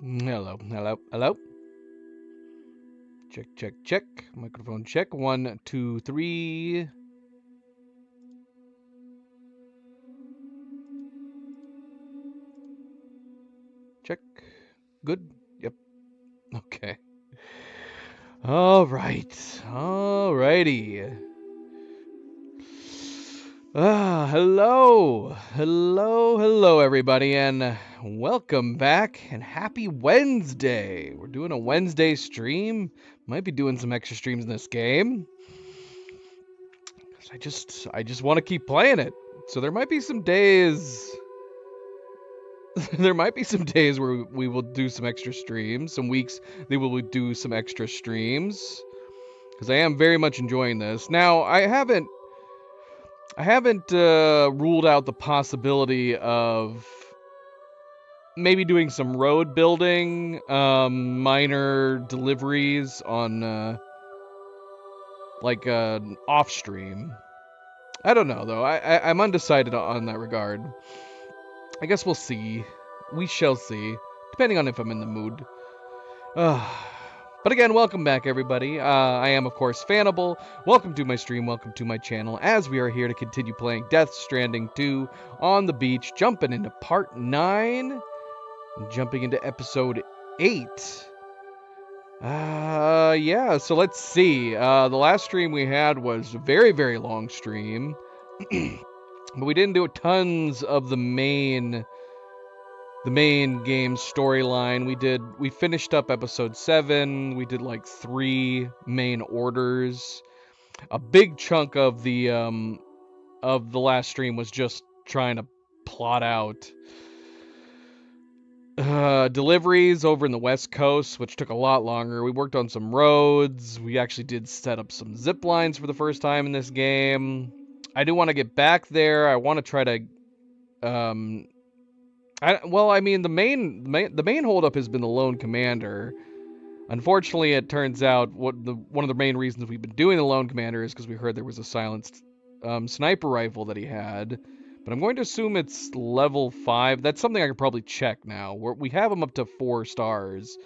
Hello, hello, hello. Check, check, check. Microphone check. One, two, three. Check. Good. Yep. Okay. All right. All righty. Hello. Hello, hello, everybody, and welcome back, and happy Wednesday. We're doing a Wednesday stream. Might be doing some extra streams in this game. 'Cause I just want to keep playing it. So there might be some days there might be some days where we will do some extra streams, some weeks they will do some extra streams because I am very much enjoying this. Now, I haven't ruled out the possibility of maybe doing some road building, minor deliveries on like off stream. I don't know though. I'm undecided on that regard. I guess we'll see. We shall see, depending on if I'm in the mood. But again, welcome back, everybody. I am, of course, Fanable. Welcome to my stream, welcome to my channel, as we are here to continue playing Death Stranding 2 on the beach, jumping into part 9, jumping into episode 8. Yeah, so let's see. The last stream we had was a very, very long stream, but we didn't do tons of the main game storyline. We finished up episode 7. We did like 3 main orders. A big chunk of the last stream was just trying to plot out deliveries over in the West Coast, which took a lot longer. We worked on some roads. We actually did set up some zip lines for the first time in this game. I do want to get back there. I want to try to I mean, the main holdup has been the lone commander. Unfortunately, it turns out one of the main reasons we've been doing the lone commander is because we heard there was a silenced sniper rifle that he had. But I'm going to assume it's level 5. That's something I could probably check now. We have him up to 4 stars.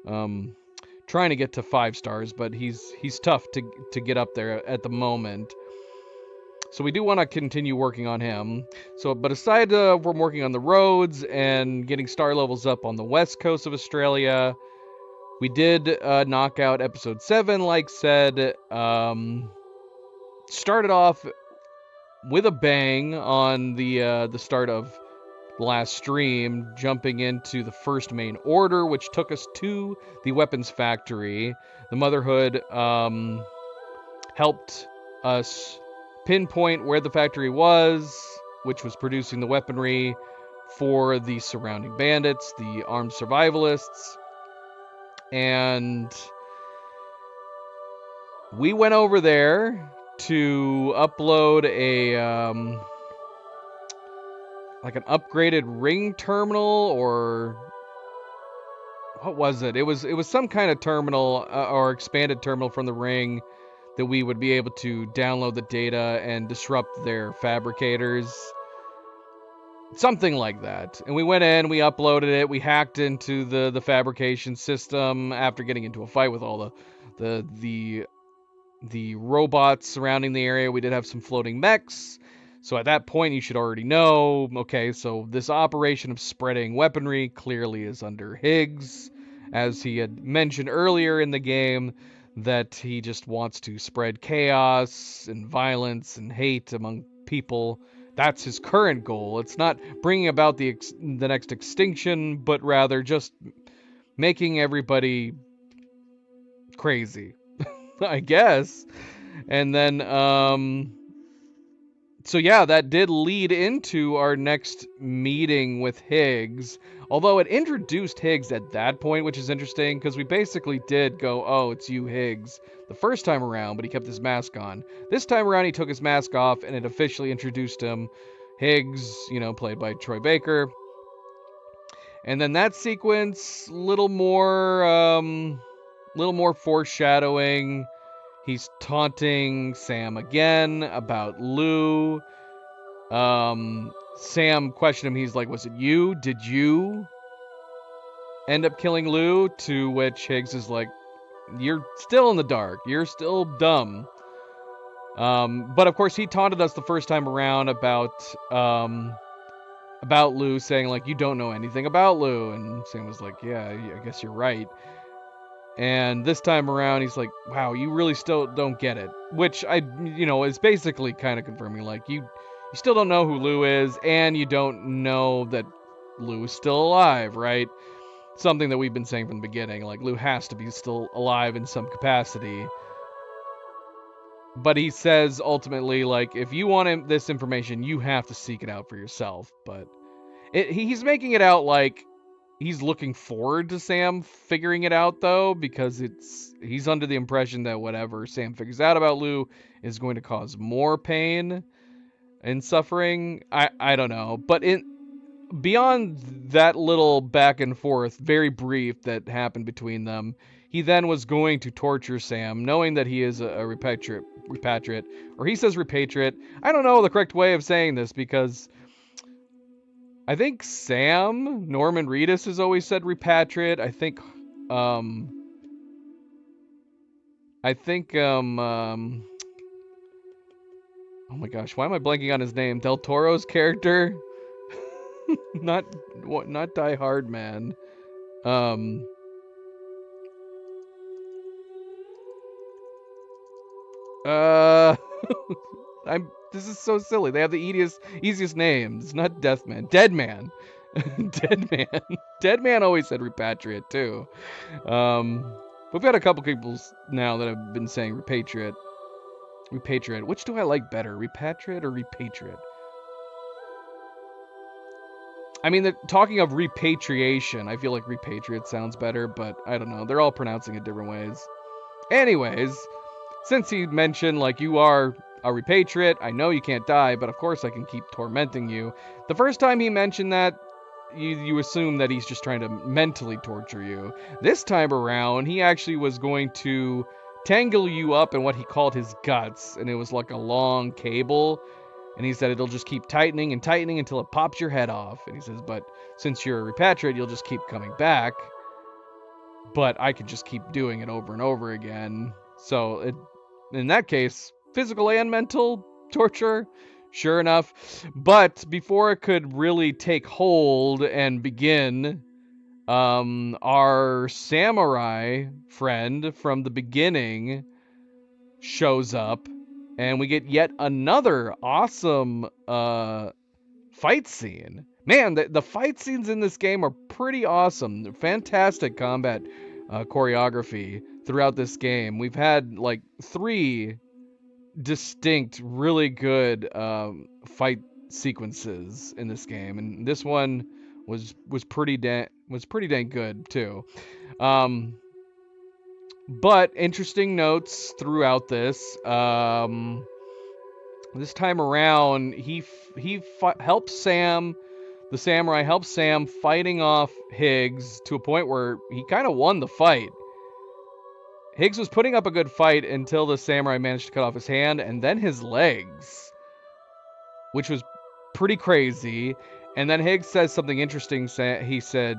Trying to get to 5 stars, but he's tough to get up there at the moment. So we do want to continue working on him. But aside from working on the roads and getting star levels up on the west coast of Australia, we did knock out episode 7, like said. Started off with a bang on the start of the last stream, jumping into the first main order, which took us to the weapons factory. The Motherhood helped us pinpoint where the factory was, which was producing the weaponry for the surrounding bandits, the armed survivalists. And we went over there to upload a like an upgraded ring terminal, or what was it? It was some kind of terminal or expanded terminal from the ring that we would be able to download the data and disrupt their fabricators. Something like that. And we went in, we uploaded it, we hacked into the fabrication system after getting into a fight with all the robots surrounding the area. We did have some floating mechs. So at that point, you should already know, okay, so this operation of spreading weaponry clearly is under Higgs, as he had mentioned earlier in the game, that he just wants to spread chaos and violence and hate among people. That's his current goal. It's not bringing about the next extinction, but rather just making everybody crazy, I guess. And then, so yeah, that did lead into our next meeting with Higgs. Although it introduced Higgs at that point, which is interesting, because we basically did go, oh, it's you, Higgs, the first time around, but he kept his mask on. This time around, he took his mask off, and it officially introduced him. Higgs, played by Troy Baker. And then that sequence, little more foreshadowing. He's taunting Sam again about Lou. Sam questioned him. He's like, was it you? Did you? end up killing Lou, to which Higgs is like, you're still in the dark. You're still dumb. But of course, he taunted us the first time around about Lou, saying like, you don't know anything about Lou. And Sam was like, yeah, I guess you're right. And this time around, he's like, wow, you really still don't get it. Which is basically kind of confirming, like, you still don't know who Lou is, and you don't know that Lou is still alive, right? Something that we've been saying from the beginning, like, Lou has to be still alive in some capacity. But he says, ultimately, like, if you want this information, you have to seek it out for yourself. But he's making it out like he's looking forward to Sam figuring it out, though, because he's under the impression that whatever Sam figures out about Lou is going to cause more pain and suffering. I don't know. But beyond that little back and forth, very brief, that happened between them, he then was going to torture Sam, knowing that he is a repatriate, or he says repatriate. I don't know the correct way of saying this, because I think Norman Reedus has always said repatriate. I think, oh my gosh, why am I blanking on his name? Del Toro's character? not Die Hard Man. This is so silly. They have the easiest names. Not Deathman. Deadman. Deadman. Deadman always said repatriate too. We've got a couple people now that have been saying repatriate. Repatriate. Which do I like better? Repatriate or repatriate? I mean, talking of repatriation, I feel like repatriate sounds better, but I don't know. They're all pronouncing it different ways. Anyways, since he mentioned, like, you are a repatriate, I know you can't die, but of course I can keep tormenting you. The first time he mentioned that, you assume that he's just trying to mentally torture you. This time around, he actually was going to tangle you up in what he called his guts, and it was like a long cable, and he said it'll just keep tightening and tightening until it pops your head off. And he says, but since you're a repatriate, you'll just keep coming back, but I can just keep doing it over and over again. So in that case, physical and mental torture, sure enough. But before it could really take hold and begin, our samurai friend from the beginning shows up, and we get yet another awesome fight scene. Man, the fight scenes in this game are pretty awesome. Fantastic combat choreography throughout this game. We've had like 3 distinct, really good fight sequences in this game, and this one was pretty dang good too. But interesting notes throughout this. This time around, he helps Sam. The samurai helps Sam fighting off Higgs to a point where he kind of won the fight. Higgs was putting up a good fight until the samurai managed to cut off his hand and then his legs, which was pretty crazy. And then Higgs says something interesting. He said,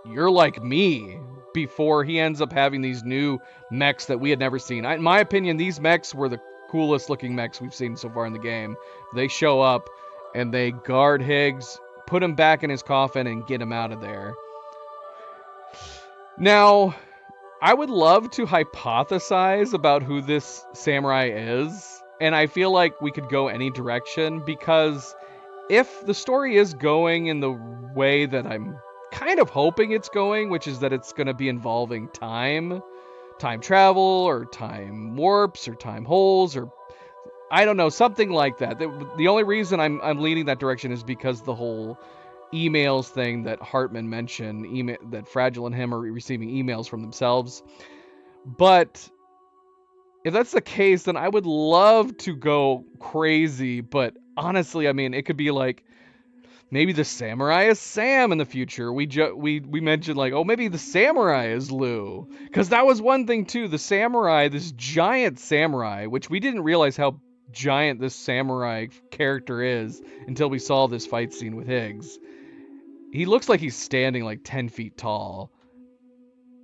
"You're like me," before he ends up having these new mechs that we had never seen. In my opinion, these mechs were the coolest looking mechs we've seen so far in the game. They show up and they guard Higgs, put him back in his coffin, and get him out of there. Now, I would love to hypothesize about who this samurai is, and I feel like we could go any direction, because if the story is going in the way that I'm kind of hoping it's going, which is that it's going to be involving time travel, or time warps, or time holes, or I don't know, something like that. The only reason I'm leaning that direction is because the whole emails thing that Hartman mentioned, that Fragile and him are receiving emails from themselves. But if that's the case, then I would love to go crazy. But honestly, I mean, it could be like, maybe the samurai is Sam in the future. We mentioned like, oh, maybe the samurai is Lou, because that was one thing too. The samurai, this giant samurai, which we didn't realize how giant this samurai character is until we saw this fight scene with Higgs. He looks like he's standing like 10 feet tall.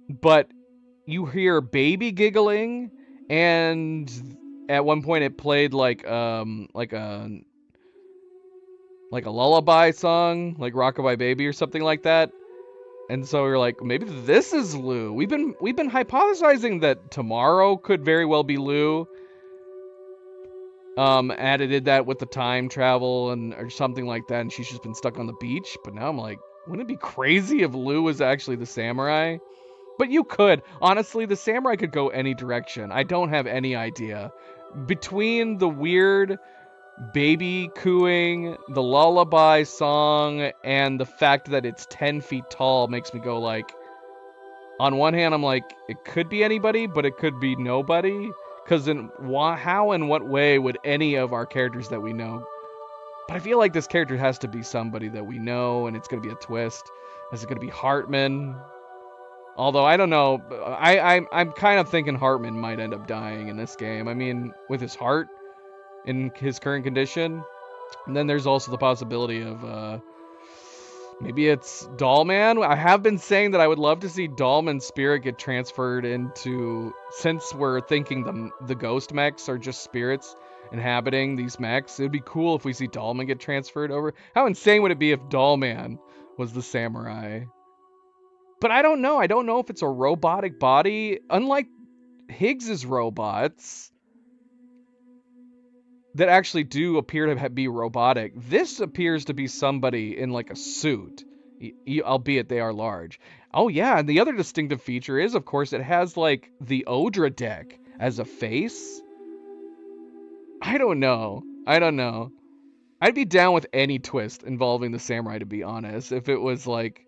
But you hear baby giggling, and at one point it played like a lullaby song, like Rockabye Baby or something like that. And so we were like, maybe this is Lou. We've been hypothesizing that tomorrow could very well be Lou. Did that with the time travel or something like that, and she's just been stuck on the beach. But now I'm like, wouldn't it be crazy if Lou was actually the samurai? But you could. Honestly, the samurai could go any direction. I don't have any idea. Between the weird baby cooing, the lullaby song, and the fact that it's 10 feet tall makes me go like, on one hand, I'm like, it could be anybody, but it could be nobody. Because how and what way would any of our characters that we know? But I feel like this character has to be somebody that we know, and it's going to be a twist. Is it going to be Hartman? Although, I don't know. I'm kind of thinking Hartman might end up dying in this game. I mean, with his heart in his current condition. And then there's also the possibility of maybe it's Dollman. I have been saying that I would love to see Dollman's spirit get transferred into, since we're thinking the ghost mechs are just spirits inhabiting these mechs. It would be cool if we see Dollman get transferred over. How insane would it be if Dollman was the samurai? But I don't know. I don't know if it's a robotic body. Unlike Higgs's robots that actually do appear to be robotic, this appears to be somebody in like a suit, albeit they are large. Oh yeah, and the other distinctive feature is, of course, it has like the Odra deck as a face. I don't know. I'd be down with any twist involving the samurai, to be honest. If it was like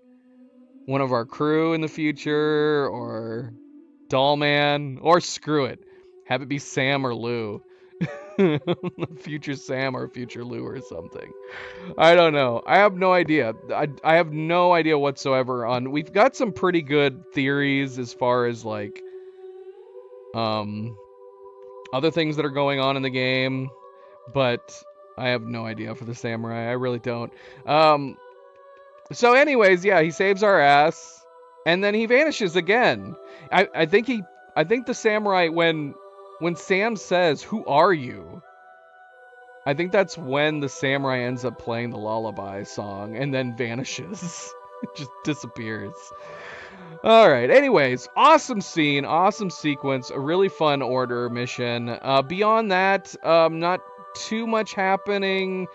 one of our crew in the future, or Dollman, or screw it, have it be Sam or Lou. Future Sam or future Lou or something. I don't know. I have no idea. I have no idea whatsoever on. We've got some pretty good theories as far as like other things that are going on in the game, but I have no idea for the samurai. I really don't. So anyways, yeah, he saves our ass and then he vanishes again. I think the samurai, when Sam says, "Who are you?" I think that's when the samurai ends up playing the lullaby song and then vanishes. It just disappears. All right. Anyways, awesome scene, awesome sequence, a really fun order mission. Beyond that, not too much happening.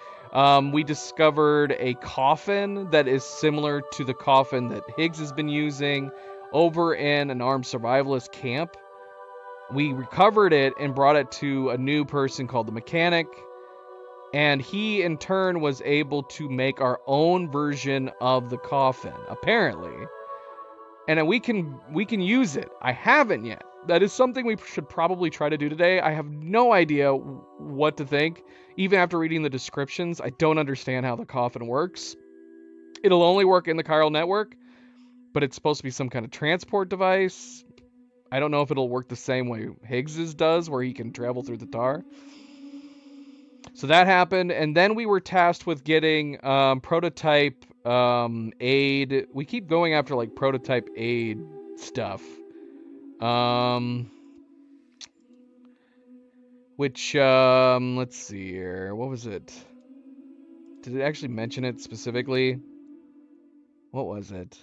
We discovered a coffin that is similar to the coffin that Higgs has been using over in an armed survivalist camp. We recovered it and brought it to a new person called the Mechanic, and he in turn was able to make our own version of the coffin, apparently. And we can use it. I haven't yet. That is something we should probably try to do today. I have no idea what to think. Even after reading the descriptions, I don't understand how the coffin works. It'll only work in the chiral network, but it's supposed to be some kind of transport device. I don't know if it'll work the same way Higgs's does, where he can travel through the tar. So that happened, and then we were tasked with getting prototype aid. We keep going after like prototype aid stuff. Let's see here. What was it? Did it actually mention it specifically? What was it?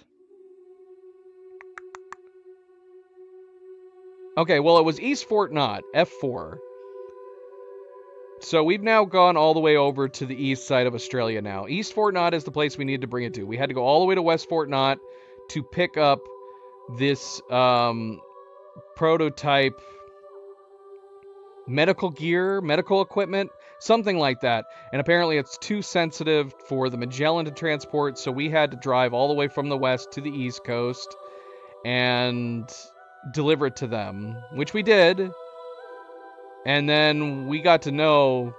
Okay, well, it was East Fort Knott, F4. So we've now gone all the way over to the east side of Australia now. East Fort Knott is the place we need to bring it to. We had to go all the way to West Fort Knott to pick up this prototype medical gear, medical equipment, something like that. And apparently it's too sensitive for the Magellan to transport, so we had to drive all the way from the west to the east coast and deliver it to them, which we did. And then we got to know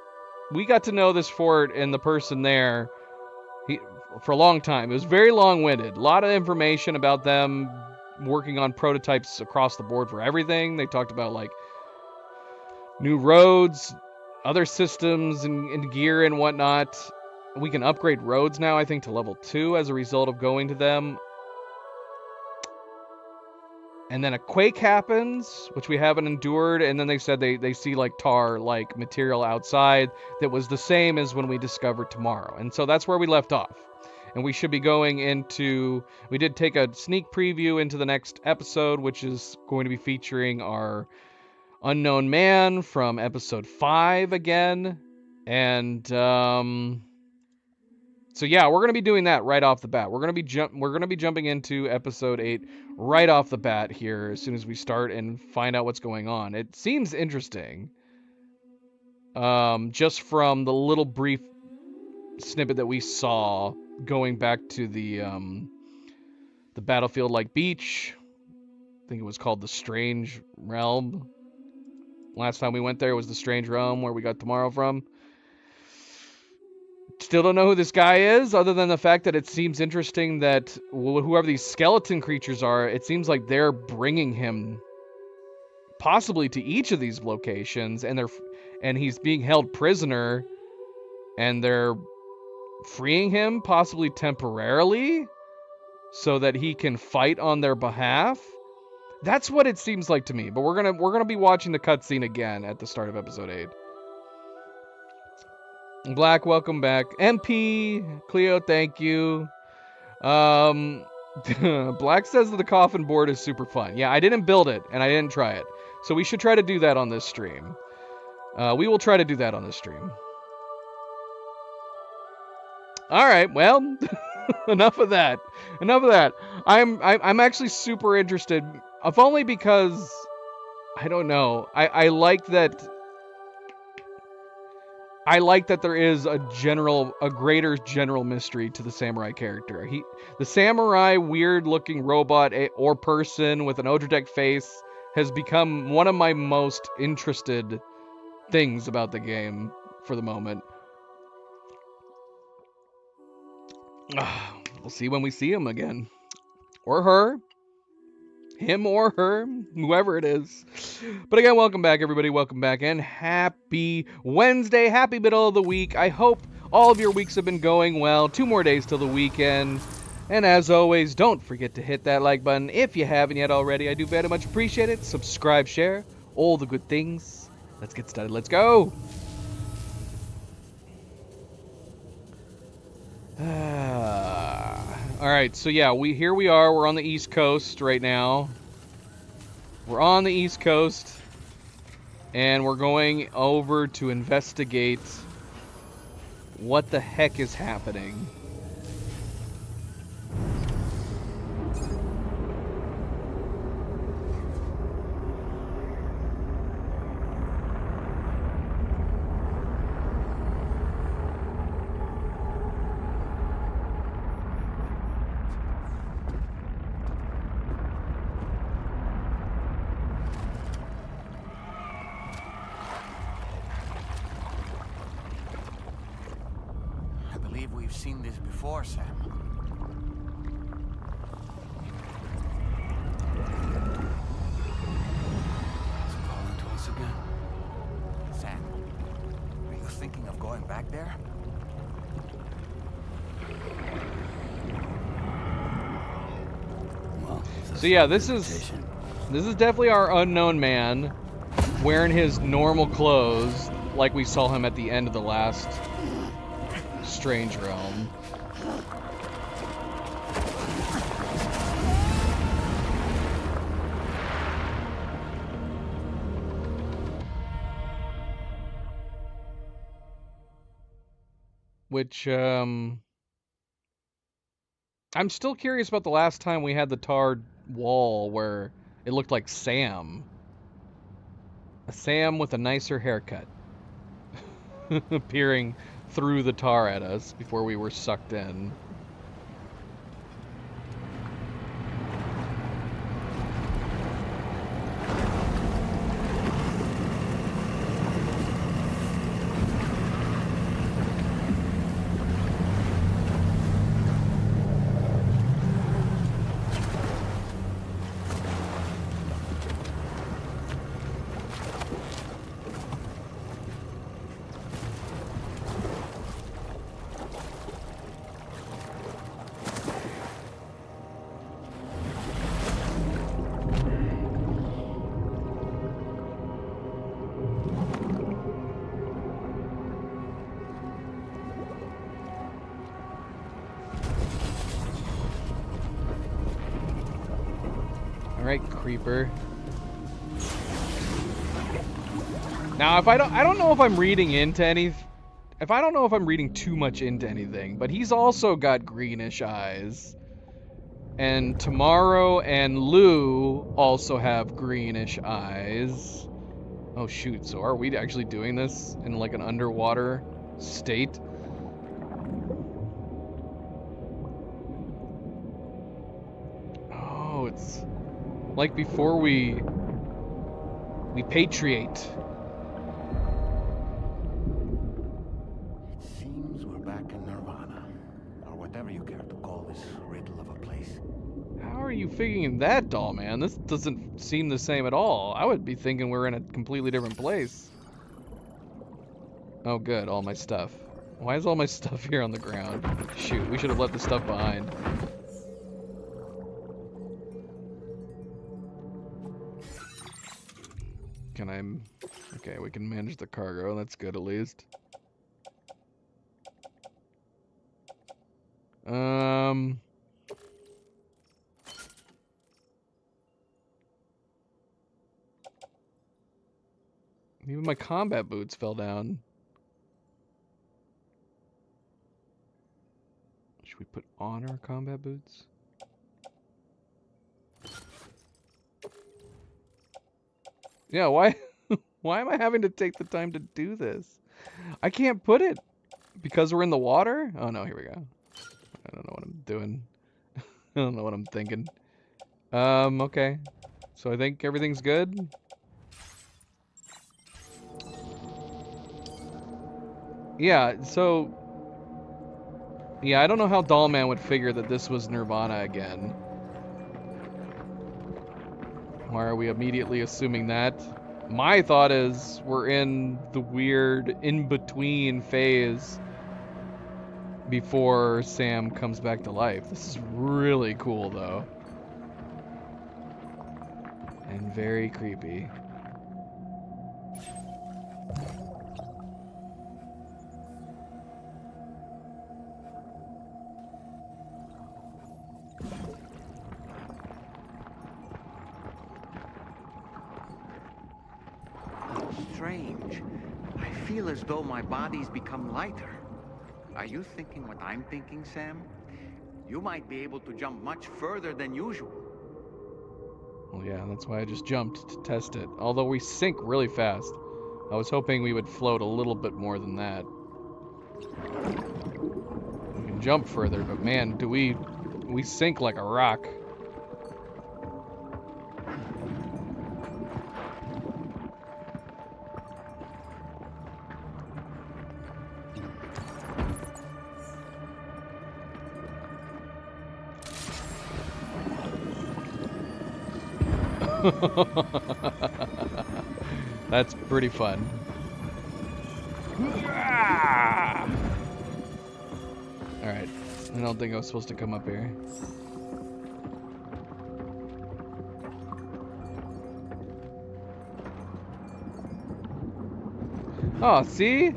this fort and the person there for a long time. It was very long-winded. A lot of information about them working on prototypes across the board for everything. They talked about like new roads, other systems and gear and whatnot. we can upgrade roads now, I think, to level 2 as a result of going to them. And then a quake happens, which we haven't endured, and then they said they see like tar-like material outside that was the same as when we discovered tomorrow. And so that's where we left off. And we should be going into... We did take a sneak preview into the next episode, which is going to be featuring our unknown man from episode 5 again. And so yeah, we're going to be doing that right off the bat. We're going to be jumping into episode 8 right off the bat here as soon as we start and find out what's going on. It seems interesting. Just from the little brief snippet that we saw going back to the battlefield-like beach. I think it was called the Strange Realm. Last time we went there was the Strange Realm where we got tomorrow from. Still don't know who this guy is, other than the fact that it seems interesting that whoever these skeleton creatures are, it seems like they're bringing him possibly to each of these locations, and he's being held prisoner, and they're freeing him possibly temporarily so that he can fight on their behalf. That's what it seems like to me. But we're gonna be watching the cutscene again at the start of episode 8. Black, welcome back. MP, Cleo, thank you. Black says that the coffin board is super fun. Yeah, I didn't build it, and I didn't try it. So we should try to do that on this stream. We will try to do that on this stream. Alright, well, enough of that. Enough of that. I'm actually super interested, if only because, I don't know, I like that... I like that there is a greater general mystery to the samurai character. The samurai weird-looking robot or person with an Odradek face has become one of my most interested things about the game for the moment. We'll see when we see him again. Or her. Him or her, whoever it is. But again, welcome back, everybody. Welcome back, and happy Wednesday. Happy middle of the week. I hope all of your weeks have been going well. 2 more days till the weekend. And as always, don't forget to hit that like button if you haven't yet already. I do very much appreciate it. Subscribe, share, all the good things. Let's get started. Let's go. Alright, so yeah, here we are. We're on the East Coast right now. We're on the East Coast. And we're going over to investigate what the heck is happening. We've seen this before, Sam. It's calling to us again. Sam, are you thinking of going back there? Well, so yeah, this is definitely our unknown man wearing his normal clothes like we saw him at the end of the last Strange Realm. Which, I'm still curious about the last time we had the tarred wall where it looked like Sam. A Sam with a nicer haircut. Appearing through the tar at us before we were sucked in. creeper. Now, if I don't know if I'm reading into I don't know if I'm reading too much into anything, but he's also got greenish eyes. And Tomorrow and Lou also have greenish eyes. Oh shoot, so are we actually doing this in like an underwater state? Oh, it's like before we patriate. It seems we're back in Nirvana, or whatever you care to call this riddle of a place. How are you figuring that, doll man? This doesn't seem the same at all. I would be thinking we're in a completely different place. Oh good, all my stuff. Why is all my stuff here on the ground? Shoot, we should have left the stuff behind. Can I... Okay, we can manage the cargo. That's good, at least. Even my combat boots fell down. Should we put on our combat boots? Yeah, why why am I having to take the time to do this? I can't put it because we're in the water? Oh no, here we go. I don't know what I'm doing. I don't know what I'm thinking. Okay. So I think everything's good. Yeah, so... Yeah, I don't know how Dollman would figure that this was Nirvana again. Why are we immediately assuming that? My thought is we're in the weird in-between phase before Sam comes back to life. This is really cool, though. And very creepy. Strange. I feel as though my body's become lighter. Are you thinking what I'm thinking, Sam? You might be able to jump much further than usual. Well, yeah, that's why I just jumped to test it. Although we sink really fast. I was hoping we would float a little bit more than that. We can jump further, but man, do we sink like a rock. That's pretty fun. Alright, I don't think I was supposed to come up here. Oh, see?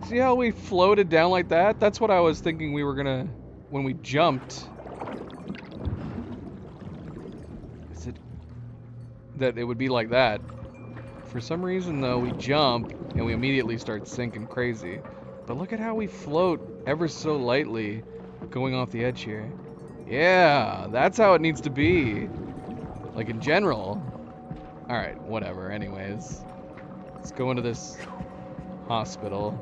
See how we floated down like that? That's what I was thinking we were gonna... when we jumped. Is it... that it would be like that. For some reason, though, we jump and we immediately start sinking crazy. But look at how we float ever so lightly going off the edge here. Yeah, that's how it needs to be. Like in general. Alright, whatever. Anyways. Let's go into this hospital.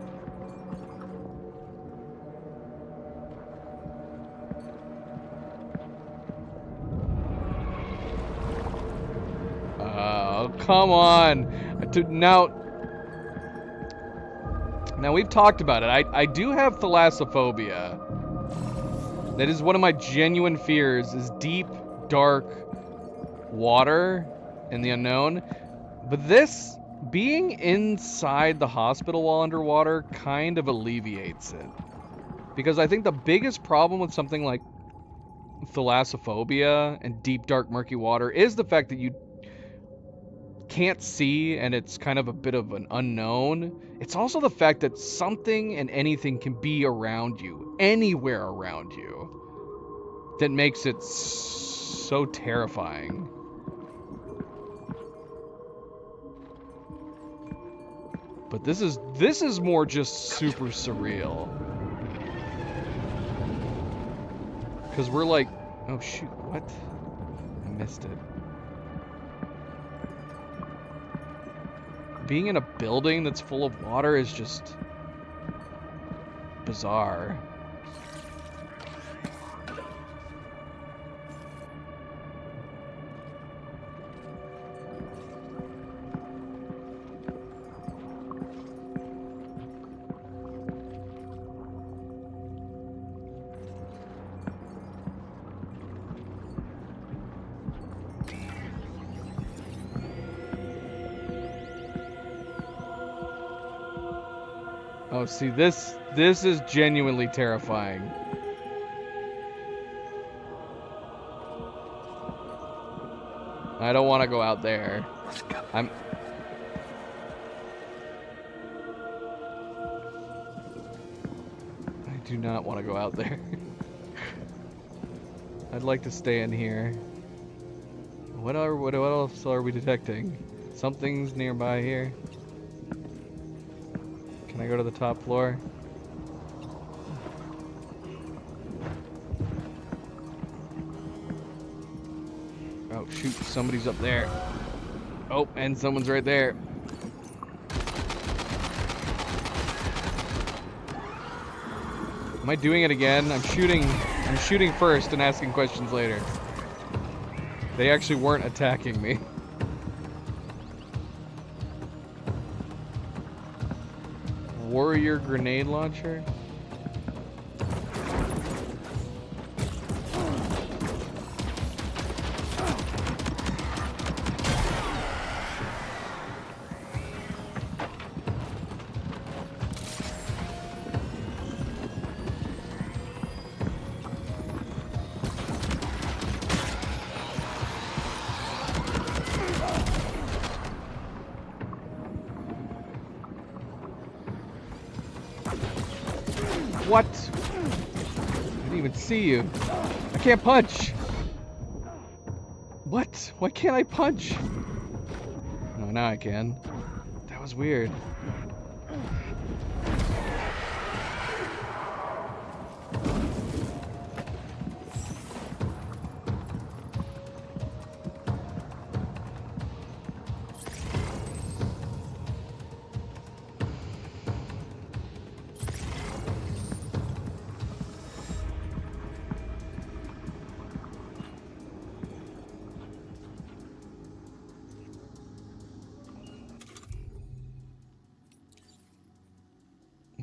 Oh, come on. Now we've talked about it. I do have thalassophobia. That is one of my genuine fears, is deep, dark water and the unknown. But this, being inside the hospital while underwater, kind of alleviates it. Because I think the biggest problem with something like thalassophobia and deep, dark, murky water is the fact that you can't see and it's kind of a bit of an unknown. It's also the fact that something and anything can be around you, anywhere around you, that makes it so terrifying. But this is more just super surreal. Because we're like, oh shoot, what? I missed it. Being in a building that's full of water is just bizarre. Oh, see, this is genuinely terrifying. I don't want to go out there. I do not want to go out there. I'd like to stay in here. What else are we detecting? Something's nearby here. Can I go to the top floor? Oh shoot, somebody's up there. Oh, and someone's right there. Am I doing it again? I'm shooting first and asking questions later. They actually weren't attacking me. Warrior grenade launcher? What? I didn't even see you. I can't punch. What? Why can't I punch? No, now I can. That was weird.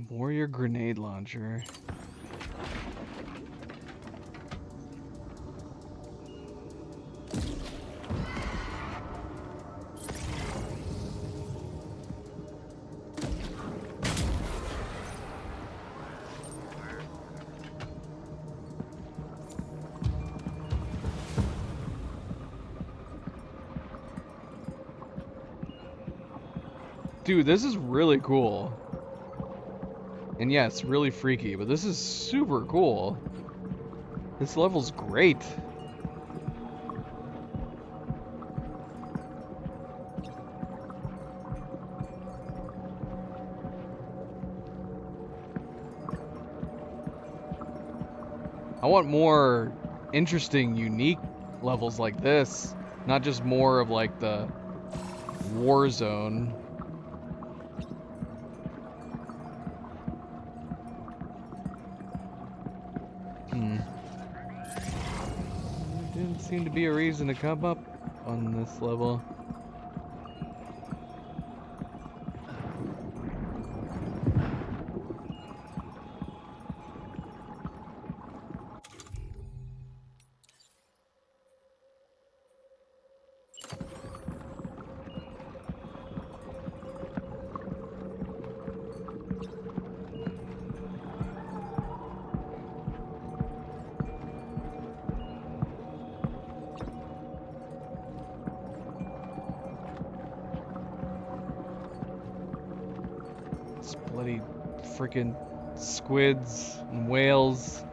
Warrior grenade launcher. Dude, this is really cool. And yeah, it's really freaky, but this is super cool. This level's great. I want more interesting, unique levels like this, not just more of like the war zone. Didn't seem to be a reason to come up on this level. Bloody freaking squids and whales.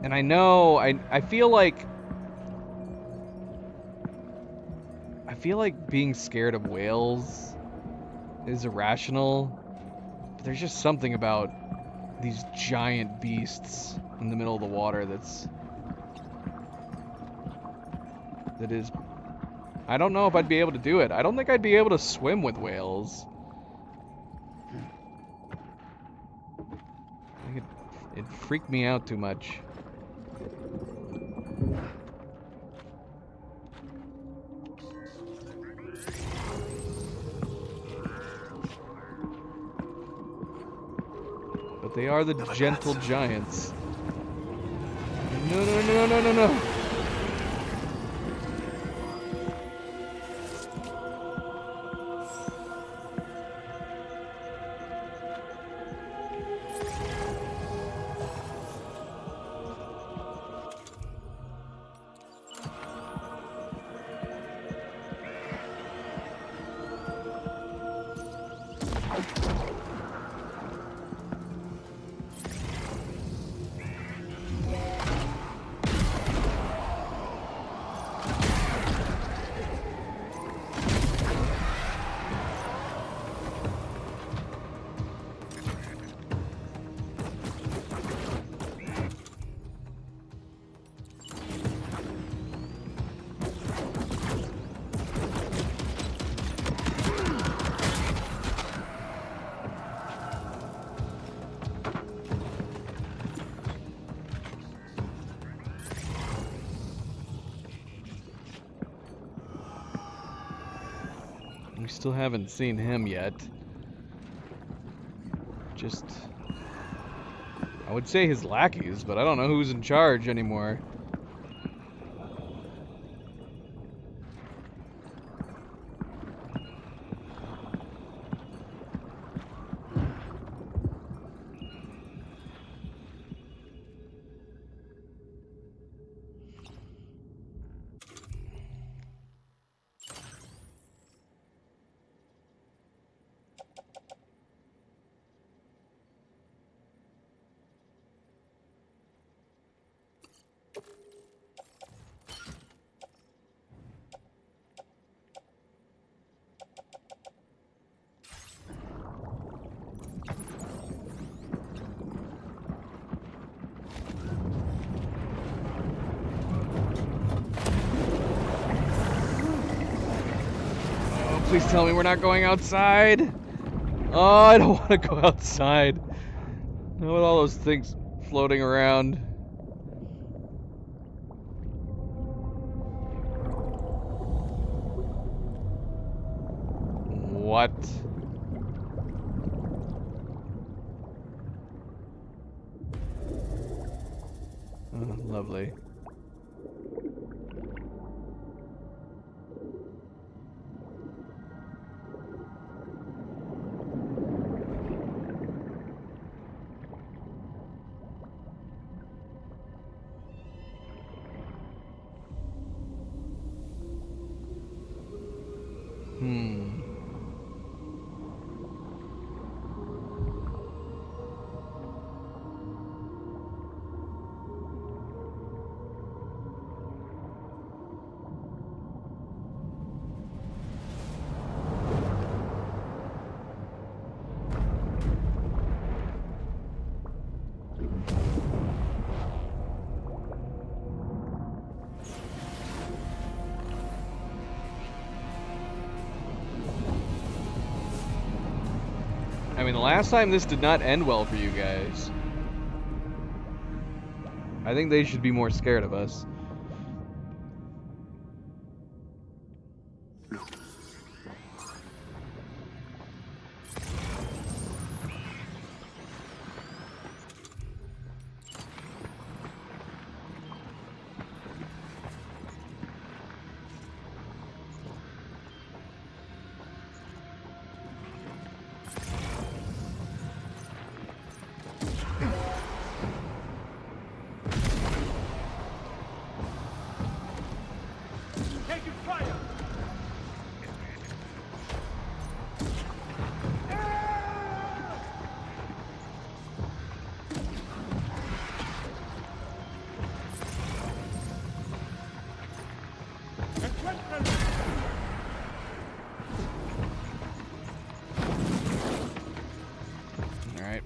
And I know, I feel like being scared of whales is irrational. But there's just something about these giant beasts in the middle of the water that is... I don't know if I'd be able to do it. I don't think I'd be able to swim with whales. I think it'd freak me out too much. But they are the gentle giants. No, no, no, no, no, no. We still haven't seen him yet. Just... I would say his lackeys, but I don't know who's in charge anymore. Please tell me we're not going outside. Oh, I don't want to go outside. Not with all those things floating around. What? Oh, lovely. I mean, the last time this did not end well for you guys. I think they should be more scared of us.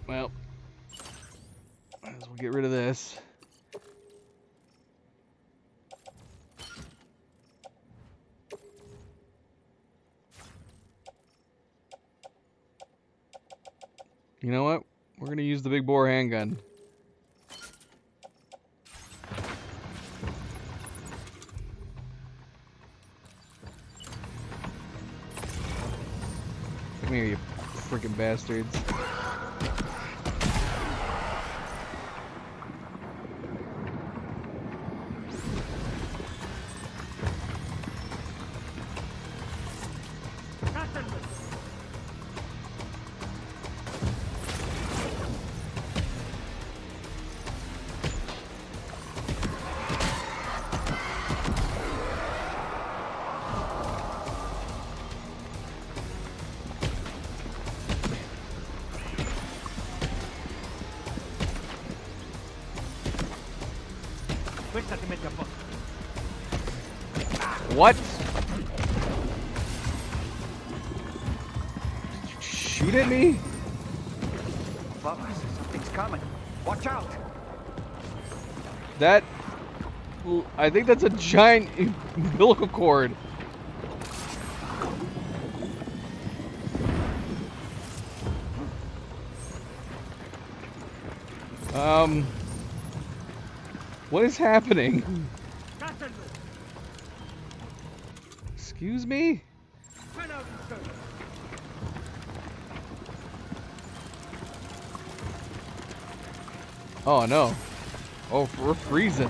Well, might as well get rid of this. You know what? We're gonna use the big bore handgun. Come here, you freaking bastards. What? Shoot at me? Bubba, something's coming. Watch out! That... I think that's a giant umbilical cord. What is happening? Excuse me? Oh no. Oh, we're freezing.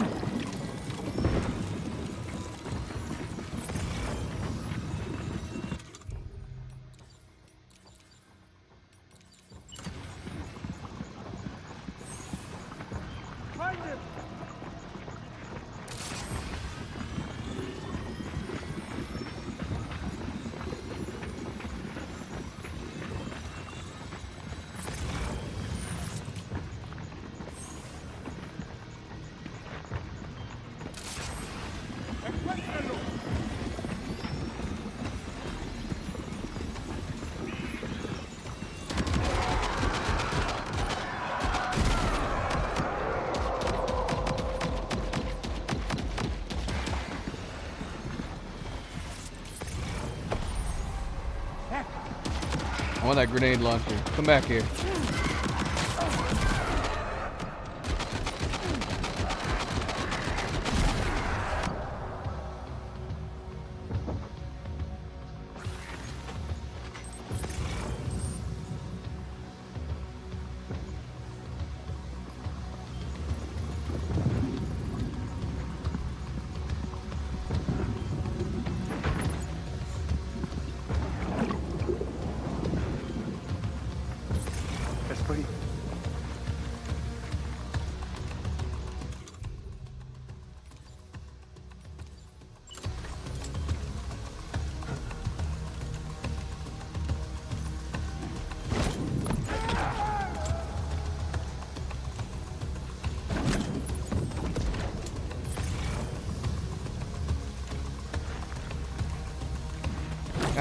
I want that grenade launcher. Come back here.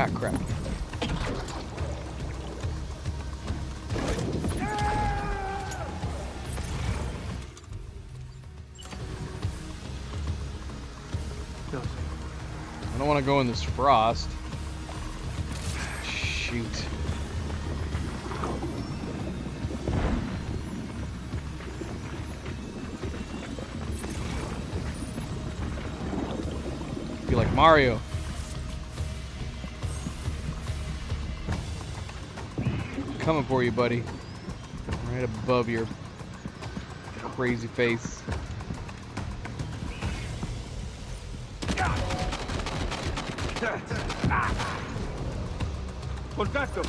Ah, crap. I don't want to go in this frost. Shoot. Be like Mario. Coming for you, buddy. Right above your crazy face. Contacto!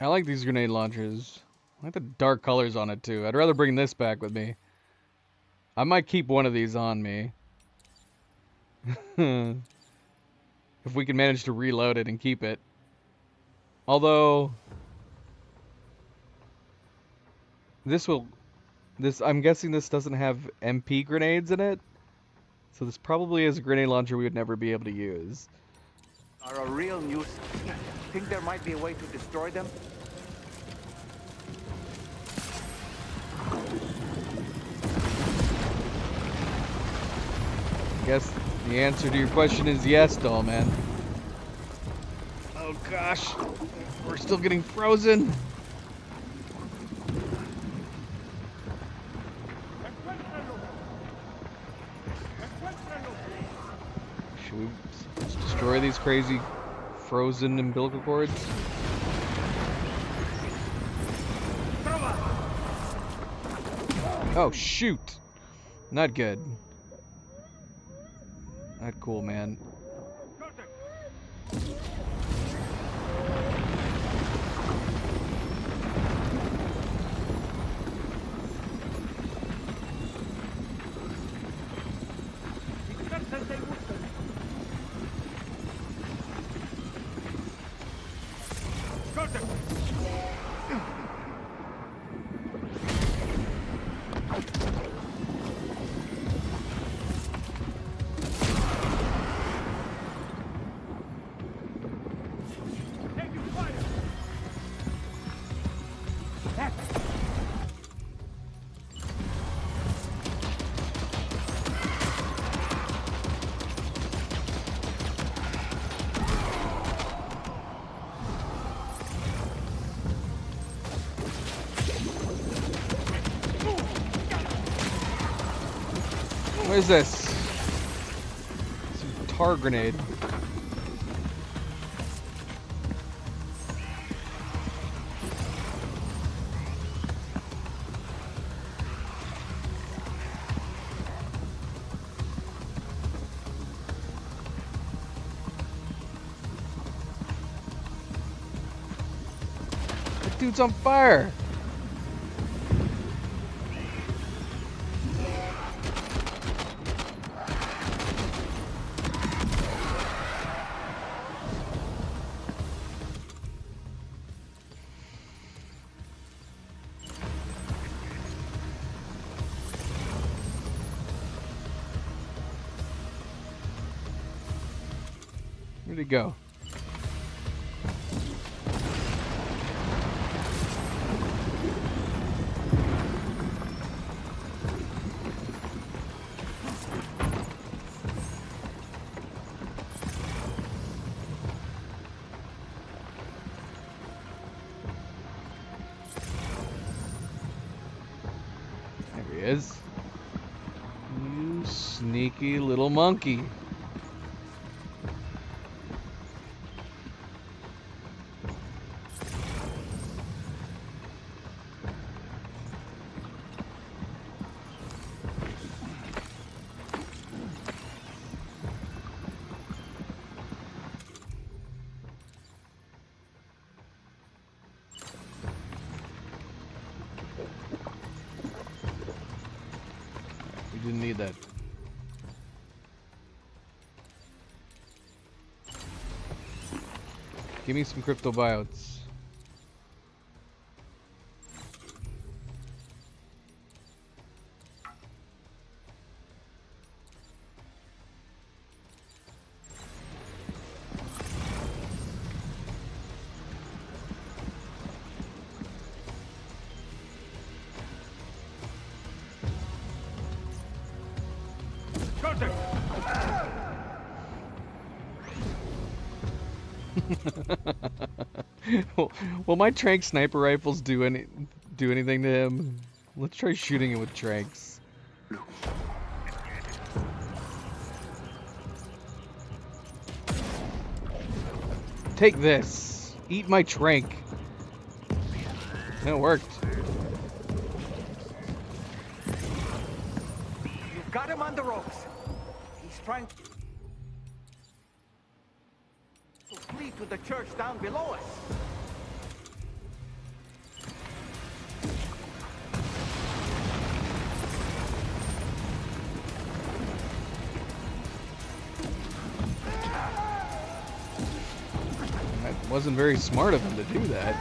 I like these grenade launchers. I like the dark colors on it too. I'd rather bring this back with me. I might keep one of these on me. If we can manage to reload it and keep it. Although I'm guessing this doesn't have MP grenades in it. So this probably is a grenade launcher we would never be able to use. Are a real nuisance. Think there might be a way to destroy them? I guess the answer to your question is yes, doll man. Oh gosh, we're still getting frozen. Should we destroy these crazy frozen umbilical cords? Oh shoot! Not good. Not cool, man. What is this? Some tar grenade. That dude's on fire! Where'd he go? There he is. You sneaky little monkey. We didn't need that. Give me some cryptobiotes. Will my trank sniper rifles do anything to him? Let's try shooting him with tranks. Take this. Eat my trank. That worked. You've got him on the ropes. He's trying to flee to the church down below us. Wasn't very smart of him to do that.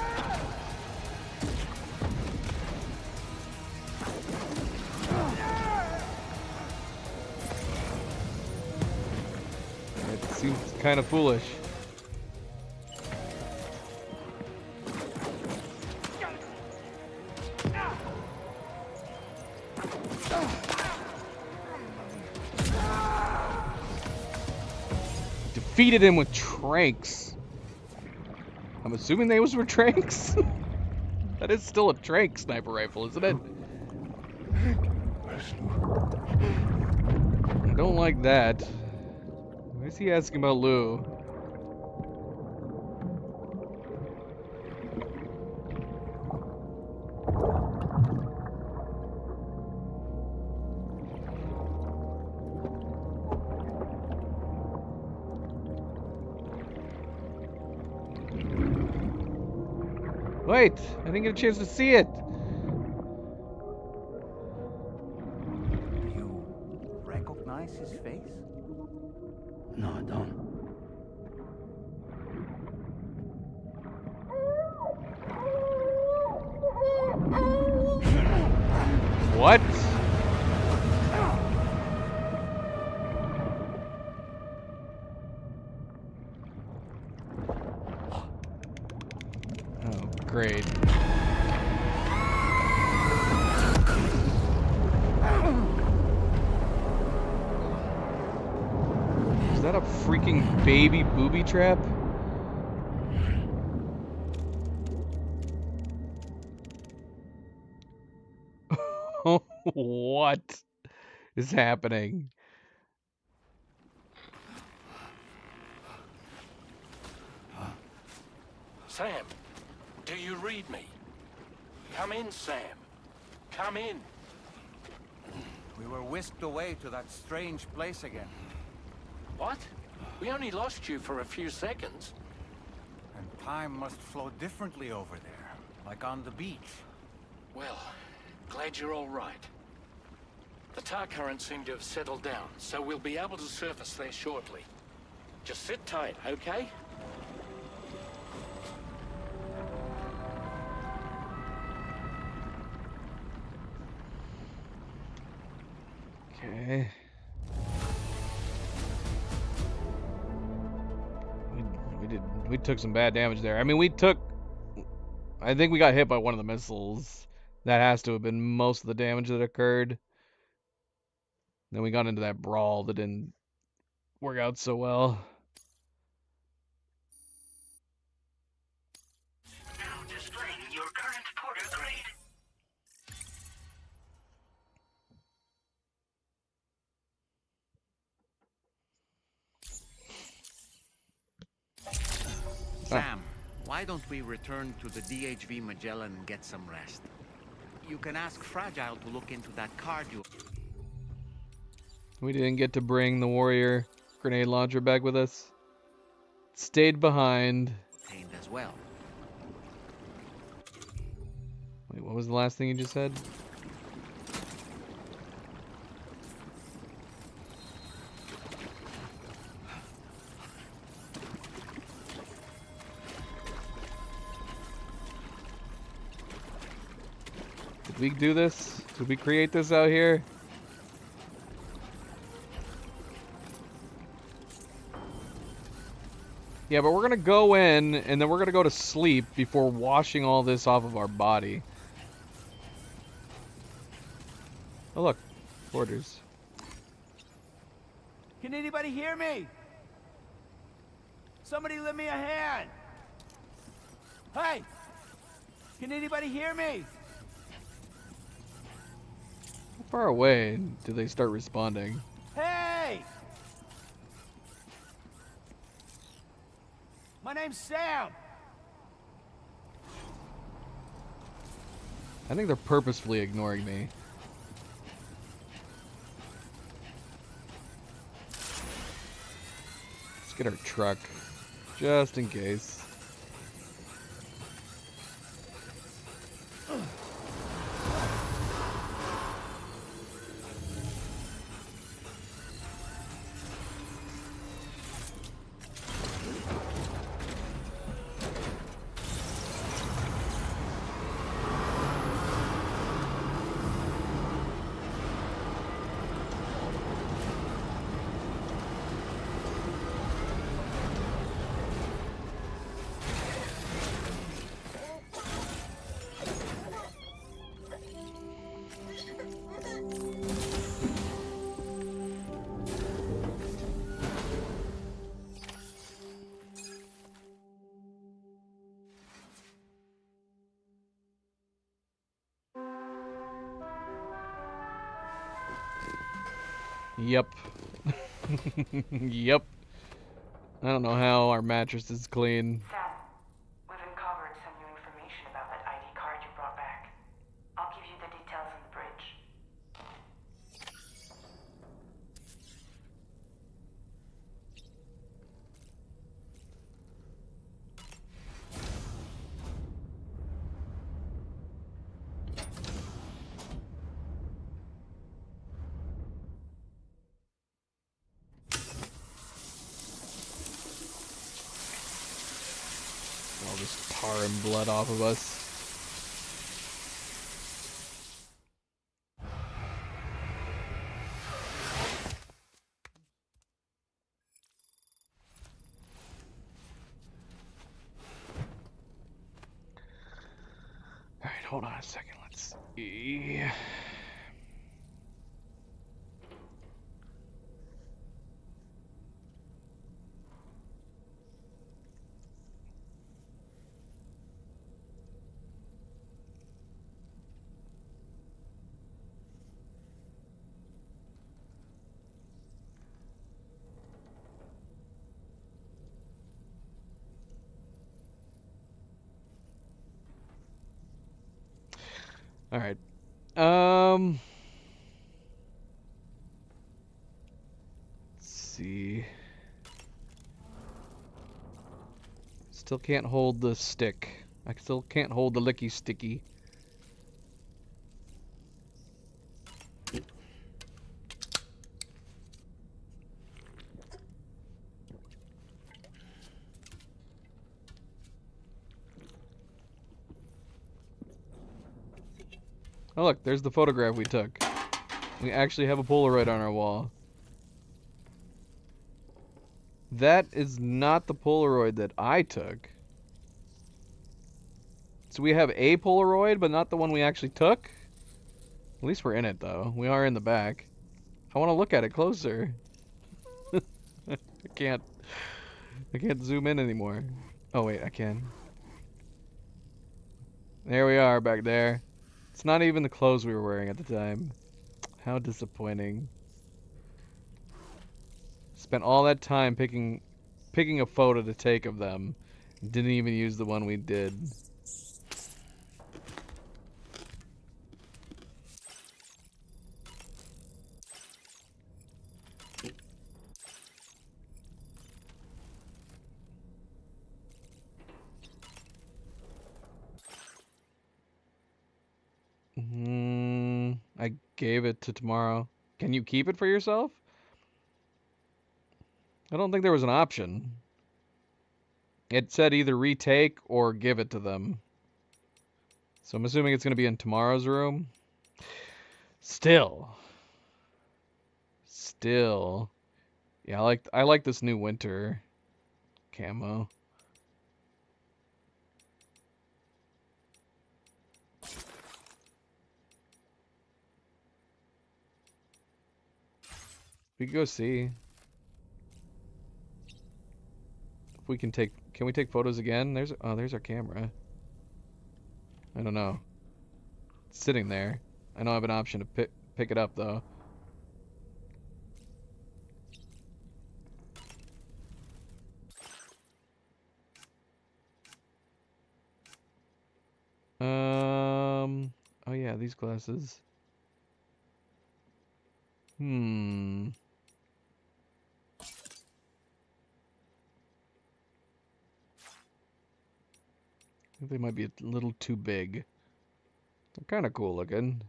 It seems kind of foolish. Defeated him with tranks. I'm assuming those were tranks. That is still a trank sniper rifle, isn't it? I don't like that. Why is he asking about Lou? Wait, I didn't get a chance to see it. You recognize his face? No, I don't. What? Oh, great. Is that a freaking baby booby trap? What is happening? Sam, do you read me? Come in, Sam. Come in. We were whisked away to that strange place again. What? We only lost you for a few seconds. And time must flow differently over there, like on the beach. Well, glad you're all right. The tar currents seem to have settled down, so we'll be able to surface there shortly. Just sit tight, okay? Okay. We took some bad damage there. I mean, I think we got hit by one of the missiles. That has to have been most of the damage that occurred. Then we got into that brawl that didn't work out so well. Now displaying your current Porter grade. Sam, why don't we return to the DHV Magellan and get some rest? You can ask Fragile to look into that card you... We didn't get to bring the warrior grenade launcher back with us. Stayed behind. obtained as well. Wait, what was the last thing you just said? Did we do this? Did we create this out here? Yeah, but we're gonna go in, and then we're gonna go to sleep before washing all this off of our body. Oh look, orders. Can anybody hear me? Somebody lend me a hand. Hey! Can anybody hear me? How far away do they start responding? Hey! My name's Sam. I think they're purposefully ignoring me. Let's get our truck, just in case. Yep. Yep. I don't know how our mattress is clean. Sam, we've uncovered some new information about that ID card you brought back. I'll give you the details on the bridge. All this tar and blood off of us. Alright, hold on a second. Let's see. All right. Let's see. Still can't hold the stick. I still can't hold the licky sticky. Oh look, there's the photograph we took. We actually have a Polaroid on our wall. That is not the Polaroid that I took. So we have a Polaroid, but not the one we actually took? At least we're in it, though. We are in the back. I want to look at it closer. I can't zoom in anymore. Oh, wait, I can. There we are, back there. It's not even the clothes we were wearing at the time. How disappointing. Spent all that time picking a photo to take of them. Didn't even use the one we did. I gave it to tomorrow. Can you keep it for yourself? I don't think there was an option. It said either retake or give it to them. So I'm assuming it's going to be in tomorrow's room. Still. Yeah, I like this new winter camo. We can go see. If we can we take photos again? There's our camera. I don't know. It's sitting there. I don't have an option to pick it up though. Oh yeah, these glasses. I think they might be a little too big. They're kind of cool looking.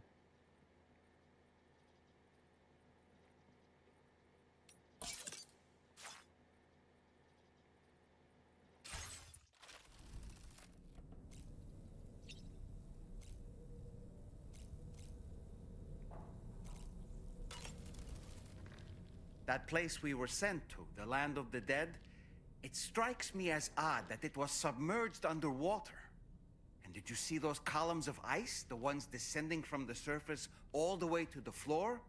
That place we were sent to, the Land of the Dead, it strikes me as odd that it was submerged underwater. And did you see those columns of ice, the ones descending from the surface all the way to the floor?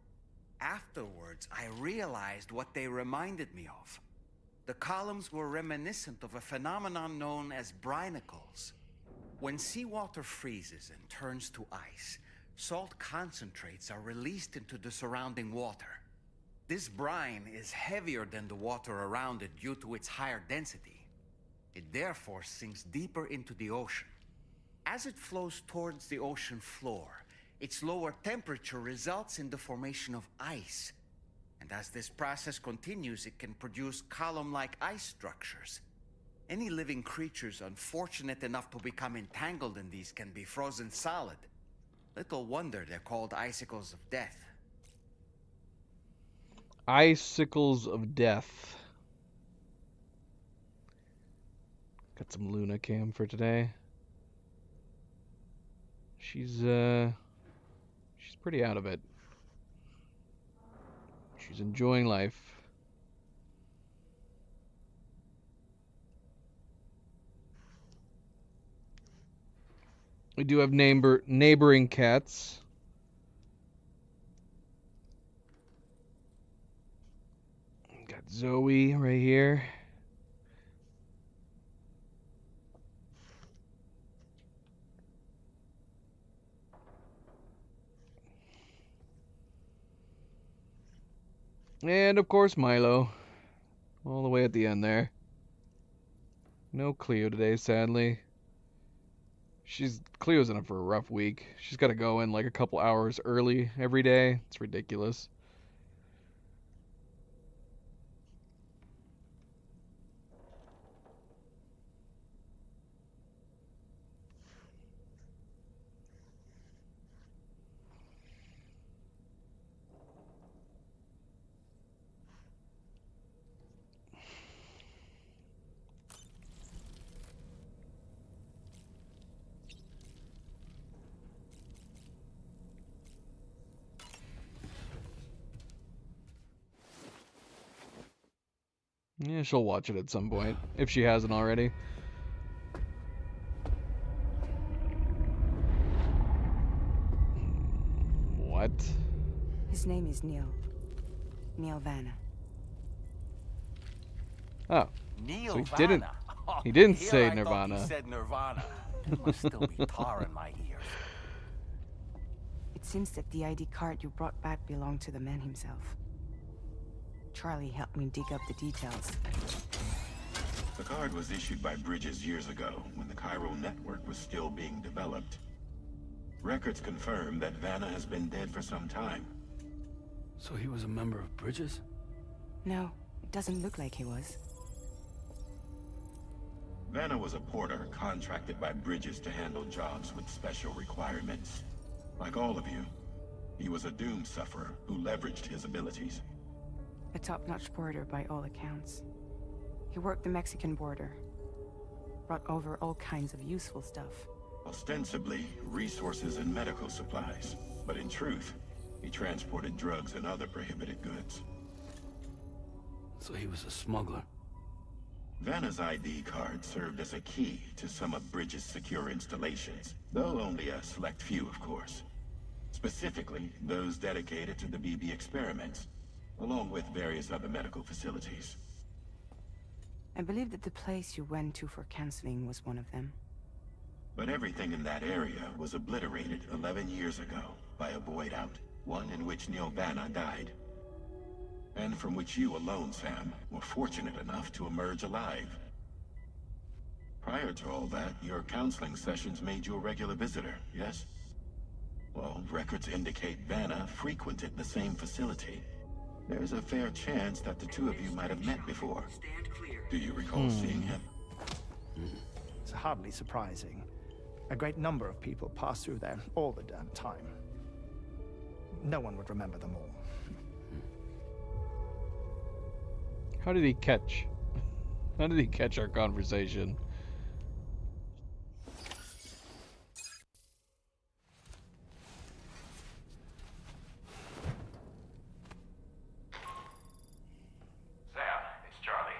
Afterwards, I realized what they reminded me of. The columns were reminiscent of a phenomenon known as brinicles. When seawater freezes and turns to ice, salt concentrates are released into the surrounding water. This brine is heavier than the water around it due to its higher density. It therefore sinks deeper into the ocean. As it flows towards the ocean floor, its lower temperature results in the formation of ice. And as this process continues, it can produce column-like ice structures. Any living creatures unfortunate enough to become entangled in these can be frozen solid. Little wonder they're called icicles of death. Icicles of death. Got some Luna cam for today. She's pretty out of it. She's enjoying life. We do have neighboring cats. Got Zoe right here. And of course Milo. All the way at the end there. No Cleo today, sadly. Cleo's in it for a rough week. She's got to go in like a couple hours early every day. It's ridiculous. Yeah, she'll watch it at some point, if she hasn't already. What? His name is Neil. Neil Vanna. Oh, Neil so he Vanna. didn't. Oh, He didn't here say I thought Nirvana. He said Nirvana. It must still be tar in my ears. It seems that the ID card you brought back belonged to the man himself. Charlie helped me dig up the details. The card was issued by Bridges years ago, when the chiral network was still being developed. Records confirm that Vanna has been dead for some time. So he was a member of Bridges? No, it doesn't look like he was. Vanna was a porter contracted by Bridges to handle jobs with special requirements. Like all of you, he was a doom sufferer who leveraged his abilities. A top-notch porter by all accounts. He worked the Mexican border. Brought over all kinds of useful stuff. Ostensibly, resources and medical supplies. But in truth, he transported drugs and other prohibited goods. So he was a smuggler. Vanna's ID card served as a key to some of Bridges' secure installations, though only a select few, of course. Specifically, those dedicated to the BB experiments, along with various other medical facilities. I believe that the place you went to for counseling was one of them. But everything in that area was obliterated 11 years ago by a void out, one in which Neil Vanna died. And from which you alone, Sam, were fortunate enough to emerge alive. Prior to all that, your counseling sessions made you a regular visitor, yes? Well, records indicate Vanna frequented the same facility. There's a fair chance that the two of you might have met before. Do you recall seeing him? It's hardly surprising. A great number of people pass through there all the damn time. No one would remember them all. How did he catch? How did he catch our conversation? Sam, it's Charlie.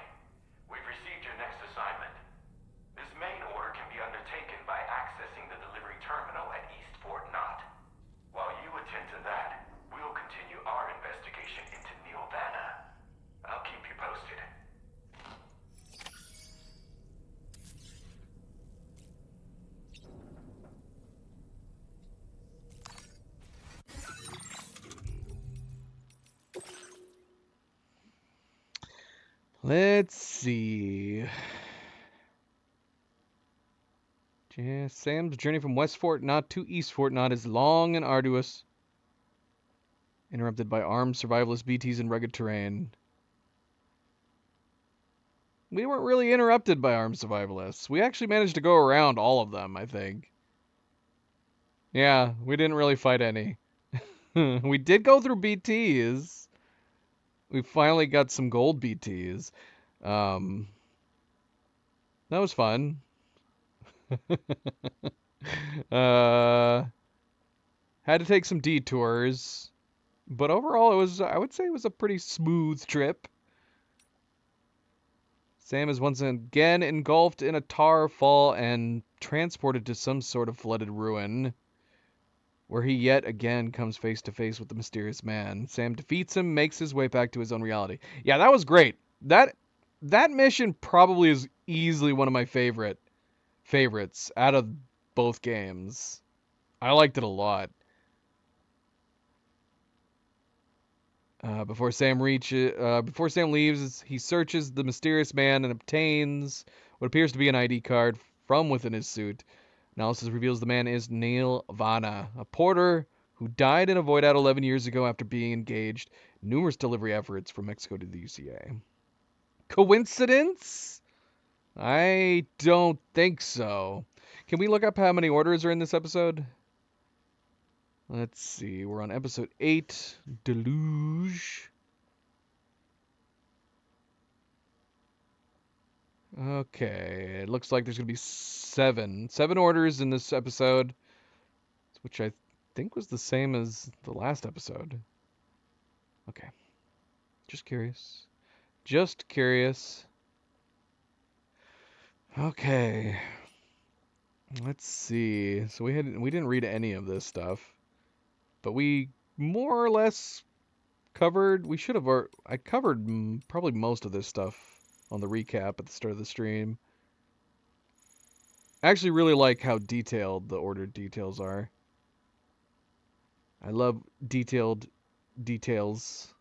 We've received your next assignment. This main order can be undertaken by accessing the delivery terminal at East Fort Knott. While you attend to that, we'll continue our investigation into Neil Vanna. I'll keep you posted. Let's see. Yeah, Sam's journey from West Fort Knott to East Fort Knott is long and arduous, interrupted by armed survivalist BTs and rugged terrain. We weren't really interrupted by armed survivalists. We actually managed to go around all of them, I think. Yeah, we didn't really fight any. We did go through BTs. We finally got some gold BTs. That was fun. Had to take some detours, but overall I would say it was a pretty smooth trip. Sam is once again engulfed in a tar fall and transported to some sort of flooded ruin, where he yet again comes face to face with the mysterious man. Sam defeats him, makes his way back to his own reality. Yeah, that was great. That mission probably is easily one of my favorites out of both games. I liked it a lot. Before Sam leaves, he searches the mysterious man and obtains what appears to be an ID card from within his suit. Analysis reveals the man is Neil Vanna, a porter who died in a void out 11 years ago after being engaged in numerous delivery efforts from Mexico to the UCA. Coincidence? I don't think so. Can we look up how many orders are in this episode? Let's see. We're on episode 8, Deluge. Okay. It looks like there's going to be 7 orders in this episode, which I think was the same as the last episode. Okay. Just curious. Just curious. Okay. Let's see. So we didn't read any of this stuff, but we more or less covered. I covered probably most of this stuff on the recap at the start of the stream. I actually really like how detailed the ordered details are. I love detailed details.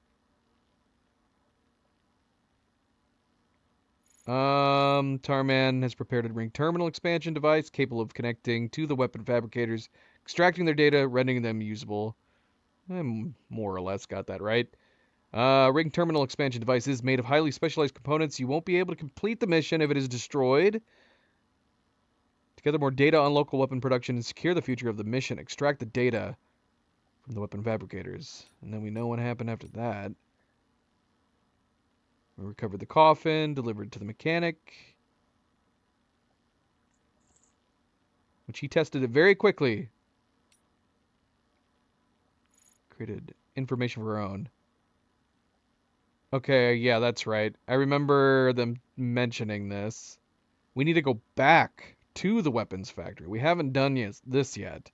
Tarman has prepared a ring terminal expansion device capable of connecting to the weapon fabricators, extracting their data, rendering them usable. I more or less got that right. Ring terminal expansion device is made of highly specialized components. You won't be able to complete the mission if it is destroyed. To gather more data on local weapon production and secure the future of the mission, extract the data from the weapon fabricators. And then we know what happened after that. We recovered the coffin, delivered to the mechanic, which he tested it very quickly. Created information of our own. Okay, yeah, that's right. I remember them mentioning this. We need to go back to the weapons factory. We haven't done this yet.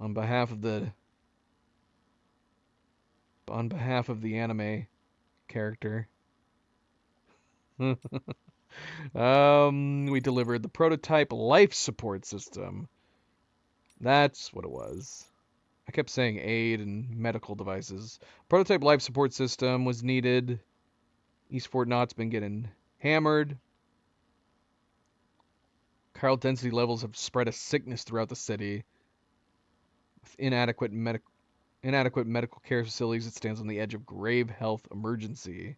On behalf of the anime character. We delivered the prototype life support system. That's what it was. I kept saying aid and medical devices. Prototype life support system was needed. East Fort Knott's been getting hammered. Chiral density levels have spread a sickness throughout the city. With inadequate medical care facilities, it stands on the edge of grave health emergency.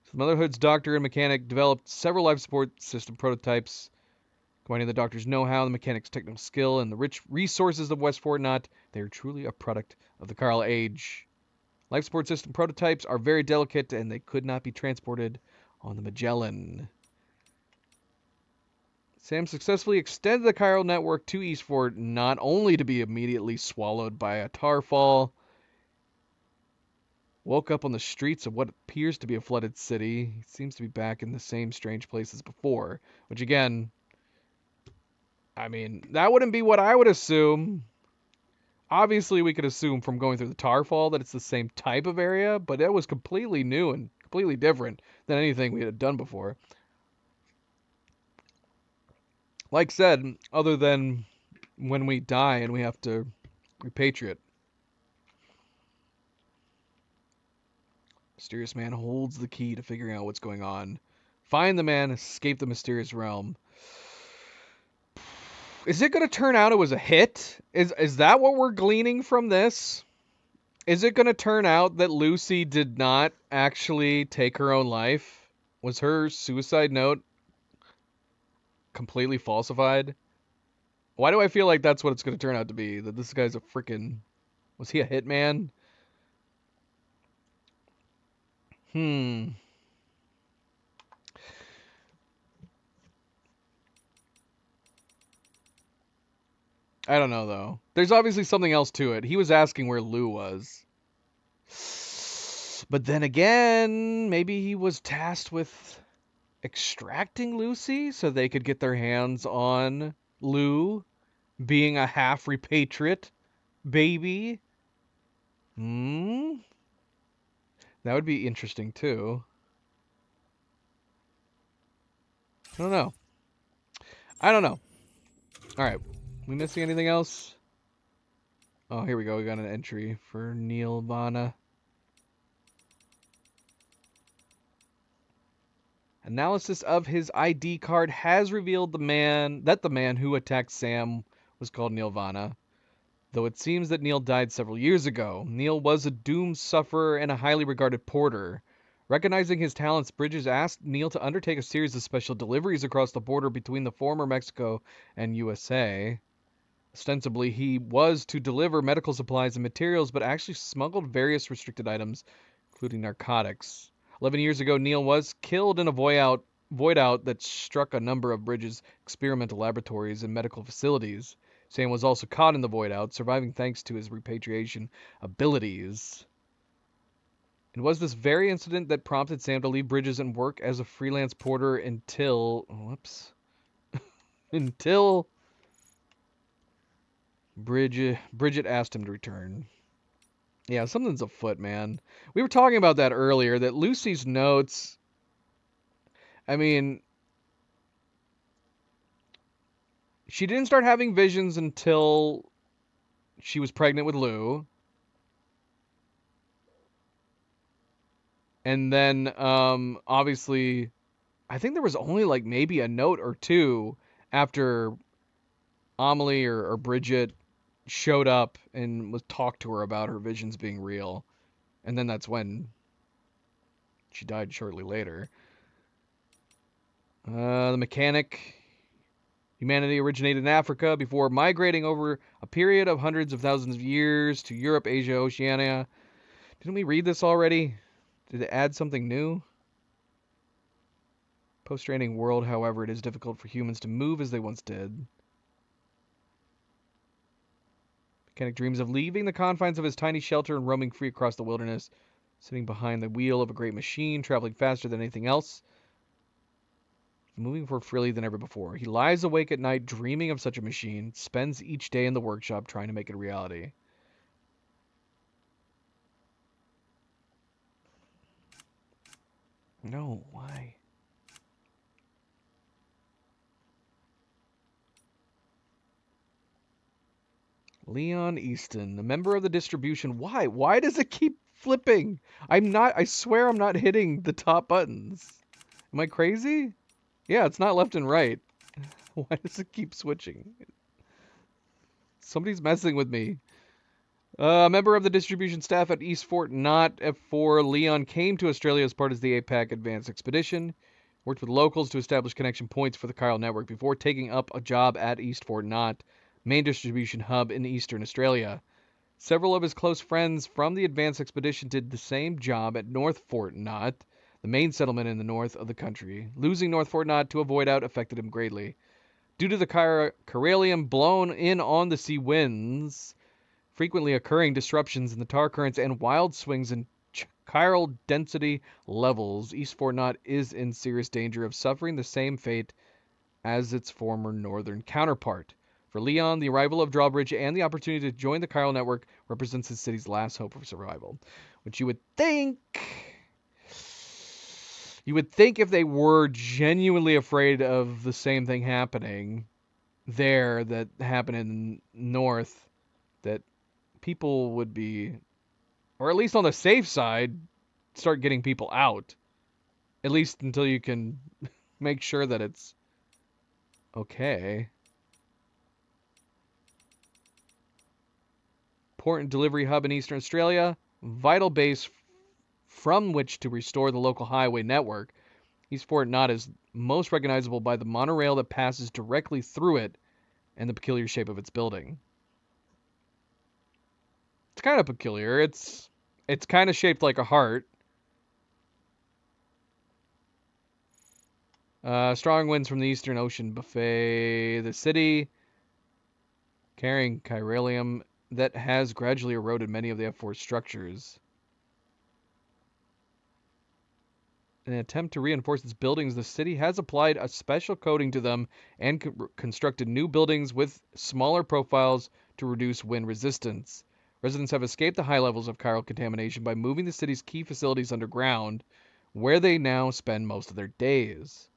So the Motherhood's doctor and mechanic developed several life support system prototypes. Combining the doctor's know-how, the mechanic's technical skill, and the rich resources of West Fort Knott, they are truly a product of the Chiral Age. Life support system prototypes are very delicate, and they could not be transported on the Magellan. Sam successfully extended the chiral network to East Fort, not only to be immediately swallowed by a tar fall, woke up on the streets of what appears to be a flooded city. He seems to be back in the same strange place as before, which again, I mean, that wouldn't be what I would assume. Obviously, we could assume from going through the tar fall that it's the same type of area, but it was completely new and completely different than anything we had done before. Like said, other than when we die and we have to repatriate. Mysterious man holds the key to figuring out what's going on. Find the man, escape the mysterious realm. Is it going to turn out it was a hit? Is that what we're gleaning from this? Is it going to turn out that Lucy did not actually take her own life? Was her suicide note completely falsified? Why do I feel like that's what it's going to turn out to be? That this guy's a freaking... Was he a hitman? I don't know, though. There's obviously something else to it. He was asking where Lou was. But then again, maybe he was tasked with extracting Lucy so they could get their hands on Lou, being a half-repatriate baby. That would be interesting, too. I don't know. All right. We missing anything else? Oh, here we go. We got an entry for Neil Vana. Analysis of his ID card has revealed the man who attacked Sam was called Neil Vana. Though it seems that Neil died several years ago, Neil was a doomed sufferer and a highly regarded porter. Recognizing his talents, Bridges asked Neil to undertake a series of special deliveries across the border between the former Mexico and USA. Ostensibly, he was to deliver medical supplies and materials, but actually smuggled various restricted items, including narcotics. 11 years ago, Neil was killed in a void out that struck a number of Bridges' experimental laboratories and medical facilities. Sam was also caught in the void out, surviving thanks to his repatriation abilities. It was this very incident that prompted Sam to leave Bridges and work as a freelance porter until Bridget asked him to return. Yeah, something's afoot, man. We were talking about that earlier, that Lucy's notes... I mean... She didn't start having visions until she was pregnant with Lou. And then, obviously, I think there was only like maybe a note or two after Amelie or Bridget showed up and was talked to her about her visions being real. And then that's when she died shortly later. The mechanic... Humanity originated in Africa before migrating over a period of hundreds of thousands of years to Europe, Asia, Oceania. Didn't we read this already? Did it add something new? Post-stranding world, however, it is difficult for humans to move as they once did. Mechanic dreams of leaving the confines of his tiny shelter and roaming free across the wilderness, sitting behind the wheel of a great machine, traveling faster than anything else. Moving more freely than ever before. He lies awake at night dreaming of such a machine, spends each day in the workshop trying to make it a reality. No, why? Leon Easton, a member of the distribution. Why? Why does it keep flipping? I swear I'm not hitting the top buttons. Am I crazy? Yeah, it's not left and right. Why does it keep switching? Somebody's messing with me. A member of the distribution staff at East Fort Knott F4, Leon came to Australia as part of the APAC Advanced Expedition. Worked with locals to establish connection points for the Chiral Network before taking up a job at East Fort Knott, main distribution hub in Eastern Australia. Several of his close friends from the Advanced Expedition did the same job at North Fort Knott, the main settlement in the north of the country. Losing North Fort Knott to a void out affected him greatly. Due to the Corallium blown in on the sea winds, frequently occurring disruptions in the tar currents, and wild swings in chiral density levels, East Fort Knott is in serious danger of suffering the same fate as its former northern counterpart. For Leon, the arrival of Drawbridge and the opportunity to join the Chiral Network represents his city's last hope of survival. Which you would think if they were genuinely afraid of the same thing happening there that happened in North, that people would be, or at least on the safe side, start getting people out. At least until you can make sure that it's okay. Port and delivery hub in Eastern Australia. Vital base from which to restore the local highway network. East Fort Knott is most recognizable by the monorail that passes directly through it and the peculiar shape of its building. It's kind of peculiar. It's kind of shaped like a heart. Strong winds from the Eastern Ocean buffet the city, carrying chiralium that has gradually eroded many of the F4 structures. In an attempt to reinforce its buildings, the city has applied a special coating to them and constructed new buildings with smaller profiles to reduce wind resistance. Residents have escaped the high levels of chiral contamination by moving the city's key facilities underground, where they now spend most of their days.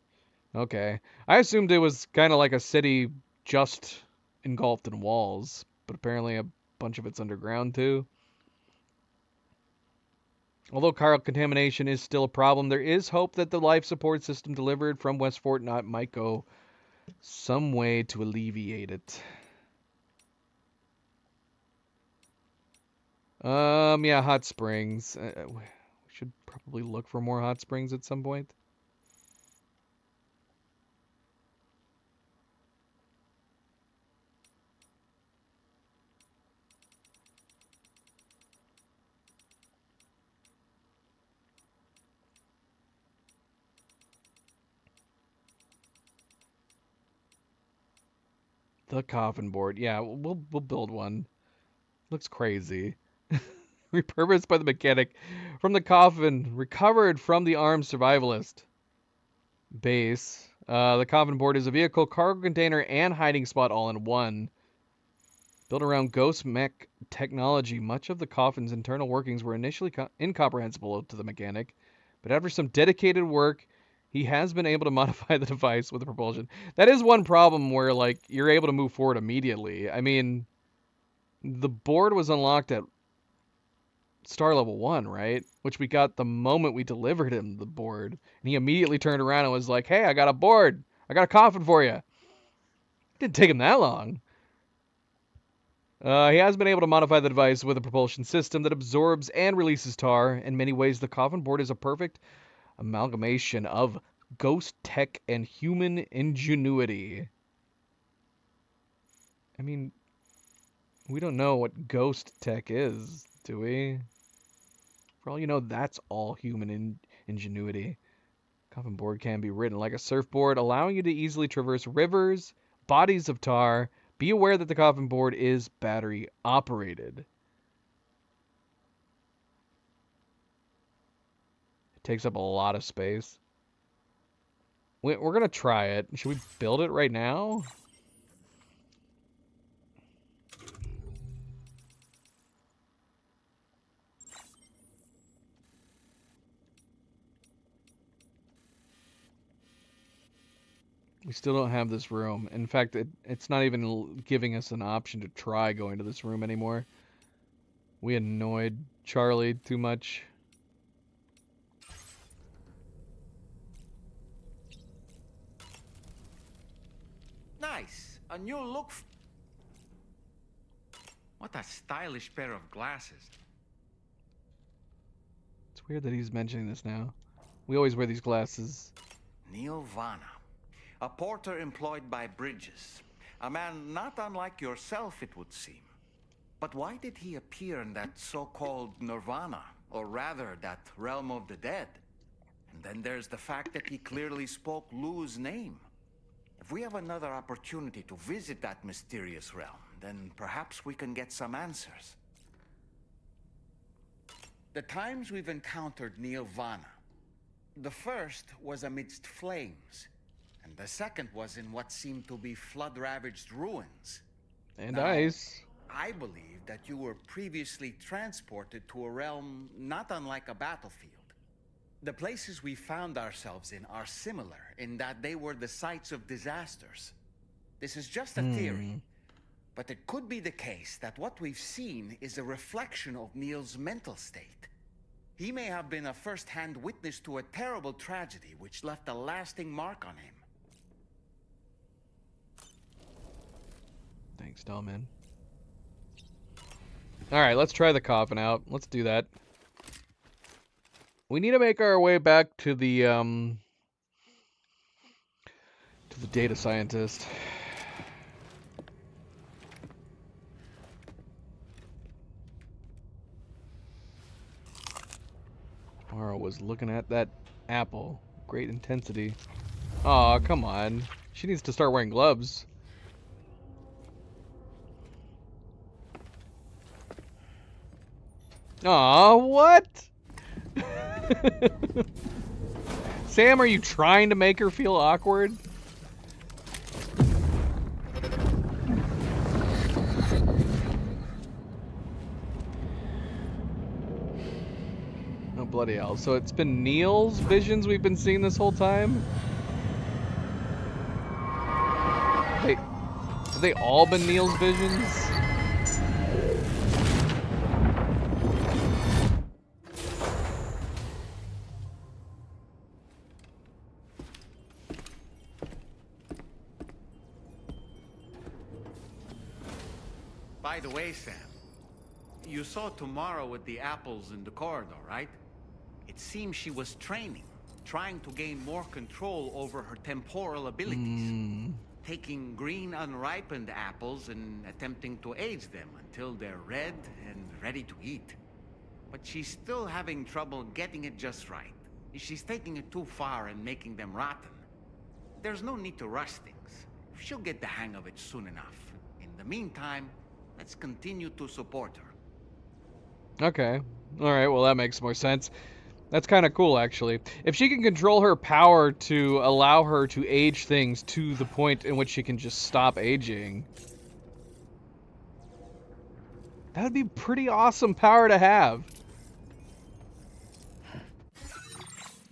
Okay. I assumed it was kind of like a city just engulfed in walls, but apparently a bunch of it's underground too. Although chiral contamination is still a problem, there is hope that the life support system delivered from West Fort Knott might go some way to alleviate it. Yeah, hot springs. We should probably look for more hot springs at some point. The coffin board. Yeah, we'll build one. Looks crazy. Repurposed by the mechanic from the coffin, recovered from the armed survivalist base. The coffin board is a vehicle, cargo container, and hiding spot all in one. Built around ghost mech technology, much of the coffin's internal workings were initially incomprehensible to the mechanic, but after some dedicated work, he has been able to modify the device with the propulsion. That is one problem where, like, you're able to move forward immediately. I mean, the board was unlocked at star level 1, right? Which we got the moment we delivered him the board. And he immediately turned around and was like, hey, I got a board. I got a coffin for you. Didn't take him that long. He has been able to modify the device with a propulsion system that absorbs and releases tar. In many ways, the coffin board is a perfect amalgamation of ghost tech and human ingenuity. I mean, we don't know what ghost tech is, do we? For all you know, that's all human ingenuity. Coffin board can be ridden like a surfboard, allowing you to easily traverse rivers, bodies of tar. Be aware that the coffin board is battery operated. It takes up a lot of space. We're going to try it. Should we build it right now? We still don't have this room. In fact, it's not even giving us an option to try going to this room anymore. We annoyed Charlie too much. Nice. A new look. What a stylish pair of glasses. It's weird that he's mentioning this now. We always wear these glasses. Neil Vanna. A porter employed by Bridges. A man not unlike yourself, it would seem. But why did he appear in that so-called Nirvana? Or rather, that realm of the dead? And then there's the fact that he clearly spoke Lu's name. If we have another opportunity to visit that mysterious realm, then perhaps we can get some answers. The times we've encountered Neil Vanna. The first was amidst flames. And the second was in what seemed to be flood-ravaged ruins. And now, ice. I believe that you were previously transported to a realm not unlike a battlefield. The places we found ourselves in are similar in that they were the sites of disasters. This is just a theory, but it could be the case that what we've seen is a reflection of Neil's mental state. He may have been a first-hand witness to a terrible tragedy which left a lasting mark on him. Thanks, Delman. Alright, let's try the coffin out. Let's do that. We need to make our way back to the data scientist. Mara was looking at that apple. Great intensity. Aw, come on. She needs to start wearing gloves. Aw, what? Sam, are you trying to make her feel awkward? Oh, bloody hell. So it's been Neil's visions we've been seeing this whole time? Have they all been Neil's visions? By the way, Sam, you saw Tamara with the apples in the corridor, right? It seems she was training, trying to gain more control over her temporal abilities. Taking green unripened apples and attempting to age them until they're red and ready to eat. But she's still having trouble getting it just right. She's taking it too far and making them rotten. There's no need to rush things. She'll get the hang of it soon enough. In the meantime, let's continue to support her. Okay. Alright, well that makes more sense. That's kind of cool, actually. If she can control her power to allow her to age things to the point in which she can just stop aging, that would be pretty awesome power to have.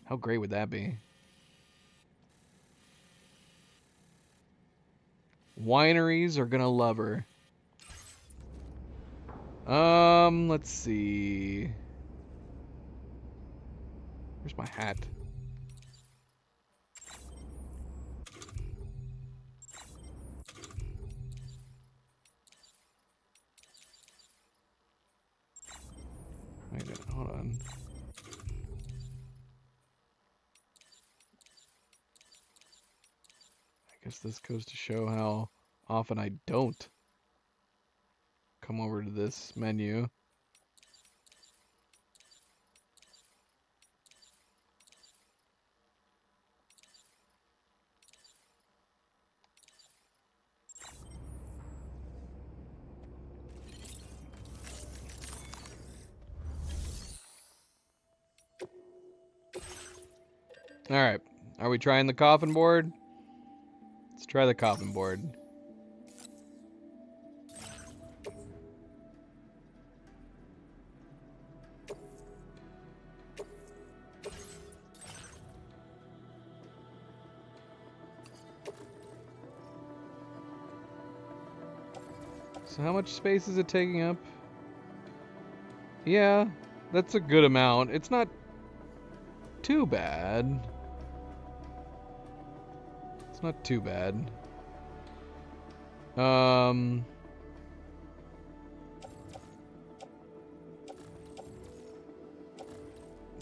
How great would that be? Wineries are gonna love her. Let's see. Where's my hat? Wait a minute, hold on. I guess this goes to show how often I don't come over to this menu. Alright, are we trying the coffin board? Let's try the coffin board. So how much space is it taking up? Yeah, that's a good amount. It's not too bad. It's not too bad.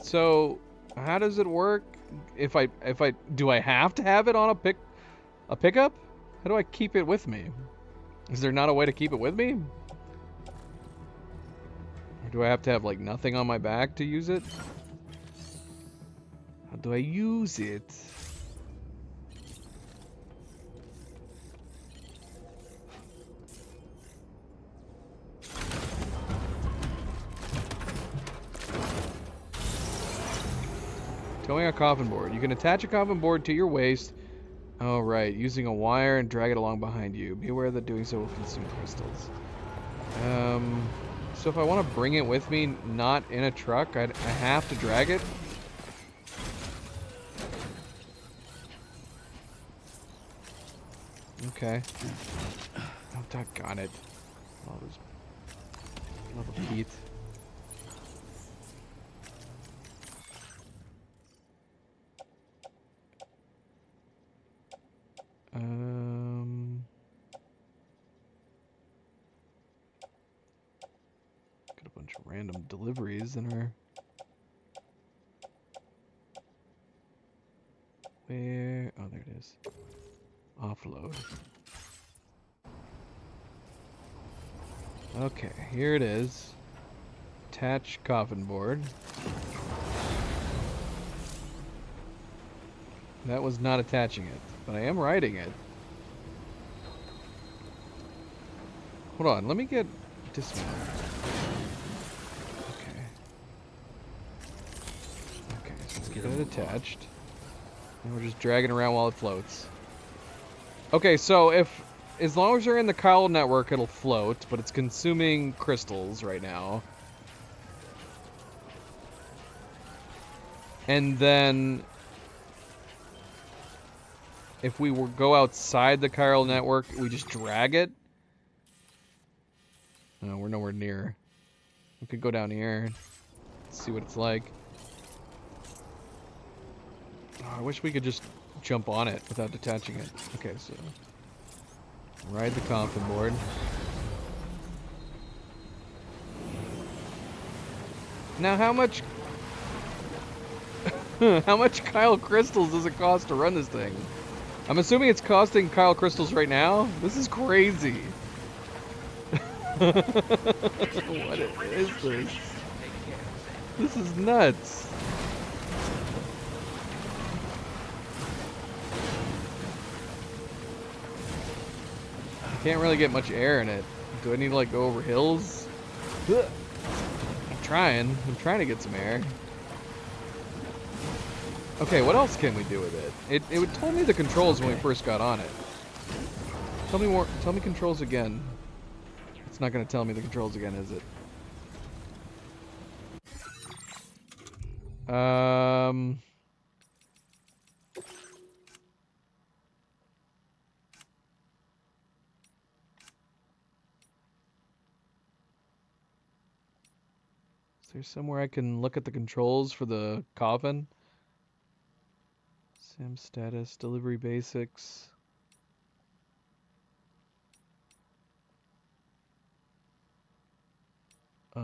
So how does it work? If I do I have to have it on a pickup? How do I keep it with me? Is there not a way to keep it with me? Or do I have to have like nothing on my back to use it? How do I use it? Towing a coffin board. You can attach a coffin board to your waist. Oh, right. Using a wire and drag it along behind you. Be aware that doing so will consume crystals. So if I want to bring it with me, not in a truck, I have to drag it? Okay. Oh, doggone it. All those little teeth. Got a bunch of random deliveries in our... Where? Oh, there it is. Offload. Okay, here it is. Attach coffin board. That was not attaching it, but I am writing it. Hold on, let me get dismount. Okay. Okay, so let's get it attached. And we're just dragging around while it floats. Okay, so as long as you're in the chiral network, it'll float, but it's consuming crystals right now. And then if we go outside the chiral network, we just drag it. No, we're nowhere near. We could go down here and see what it's like. Oh, I wish we could just jump on it without detaching it. Okay, so ride the coffin board. Now, how much chiral crystals does it cost to run this thing? I'm assuming it's costing chiral crystals right now. This is crazy. What is this? This is nuts. I can't really get much air in it. Do I need to like go over hills? I'm trying to get some air. Okay, what else can we do with it? It told me the controls when we first got on it. Tell me more. Tell me controls again. It's not going to tell me the controls again, is it? Is there somewhere I can look at the controls for the coffin? SIM status, delivery basics. I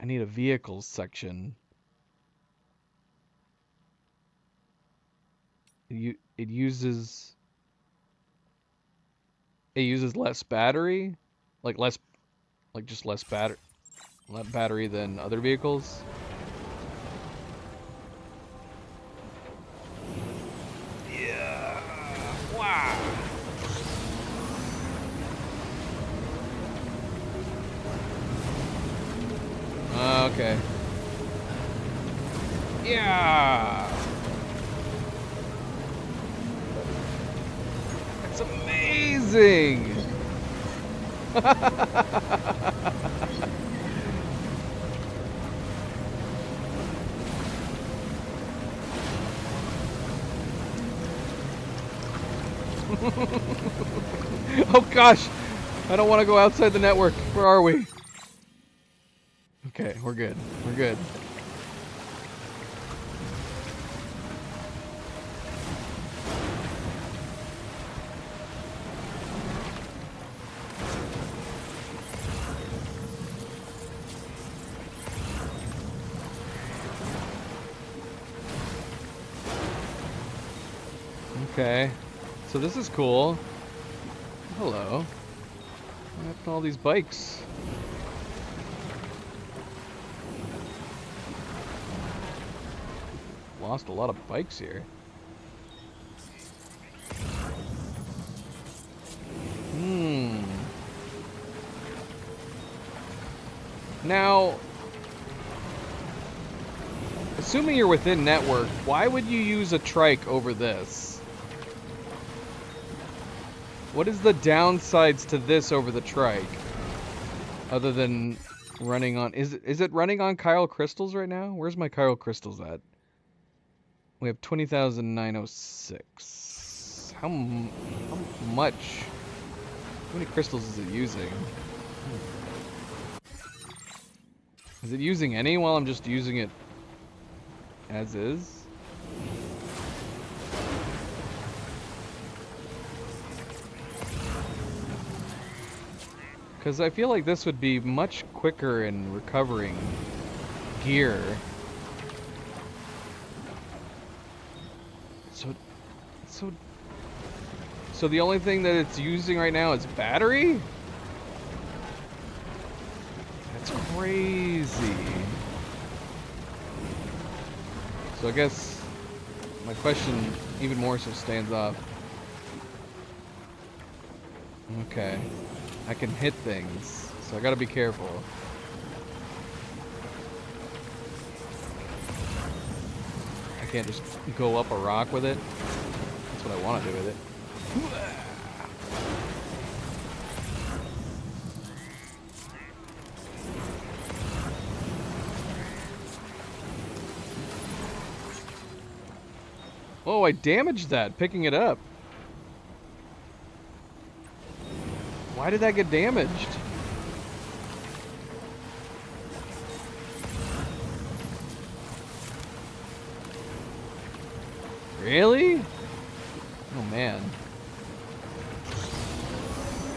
need a vehicles section. It uses less battery, just less battery than other vehicles. Yeah. Wow. Okay. Yeah. That's amazing. Oh gosh, I don't want to go outside the network. Where are we? Okay, we're good. We're good. Okay, so this is cool. Hello. What happened to all these bikes? Lost a lot of bikes here. Now, assuming you're within network, why would you use a trike over this? What is the downsides to this over the trike? Other than running on... Is it running on chiral crystals right now? Where's my chiral crystals at? We have 20,906. how much? How many crystals is it using? Is it using any while I'm just using it as is? Because I feel like this would be much quicker in recovering gear. So the only thing that it's using right now is battery? That's crazy. So I guess my question even more so stands up. Okay. I can hit things, so I gotta be careful. I can't just go up a rock with it. That's what I want to do with it. Oh, I damaged that picking it up. Why did that get damaged? Really? Oh man.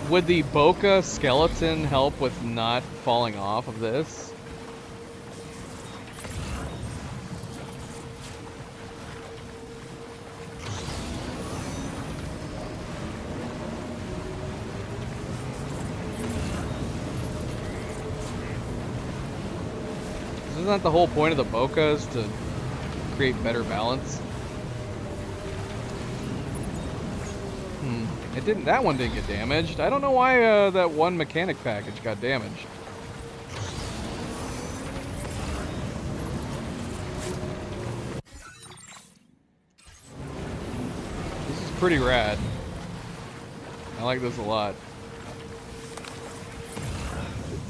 Would the Boca skeleton help with not falling off of this? Isn't that the whole point of the Boca, is to create better balance? It didn't. That one didn't get damaged. I don't know why that one mechanic package got damaged. This is pretty rad. I like this a lot.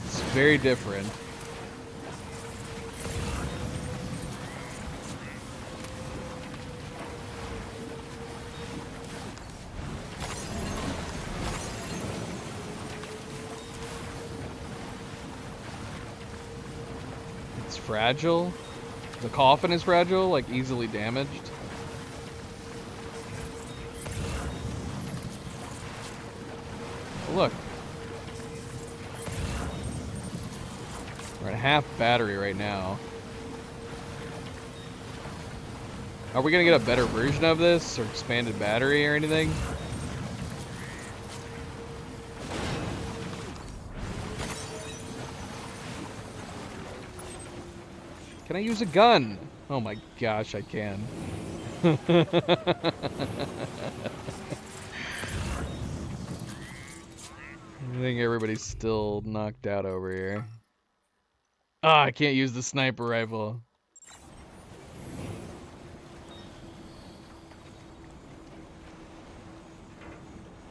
It's very different. Fragile? The coffin is fragile, like easily damaged? Look. We're at half battery right now. Are we gonna get a better version of this, or expanded battery or anything? Can I use a gun? Oh my gosh, I can. I think everybody's still knocked out over here. Ah, I can't use the sniper rifle.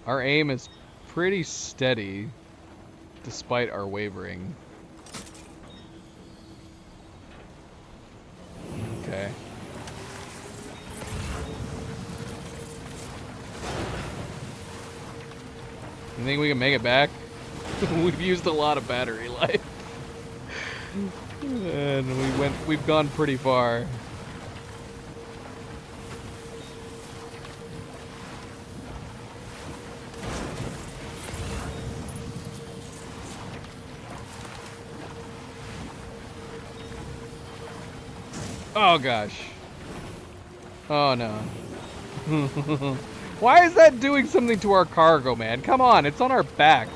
Our aim is pretty steady, despite our wavering. Okay. You think we can make it back? We've used a lot of battery life. And we've gone pretty far. Oh gosh. Oh no. Why is that doing something to our cargo, man? Come on, it's on our back.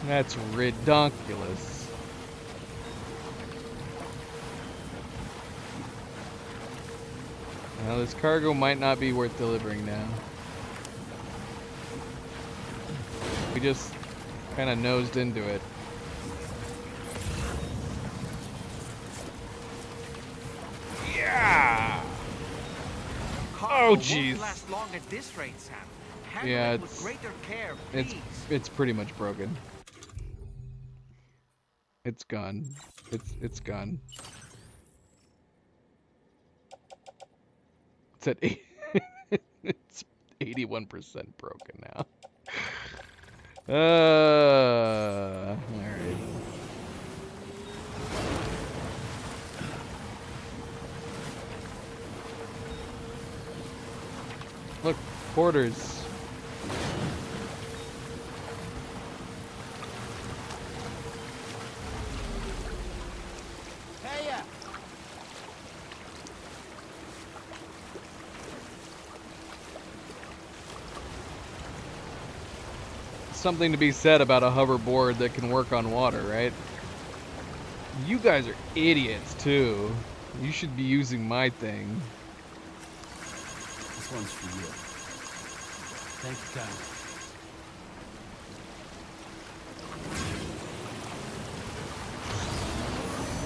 That's redonkulous. Now this cargo might not be worth delivering now. We just kind of nosed into it. Yeah. Oh jeez. Last long at this rate, Sam. Handle Yeah, it with greater care, please. it's pretty much broken. It's gone. It's gone. It's at It's 81% broken now. Alright. Look, quarters. Hey, Something to be said about a hoverboard that can work on water, right? You guys are idiots, too. You should be using my thing. This one's for you. Thank you, guys.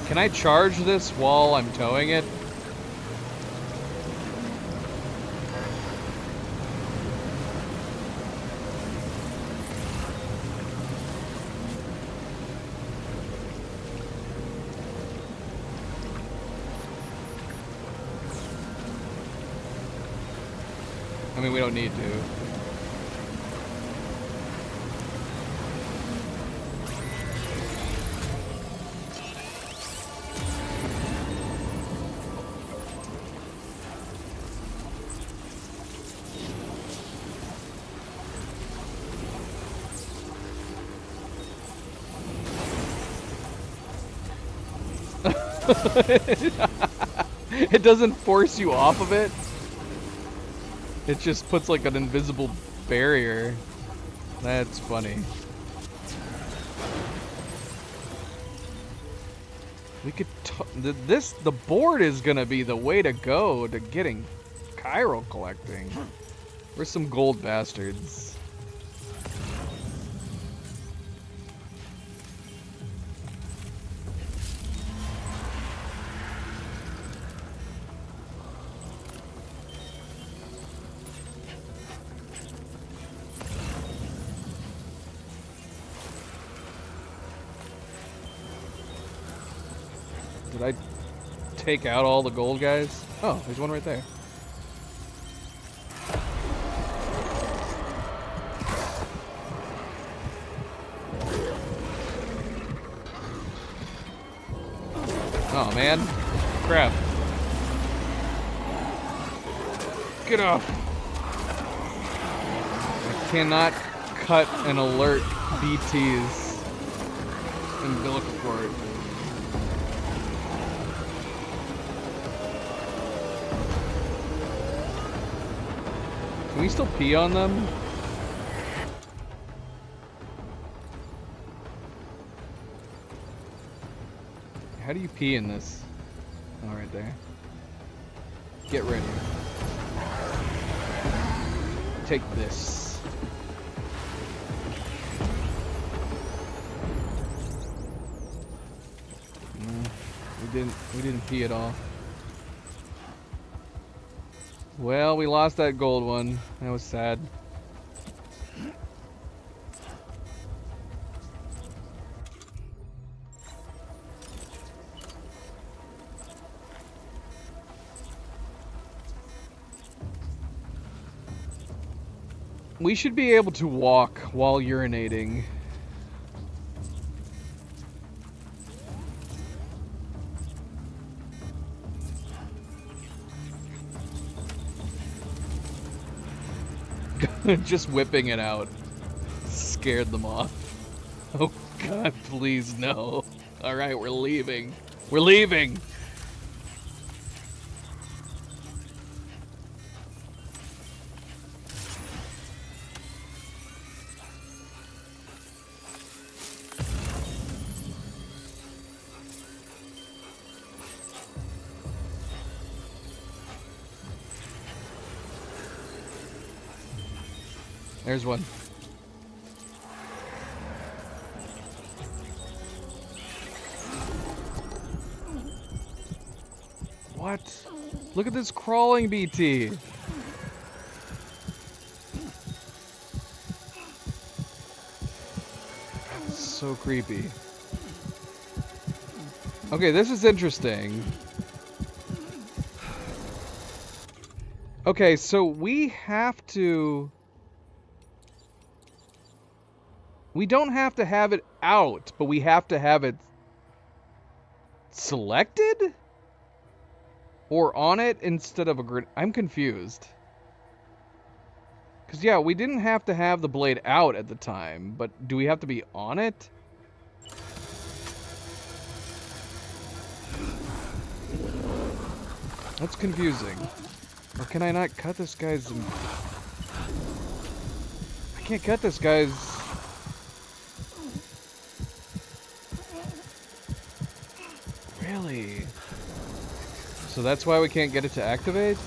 Can I charge this while I'm towing it? I mean, we don't need to. It doesn't force you off of it. It just puts like an invisible barrier. That's funny. We could the board is gonna be the way to go to getting Chiral collecting. We're some gold bastards. Did I take out all the gold guys? Oh, there's one right there. Oh man, crap. Get off. I cannot cut and alert BT's umbilical cord. Can we still pee on them? How do you pee in this? Oh, right there. Get ready. Take this. We didn't pee at all. Well, we lost that gold one. That was sad. We should be able to walk while urinating. Just whipping it out scared them off. Oh God, please no. All right, we're leaving. We're leaving. There's one. What? Look at this crawling BT. So creepy. Okay, this is interesting. Okay, so we have to... We don't have to have it out, but we have to have it selected? Or on it instead of a grid? I'm confused. Because, yeah, we didn't have to have the blade out at the time, but do we have to be on it? That's confusing. Or can I not cut this guy's... I can't cut this guy's... Really? So that's why we can't get it to activate?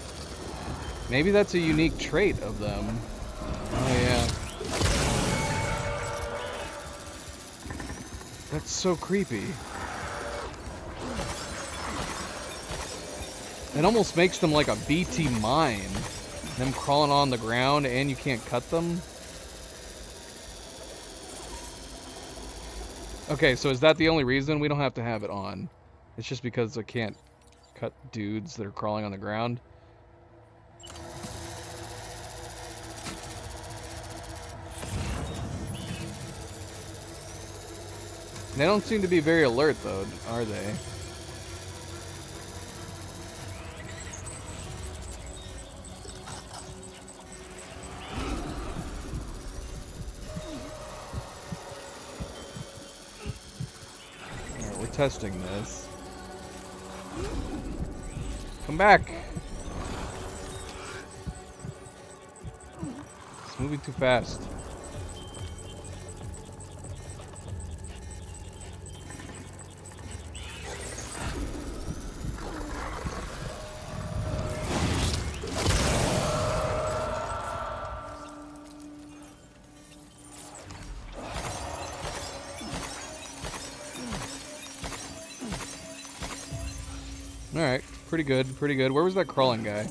Maybe that's a unique trait of them. Oh yeah. That's so creepy. It almost makes them like a BT mine. Them crawling on the ground and you can't cut them. Okay, so is that the only reason? We don't have to have it on. It's just because I can't cut dudes that are crawling on the ground. They don't seem to be very alert though, are they? Alright, we're testing this. Come back! It's moving too fast. Alright, pretty good, pretty good. Where was that crawling guy?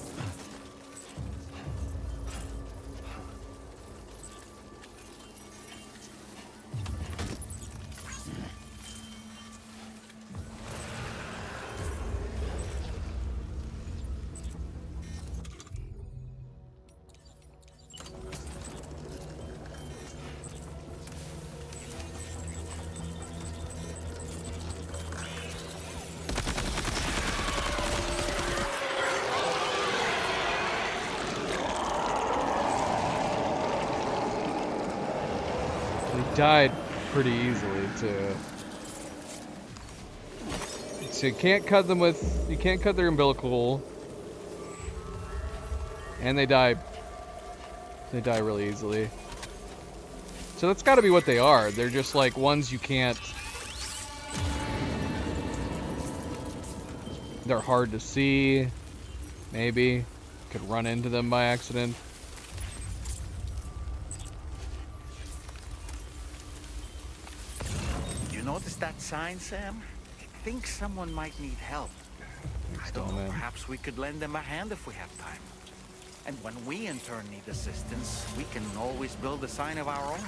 Died pretty easily too. So you can't cut them with, you can't cut their umbilical, and they die really easily. So that's got to be what they are. They're just like ones you can't. They're hard to see. Maybe could run into them by accident. Notice that sign, Sam? I think someone might need help. I don't know, perhaps we could lend them a hand if we have time. And when we in turn need assistance, we can always build a sign of our own.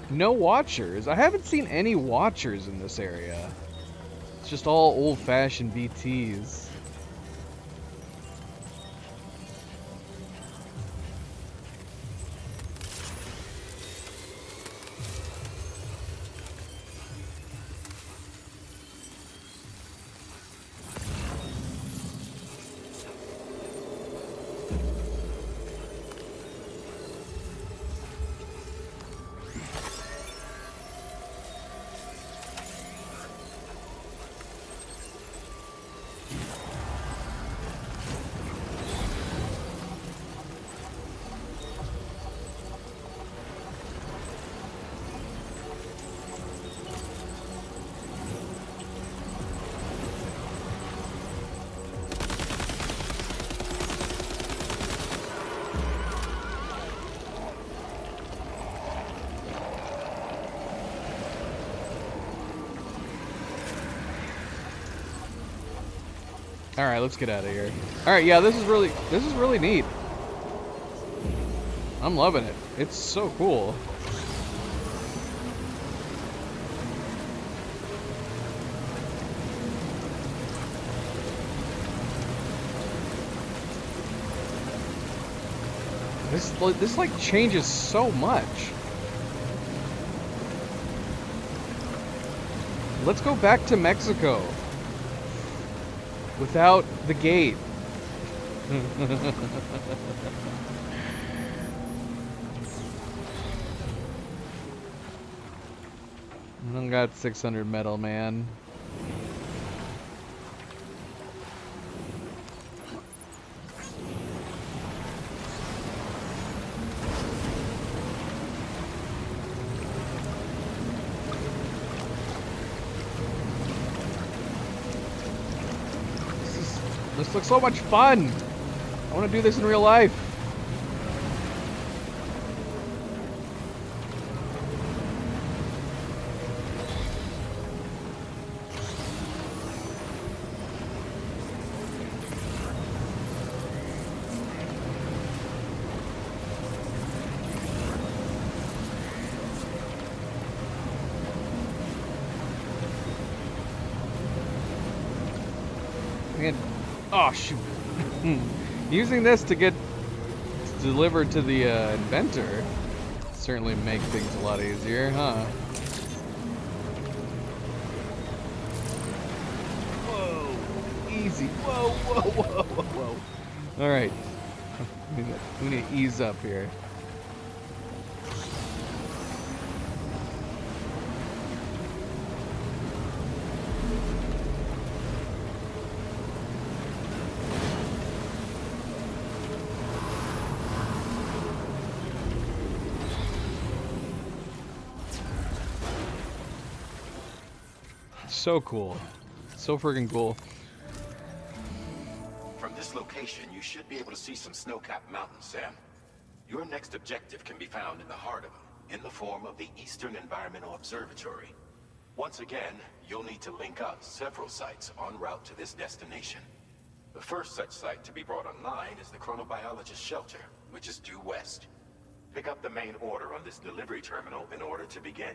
No watchers. I haven't seen any watchers in this area. It's just all old-fashioned BTs. All right, let's get out of here. All right, yeah, this is really neat. I'm loving it. It's so cool. This like changes so much. Let's go back to Mexico without the gate. I got 600 metal, man. This looks so much fun. I want to do this in real life. Oh shoot. Using this to get delivered to the inventor certainly make things a lot easier, huh? Whoa, easy. Whoa, whoa, whoa, whoa, whoa. All right, we need to ease up here. So cool. So freaking cool. From this location, you should be able to see some snow-capped mountains, Sam. Your next objective can be found in the heart of them, in the form of the Eastern Environmental Observatory. Once again, you'll need to link up several sites en route to this destination. The first such site to be brought online is the Chronobiologist Shelter, which is due west. Pick up the main order on this delivery terminal in order to begin.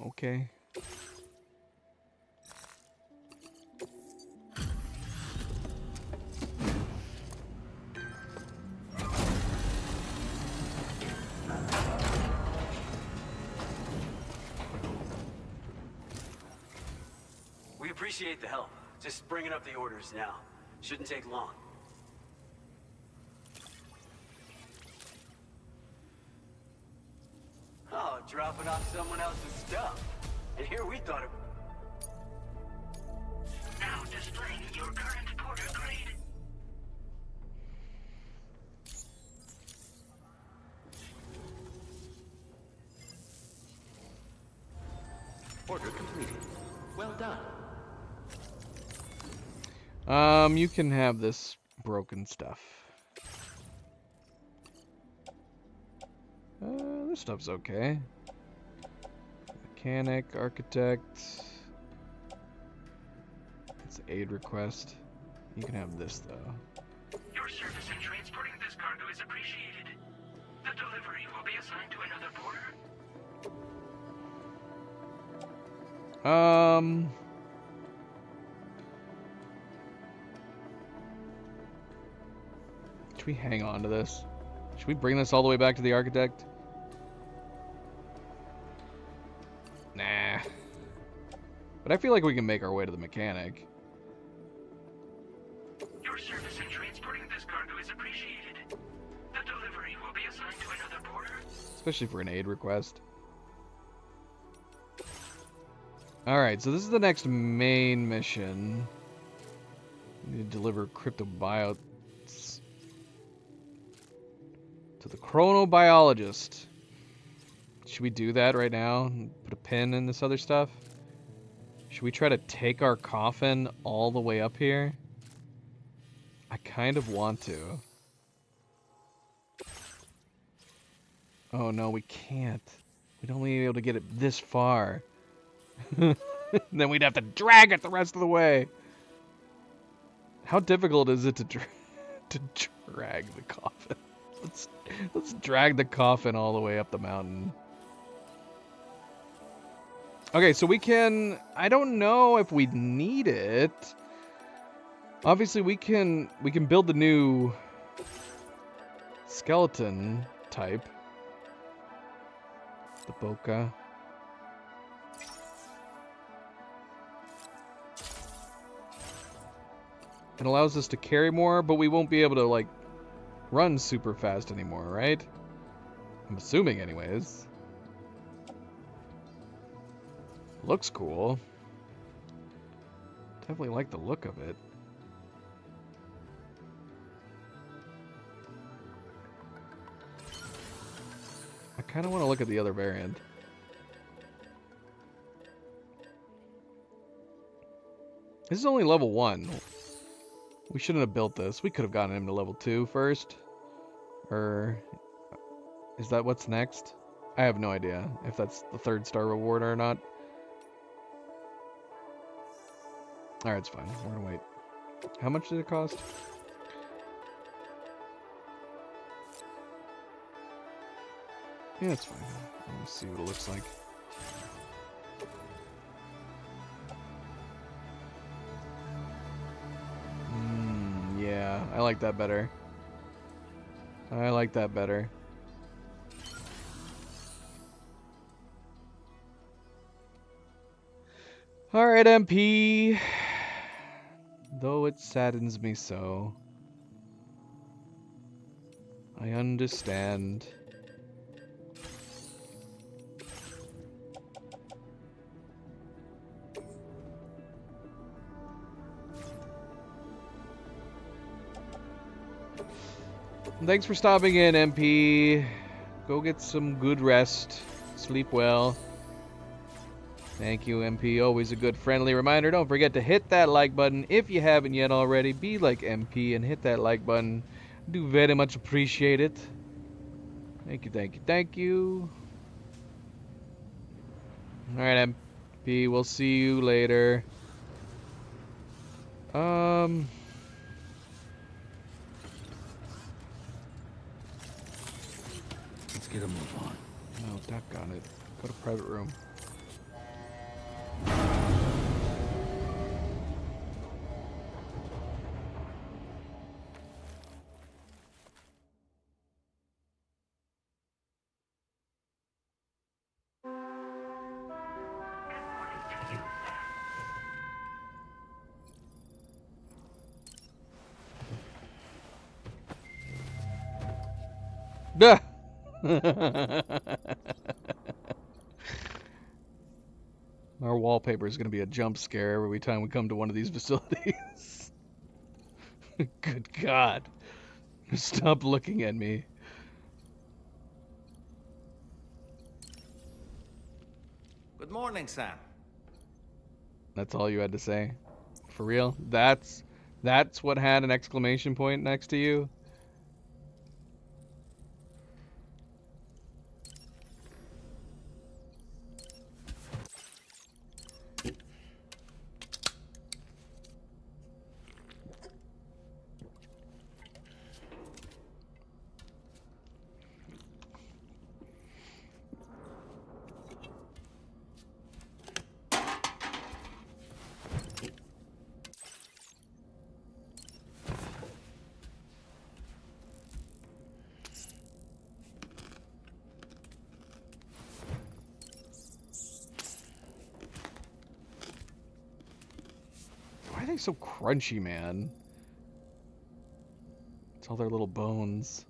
Okay. We appreciate the help. Just bringing up the orders now. Shouldn't take long. Oh, dropping off someone else's stuff. And here we thought it... Now displaying your current porter grade. Order completed. Well done. You can have this broken stuff. This stuff's okay. Mechanic, architect. It's aid request. You can have this though. Your service in transporting this cargo is appreciated. The delivery will be assigned to another porter. Should we hang on to this? Should we bring this all the way back to the architect? Nah. But I feel like we can make our way to the mechanic. Your service in transporting this cargo is appreciated. The delivery will be assigned to another porter. Especially for an aid request. Alright, so this is the next main mission. We need to deliver cryptobiotes to the chronobiologist. Should we do that right now? Put a pin in this other stuff? Should we try to take our coffin all the way up here? I kind of want to. Oh no, we can't. We'd only be able to get it this far. And then we'd have to drag it the rest of the way. How difficult is it to drag the coffin? Let's drag the coffin all the way up the mountain. Okay, so we can... I don't know if we need it. Obviously, we can build the new skeleton type. The Boca. It allows us to carry more, but we won't be able to, like, run super fast anymore, right? I'm assuming anyways. Looks cool. Definitely like the look of it. I kind of want to look at the other variant. This is only level 1. We shouldn't have built this. We could have gotten him to level 2 first. Or is that what's next? I have no idea if that's the 3rd star reward or not. Alright, it's fine. We're gonna wait. How much did it cost? Yeah, it's fine. Let's see what it looks like. Yeah, I like that better. I like that better. Alright, MP. Though it saddens me so. I understand. Thanks for stopping in, MP. Go get some good rest. Sleep well. Thank you, MP. Always a good friendly reminder. Don't forget to hit that like button if you haven't yet already. Be like MP and hit that like button. Do very much appreciate it. Thank you, thank you, thank you. Alright, MP. We'll see you later. Let's get a move on. No, duck on it. Go to private room. Duh! Our wallpaper is going to be a jump scare every time we come to one of these facilities. Good God. Stop looking at me. Good morning, Sam. That's all you had to say? For real? That's what had an exclamation point next to you? Why are they so crunchy, man? It's all their little bones.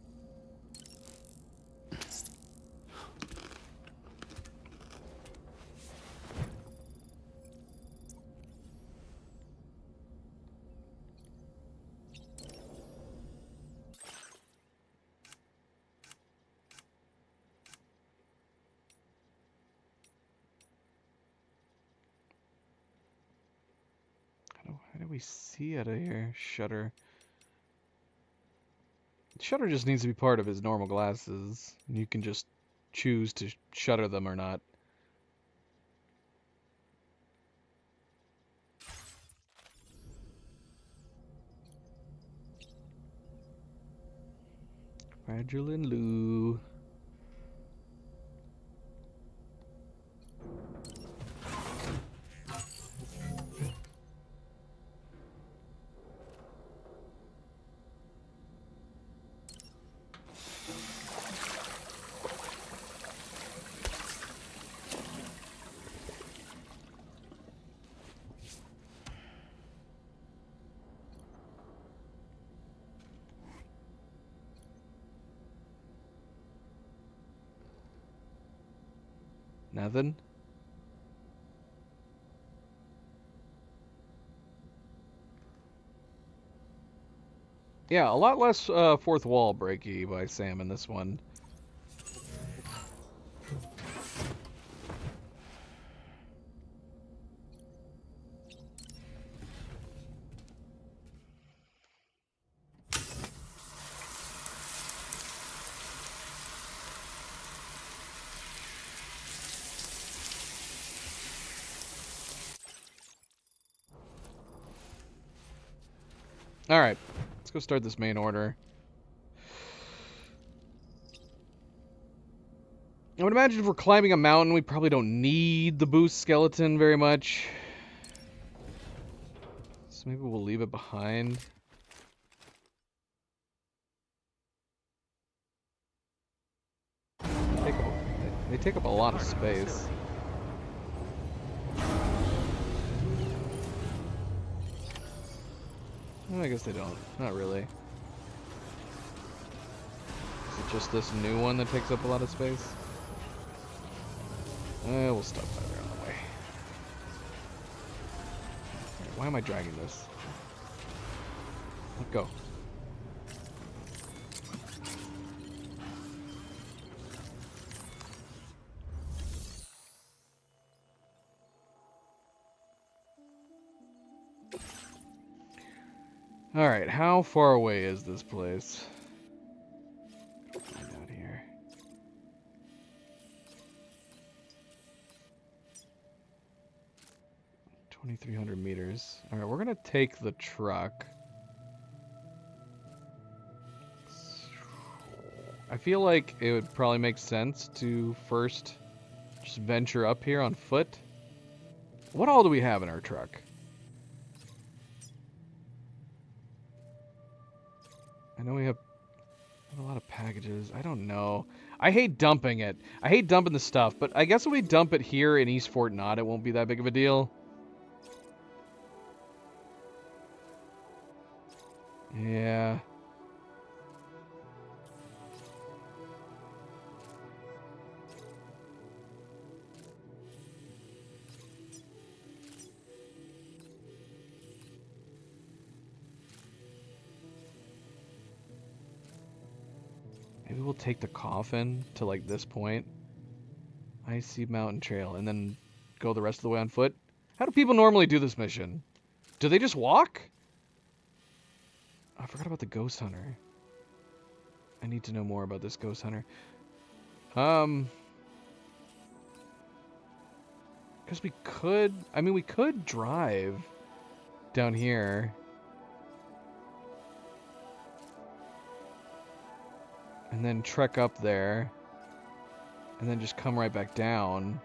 How do we see out of here? Shutter. Shutter just needs to be part of his normal glasses. You can just choose to shutter them or not. Fragile and Lou. Nothing? Yeah, a lot less fourth wall breaky by Sam in this one. Alright, let's go start this main order. I would imagine if we're climbing a mountain, we probably don't need the boost skeleton very much. So maybe we'll leave it behind. They take up a lot of space. I guess they don't. Not really. Is it just this new one that takes up a lot of space? We'll stop that there on the way. Right, why am I dragging this? Let go. Alright, how far away is this place? Find out here. 2,300 meters. Alright, we're gonna take the truck. I feel like it would probably make sense to first just venture up here on foot. What all do we have in our truck? I know we have a lot of packages. I don't know. I hate dumping it. I hate dumping the stuff, but I guess when we dump it here in East Fort Knott, it won't be that big of a deal. Yeah. Maybe we'll take the coffin to like this point. Icy Mountain Trail, and then go the rest of the way on foot. How do people normally do this mission? Do they just walk? I forgot about the ghost hunter. I need to know more about this ghost hunter. Because we could... I mean, we could drive down here. And then trek up there. And then just come right back down.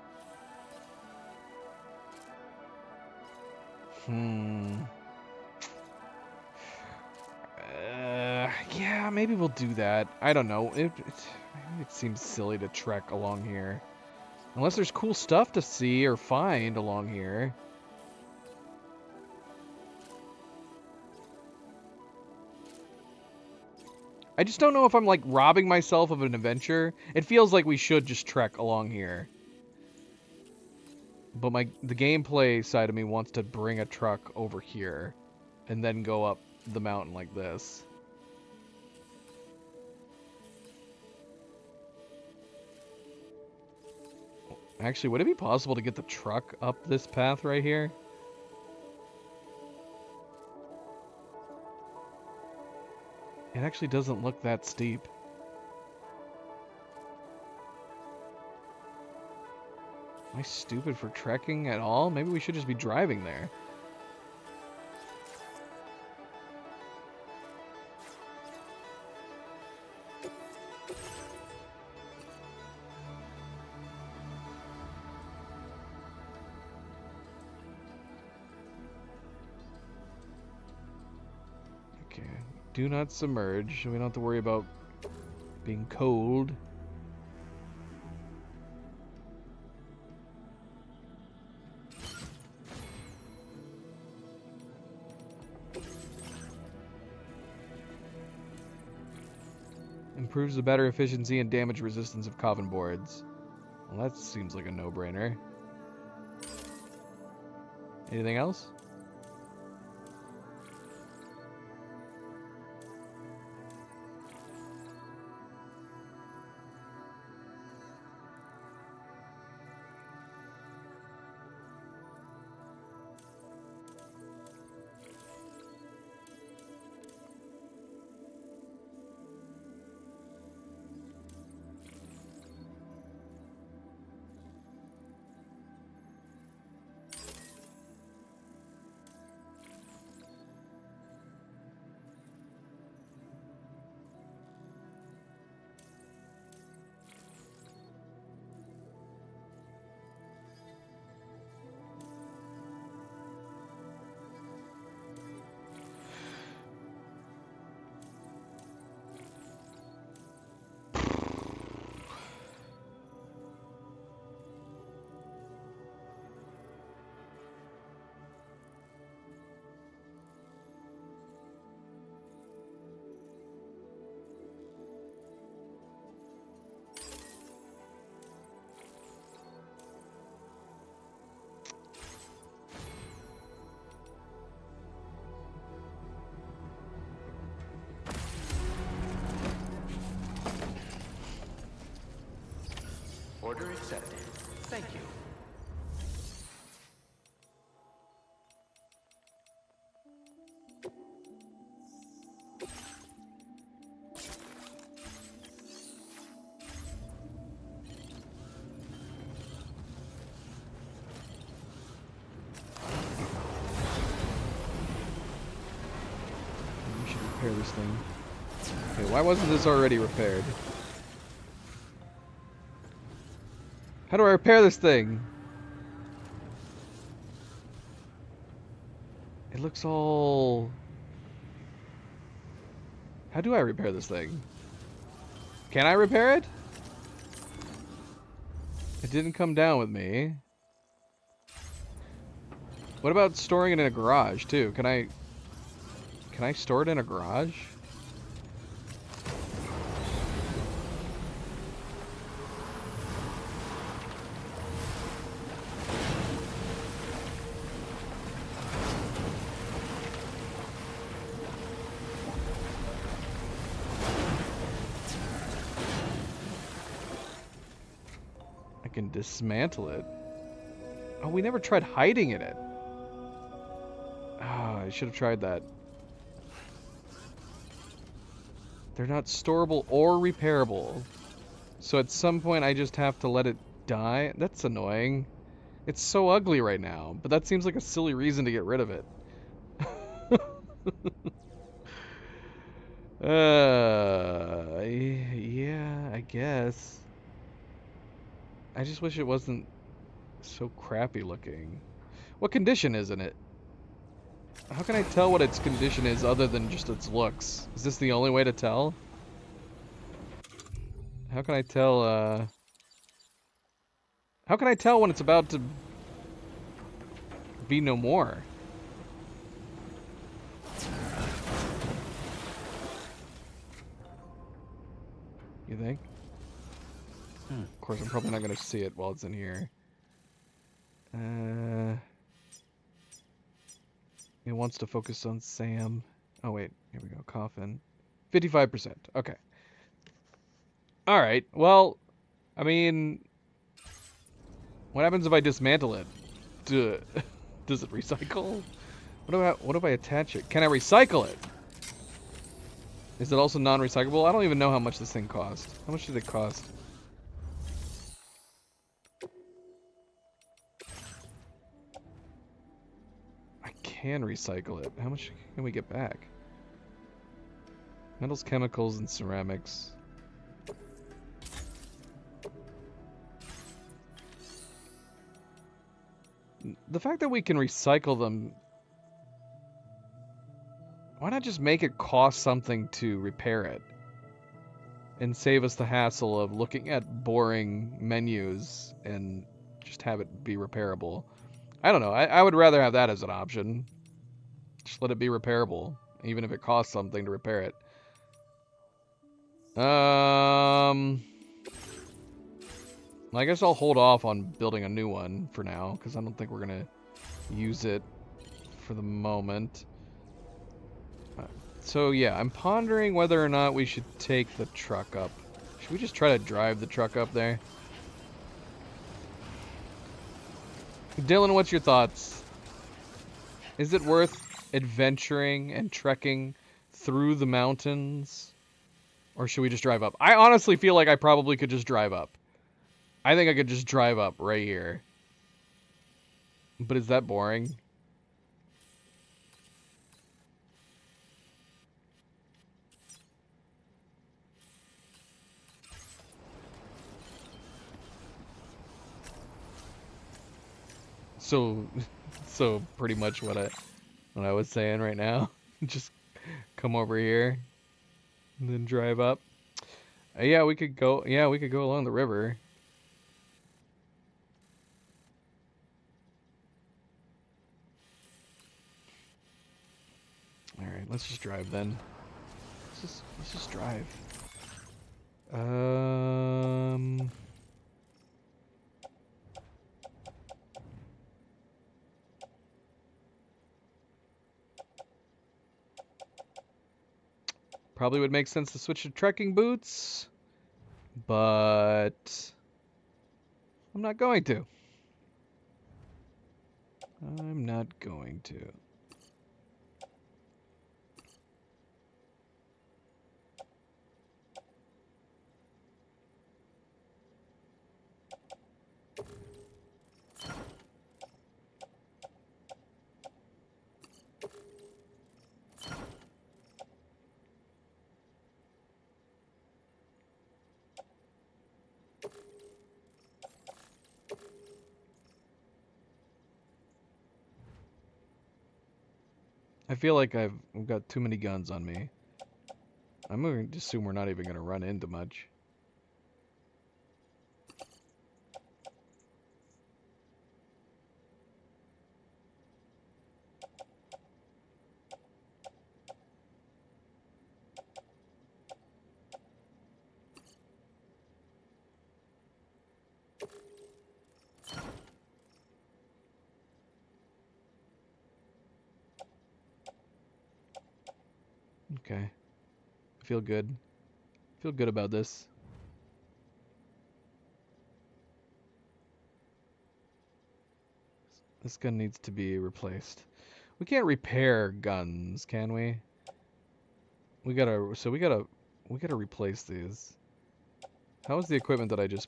Yeah, maybe we'll do that. I don't know. It seems silly to trek along here. Unless there's cool stuff to see or find along here. I just don't know if I'm like robbing myself of an adventure. It feels like we should just trek along here. But the gameplay side of me wants to bring a truck over here and then go up the mountain like this. Actually, would it be possible to get the truck up this path right here? It actually doesn't look that steep. Am I stupid for trekking at all? Maybe we should just be driving there. Okay. Do not submerge. We don't have to worry about being cold. Improves the battery efficiency and damage resistance of coven boards. Well, that seems like a no-brainer. Anything else? Order accepted. Thank you. We should repair this thing. Okay, why wasn't this already repaired? How do I repair this thing? It looks all... How do I repair this thing? Can I repair it? It didn't come down with me. What about storing it in a garage too? Can I store it in a garage? I can dismantle it. Oh, we never tried hiding in it. Ah, I should have tried that. They're not storable or repairable. So at some point I just have to let it die. That's annoying. It's so ugly right now, but that seems like a silly reason to get rid of it. Yeah, I guess. I just wish it wasn't so crappy looking. What condition is in it? How can I tell what its condition is other than just its looks? Is this the only way to tell? How can I tell, How can I tell when it's about to be no more? You think? Of course, I'm probably not going to see it while it's in here. It wants to focus on Sam. Oh, wait. Here we go. Coffin. 55%. Okay. Alright. Well, I mean... What happens if I dismantle it? Does it recycle? What if I attach it? Can I recycle it? Is it also non-recyclable? I don't even know how much this thing cost. How much did it cost? I can recycle it. How much can we get back? Metals, chemicals, and ceramics. the fact that we can recycle them, why not just make it cost something to repair it? And save us the hassle of looking at boring menus and just have it be repairable. I don't know. I would rather have that as an option. Just let it be repairable, even if it costs something to repair it. I guess I'll hold off on building a new one for now, because I don't think we're going to use it for the moment. So yeah, I'm pondering whether or not we should take the truck up. Should we just try to drive the truck up there? Dylan, what's your thoughts? Is it worth adventuring and trekking through the mountains? Or should we just drive up? I honestly feel like I probably could just drive up. I think I could just drive up right here. But is that boring? So pretty much what I was saying right now. Just come over here and then drive up. Yeah, we could go along the river. All right, let's just drive then. Let's just drive. Probably would make sense to switch to trekking boots, but I'm not going to. I'm not going to. I feel like I've got too many guns on me. I'm going to assume we're not even going to run into much. Okay. I feel good. I feel good about this. This gun needs to be replaced. We can't repair guns, can we? We gotta replace these. How is the equipment that I just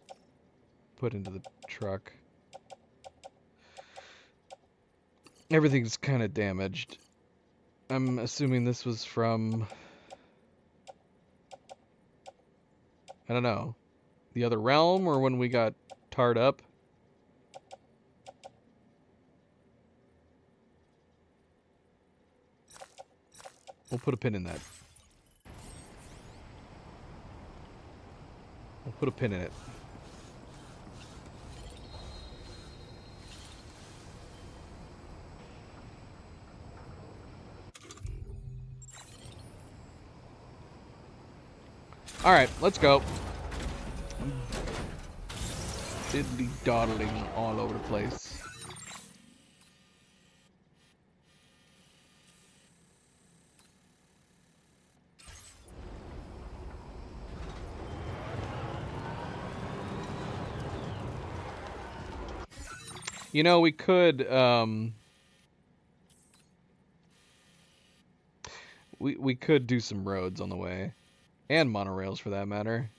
put into the truck? Everything's kind of damaged. I'm assuming this was from, I don't know, the other realm, or when we got tarred up. We'll put a pin in that. We'll put a pin in it. All right, let's go. Diddly dawdling all over the place. You know, we could we could do some roads on the way. And monorails, for that matter.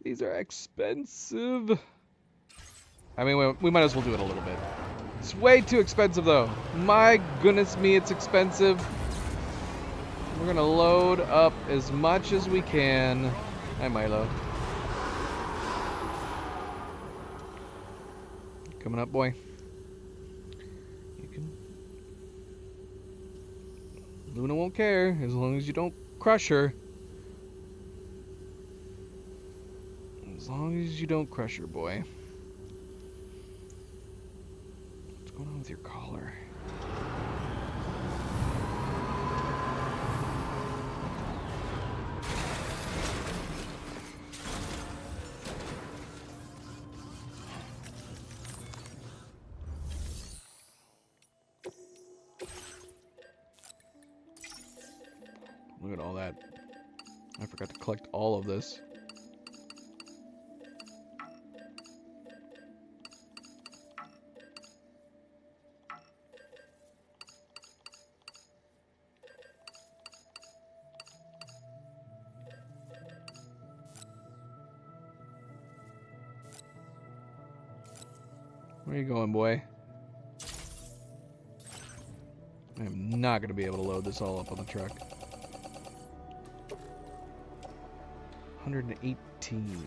These are expensive. I mean, we might as well do it a little bit. It's way too expensive, though. My goodness me, it's expensive. We're going to load up as much as we can. Hi, Milo. Coming up, boy. Luna won't care as long as you don't crush her. As long as you don't crush her, boy. What's going on with your collar? Look at all that. I forgot to collect all of this. Where are you going, boy? I am not going to be able to load this all up on the truck. 118.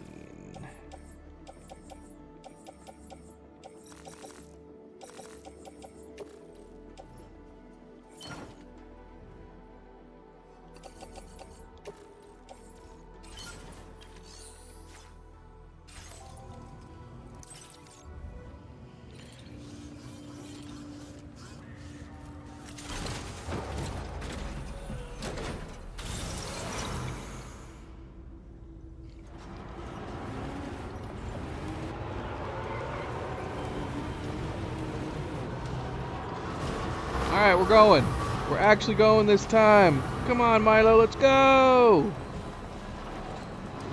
Alright, we're going. We're actually going this time. Come on, Milo, let's go!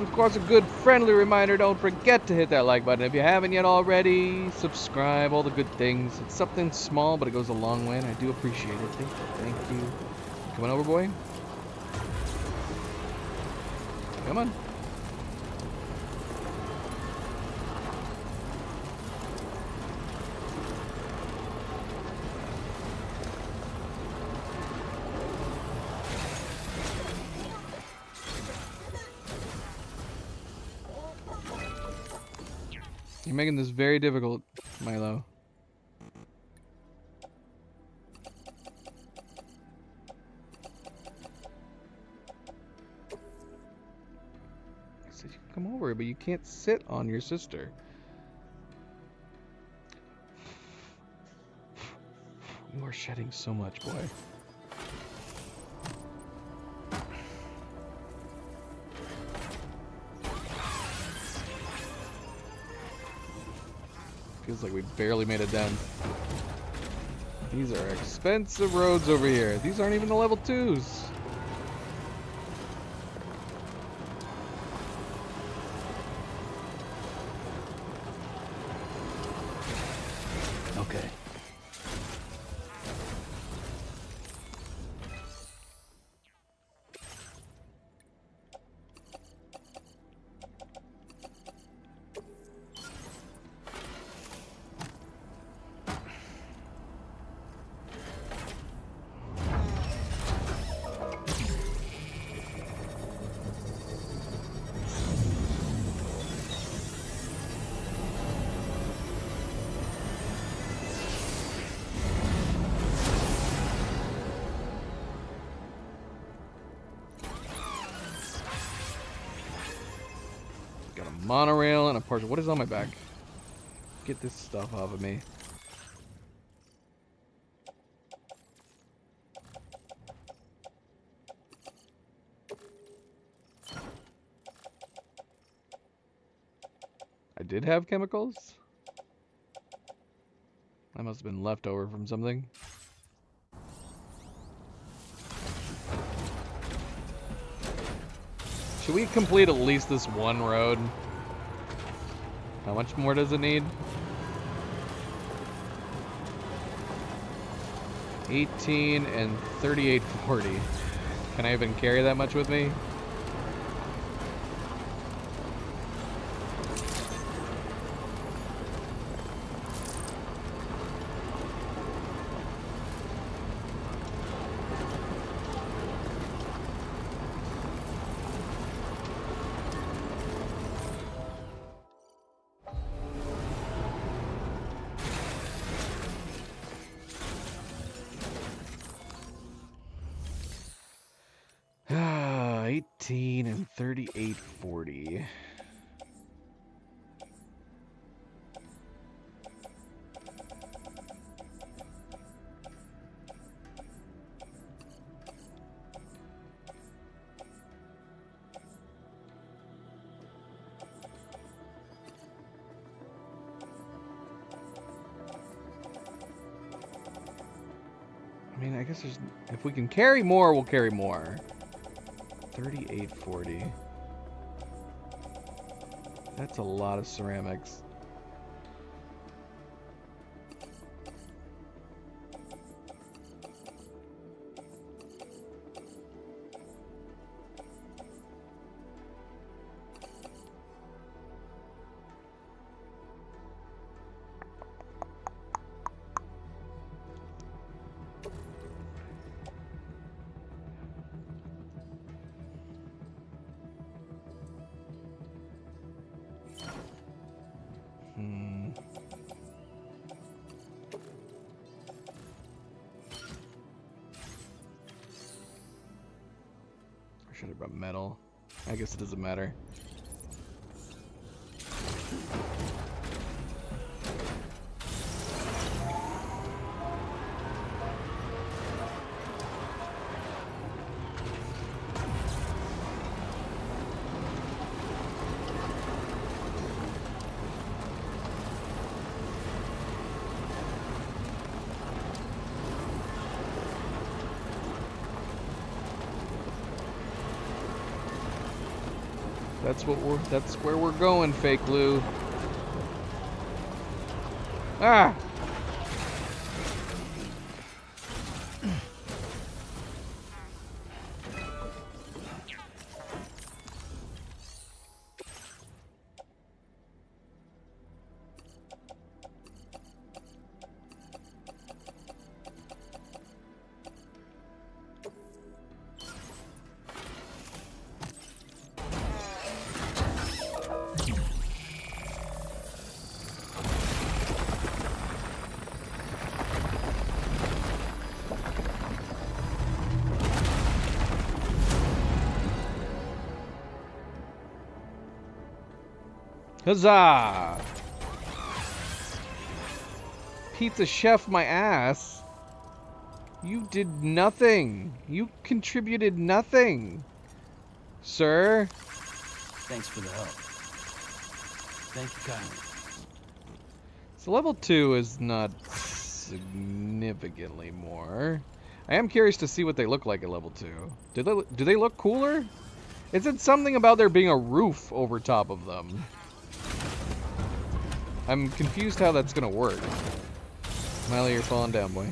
Of course, a good friendly reminder, don't forget to hit that like button if you haven't yet already. Subscribe, all the good things. It's something small, but it goes a long way, and I do appreciate it. Thank you. Coming over, boy. Come on. You're making this very difficult, Milo. I said you can come over, but you can't sit on your sister. You are shedding so much, boy. Feels like we barely made a dent. These are expensive roads over here. These aren't even the level 2s. Okay. Monorail and a partial. What is on my back? Get this stuff off of me. I did have chemicals? That must have been left over from something. Should we complete at least this one road? How much more does it need? 18 and 3840. Can I even carry that much with me? 18 and 3840. I mean, I guess there's, if we can carry more, we'll carry more. 3840. That's a lot of ceramics. Should have brought metal. I guess it doesn't matter. That's where we're going, Fake Lou. Ah! Huzzah! Pizza Chef, my ass. You did nothing. You contributed nothing, sir. Thanks for the help. Thank you kindly. So level 2 is not significantly more. I am curious to see what they look like at level 2. Do they look cooler? Is it something about there being a roof over top of them? I'm confused how that's gonna work. Miley, you're falling down, boy.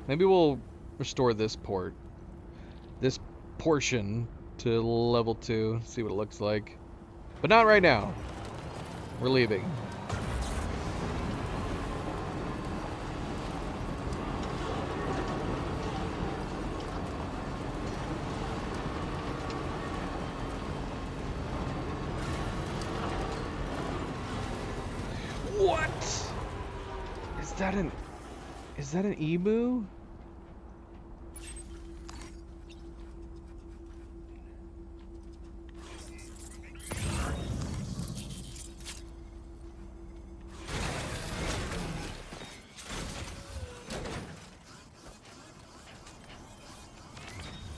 Maybe we'll restore this portion to level 2, see what it looks like. But not right now. We're leaving. What? Is that an emu?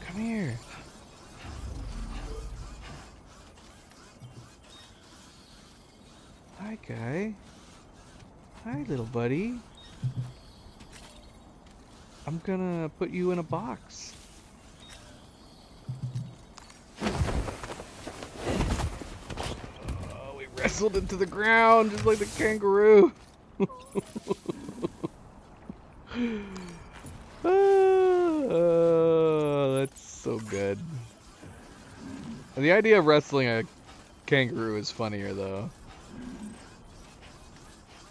Come here. Hi, guy. Hi, little buddy. I'm gonna put you in a box. Oh, we wrestled into the ground just like the kangaroo. Oh, that's so good. The idea of wrestling a kangaroo is funnier, though.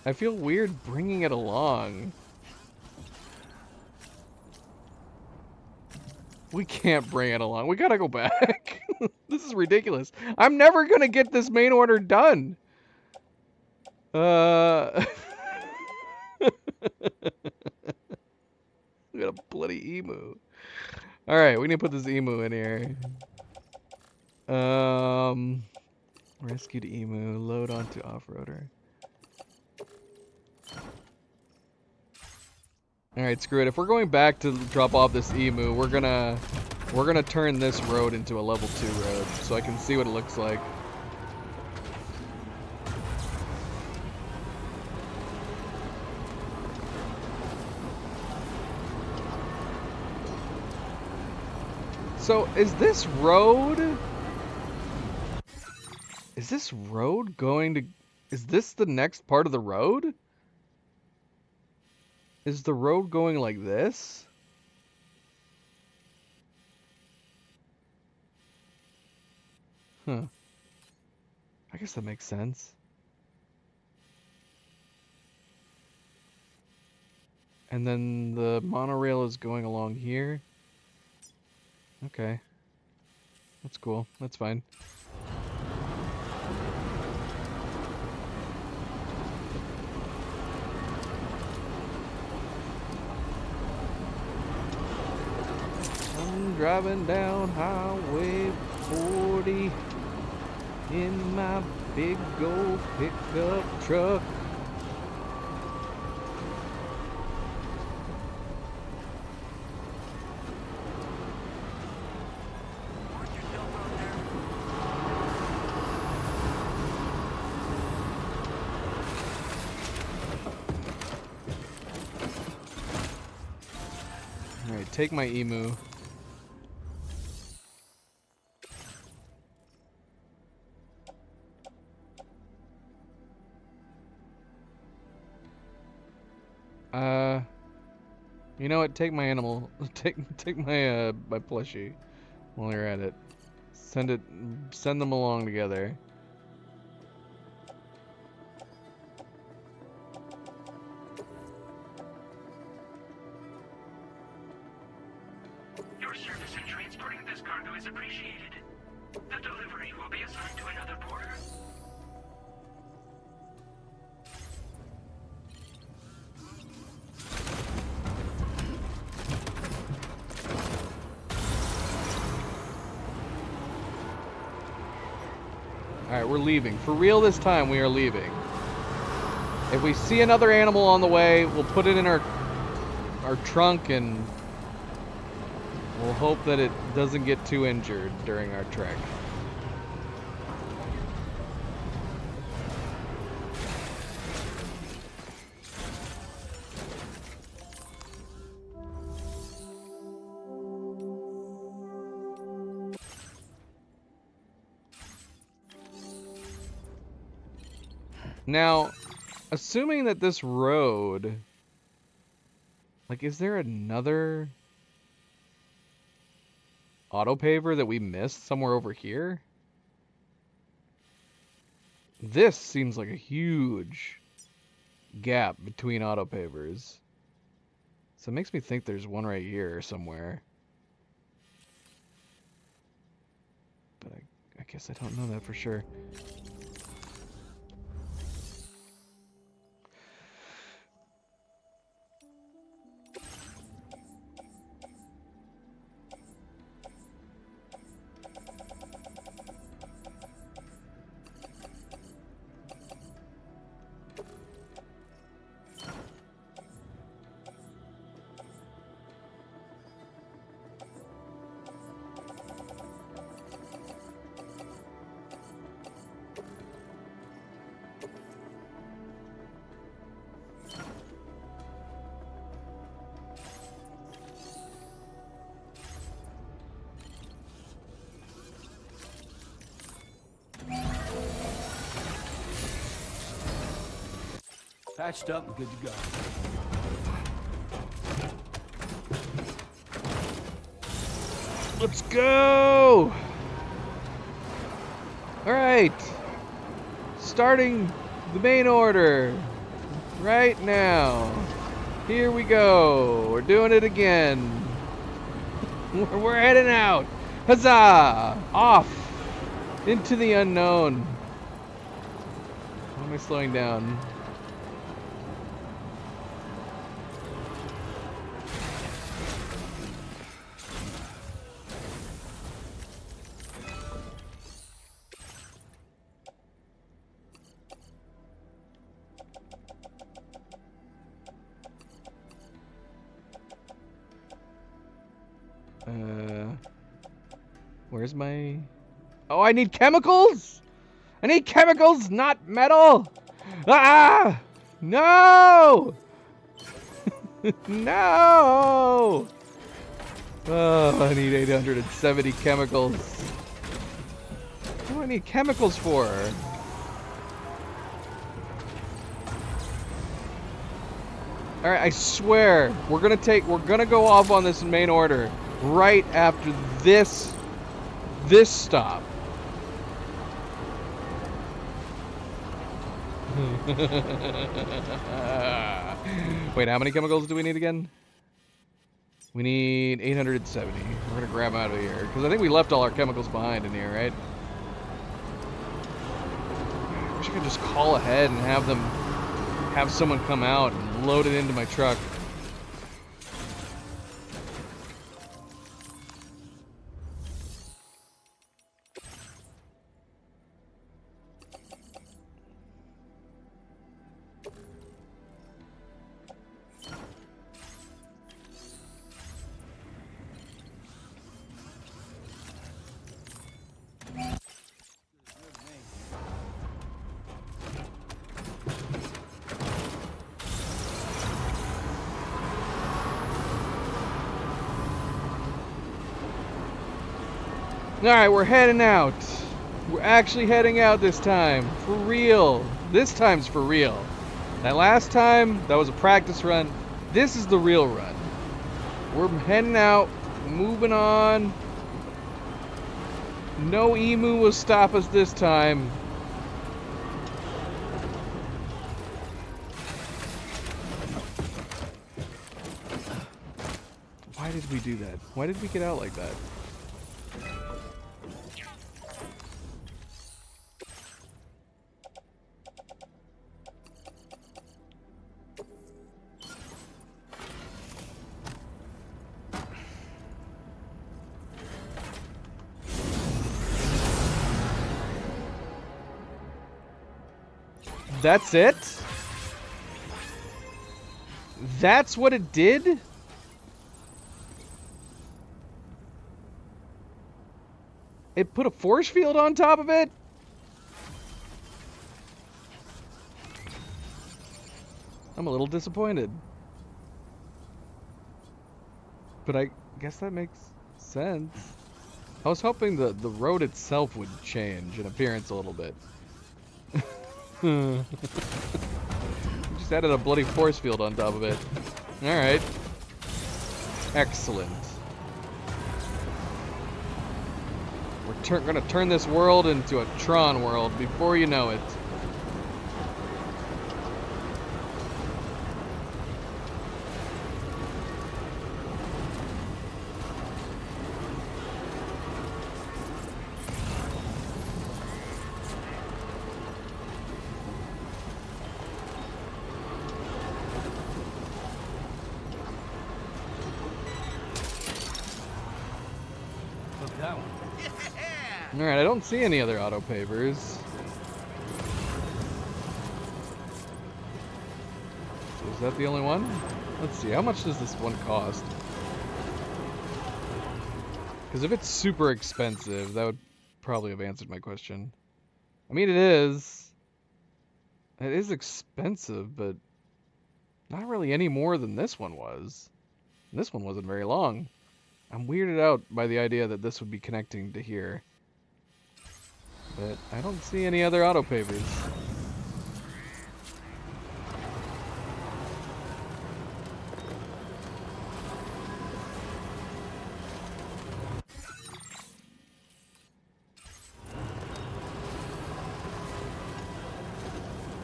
I feel weird bringing it along. We can't bring it along. We gotta go back. This is ridiculous. I'm never gonna get this main order done. We got a bloody emu. All right, we need to put this emu in here. Rescued emu, load onto off-roader. All right, screw it. If we're going back to drop off this emu, we're gonna turn this road into a level 2 road, so I can see what it looks like. So is this road going to? Is this the next part of the road? Is the road going like this? Huh. I guess that makes sense. And then the monorail is going along here. Okay. That's cool. That's fine. I'm driving down Highway 40 in my big old pickup truck. Alright, take my emu. You know what? Take my animal. Take my my plushie while you're at it. Send them along together. Your service in transporting this cargo is appreciated. The delivery will be assigned to another porter. Alright, we're leaving. For real this time, we are leaving. If we see another animal on the way, we'll put it in our trunk and we'll hope that it doesn't get too injured during our trek. Now, assuming that this road, like, is there another autopaver that we missed somewhere over here? This seems like a huge gap between autopavers. So it makes me think there's one right here somewhere. But I guess I don't know that for sure. Patched up and good to go. Let's go! Alright. Starting the main order right now. Here we go. We're doing it again. We're heading out. Huzzah! Off into the unknown. Oh am I slowing down? Where's my... Oh, I need chemicals! I need chemicals, not metal! Ah! No! No! Oh, I need 870 chemicals. What do I need chemicals for? Alright, I swear, we're gonna go off on this main order right after this stop. Wait, how many chemicals do we need again? We need 870. We're gonna grab out of here because I think we left all our chemicals behind in here, right? I wish I could just call ahead and have someone come out and load it into my truck. Alright, we're heading out. We're actually heading out this time. For real. This time's for real. That last time, that was a practice run. This is the real run. We're heading out, moving on. No emu will stop us this time. Why did we do that? Why did we get out like that? That's it? That's what it did? It put a force field on top of it? I'm a little disappointed. But I guess that makes sense. I was hoping the road itself would change in appearance a little bit. Just added a bloody force field on top of it. Alright. Excellent. We're gonna turn this world into a Tron world before you know it. Alright, I don't see any other auto pavers. So is that the only one? Let's see, how much does this one cost? Because if it's super expensive, that would probably have answered my question. I mean, it is. It is expensive, but not really any more than this one was. And this one wasn't very long. I'm weirded out by the idea that this would be connecting to here. But I don't see any other auto pavers.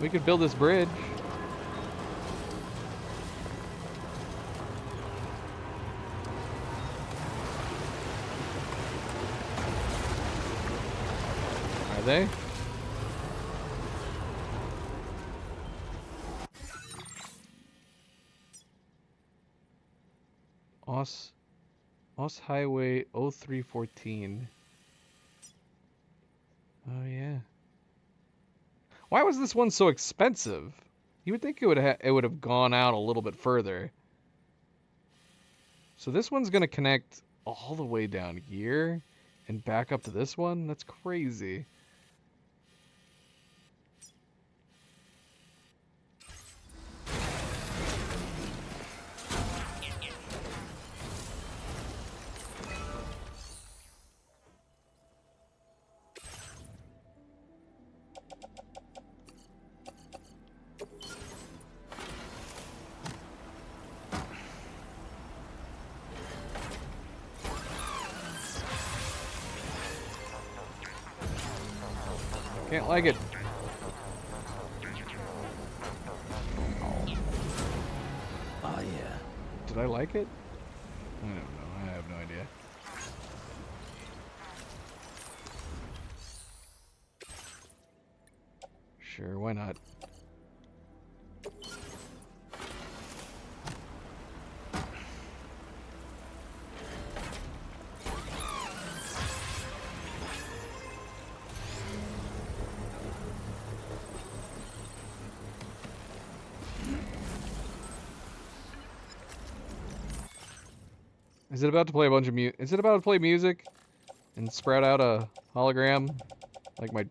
We could build this bridge. Are they? Oss Highway 0314. Oh yeah. Why was this one so expensive? You would think it would have gone out a little bit further. So this one's gonna connect all the way down here and back up to this one? That's crazy. Can't like it. Oh, yeah. Did I like it? I don't know. I have no idea. Sure, why not? Is it about to play a bunch of Is it about to play music and sprout out a hologram like my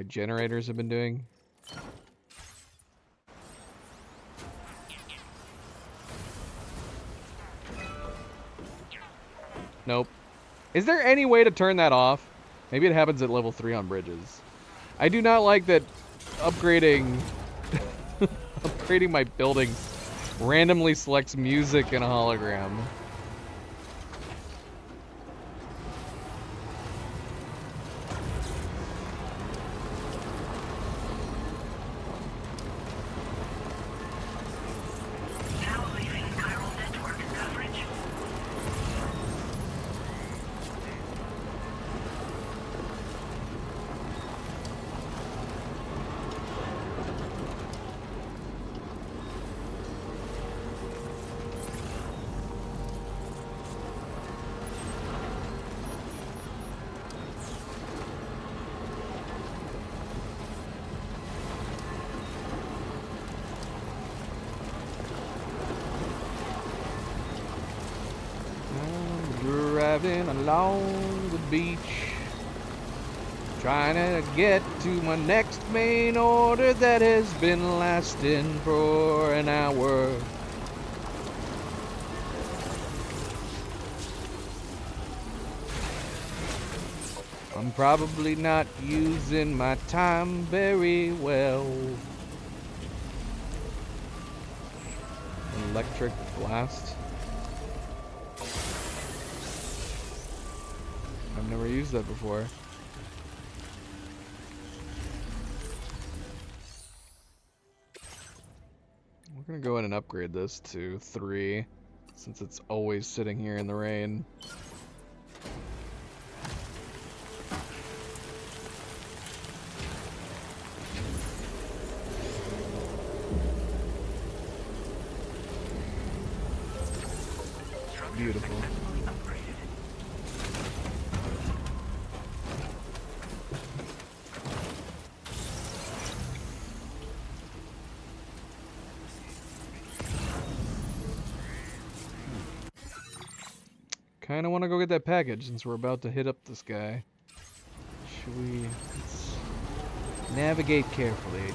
generators have been doing? Nope. Is there any way to turn that off? Maybe it happens at level 3 on bridges. I do not like that upgrading upgrading my buildings randomly selects music and a hologram. Driving along the beach, trying to get to my next main order that has been lasting for an hour. I'm probably not using my time very well. Electric blast. I've never used that before. We're gonna go in and upgrade this to 3, since it's always sitting here in the rain. Beautiful. Kinda wanna go get that package since we're about to hit up this guy. Should we... Let's navigate carefully.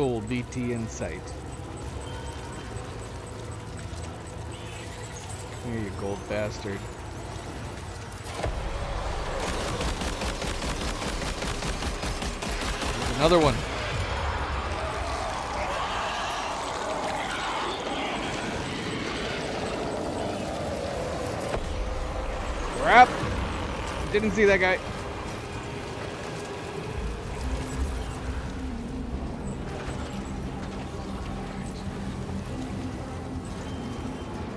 Gold BT in sight. Here you gold bastard. There's another one. Crap! Didn't see that guy.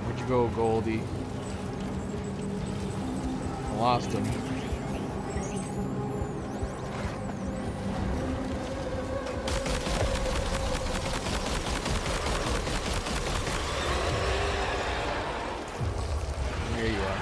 Where'd you go, Goldie? I lost him. There you are.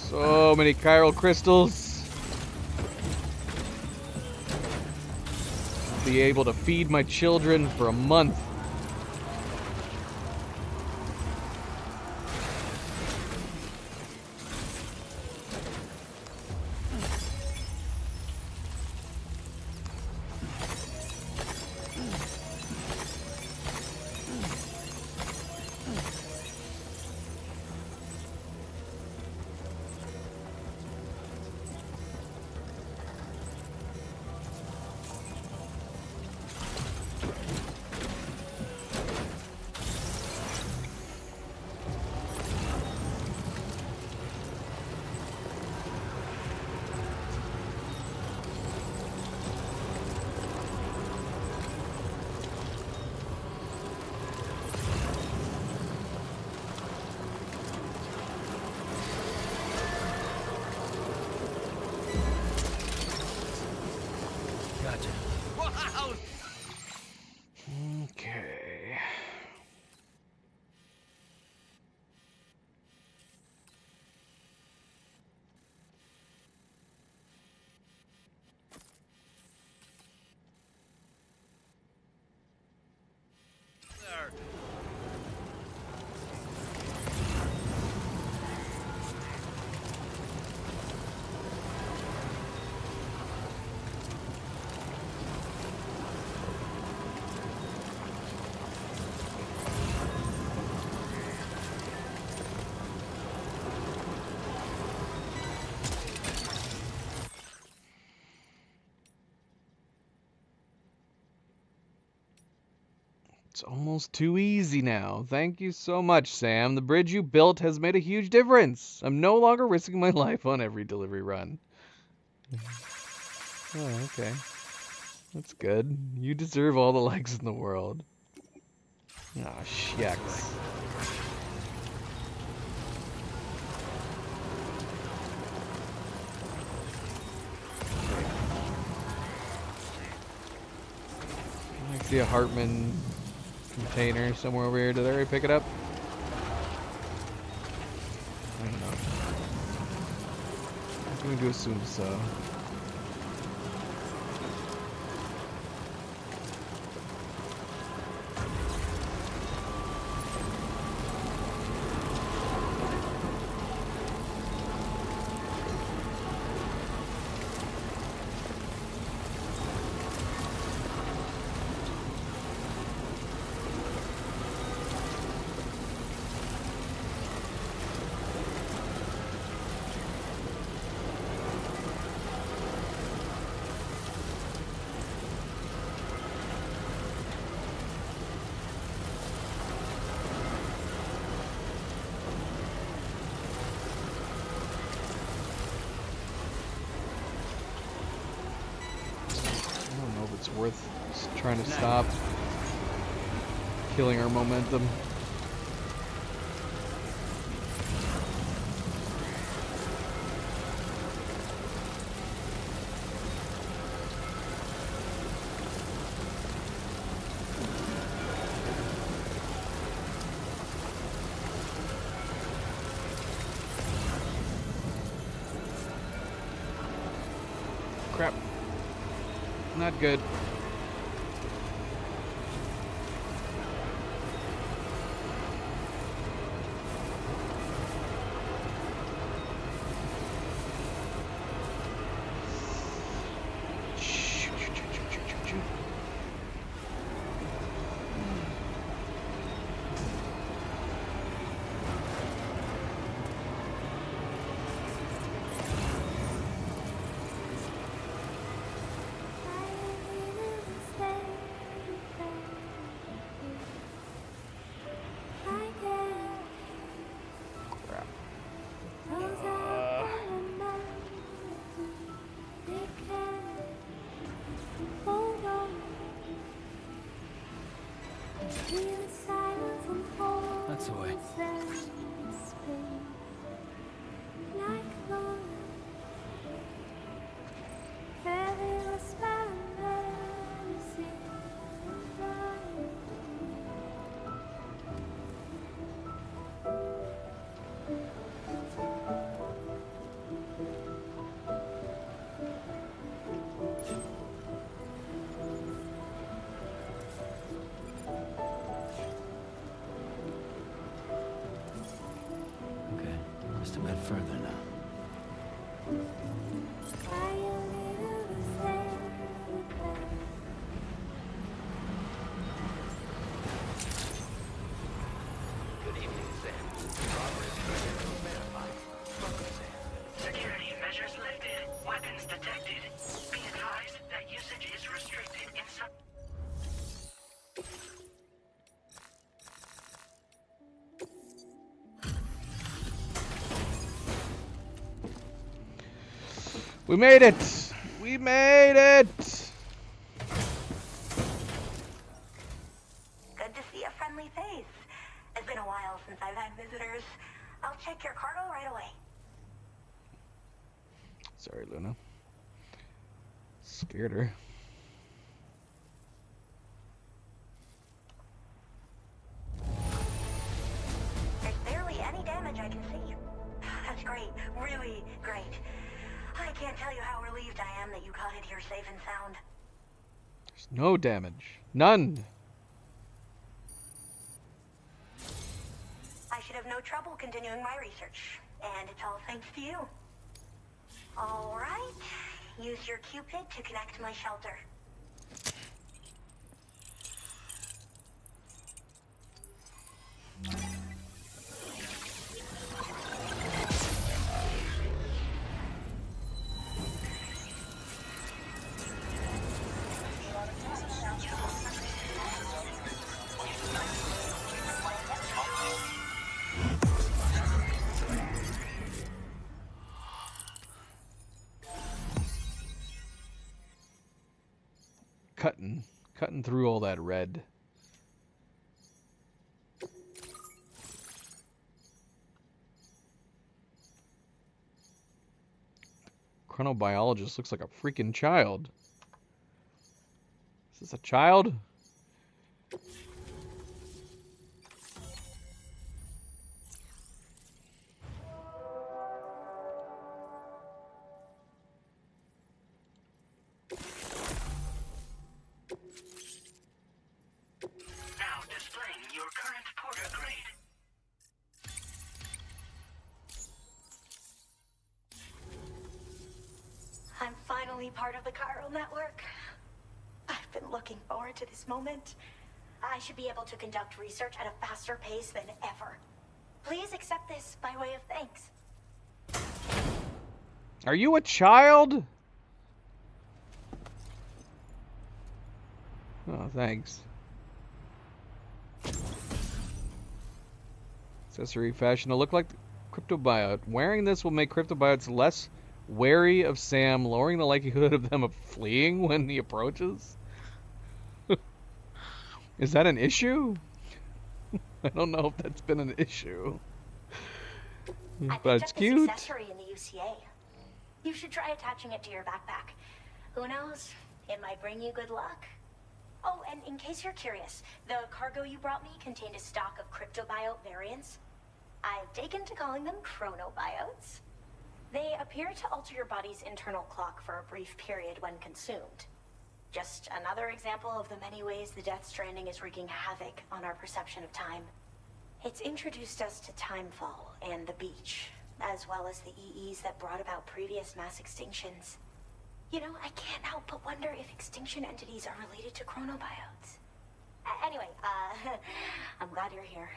So many chiral crystals. I'll be able to feed my children for a month. Okay. It's almost too easy now. Thank you so much, Sam. The bridge you built has made a huge difference. I'm no longer risking my life on every delivery run. Oh, okay. That's good. You deserve all the likes in the world. Aw, shucks. I see a Hartman container somewhere over here. Did I already pick it up? I don't know. I'm going to assume so. It's worth just trying to stop killing our momentum. crap. Not good. That's the way. Just a bit further now. Good evening, Sam. Progress verified. Welcome, Sam. Security measures lifted. Weapons detected. Be advised that usage is restricted in some... We made it! We made it! Good to see a friendly face. It's been a while since I've had visitors. I'll check your cargo right away. Sorry, Luna. Scared her. There's barely any damage I can see. That's great. Really great. I can't tell you how relieved I am that you got it here safe and sound. There's no damage. None. I should have no trouble continuing my research. And it's all thanks to you. All right. Use your Cupid to connect to my shelter. Cutting through all that red. Chronobiologist looks like a freaking child. Is this a child? Now displaying your current porter grade. I'm finally part of the chiral network. I've been looking forward to this moment. I should be able to conduct research at a faster pace than ever. Please accept this by way of thanks. Are you a child? Oh, thanks. Accessory fashion to look like the cryptobiote. Wearing this will make cryptobiotes less wary of Sam, lowering the likelihood of them fleeing when he approaches. Is that an issue? I don't know if that's been an issue. But it's cute. This accessory in the UCA. You should try attaching it to your backpack. Who knows? It might bring you good luck. Oh, and in case you're curious, the cargo you brought me contained a stock of cryptobiote variants. I've taken to calling them chronobiotes. They appear to alter your body's internal clock for a brief period when consumed. Just another example of the many ways the Death Stranding is wreaking havoc on our perception of time. It's introduced us to Timefall and the beach, as well as the EEs that brought about previous mass extinctions. You know, I can't help but wonder if extinction entities are related to chronobiotes. Anyway, I'm glad you're here.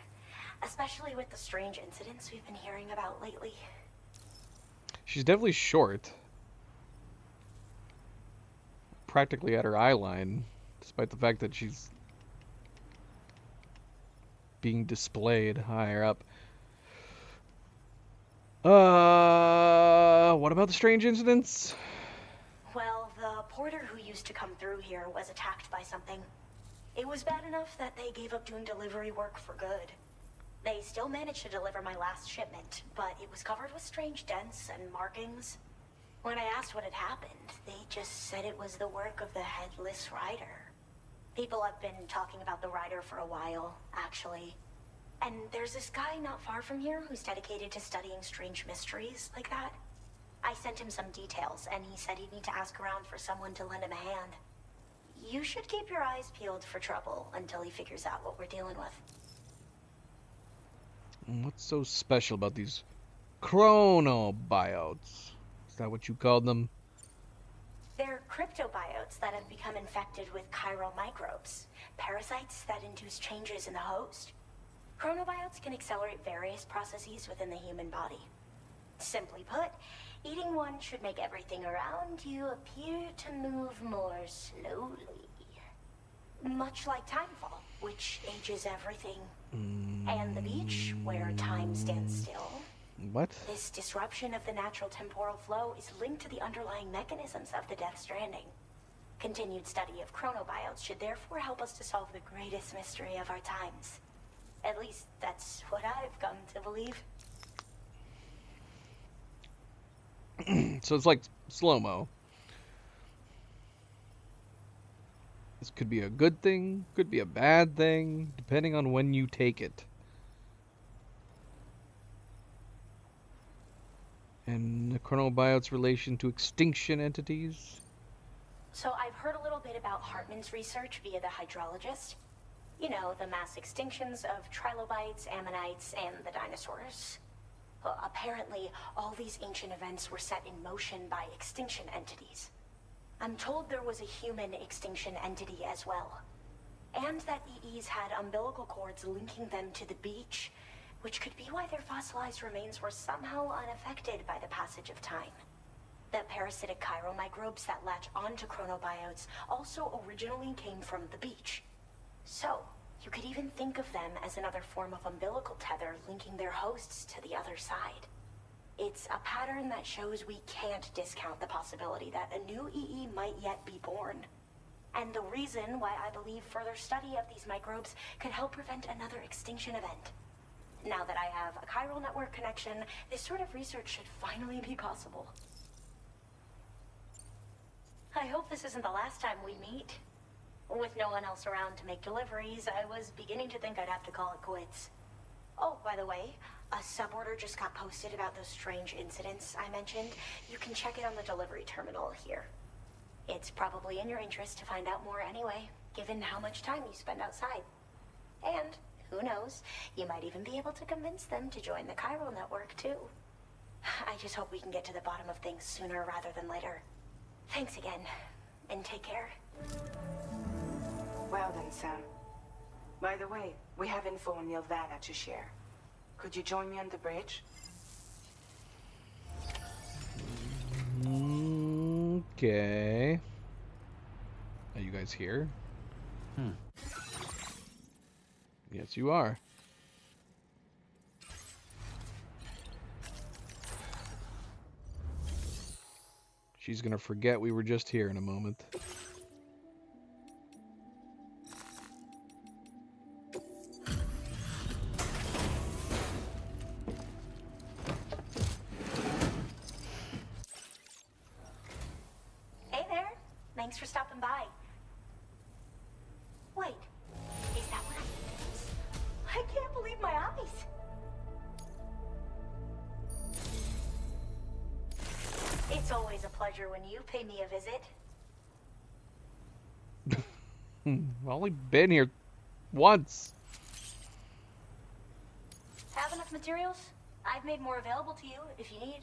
Especially with the strange incidents we've been hearing about lately. She's definitely short. Practically at her eye line, despite the fact that she's being displayed higher up. What about the strange incidents? Well, the porter who used to come through here was attacked by something. It was bad enough that they gave up doing delivery work for good. They still managed to deliver my last shipment, but it was covered with strange dents and markings. When I asked what had happened, they just said it was the work of the Headless Rider. People have been talking about the Rider for a while, actually. And there's this guy not far from here who's dedicated to studying strange mysteries like that. I sent him some details, and he said he'd need to ask around for someone to lend him a hand. You should keep your eyes peeled for trouble until he figures out what we're dealing with. What's so special about these chronobiotes? Is that what you called them? They're cryptobiotes that have become infected with chiral microbes, parasites that induce changes in the host. Chronobiotes can accelerate various processes within the human body. Simply put, eating one should make everything around you appear to move more slowly. Much like Timefall, which ages everything. And the beach, where time stands still. What? This disruption of the natural temporal flow is linked to the underlying mechanisms of the Death Stranding. Continued study of chronobiotes should therefore help us to solve the greatest mystery of our times. At least, that's what I've come to believe. So it's like slow-mo. This could be a good thing, could be a bad thing, depending on when you take it. And the chronobiote's relation to extinction entities? So I've heard a little bit about Hartman's research via the hydrologist. You know, the mass extinctions of trilobites, ammonites, and the dinosaurs. Well, apparently, all these ancient events were set in motion by extinction entities. I'm told there was a human extinction entity as well. And that EEs had umbilical cords linking them to the beach, which could be why their fossilized remains were somehow unaffected by the passage of time. The parasitic chiral microbes that latch onto chronobiotes also originally came from the beach. So, you could even think of them as another form of umbilical tether linking their hosts to the other side. It's a pattern that shows we can't discount the possibility that a new EE might yet be born. And the reason why I believe further study of these microbes could help prevent another extinction event. Now that I have a chiral network connection, this sort of research should finally be possible. I hope this isn't the last time we meet. With no one else around to make deliveries, I was beginning to think I'd have to call it quits. Oh, by the way, a suborder just got posted about those strange incidents I mentioned. You can check it on the delivery terminal here. It's probably in your interest to find out more anyway, given how much time you spend outside. And, who knows, you might even be able to convince them to join the chiral network, too. I just hope we can get to the bottom of things sooner rather than later. Thanks again, and take care. Well then, Sam. By the way, we have info on Nilvana to share. Could you join me on the bridge? Okay. Are you guys here? Yes, you are. She's gonna forget we were just here in a moment. Hey there. Thanks for stopping by. Wait, is that what I can't believe my eyes. always a pleasure when you pay me a visit. I've only been here once. Have enough materials? I've made more available to you if you need.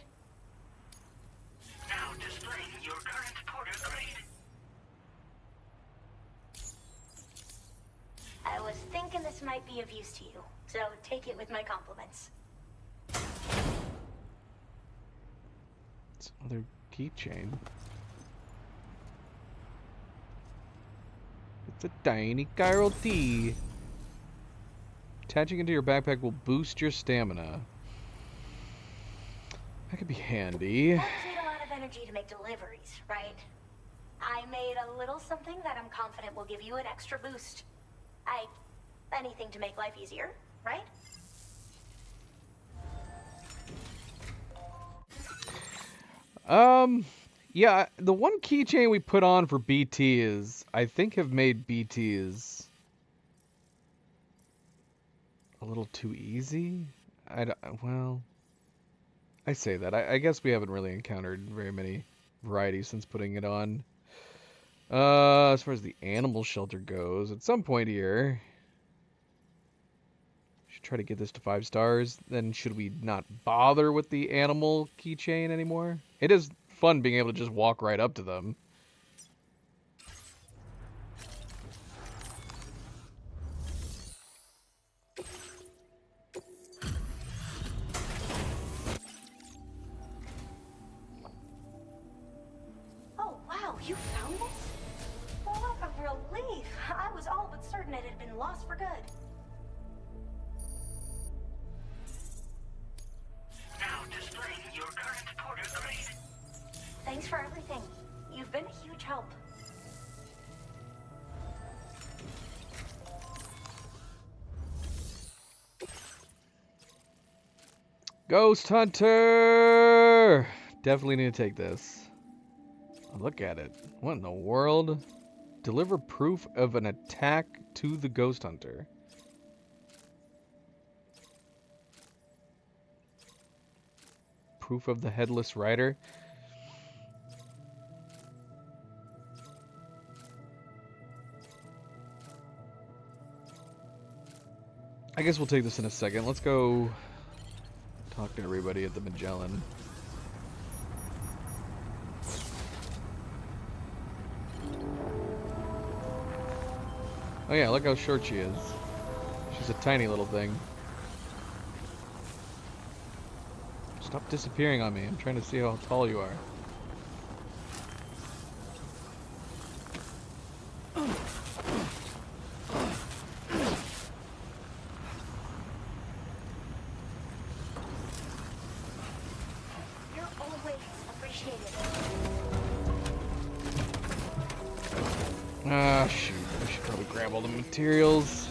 Now displaying your current porter grade. I was thinking this might be of use to you, so take it with my compliments. It's another keychain. It's a tiny chiral T. Attaching it to your backpack will boost your stamina. That could be handy. Folks need a lot of energy to make deliveries, right? I made a little something that I'm confident will give you an extra boost. Anything to make life easier, right? Yeah, the one keychain we put on for BT is, I think, have made BTs a little too easy. Well, I say that. I guess we haven't really encountered very many varieties since putting it on. As far as the animal shelter goes, at some point here, should try to get this to 5 stars. Then should we not bother with the animal keychain anymore? It is fun being able to just walk right up to them. Oh, wow, you found this? What a relief. I was all but certain it had been lost for good. Now displaying your current porter grade. Thanks for everything. You've been a huge help. Ghost Hunter! Definitely need to take this. Look at it. What in the world? Deliver proof of an attack to the Ghost Hunter. Proof of the Headless Rider. I guess we'll take this in a second. Let's go talk to everybody at the Magellan. Oh yeah, look how short she is. She's a tiny little thing. Stop disappearing on me. I'm trying to see how tall you are. You're always appreciated. Ah, shoot. I should probably grab all the materials.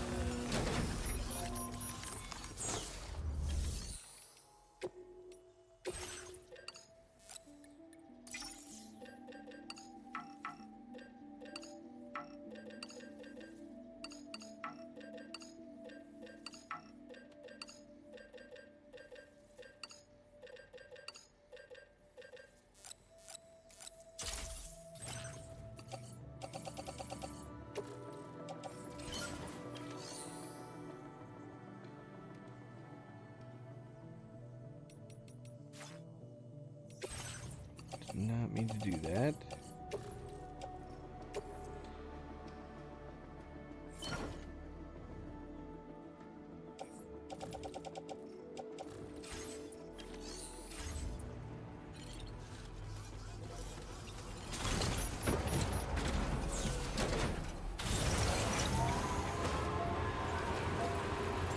Did not mean to do that.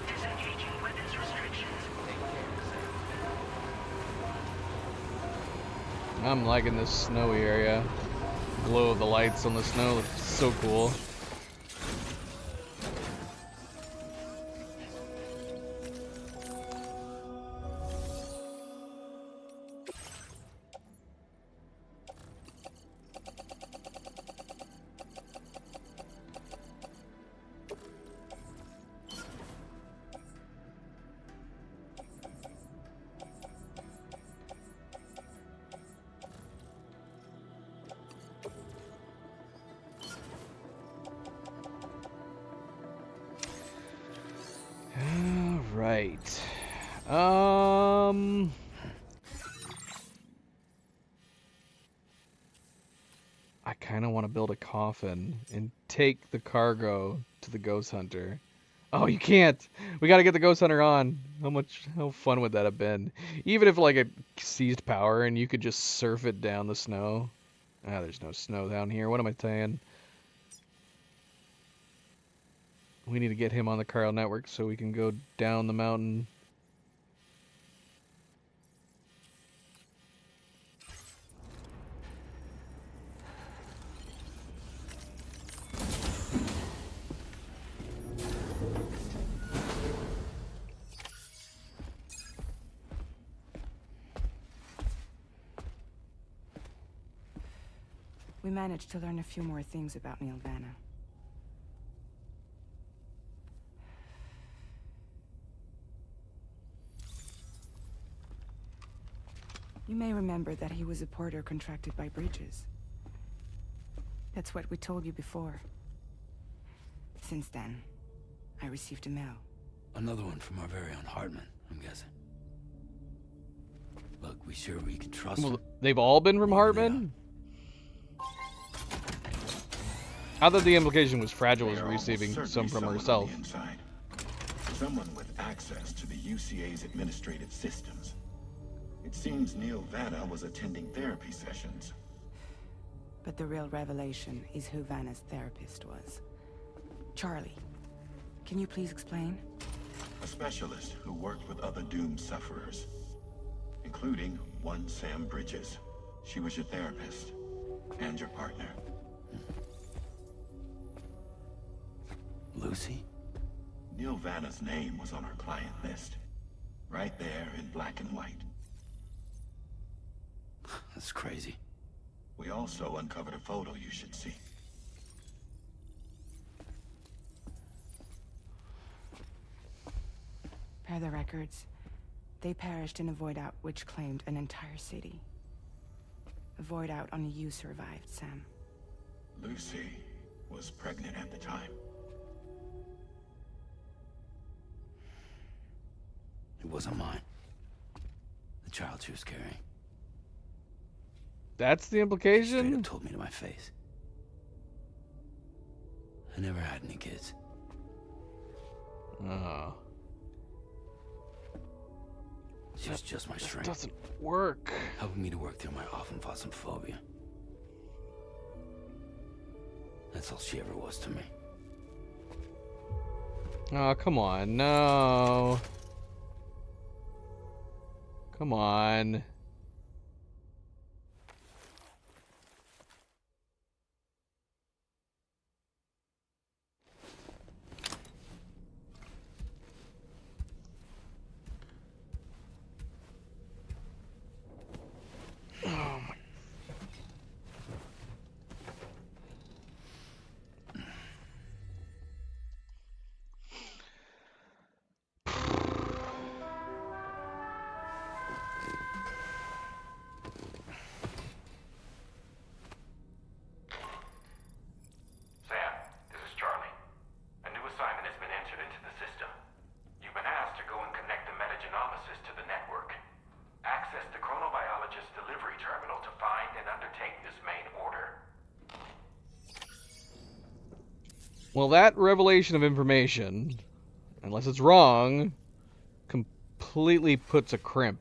Disengaging weapons restrictions. I'm liking this snowy area. Glow of the lights on the snow looks so cool. right. I kind of want to build a coffin and take the cargo to the ghost hunter. Oh, you can't. We got to get the ghost hunter on. How fun would that have been? Even if like it seized power and you could just surf it down the snow. Ah, there's no snow down here. What am I saying? We need to get him on the Carl network so we can go down the mountain. We managed to learn a few more things about Neil Vanna. You may remember that he was a porter contracted by Bridges. That's what we told you before. Since then, I received a mail. Another one from our very own Hartman, I'm guessing. Look, we sure we can trust Well, her. they've all been from Hartman? I thought the implication was Fragile was receiving some from herself. Someone with access to the UCA's administrative systems. It seems Neil Vanna was attending therapy sessions. But the real revelation is who Vanna's therapist was. Charlie, can you please explain? A specialist who worked with other doomed sufferers, including one Sam Bridges. She was your therapist and your partner. Lucy? Neil Vanna's name was on her client list. Right there in black and white. That's crazy. We also uncovered a photo you should see. Per the records, they perished in a void out which claimed an entire city. A void out only you survived, Sam. Lucy was pregnant at the time. It wasn't mine. The child she was carrying. That's the Straight implication? up told me to my face. I never had any kids. Oh. She was just my strength. Doesn't work. Helping me to work through my often phosmophobia. That's all she ever was to me. Oh, come on. No. Come on. Sam, this is Charlie. A new assignment has been entered into the system. You've been asked to go and connect the metagenomesis to the network. Access the chronobiologist's delivery terminal to find and undertake this main order. Well, that revelation of information, unless it's wrong, completely puts a crimp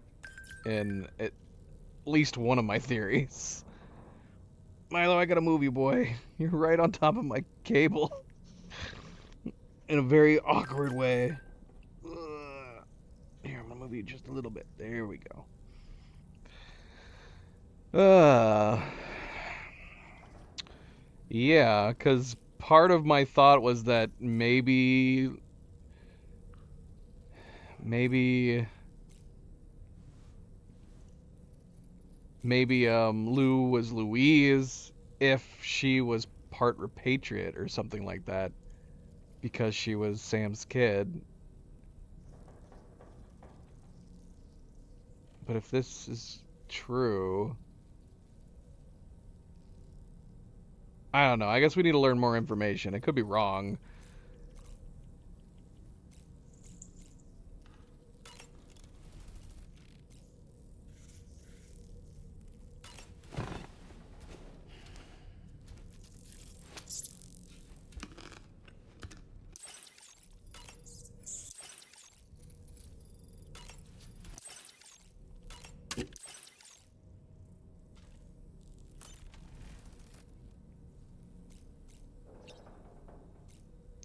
in at least one of my theories. Milo, I gotta move you, boy. You're right on top of my cable. In a very awkward way. Here, I'm gonna move you just a little bit. There we go. Yeah, because part of my thought was that maybe Lou was Louise if she was part repatriate or something like that because she was Sam's kid. But if this is true, I don't know. I guess we need to learn more information. It could be wrong.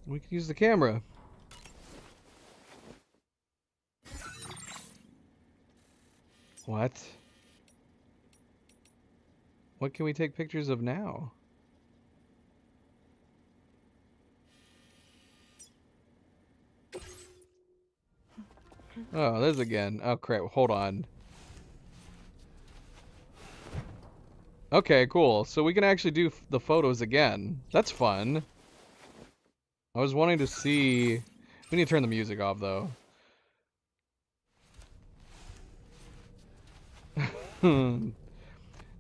We can use the camera. What? What can we take pictures of now? Oh, there's again. Oh crap, hold on. Okay, cool. So we can actually do the photos again. That's fun. I was wanting to see... We need to turn the music off, though.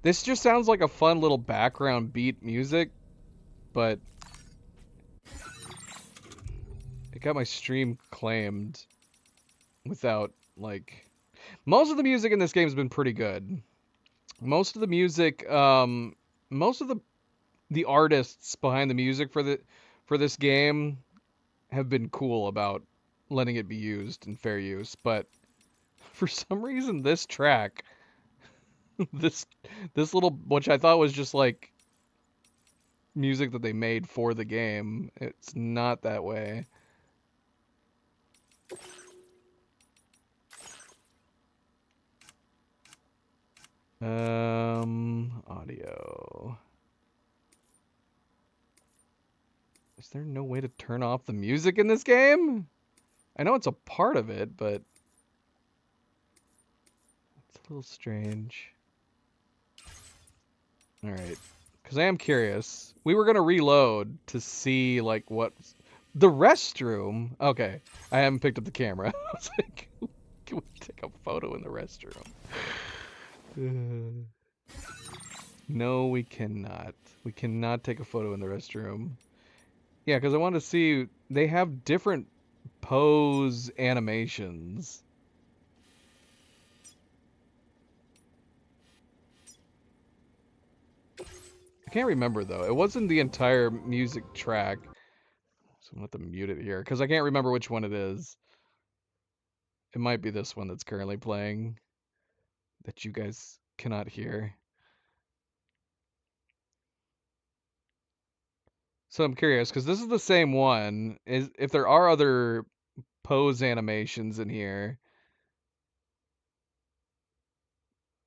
This just sounds like a fun little background beat music, but... It got my stream claimed without, like... Most of the music in this game has been pretty good. Most of the music, most of the artists behind the music for this game have been cool about letting it be used in fair use, but for some reason this track, this little, which I thought was just like music that they made for the game, it's not that way. Audio. Is there no way to turn off the music in this game? I know it's a part of it, but it's a little strange. Alright. Because I am curious. We were going to reload to see, like, what... The restroom? Okay. I haven't picked up the camera. I was like, can we take a photo in the restroom? No, we cannot. We cannot take a photo in the restroom. Yeah, because I want to see... They have different pose animations. I can't remember, though. It wasn't the entire music track. So I'm going to have to mute it here, because I can't remember which one it is. It might be this one that's currently playing that you guys cannot hear. So I'm curious, because this is the same one. If there are other pose animations in here,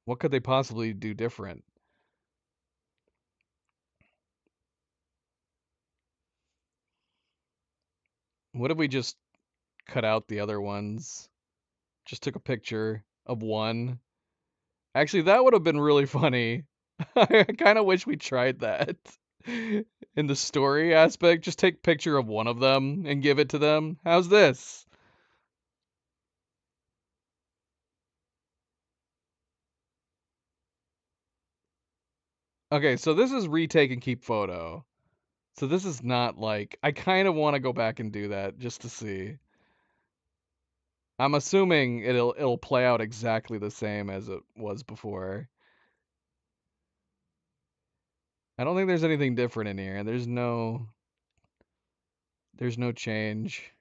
what could they possibly do different? What if we just cut out the other ones? Just took a picture of one. Actually, that would have been really funny. I kind of wish we tried that. In the story aspect, just take a picture of one of them and give it to them. How's this? Okay, so this is retake and keep photo. So this is not like... I kind of want to go back and do that just to see. I'm assuming it'll play out exactly the same as it was before. I don't think there's anything different in here. There's no change.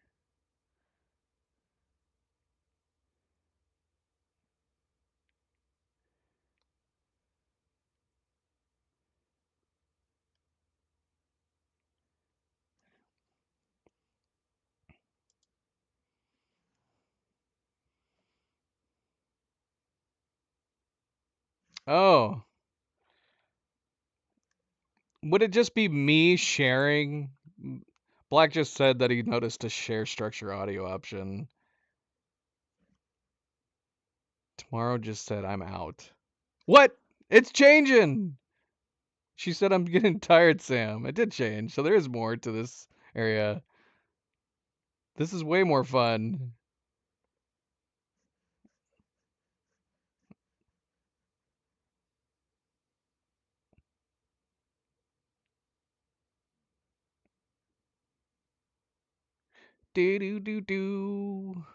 Oh. Would it just be me sharing? Black just said that he noticed a share structure audio option. Tomorrow just said I'm out. What? It's changing! She said I'm getting tired, Sam. It did change, so there is more to this area. This is way more fun. Do do do do.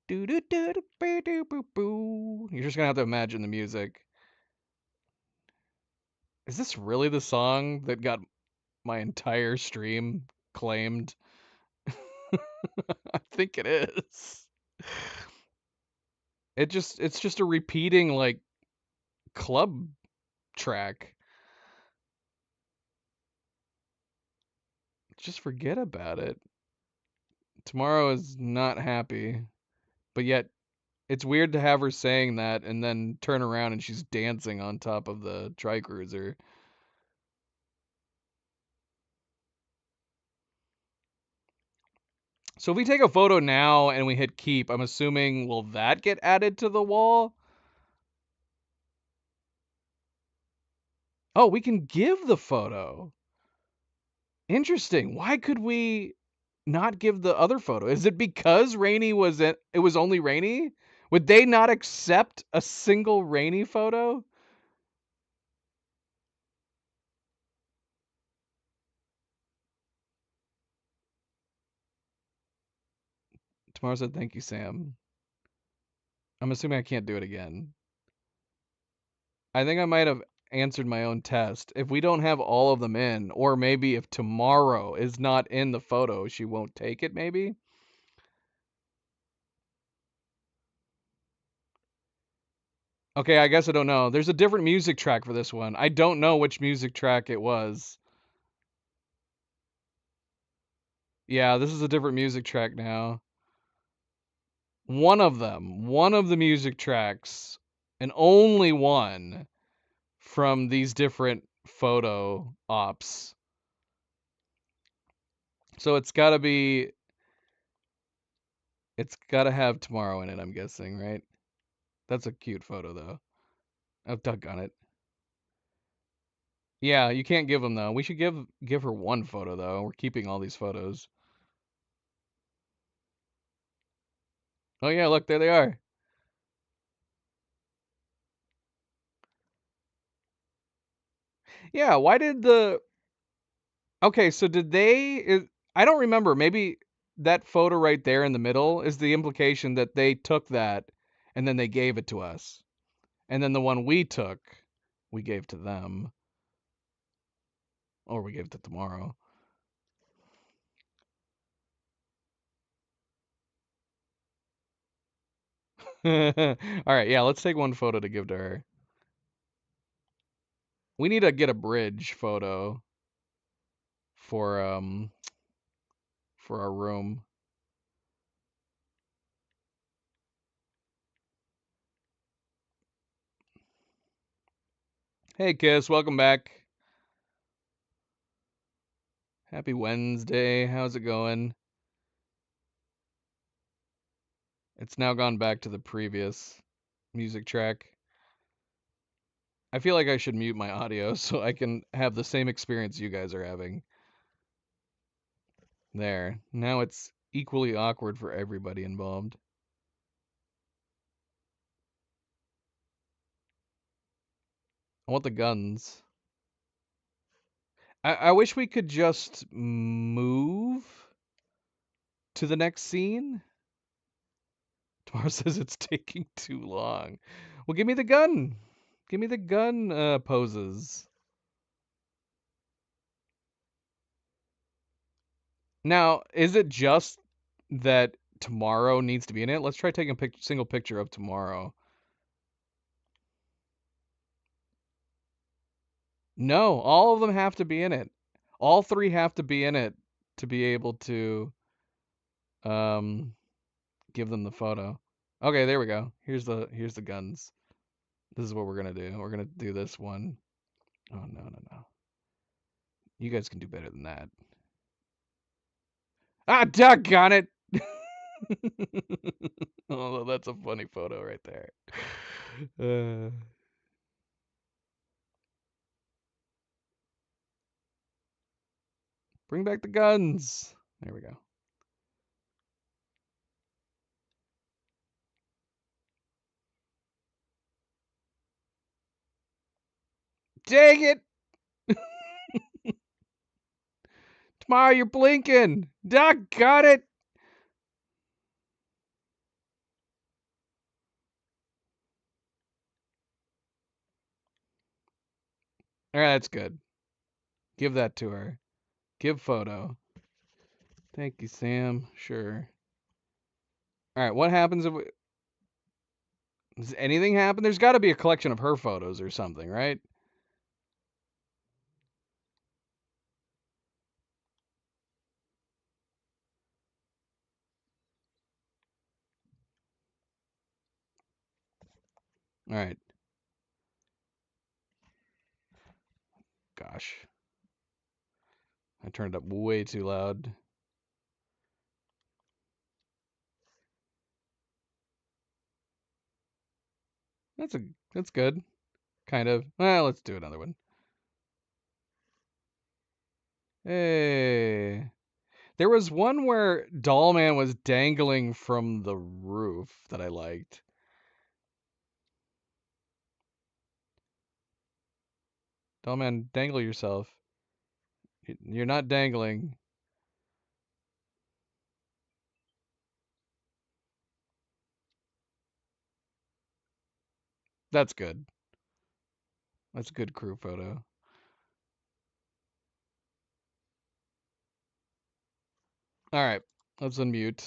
Do do do do boo do boo boo. You're just gonna have to imagine the music. Is this really the song that got my entire stream claimed? I think it is. It's just a repeating like club track. just forget about it. Tomorrow is not happy, but yet it's weird to have her saying that and then turn around and she's dancing on top of the Tricruiser. So if we take a photo now and we hit keep, I'm assuming, will that get added to the wall? Oh, we can give the photo. Interesting. Why could we not give the other photo? Is it because Rainey was it was only Rainey? Would they not accept a single Rainey photo? Tomorrow said, thank you, Sam. I'm assuming I can't do it again. I think I might have answered my own test. If we don't have all of them in, or maybe if tomorrow is not in the photo, she won't take it, maybe? Okay, I guess I don't know. There's a different music track for this one. I don't know which music track it was. Yeah, this is a different music track now. One of them, one of the music tracks, and only one from these different photo ops. So it's got to have tomorrow in it, I'm guessing, right? That's a cute photo, though. I've doggone it. Yeah, you can't give them, though. We should give her one photo, though. We're keeping all these photos. Oh, yeah, look, there they are. Yeah, why did the... Okay, so did they... I don't remember. Maybe that photo right there in the middle is the implication that they took that and then they gave it to us. And then the one we took, we gave to them. Or we gave to tomorrow. Alright, yeah, let's take one photo to give to her. We need to get a bridge photo for our room. Hey Kiss, welcome back. Happy Wednesday. How's it going? It's now gone back to the previous music track. I feel like I should mute my audio so I can have the same experience you guys are having. There. Now it's equally awkward for everybody involved. I want the guns. I wish we could just move to the next scene. Tomorrow says it's taking too long. Well, give me the gun. Give me the gun poses. Now, is it just that tomorrow needs to be in it? Let's try taking a single picture of tomorrow. No, all of them have to be in it. All three have to be in it to be able to give them the photo. Okay, there we go. Here's the guns. This is what we're gonna do. We're gonna do this one. Oh no. You guys can do better than that. Ah, doggone it! Oh, that's a funny photo right there. Bring back the guns. There we go. Dang it! Tomorrow you're blinking. Doggone it! All right, that's good. Give that to her. Give photo. Thank you, Sam. Sure. All right, what happens if we... Does anything happen? There's got to be a collection of her photos or something, right? All right. Gosh. I turned it up way too loud. That's good. Kind of. Well, let's do another one. Hey. There was one where Dollman was dangling from the roof that I liked. Dollman, dangle yourself. You're not dangling. That's good. That's a good crew photo. All right, let's unmute.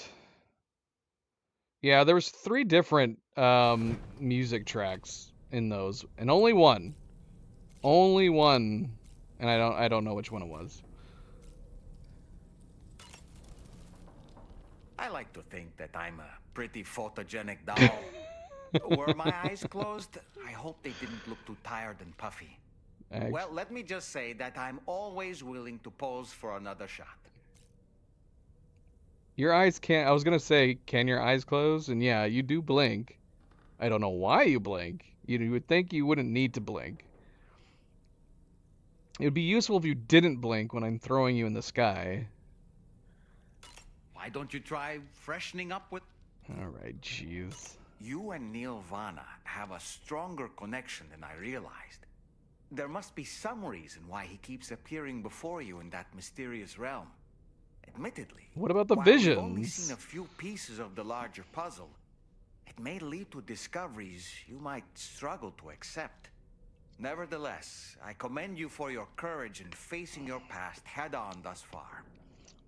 Yeah, there was 3 different music tracks in those, and only one, and I don't know which one it was. I like to think that I'm a pretty photogenic doll. Were my eyes closed? I hope they didn't look too tired and puffy. Well, let me just say that I'm always willing to pose for another shot. Your eyes can't. I was gonna say, can your eyes close? And yeah, you do blink. I don't know why you blink. You would think you wouldn't need to blink. It would be useful if you didn't blink when I'm throwing you in the sky. Why don't you try freshening up with... All right, jeez. You and Neil Vana have a stronger connection than I realized. There must be some reason why he keeps appearing before you in that mysterious realm. Admittedly, what about the while visions? We've only seen a few pieces of the larger puzzle. It may lead to discoveries you might struggle to accept. Nevertheless, I commend you for your courage in facing your past head-on thus far.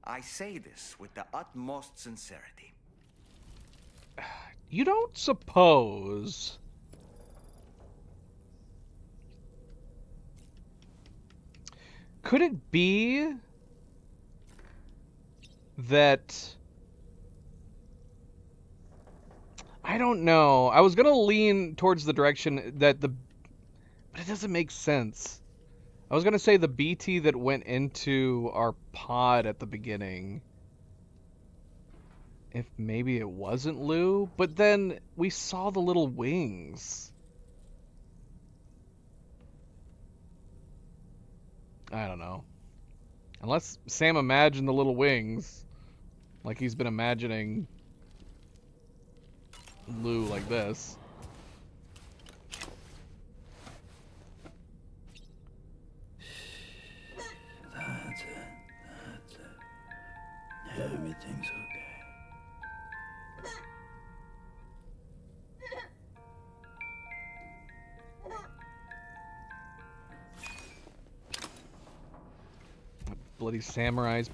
I say this with the utmost sincerity. You don't suppose... Could it be that... I don't know. I was gonna lean towards the direction that the... But it doesn't make sense. I was gonna say the BT that went into our pod at the beginning. If maybe it wasn't Lou, but then we saw the little wings. I don't know. Unless Sam imagined the little wings, like he's been imagining Lou like this. That's it. That's it. Everything's okay. Bloody samurais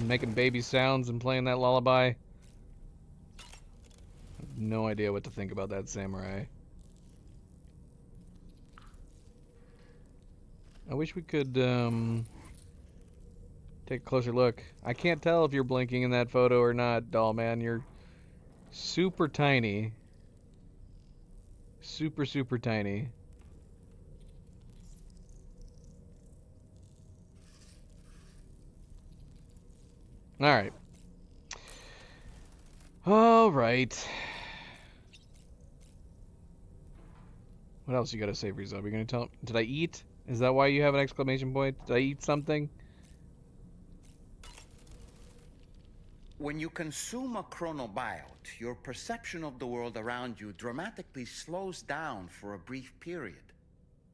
making baby sounds and playing that lullaby. I have no idea what to think about that samurai. I wish we could take a closer look. I can't tell if you're blinking in that photo or not, doll man. You're super tiny. Super, super tiny. Alright. Alright. What else you gotta say, Frieza? Are we gonna tell... Did I eat? Is that why you have an exclamation point? Did I eat something? When you consume a chronobiote, your perception of the world around you dramatically slows down for a brief period.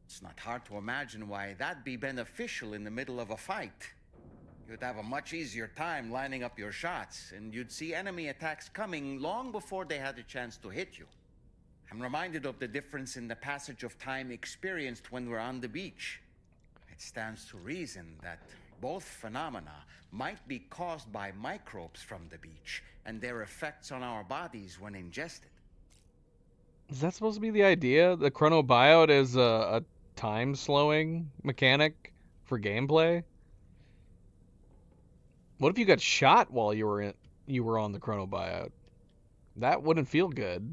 It's not hard to imagine why that'd be beneficial in the middle of a fight. You'd have a much easier time lining up your shots, and you'd see enemy attacks coming long before they had a chance to hit you. I'm reminded of the difference in the passage of time experienced when we're on the beach. It stands to reason that both phenomena might be caused by microbes from the beach and their effects on our bodies when ingested. Is that supposed to be the idea? The chronobiote is a time-slowing mechanic for gameplay? What if you got shot while you were on the chronobiote? That wouldn't feel good.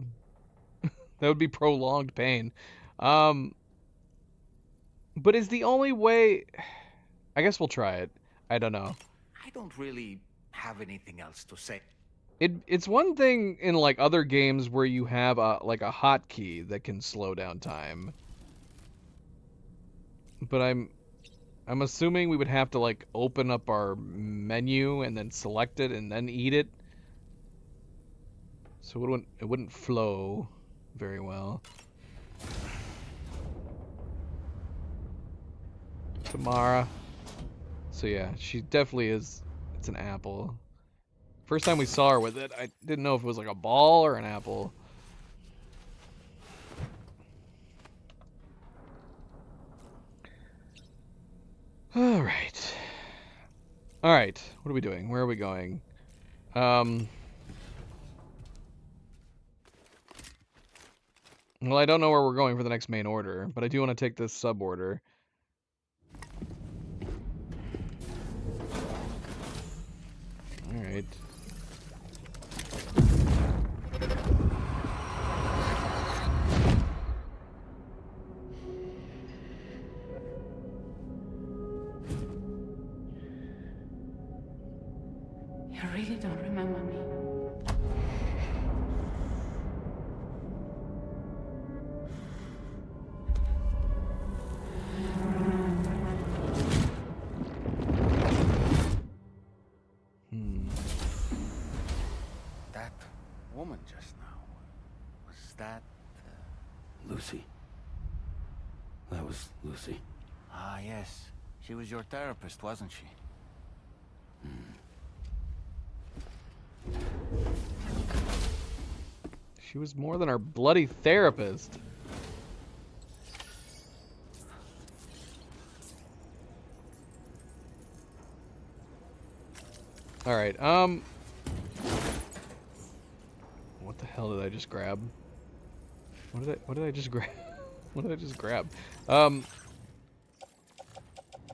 That would be prolonged pain. But is the only way... I guess we'll try it. I don't know. I don't really have anything else to say. It's one thing in like other games where you have a hotkey that can slow down time. But I'm assuming we would have to like open up our menu and then select it and then eat it. So it wouldn't flow very well. Tamara. So yeah, she definitely is. It's an apple. First time we saw her with it, I didn't know if it was like a ball or an apple. Alright. Alright, what are we doing? Where are we going? Well, I don't know where we're going for the next main order, but I do want to take this sub-order. Alright. You really don't remember me. That woman just now, was that... Lucy. That was Lucy. Ah, yes. She was your therapist, wasn't she? She was more than our bloody therapist. Alright, what the hell did I just grab? What did I just grab? What did I just grab?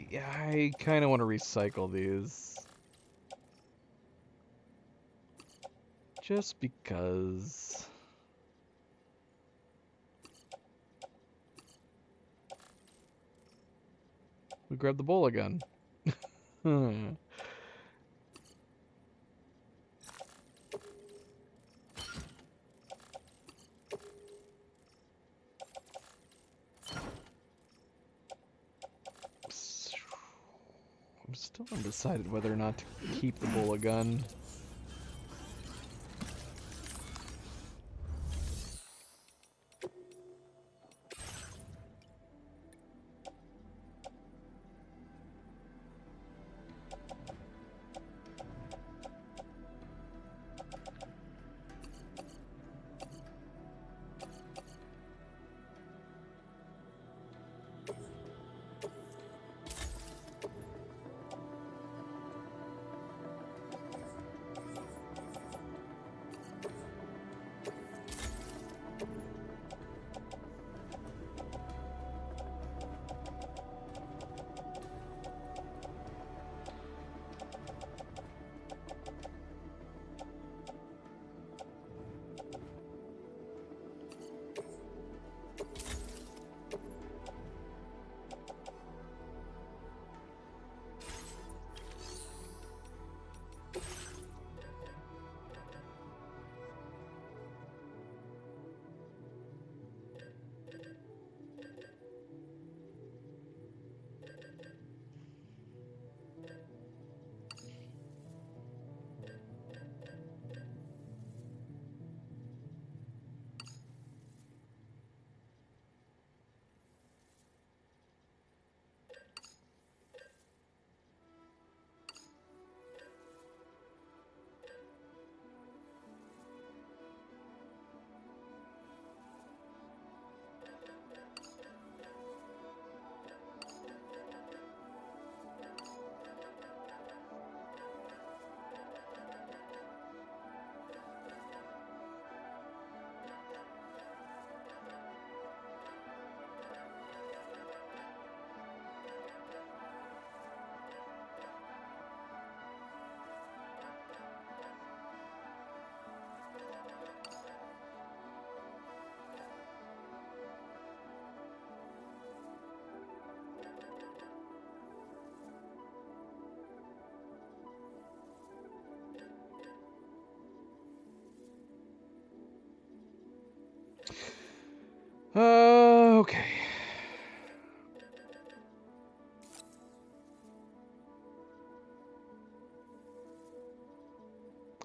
Yeah, I kind of want to recycle these. Just because. We grab the bowl again. I'm still undecided whether or not to keep the bowl of gun.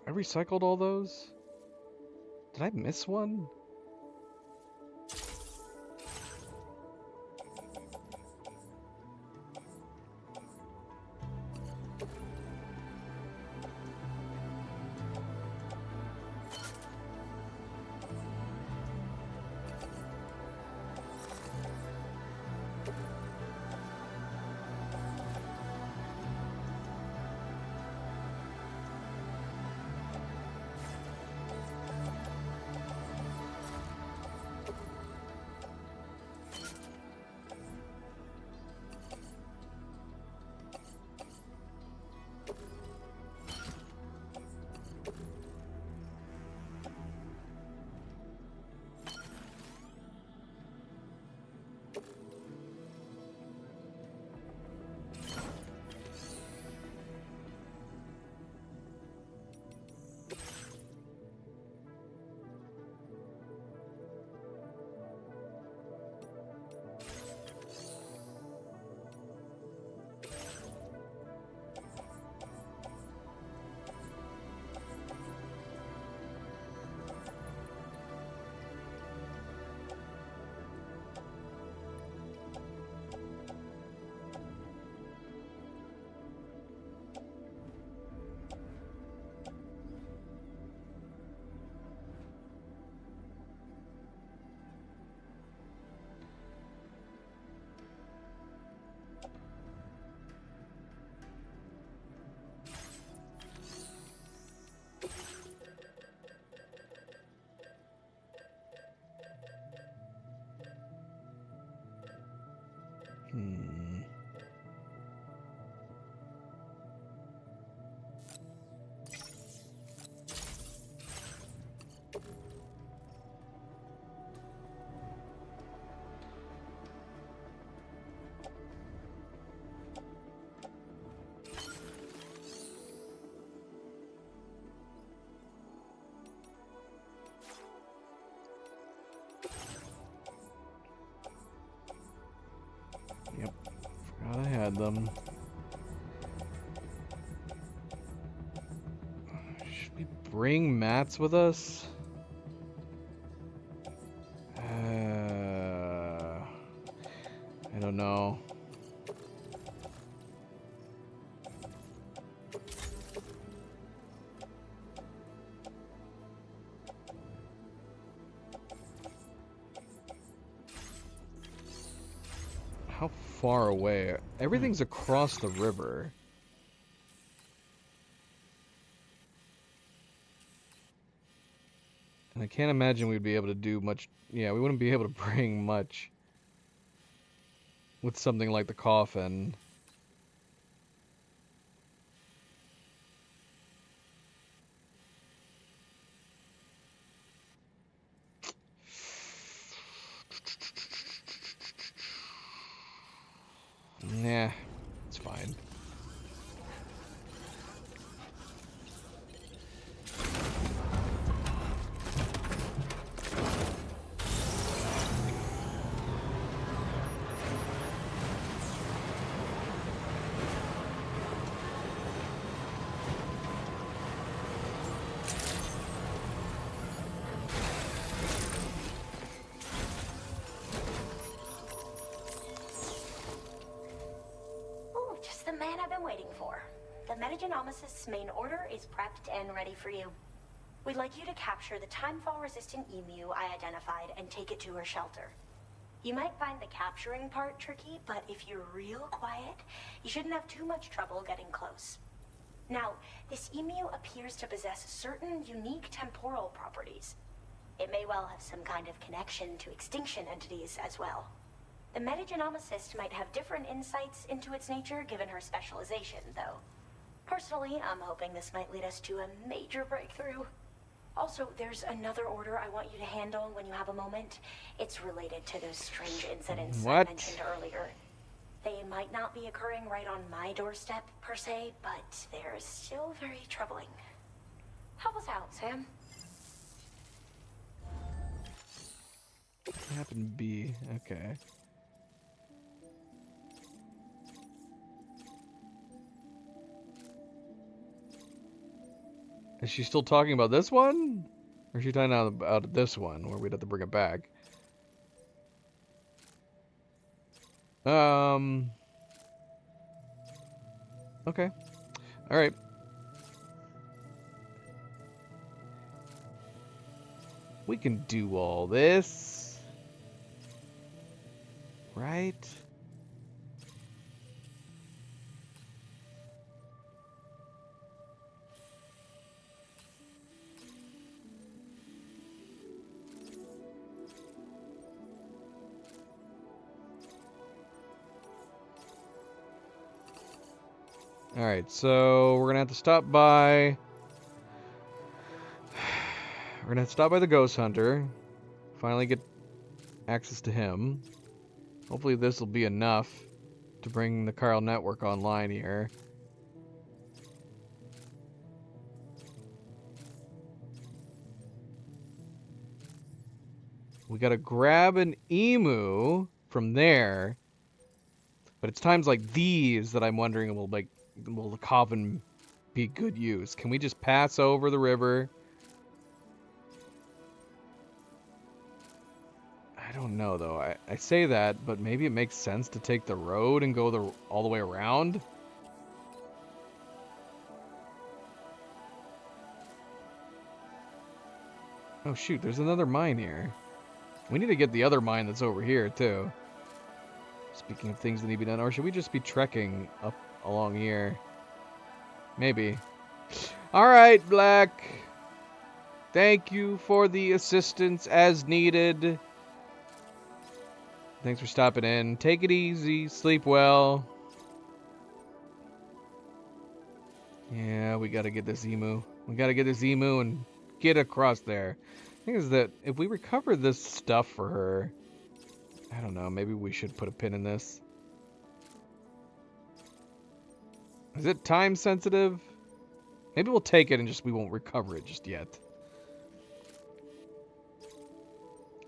I recycled all those? Did I miss one? Yep, forgot I had them. Should we bring mats with us? I don't know. How far away? Everything's across the river. And I can't imagine we'd be able to do much. Yeah, we wouldn't be able to bring much with something like the coffin. Nah, it's fine. The man I've been waiting for. The Metagenomics' main order is prepped and ready for you. We'd like you to capture the timefall-resistant emu I identified and take it to her shelter. You might find the capturing part tricky, but if you're real quiet, you shouldn't have too much trouble getting close. Now, this emu appears to possess certain unique temporal properties. It may well have some kind of connection to extinction entities as well. The metagenomicist might have different insights into its nature given her specialization, though. Personally, I'm hoping this might lead us to a major breakthrough. Also, there's another order I want you to handle when you have a moment. It's related to those strange incidents I mentioned earlier. They might not be occurring right on my doorstep, per se, but they're still very troubling. Help us out, Sam. Happen to be okay. Is she still talking about this one? Or is she talking about this one, where we'd have to bring it back? Okay. Alright. We can do all this. Right? Alright, so we're gonna have to stop by... We're gonna have to stop by the Ghost Hunter. Finally get access to him. Hopefully this will be enough to bring the Chiral network online here. We gotta grab an emu from there. But it's times like these that I'm wondering will the coffin be good use? Can we just pass over the river? I don't know though. I say that, but maybe it makes sense to take the road and go all the way around. Oh shoot, there's another mine here. We need to get the other mine that's over here too. Speaking of things that need to be done, or should we just be trekking up along here? Maybe. Alright, Black. Thank you for the assistance as needed. Thanks for stopping in. Take it easy. Sleep well. Yeah, we gotta get this emu. We gotta get this emu and get across there. The thing is that if we recover this stuff for her... I don't know, maybe we should put a pin in this. Is it time sensitive? Maybe we'll take it and we won't recover it just yet.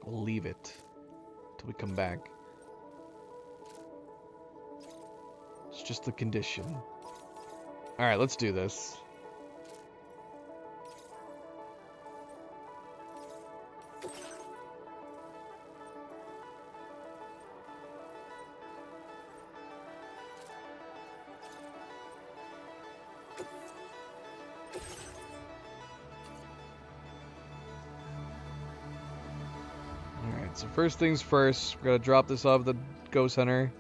We'll leave it till we come back. It's just the condition. Alright, let's do this. So first things first, we're gonna drop this off the Ghost Hunter.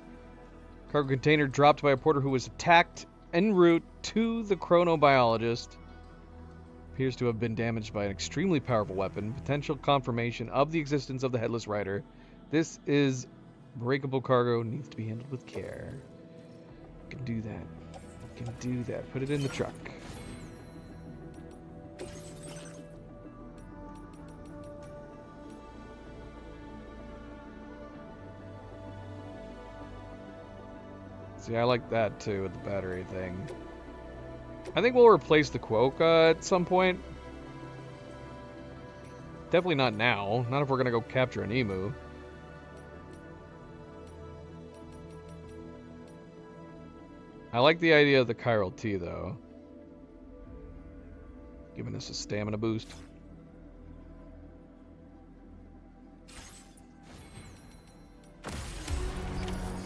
Cargo container dropped by a porter who was attacked en route to the chronobiologist. Appears to have been damaged by an extremely powerful weapon. Potential confirmation of the existence of the Headless Rider. This is breakable cargo, needs to be handled with care. We can do that. We can do that. Put it in the truck. See, I like that too with the battery thing. I think we'll replace the Quokka at some point. Definitely not now. Not if we're gonna go capture an emu. I like the idea of the Chiral Tea though. Giving us a stamina boost.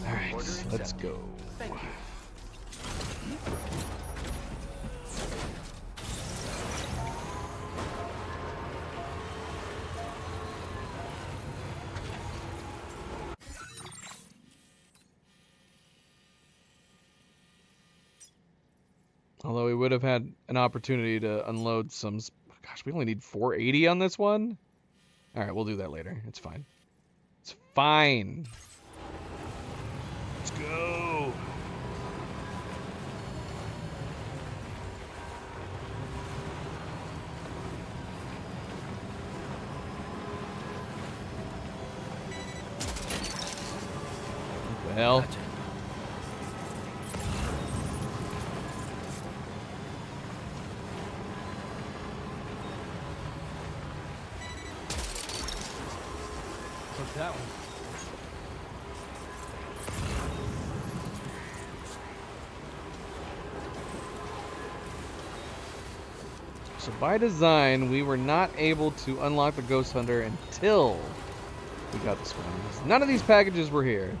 Alright, let's go. Thank you. Although we would have had an opportunity to unload some... Gosh, we only need 480 on this one? Alright, we'll do that later. It's fine. It's fine. Let's go. What the hell? What's that one? So by design, we were not able to unlock the Ghost Hunter until we got this one. None of these packages were here.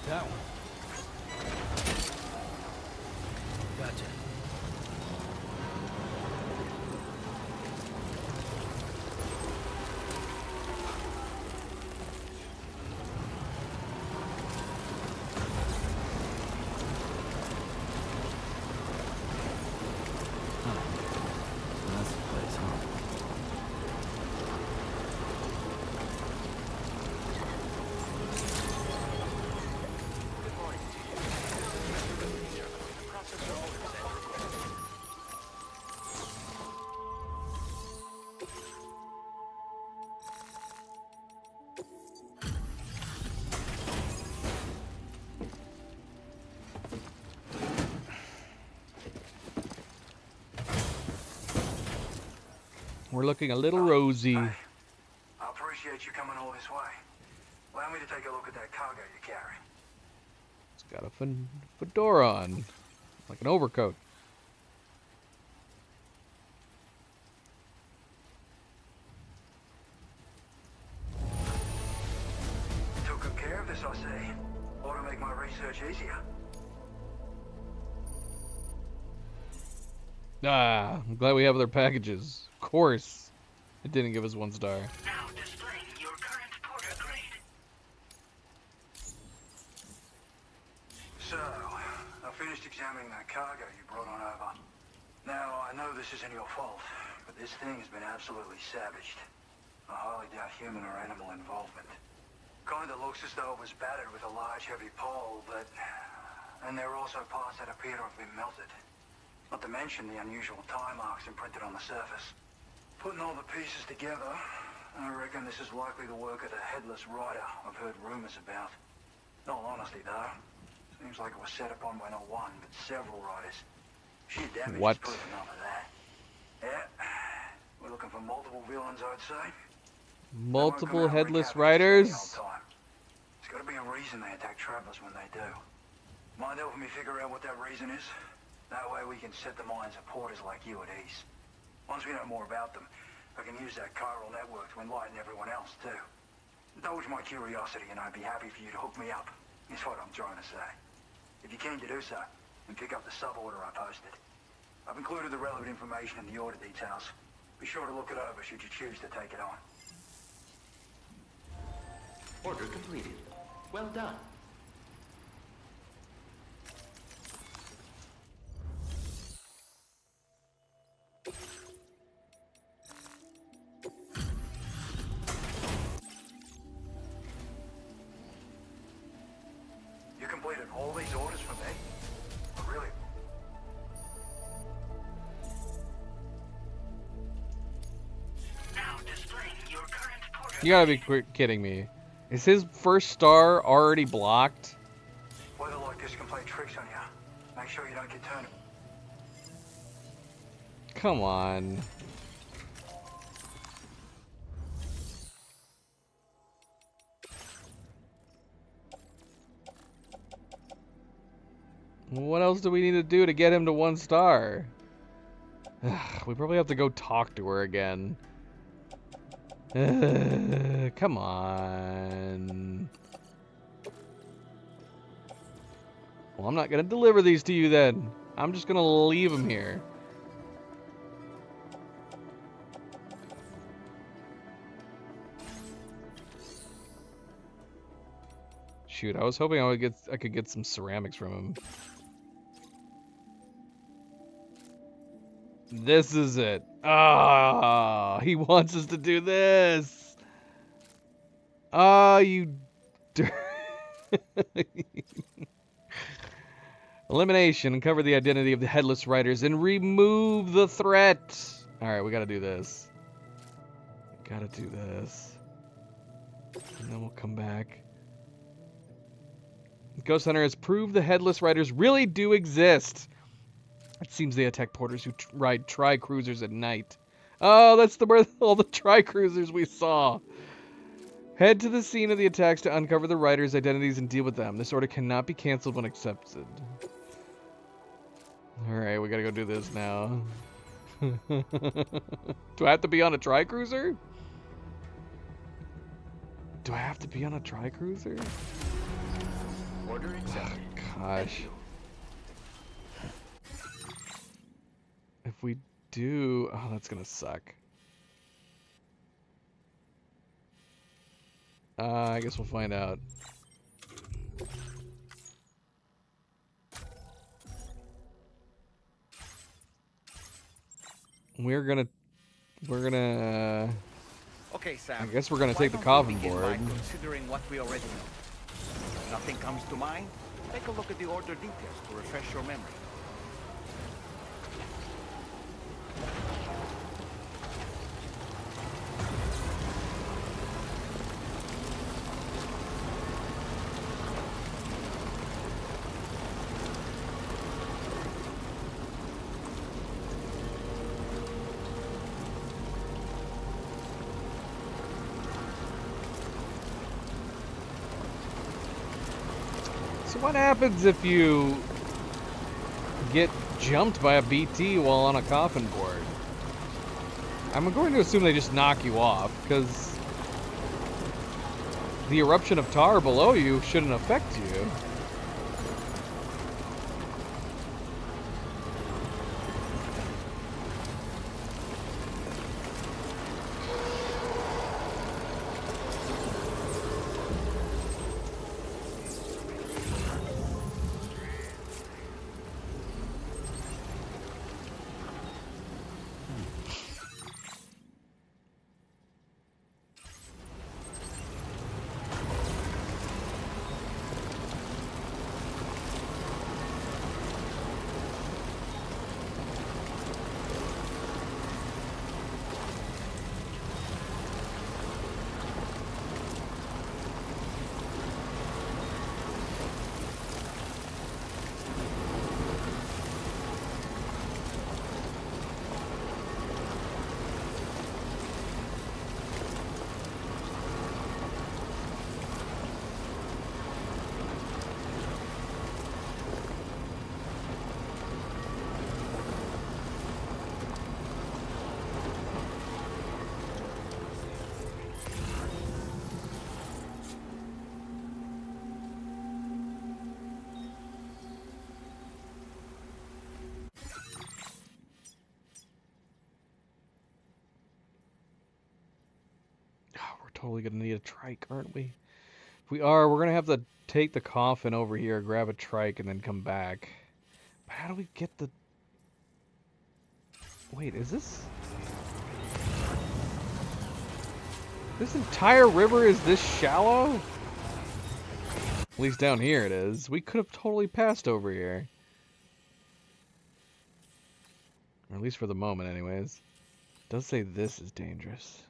That one. Gotcha. That's the place, huh? We're looking a little rosy. I appreciate you coming all this way. Allow me to take a look at that cargo you carry. It's got a fedora on, like an overcoat. Took good care of this, I see. Ought to make my research easier. Ah, I'm glad we have other packages. Of course, it didn't give us 1 star. Now displaying your current porter grade. So, I finished examining that cargo you brought on over. Now, I know this isn't your fault, but this thing has been absolutely savaged. I highly doubt human or animal involvement. Kinda looks as though it was battered with a large heavy pole, but... And there are also parts that appear to have been melted. Not to mention the unusual tie marks imprinted on the surface. Putting all the pieces together, I reckon this is likely the work of the Headless Rider I've heard rumors about. In all honesty, though, seems like it was set upon by not one, but several riders. Sheer damage is proof enough of that. Yeah, we're looking for multiple villains, I'd say. Multiple Headless Riders? There's got to be a reason they attack travelers when they do. Mind helping me figure out what that reason is? That way we can set the minds of porters like you at ease. Once we know more about them, I can use that chiral network to enlighten everyone else, too. Indulge my curiosity and I'd be happy for you to hook me up, is what I'm trying to say. If you're keen to do so, then pick up the sub-order I posted. I've included the relevant information in the order details. Be sure to look it over should you choose to take it on. Order completed. Well done. You completed all these orders for me? Really? Now You gotta be kidding me. Is his first star already blocked? Weather like this can play tricks on you. Make sure you don't get turned. Come on. What else do we need to do to get him to 1 star? We probably have to go talk to her again. Come on. Well, I'm not gonna deliver these to you then. I'm just gonna leave them here. Shoot, I was hoping I could get some ceramics from him. This is it. Ah, he wants us to do this. Ah, you Elimination. Uncover the identity of the Headless Riders and remove the threat. Alright, we gotta do this. Gotta do this. And then we'll come back. Ghost Hunter has proved the Headless Riders really do exist. It seems they attack porters who ride tri-cruisers at night. Oh, that's where all the tri-cruisers we saw. Head to the scene of the attacks to uncover the riders' identities and deal with them. This order cannot be canceled when accepted. Alright, we gotta go do this now. Do I have to be on a tri-cruiser? Do I have to be on a tri-cruiser? Order accepted. Oh, gosh. If we do... Oh, that's gonna suck. I guess we'll find out. We're gonna... Okay, Sam. I guess we're gonna why take the don't coffin we begin board. by considering what we already know. Nothing comes to mind? Take a look at the order details to refresh your memory. So what happens if you get jumped by a BT while on a coffin board? I'm going to assume they just knock you off, because the eruption of tar below you shouldn't affect you. Totally gonna need a trike, aren't we? If we are, we're gonna have to take the coffin over here, grab a trike, and then come back. But how do we get the... Wait, is this... This entire river is this shallow? At least down here it is. We could have totally passed over here. Or at least for the moment, anyways. It does say this is dangerous.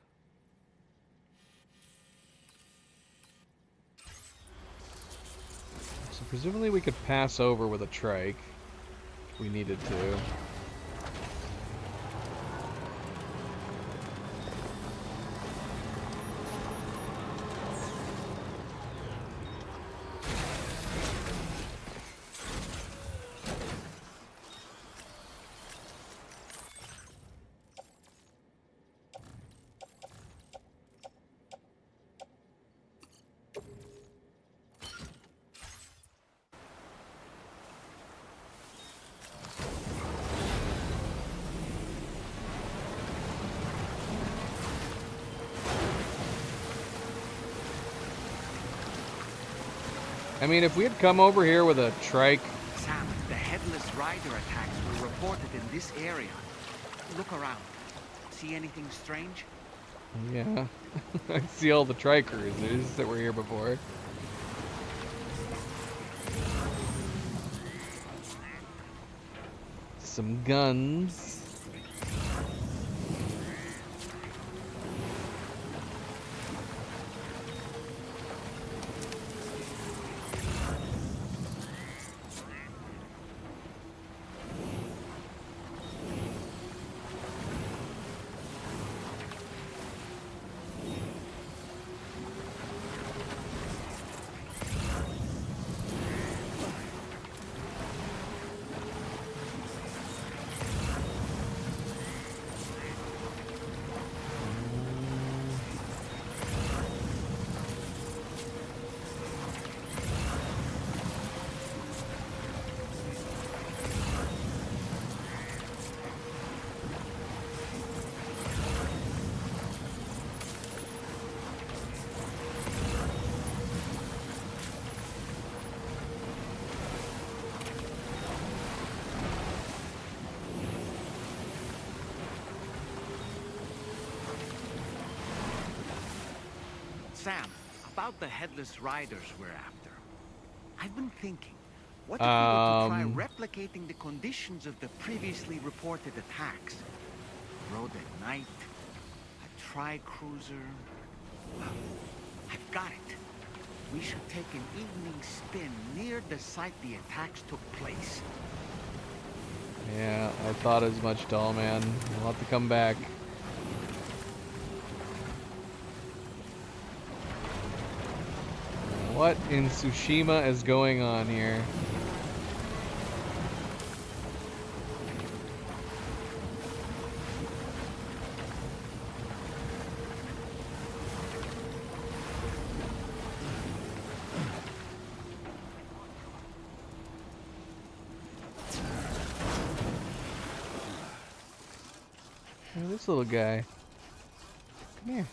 Presumably we could pass over with a trike if we needed to. I mean, if we had come over here with a trike... Sam, the Headless Rider attacks were reported in this area. Look around. See anything strange? Yeah. I see all the trike cruisers that were here before. Some guns. Sam, about the Headless Riders we're after. I've been thinking, what if we were to try replicating the conditions of the previously reported attacks? Road at night, a tri-cruiser... I've got it. We should take an evening spin near the site the attacks took place. Yeah, I thought as much, Doll Man. We'll have to come back. What in Tsushima is going on here? Oh, this little guy. Come here.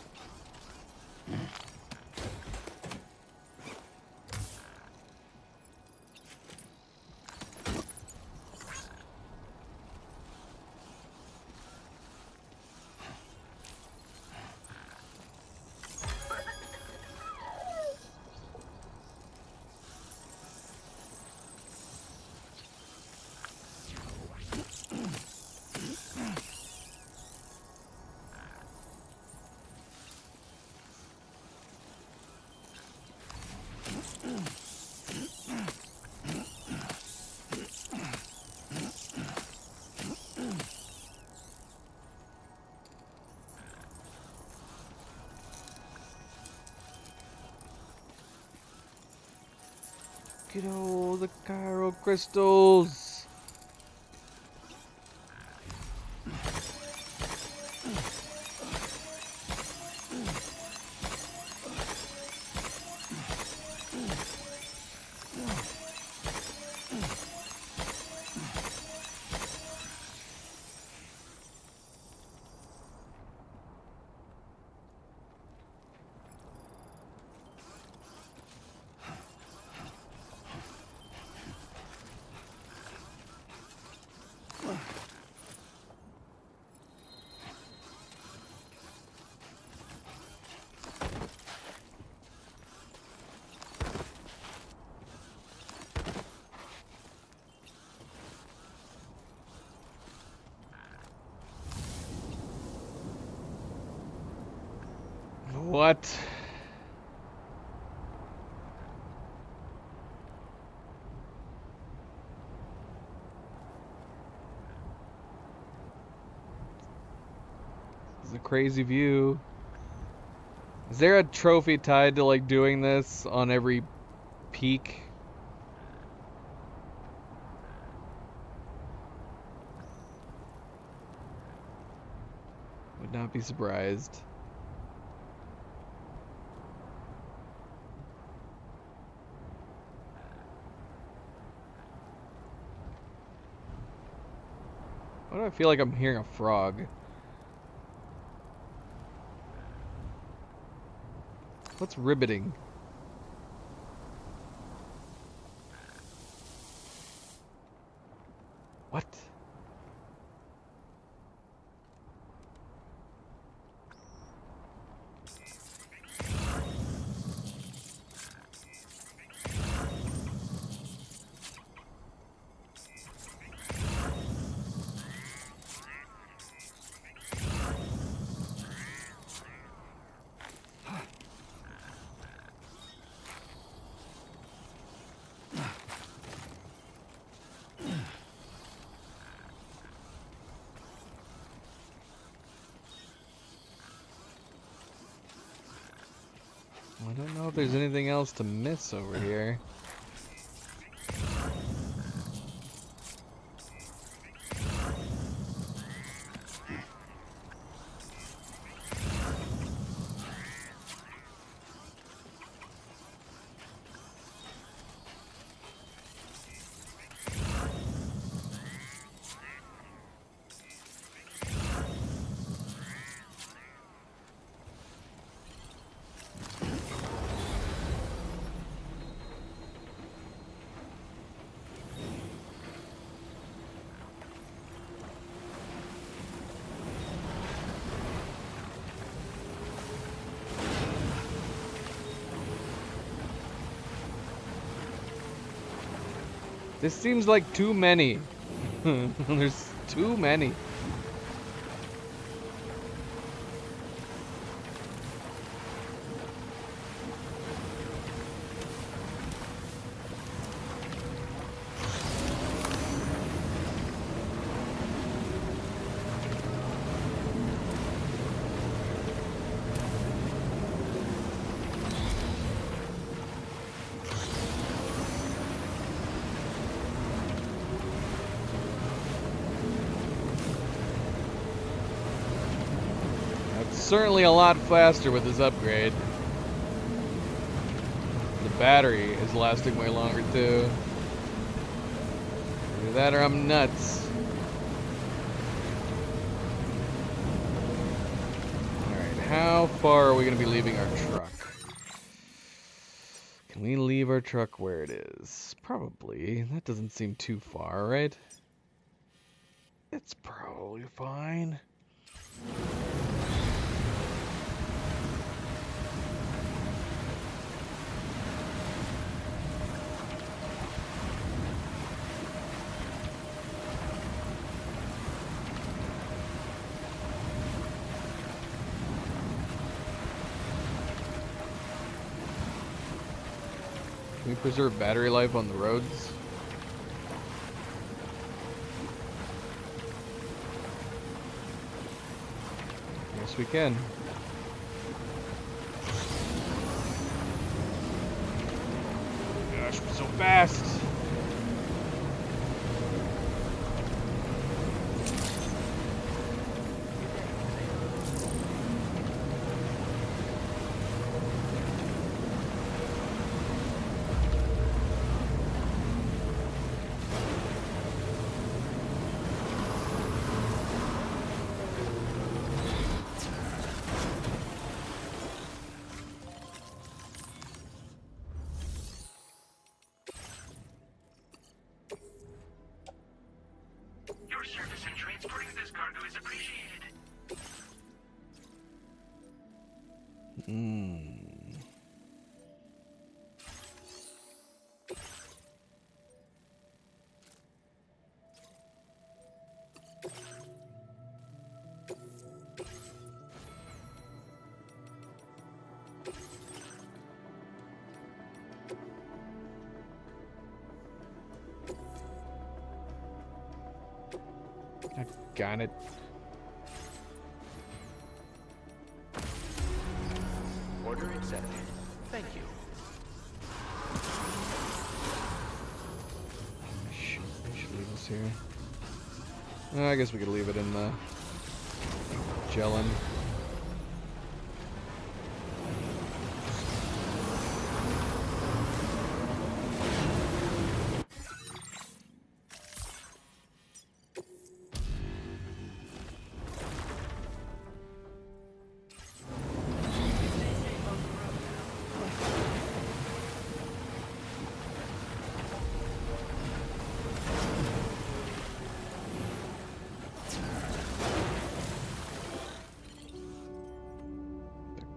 Look at all the Cairo crystals. What? a crazy view. Is there a trophy tied to like doing this on every peak? Would not be surprised. Why do I feel like I'm hearing a frog? What's ribbiting? What? I don't know if there's anything else to miss over here. This seems like too many. There's too many. Certainly a lot faster with this upgrade. The battery is lasting way longer too. Either that or I'm nuts. Alright, how far are we going to be leaving our truck? Can we leave our truck where it is? Probably. That doesn't seem too far, right? It's probably fine. Can we preserve battery life on the roads? Yes, we can. Gosh, we're so fast! Got it. Order accepted. Thank you. I should leave this here. I guess we could leave it in the gelin.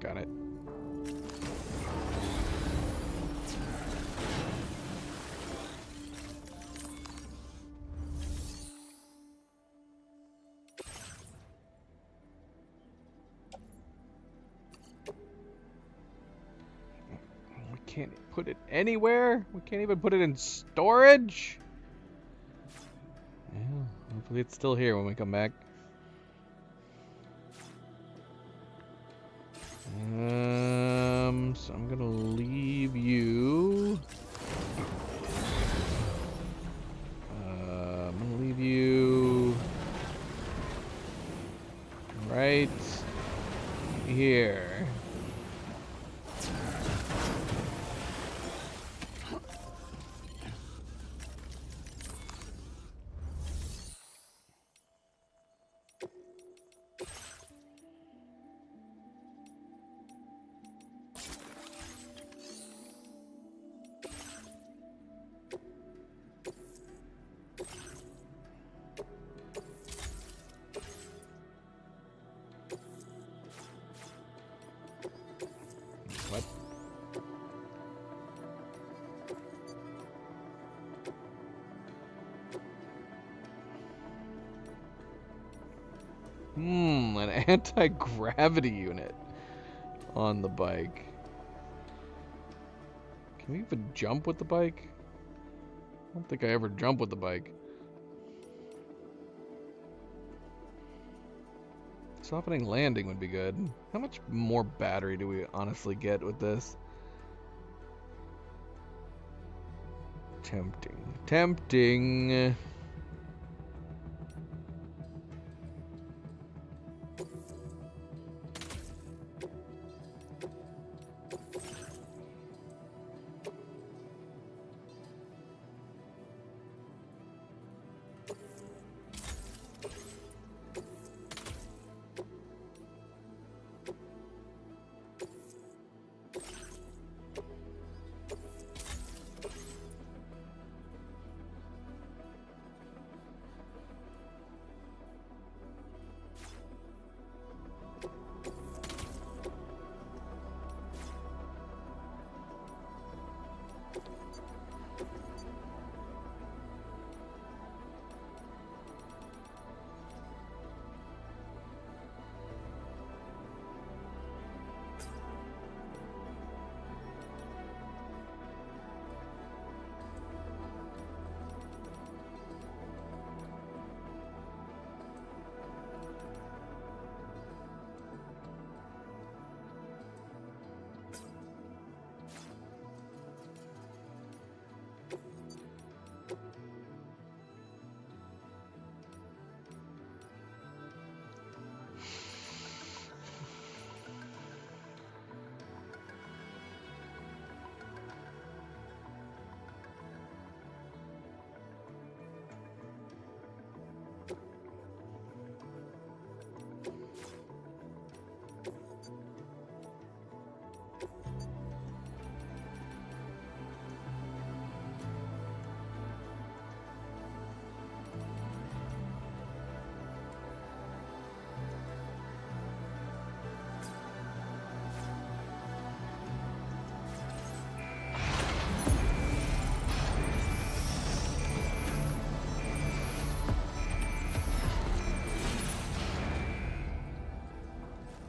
Got it. We can't put it anywhere. We can't even put it in storage. Yeah, hopefully it's still here when we come back. So I'm gonna leave you. I'm gonna leave you right here. What? An anti-gravity unit on the bike. Can we even jump with the bike? I don't think I ever jump with the bike. Softening landing would be good. How much more battery do we honestly get with this? Tempting. Tempting.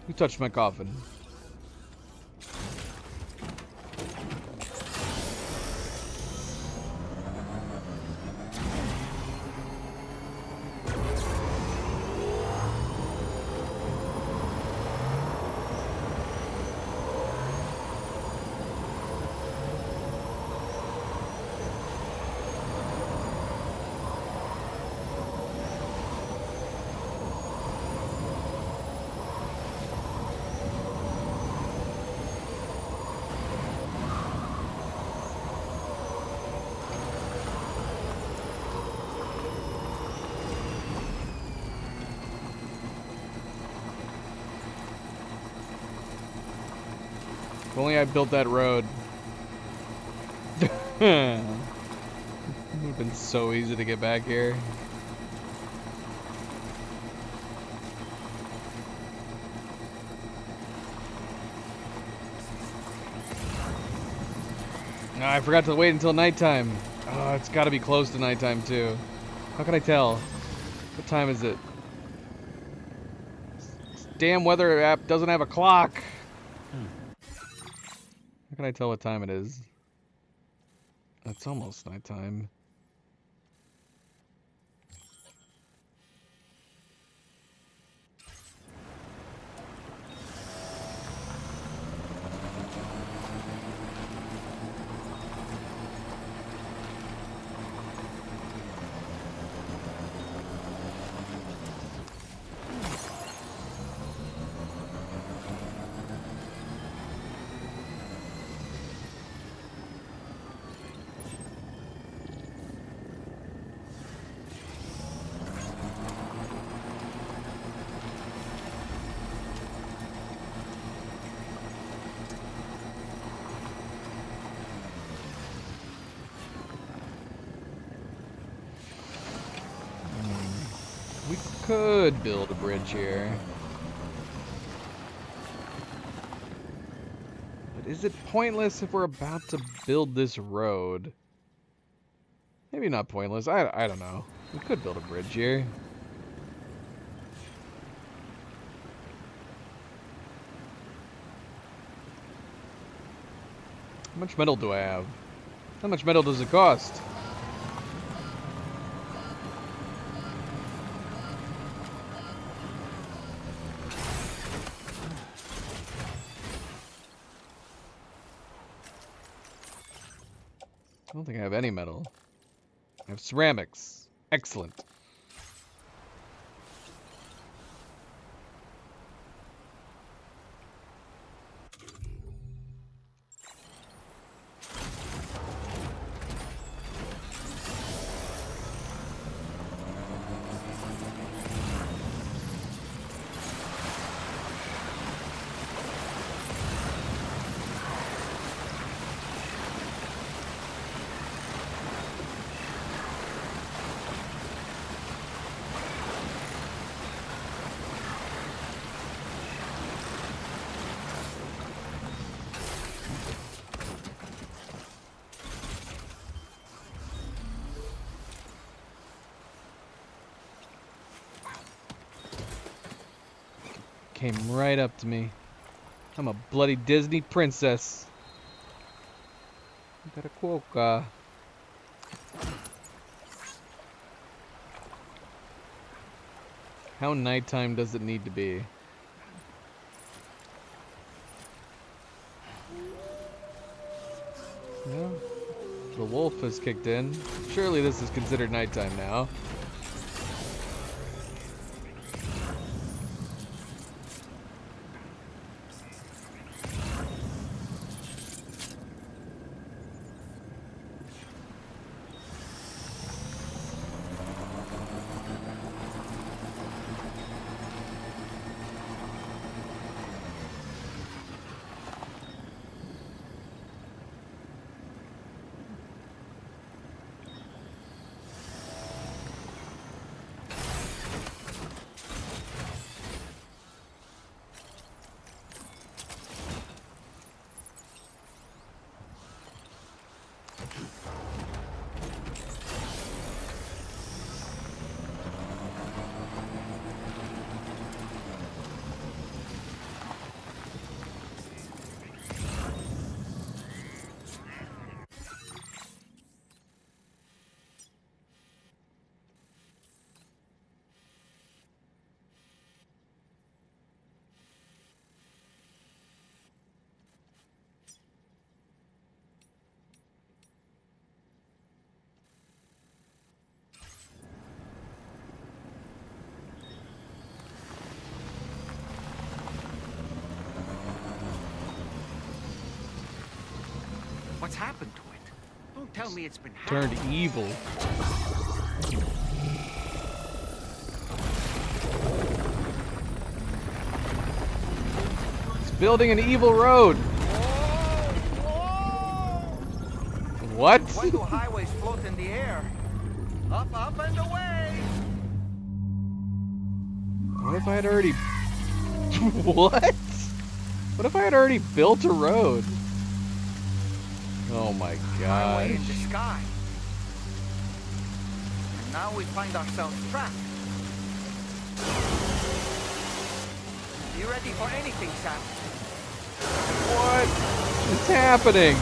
Who touched my coffin? only I built that road. It would have been so easy to get back here. No, I forgot to wait until nighttime. Oh, it's got to be close to nighttime too. How can I tell? What time is it? This damn weather app doesn't have a clock. How can I tell what time it is? It's almost nighttime. We could build a bridge here. But is it pointless if we're about to build this road? Maybe not pointless. I don't know. We could build a bridge here. How much metal do I have? How much metal does it cost? I don't think I have any metal. I have ceramics. Excellent. Came right up to me. I'm a bloody Disney princess. Cuoca. How nighttime does it need to be? Well, the wolf has kicked in. Surely this is considered nighttime now. What's happened to it? Don't tell me it's been Turned hacked. evil. It's building an evil road. What? Why do highways float in the air? Up, up, and away! What if I had already... What? What if I had already built a road? Oh my Highway in gosh. the sky. And now we find ourselves trapped. You ready for anything, Sam? What is happening?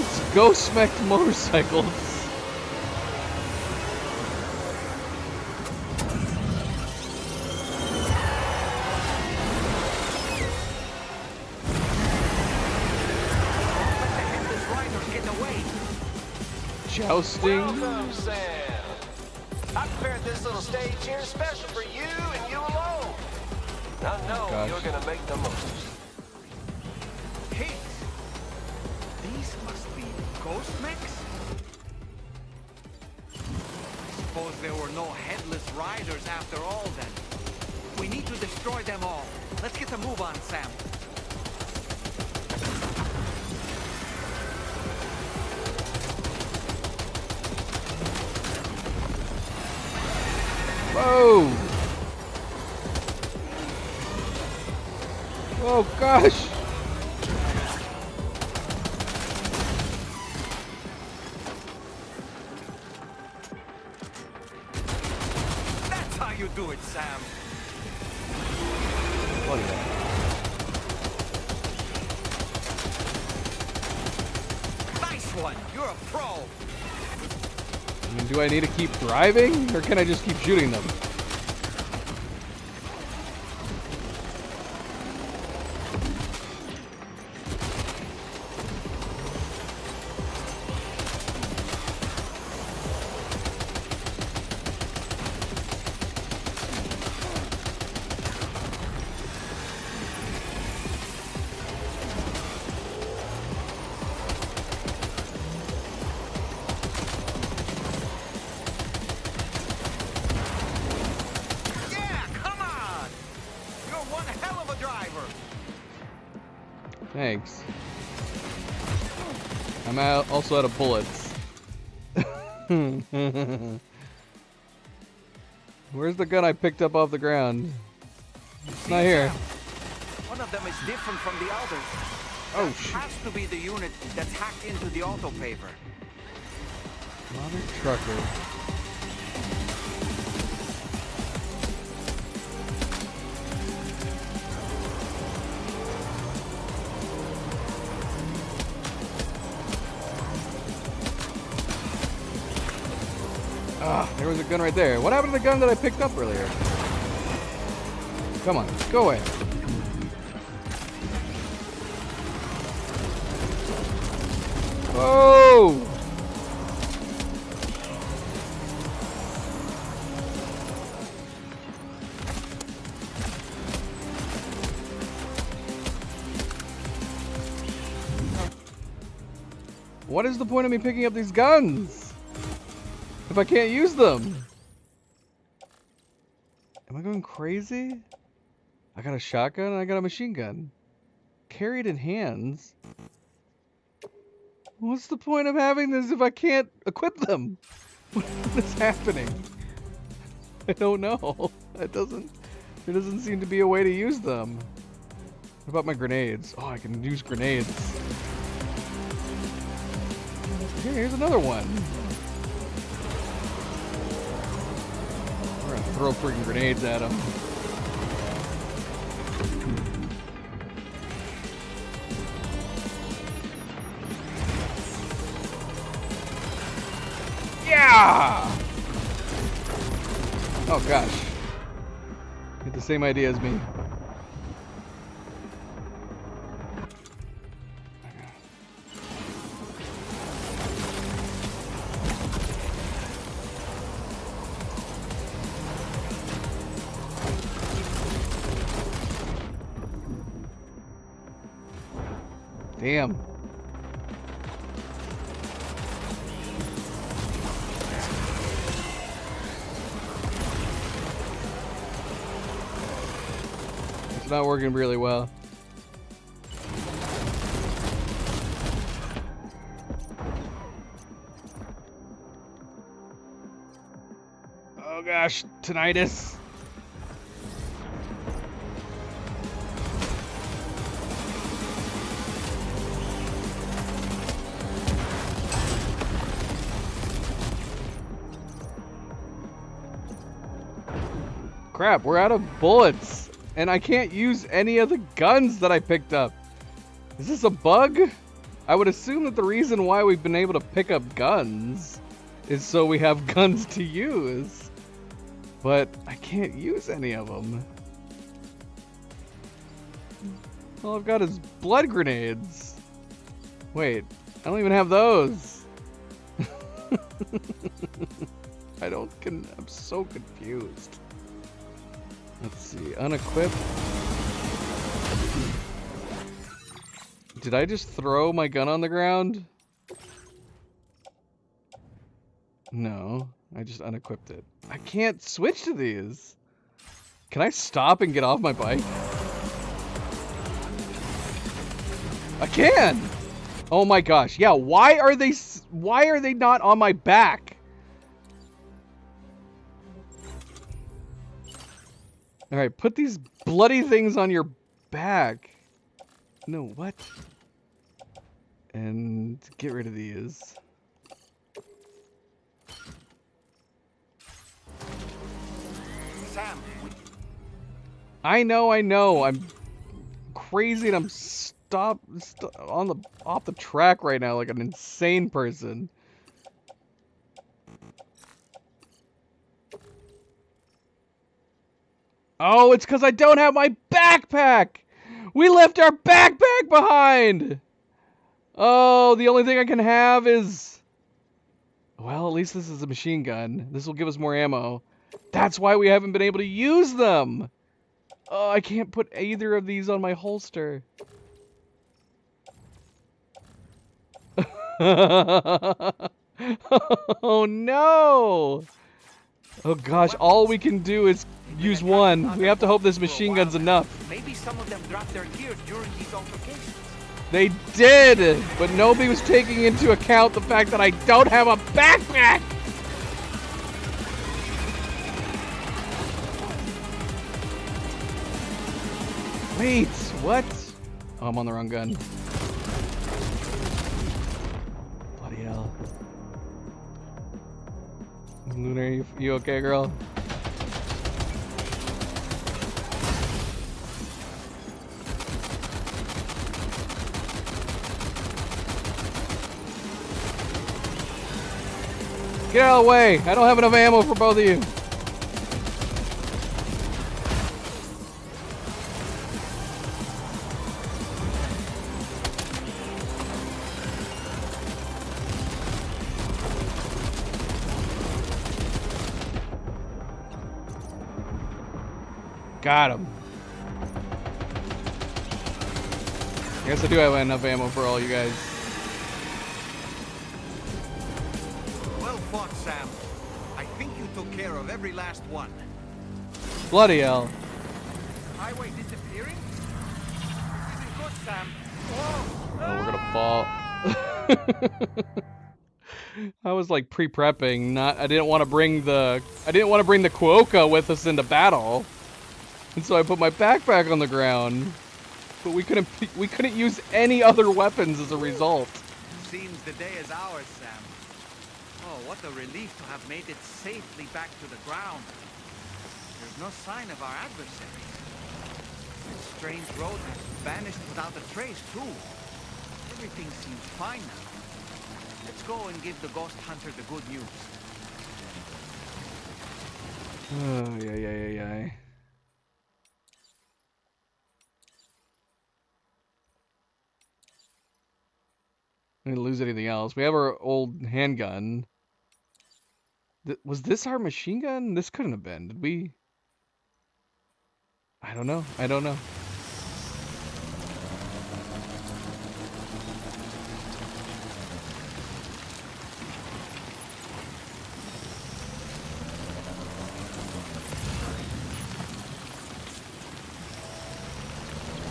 It's ghost-mech motorcycles. Jousting. Welcome, Sam. I prepared this little stage here special for you and you alone. I know Gosh. you're gonna make the most. Hey, these must be ghost mechs? I suppose there were no headless riders after all then. We need to destroy them all. Let's get a move on, Sam. Whoa! Oh gosh! That's how you do it, Sam. What is that? Nice one. You're a pro. I mean, do I need to keep driving, or can I just keep shooting them? Thanks. I'm also out of bullets. Where's the gun I picked up off the ground? It's not here. One of them is different from the others. Oh, shoot. Has to be the unit that's hacked into the auto paver. Mother trucker. Ah, there was a gun right there. What happened to the gun that I picked up earlier? Come on, go away. Whoa! What is the point of me picking up these guns if I can't use them? Am I going crazy? I got a shotgun and I got a machine gun. Carried in hands. What's the point of having this if I can't equip them? What is happening? I don't know. There doesn't seem to be a way to use them. What about my grenades? Oh, I can use grenades. Here's another one. We're gonna throw freaking grenades at him. Yeah! Oh gosh. You had the same idea as me. Damn. It's not working really well. gosh, tinnitus. Crap, we're out of bullets, and I can't use any of the guns that I picked up. Is this a bug? I would assume that the reason why we've been able to pick up guns is so we have guns to use. But I can't use any of them. All I've got is blood grenades. Wait, I don't even have those. I'm so confused. Let's see, unequip. Did I just throw my gun on the ground? No, I just unequipped it. I can't switch to these. Can I stop and get off my bike? I can! Oh my gosh, yeah, why are they not on my back? Alright, put these bloody things on your back. No, what? And get rid of these. Sam. I know. I'm crazy and I'm off the track right now like an insane person. Oh, it's because I don't have my backpack! We left our backpack behind! Oh, the only thing I can have is... Well, at least this is a machine gun. This will give us more ammo. That's why we haven't been able to use them! Oh, I can't put either of these on my holster. Oh no! Oh gosh, all we can do is use one. We have to hope this machine gun's enough. Maybe some of them dropped their gear during these altercations. They did, but nobody was taking into account the fact that I don't have a backpack. Wait, what? Oh, I'm on the wrong gun. Bloody hell. Lunar, you okay, girl? Get out of the way! I don't have enough ammo for both of you. Got him. I guess I do have enough ammo for all you guys. Well fought, Sam. I think you took care of every last one. Bloody hell. Highway disappearing? This isn't good, Sam. Oh, we're gonna fall. I was like pre-prepping. I didn't want to bring the Kuoka with us into battle. And so I put my backpack on the ground, but we couldn't use any other weapons as a result. Seems the day is ours, Sam. Oh, what a relief to have made it safely back to the ground. There's no sign of our adversaries. This strange road has vanished without a trace, too. Everything seems fine now. Let's go and give the ghost hunter the good news. Oh, yeah. I didn't lose anything else. We have our old handgun. Was this our machine gun? This couldn't have been. Did we? I don't know.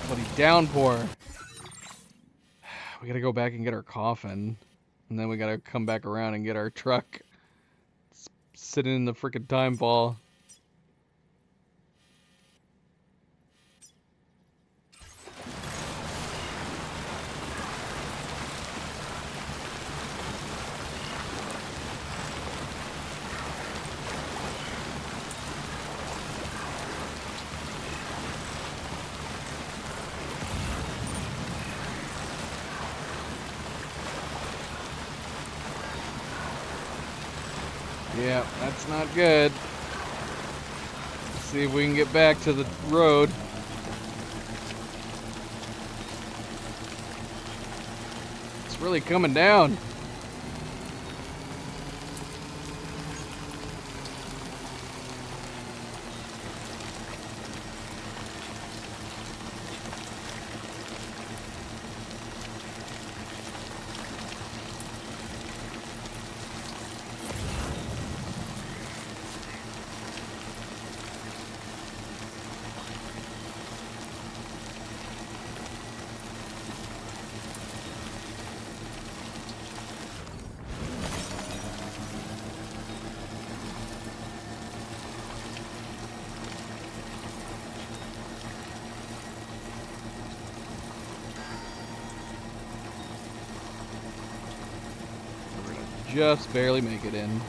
Bloody downpour. We gotta go back and get our coffin. And then we gotta come back around and get our truck. sitting in the frickin' time ball. Yeah, that's not good. Let's see if we can get back to the road. It's really coming down. Just barely make it in.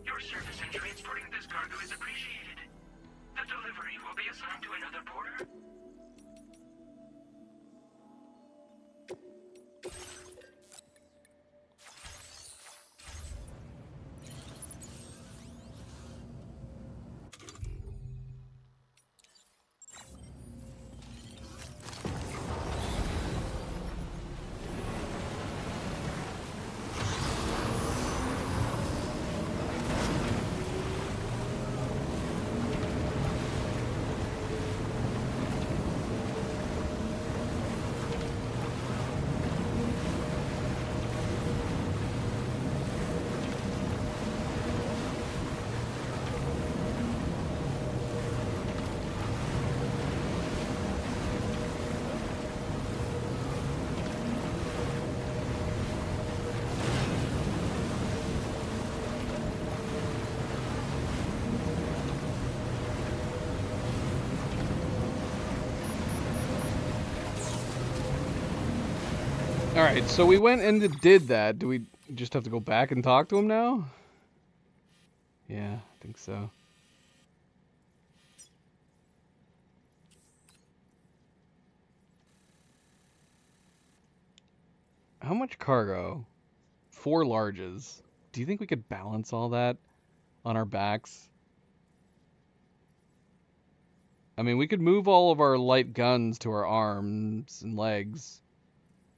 Your service in transporting this cargo is appreciated. The delivery will be assigned to another porter. Alright, so we went and did that. Do we just have to go back and talk to him now? Yeah, I think so. How much cargo? 4 larges. Do you think we could balance all that on our backs? I mean, we could move all of our light guns to our arms and legs.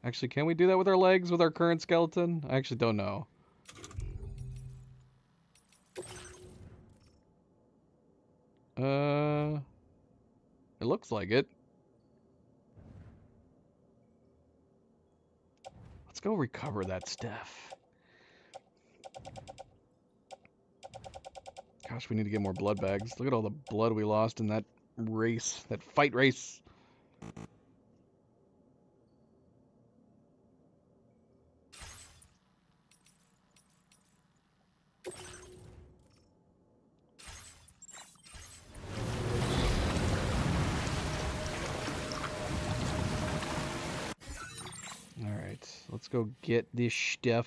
Actually, can we do that with our legs with our current skeleton? I actually don't know. It looks like it. Let's go recover that stuff. Gosh, we need to get more blood bags. Look at all the blood we lost in that race, that fight race. Alright, let's go get this stuff.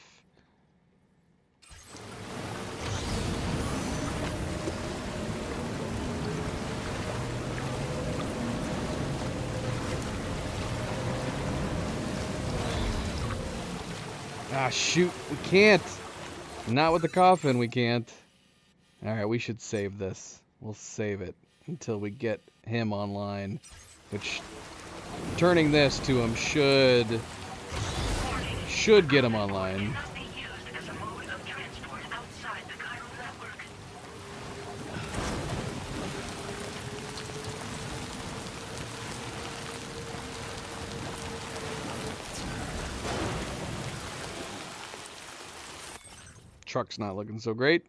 Ah, shoot, we can't. Not with the coffin, we can't. Alright, we should save this. We'll save it until we get him online, which turning this to him should get him online. Truck's not looking so great.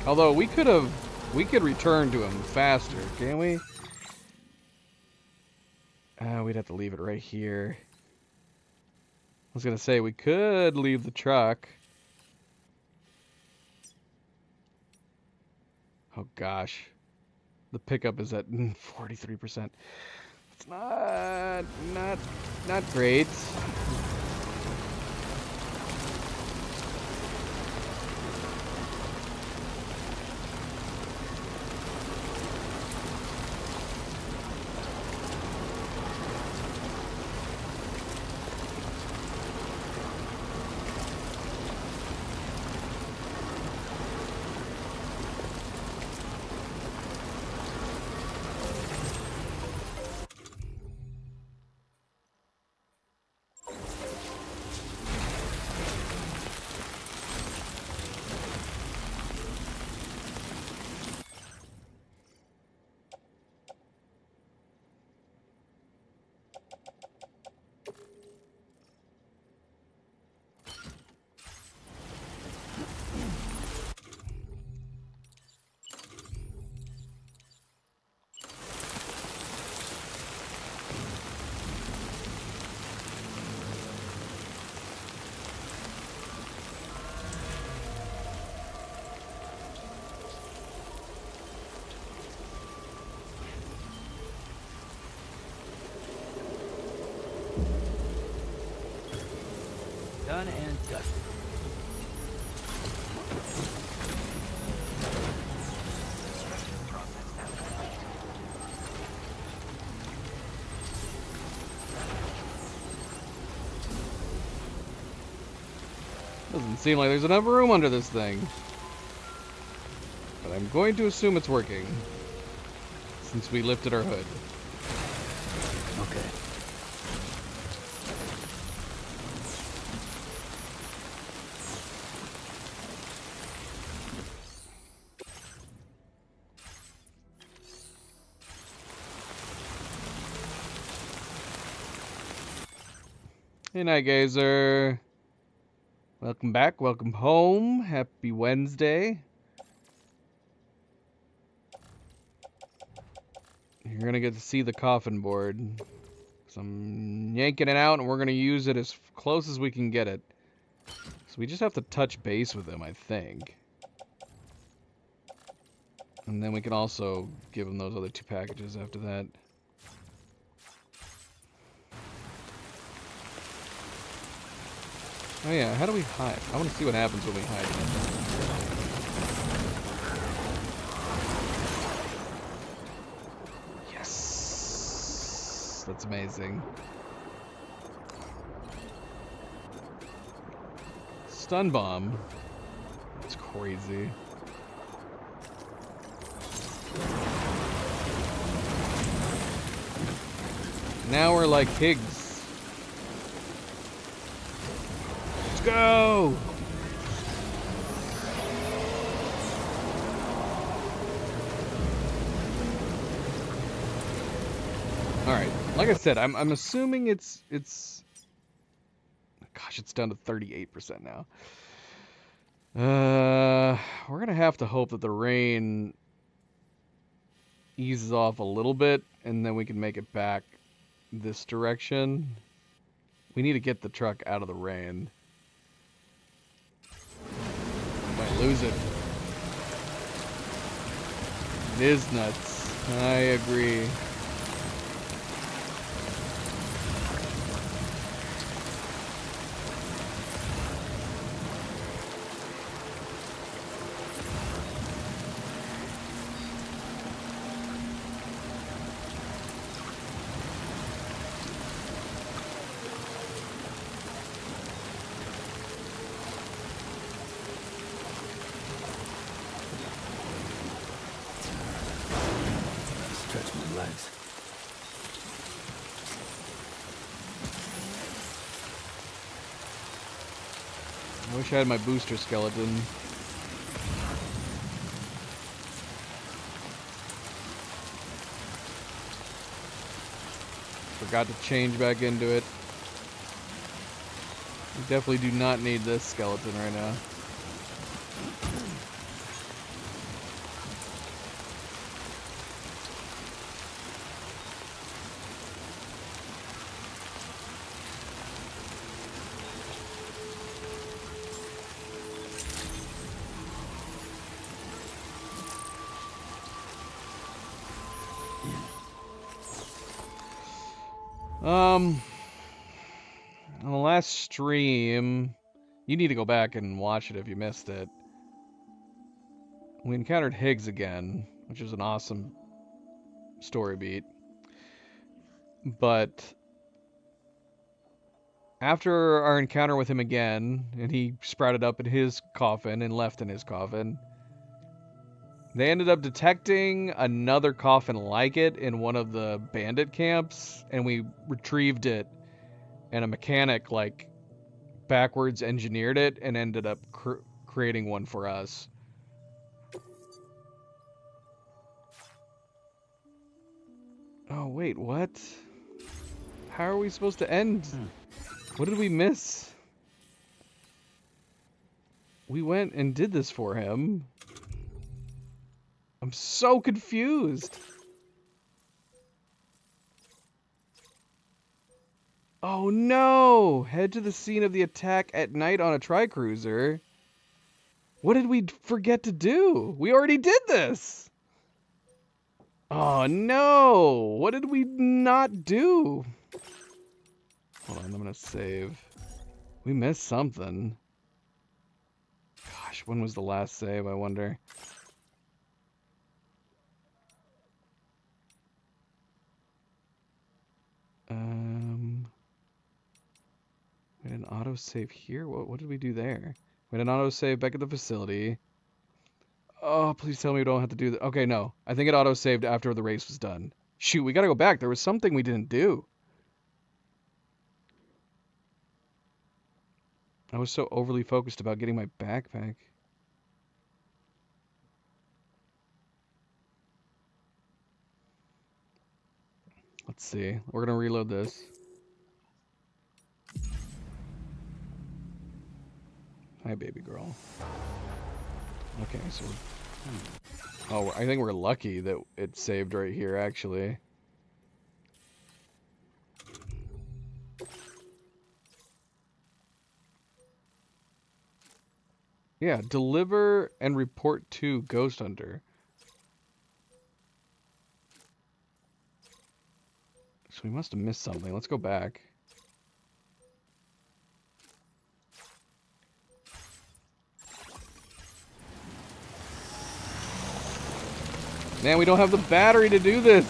Although we could return to him faster, can't we? We'd have to leave it right here. I was gonna say we could leave the truck. Oh gosh, the pickup is at 43%. It's not great. Done and dusted. Doesn't seem like there's enough room under this thing. But I'm going to assume it's working, since we lifted our hood. Okay. Hey, Night Gazer. Welcome back. Welcome home. Happy Wednesday. You're going to get to see the coffin board. So I'm yanking it out, and we're going to use it as close as we can get it. So we just have to touch base with him, I think. And then we can also give him those other 2 packages after that. Oh yeah, how do we hide? I want to see what happens when we hide. That's amazing. Stun bomb. That's crazy. Now we're like Higgs. Let's go! Alright, like I said, I'm assuming it's gosh, it's down to 38% now. We're gonna have to hope that the rain eases off a little bit, and then we can make it back this direction. We need to get the truck out of the rain. Might lose it. It is nuts. I agree. I wish I had my booster skeleton. Forgot to change back into it. We definitely do not need this skeleton right now. On the last stream, you need to go back and watch it if you missed it. We encountered Higgs again, which was an awesome story beat. But after our encounter with him again, and he sprouted up in his coffin and left in his coffin, they ended up detecting another coffin like it in one of the bandit camps, and we retrieved it, and a mechanic, like, backwards engineered it and ended up creating one for us. Oh, wait, what? How are we supposed to end? What did we miss? We went and did this for him. I'm so confused. Oh no! Head to the scene of the attack at night on a tri-cruiser. What did we forget to do? We already did this! Oh no! What did we not do? Hold on, I'm gonna save. We missed something. Gosh, when was the last save, I wonder? We had an autosave here? What did we do there? We had an autosave back at the facility. Oh, please tell me we don't have to do that. Okay, no. I think it autosaved after the race was done. Shoot, we gotta go back. There was something we didn't do. I was so overly focused about getting my backpack. Let's see. We're gonna reload this. Hi, baby girl. Okay, so... Oh, I think we're lucky that it saved right here, actually. Yeah, deliver and report to Ghost Hunter. So we must have missed something. Let's go back. Man, we don't have the battery to do this.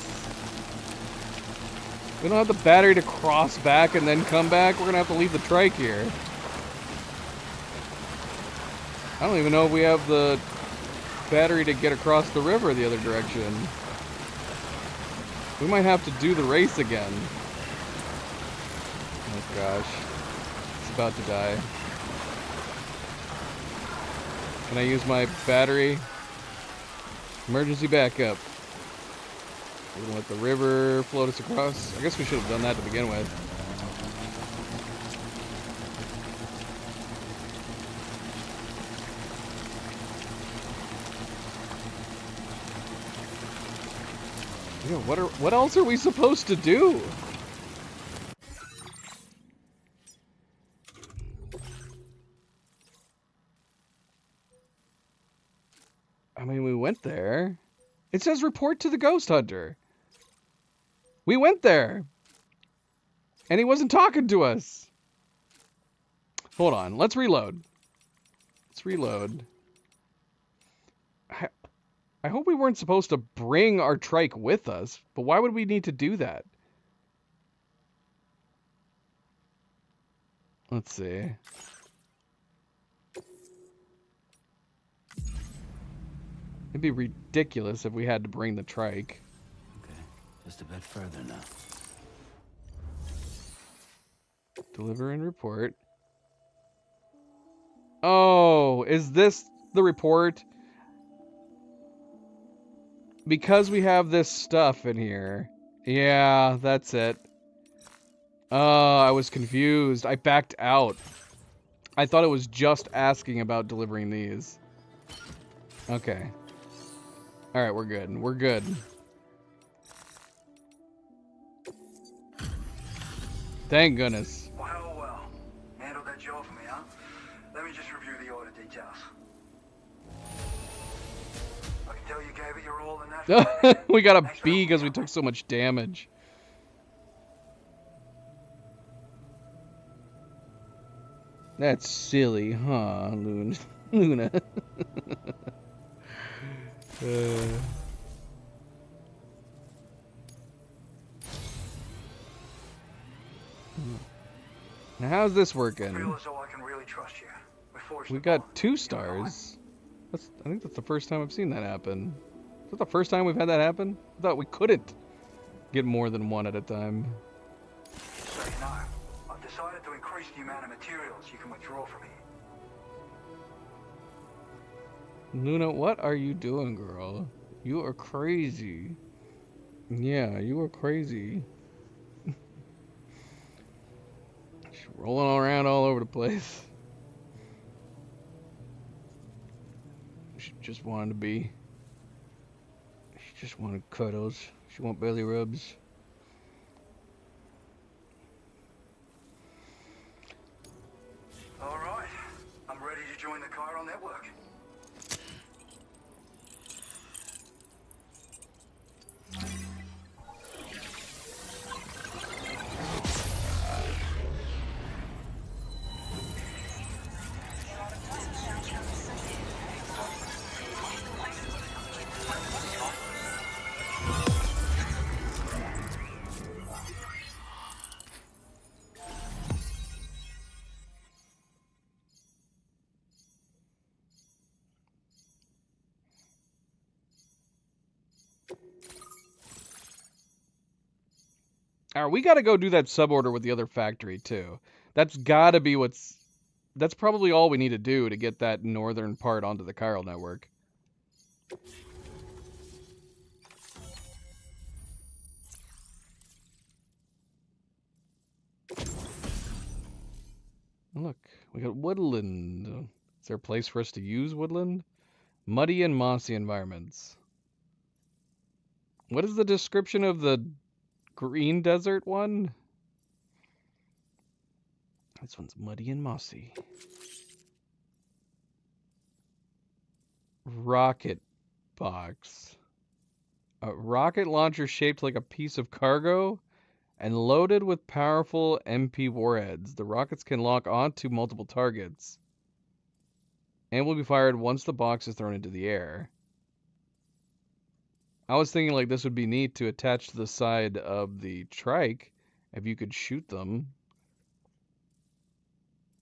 We don't have the battery to cross back and then come back. We're gonna have to leave the trike here. I don't even know if we have the battery to get across the river the other direction. We might have to do the race again. Oh gosh. It's about to die. Can I use my battery? Emergency backup. We're gonna let the river float us across. I guess we should have done that to begin with. Yeah, what else are we supposed to do? I mean, we went there. It says report to the ghost hunter. We went there. And he wasn't talking to us. Hold on. Let's reload. Let's reload. I hope we weren't supposed to bring our trike with us, but why would we need to do that? Let's see. It'd be ridiculous if we had to bring the trike. Okay, just a bit further now. Deliver and report. Oh, is this the report? Because we have this stuff in here. Yeah, that's it. I was confused. I backed out. I thought it was just asking about delivering these. Okay. Alright, we're good. We're good. Thank goodness. Well, well. Handled that job for me, huh? Let me just review the order details. I can tell you gave it your all in that. We got a B because we took so much damage. That's silly, huh, Luna? Luna. Now how's this working? Feel as though I can really trust you. We got 2 stars. I think that's the first time I've seen that happen. Is that the first time we've had that happen? I thought we couldn't get more than 1 at a time. So you know, I've decided to increase the amount of materials you can withdraw from here. Luna, what are you doing, girl? You are crazy. Yeah, you are crazy. She's rolling around all over the place. She just wanted to be. She just wanted cuddles. She want belly rubs. All right, I'm ready to join the Chiral network. Alright, we gotta go do that suborder with the other factory, too. That's gotta be what's... That's probably all we need to do to get that northern part onto the Chiral network. Look, we got woodland. Is there a place for us to use woodland? Muddy and mossy environments. What is the description of the green desert one? This one's muddy and mossy. Rocket box. A rocket launcher shaped like a piece of cargo and loaded with powerful MP warheads. The rockets can lock onto multiple targets and will be fired once the box is thrown into the air. I was thinking like this would be neat to attach to the side of the trike if you could shoot them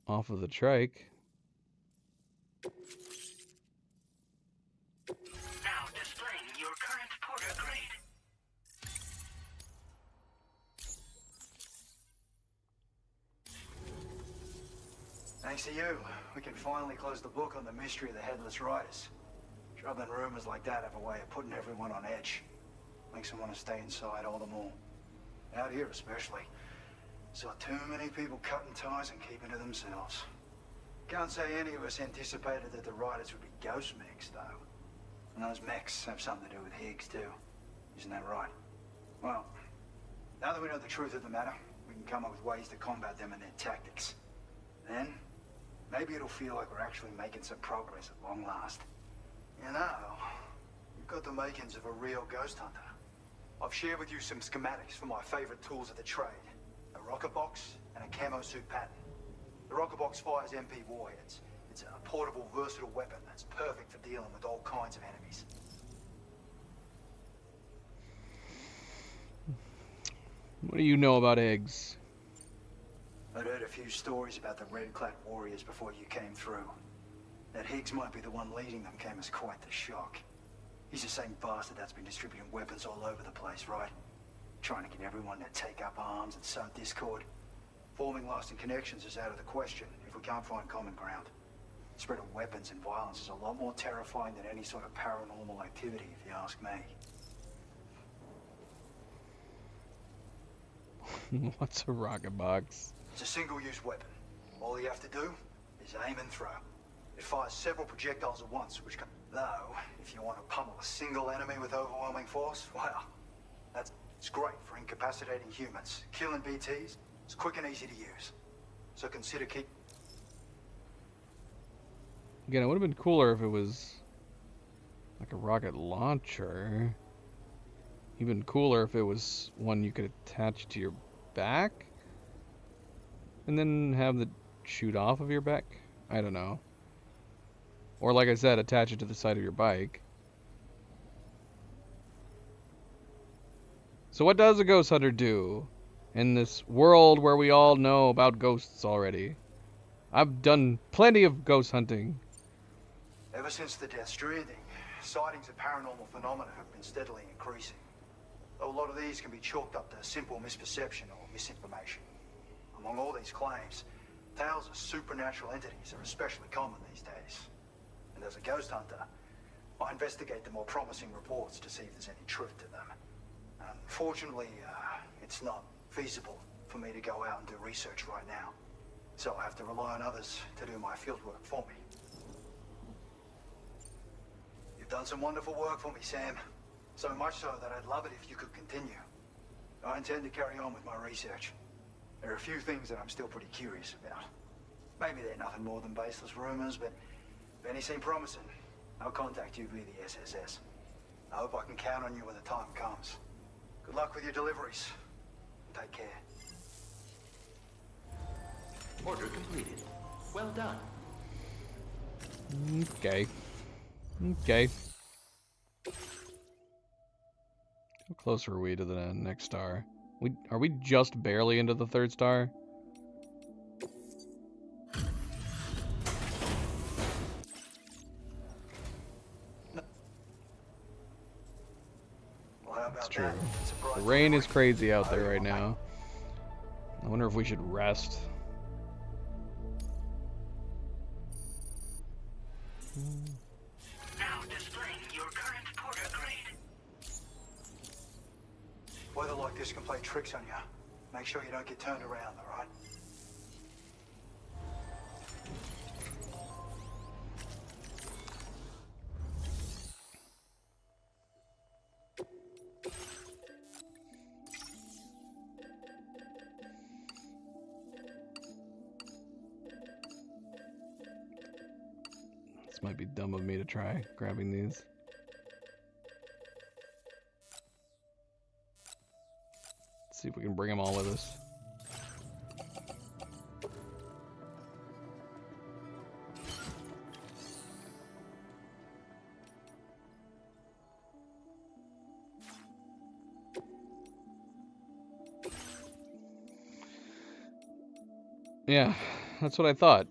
off of the trike. Now displaying your current porter grade. Thanks to you, we can finally close the book on the mystery of the Headless Riders. Troubling rumors like that have a way of putting everyone on edge. Makes them want to stay inside all the more. Out here especially. Saw too many people cutting ties and keeping to themselves. Can't say any of us anticipated that the Riders would be ghost mechs, though. And those mechs have something to do with Higgs, too. Isn't that right? Well, now that we know the truth of the matter, we can come up with ways to combat them and their tactics. Then, maybe it'll feel like we're actually making some progress at long last. You know, you've got the makings of a real ghost hunter. I've shared with you some schematics for my favorite tools of the trade. A rocket box and a camo suit pattern. The rocket box fires MP warheads. It's a portable, versatile weapon that's perfect for dealing with all kinds of enemies. What do you know about eggs? I'd heard a few stories about the red-clad warriors before you came through. That Higgs might be the one leading them came as quite the shock. He's the same bastard that's been distributing weapons all over the place, right? Trying to get everyone to take up arms and sow discord. Forming lasting connections is out of the question if we can't find common ground. The spread of weapons and violence is a lot more terrifying than any sort of paranormal activity, if you ask me. What's a rocket box? It's a single-use weapon. All you have to do is aim and throw. It fires several projectiles at once, which can... Though, if you want to pummel a single enemy with overwhelming force, well, it's great for incapacitating humans. Killing BTs, it's quick and easy to use. So consider keep... Again, it would have been cooler if it was like a rocket launcher. Even cooler if it was one you could attach to your back and then have the shoot off of your back. I don't know. Or like I said, attach it to the side of your bike. So what does a ghost hunter do in this world where we all know about ghosts already? I've done plenty of ghost hunting. Ever since the Death Stranding, sightings of paranormal phenomena have been steadily increasing. Though a lot of these can be chalked up to simple misperception or misinformation. Among all these claims, tales of supernatural entities are especially common these days. And as a ghost hunter, I investigate the more promising reports to see if there's any truth to them. Unfortunately, it's not feasible for me to go out and do research right now. So I have to rely on others to do my fieldwork for me. You've done some wonderful work for me, Sam. So much so that I'd love it if you could continue. I intend to carry on with my research. There are a few things that I'm still pretty curious about. Maybe they're nothing more than baseless rumors, but if any seem promising, I'll contact you via the SSS. I hope I can count on you when the time comes. Good luck with your deliveries. Take care. Order completed. Well done. Okay. Okay. How close are we to the next star? Are we just barely into the third star? That's true. The rain is crazy out there right now. I wonder if we should rest. Now displaying your current porter grade. Weather like this can play tricks on you. Make sure you don't get turned around, all right? This might be dumb of me to try grabbing these. Let's see if we can bring them all with us. Yeah, that's what I thought.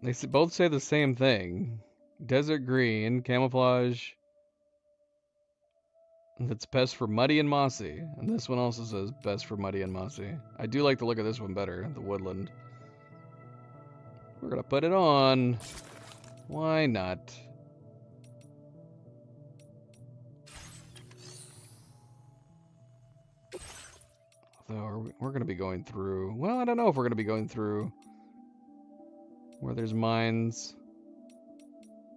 They both say the same thing. Desert green, camouflage. That's best for muddy and mossy. And this one also says best for muddy and mossy. I do like the look of this one better, the woodland. We're gonna put it on. Why not? Although we're gonna be going through. Well, I don't know if we're gonna be going through where there's mines.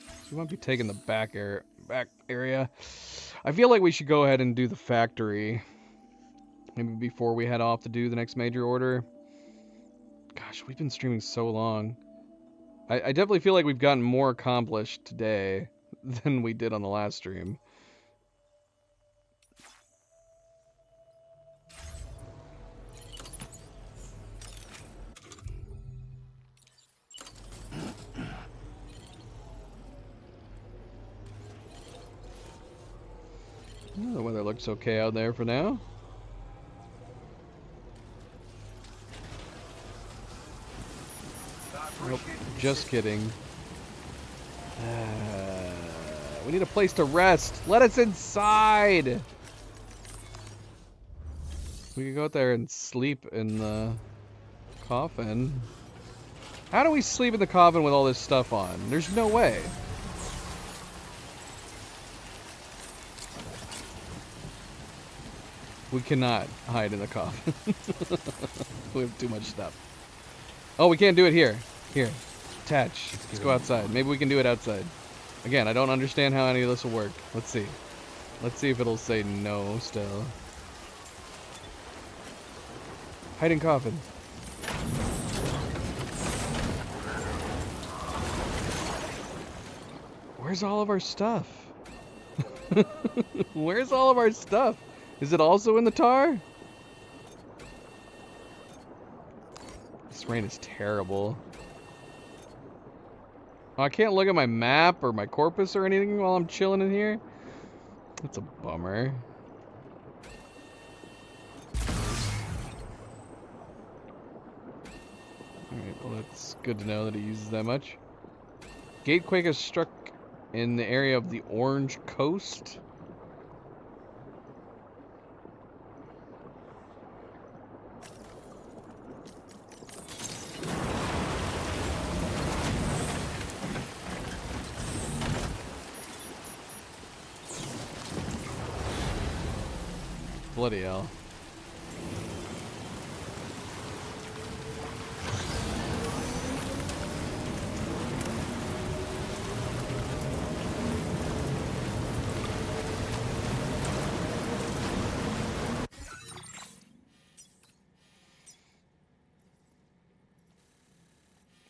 So we might be taking the back area. I feel like we should go ahead and do the factory. Maybe before we head off to do the next major order. Gosh, we've been streaming so long. I definitely feel like we've gotten more accomplished today than we did on the last stream. The weather looks okay out there for now. Nope, just kidding. We need a place to rest. Let us inside! We could go out there and sleep in the coffin. How do we sleep in the coffin with all this stuff on? There's no way. We cannot hide in the coffin. We have too much stuff. Oh, we can't do it here. Here. Attach. Let's go outside. Maybe we can do it outside. Again, I don't understand how any of this will work. Let's see. Let's see if it'll say no still. Hiding coffin. Where's all of our stuff? Where's all of our stuff? Is it also in the tar? This rain is terrible. Oh, I can't look at my map or my corpus or anything while I'm chilling in here. That's a bummer. Alright, well that's good to know that he uses that much. Gatequake has struck in the area of the Orange Coast. Bloody hell.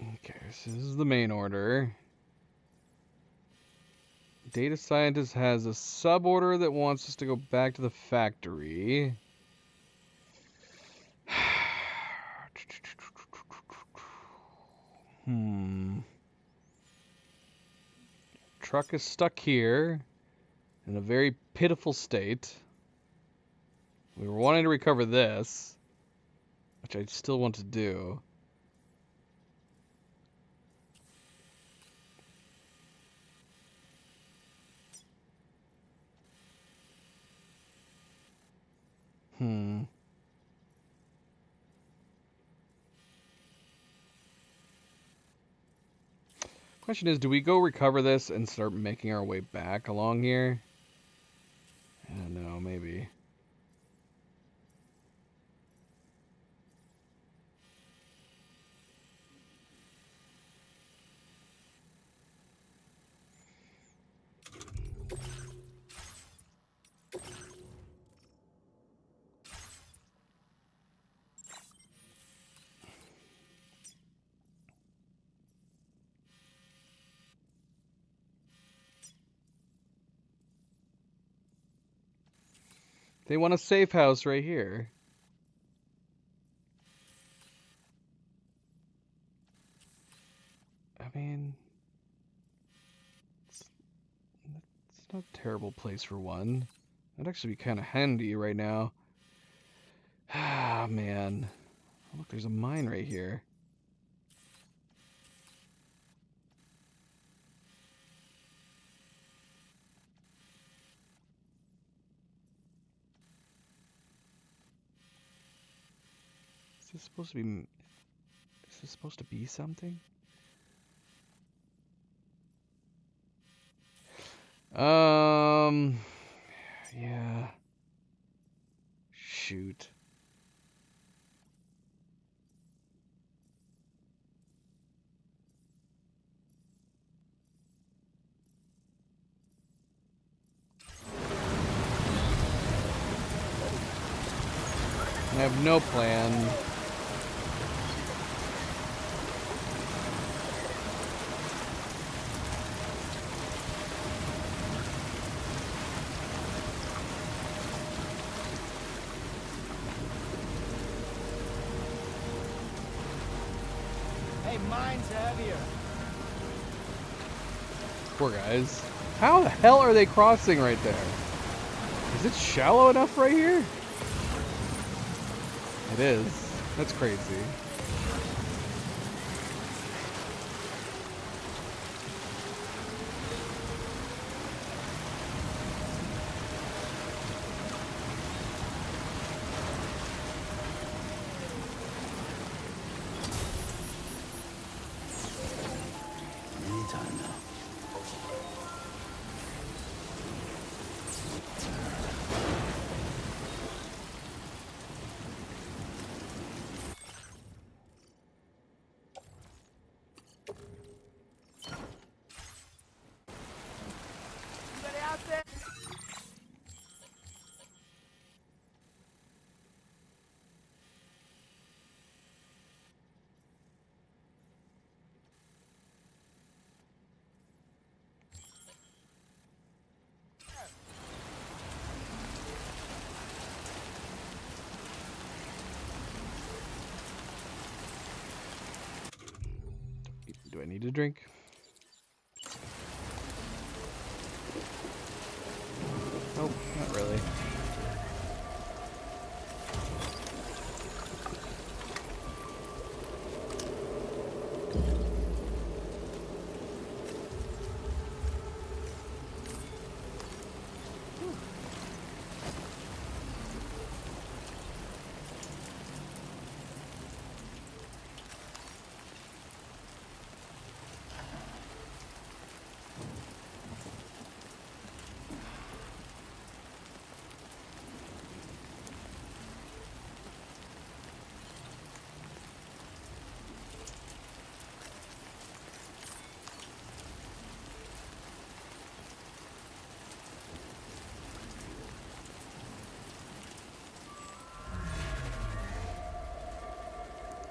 Okay, so this is the main order. Data scientist has a sub-order that wants us to go back to the factory. Truck is stuck here in a very pitiful state. We were wanting to recover this, which I still want to do. Question is, do we go recover this and start making our way back along here? I don't know, maybe. They want a safe house right here. I mean, it's not a terrible place for one. That'd actually be kind of handy right now. Ah, man. Look, there's a mine right here. this supposed to be? Is this supposed to be something? Yeah. Shoot. I have no plan. Hey, mine's heavier. Poor guys. How the hell are they crossing right there? Is it shallow enough right here? It is. That's crazy. Anytime now. Anybody out there? Do I need a drink? Nope, not really.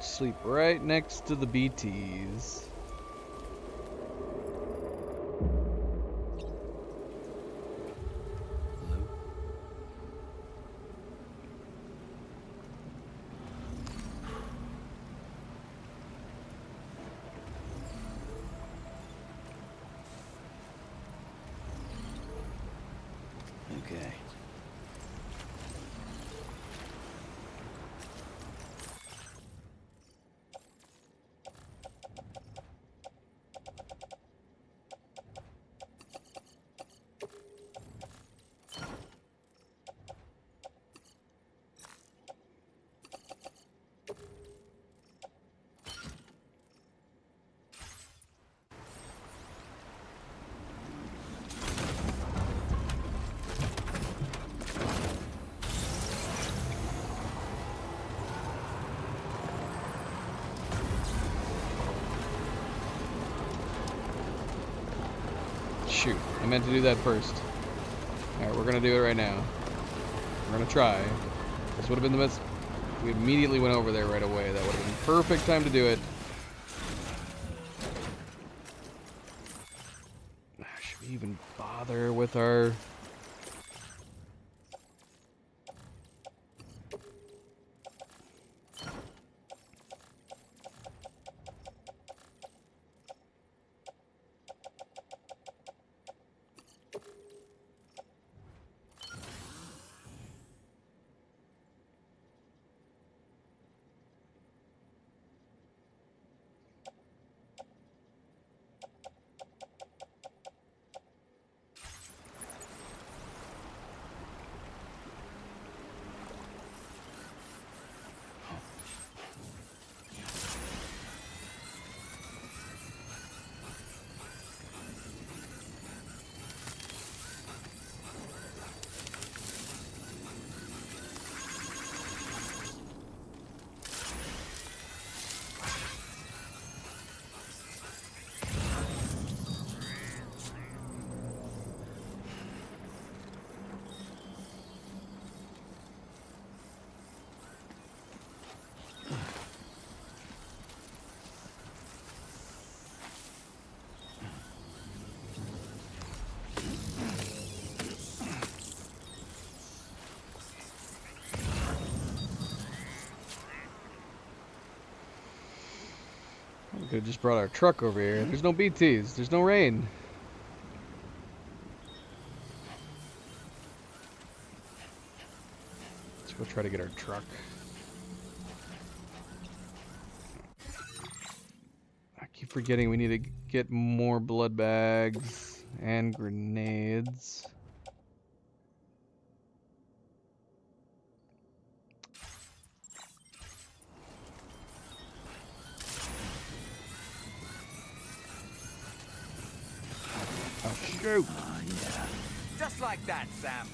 Sleep right next to the BTs. Okay. Shoot, I meant to do that first. Alright, we're gonna do it right now. We're gonna try. This would have been the best. We immediately went over there right away. That would have been perfect time to do it. Should we even bother with our... could have just brought our truck over here. There's no BTs. There's no rain. Let's go try to get our truck. I keep forgetting we need to get more blood bags and grenades. Oh, shoot. Yeah. Just like that, Sam.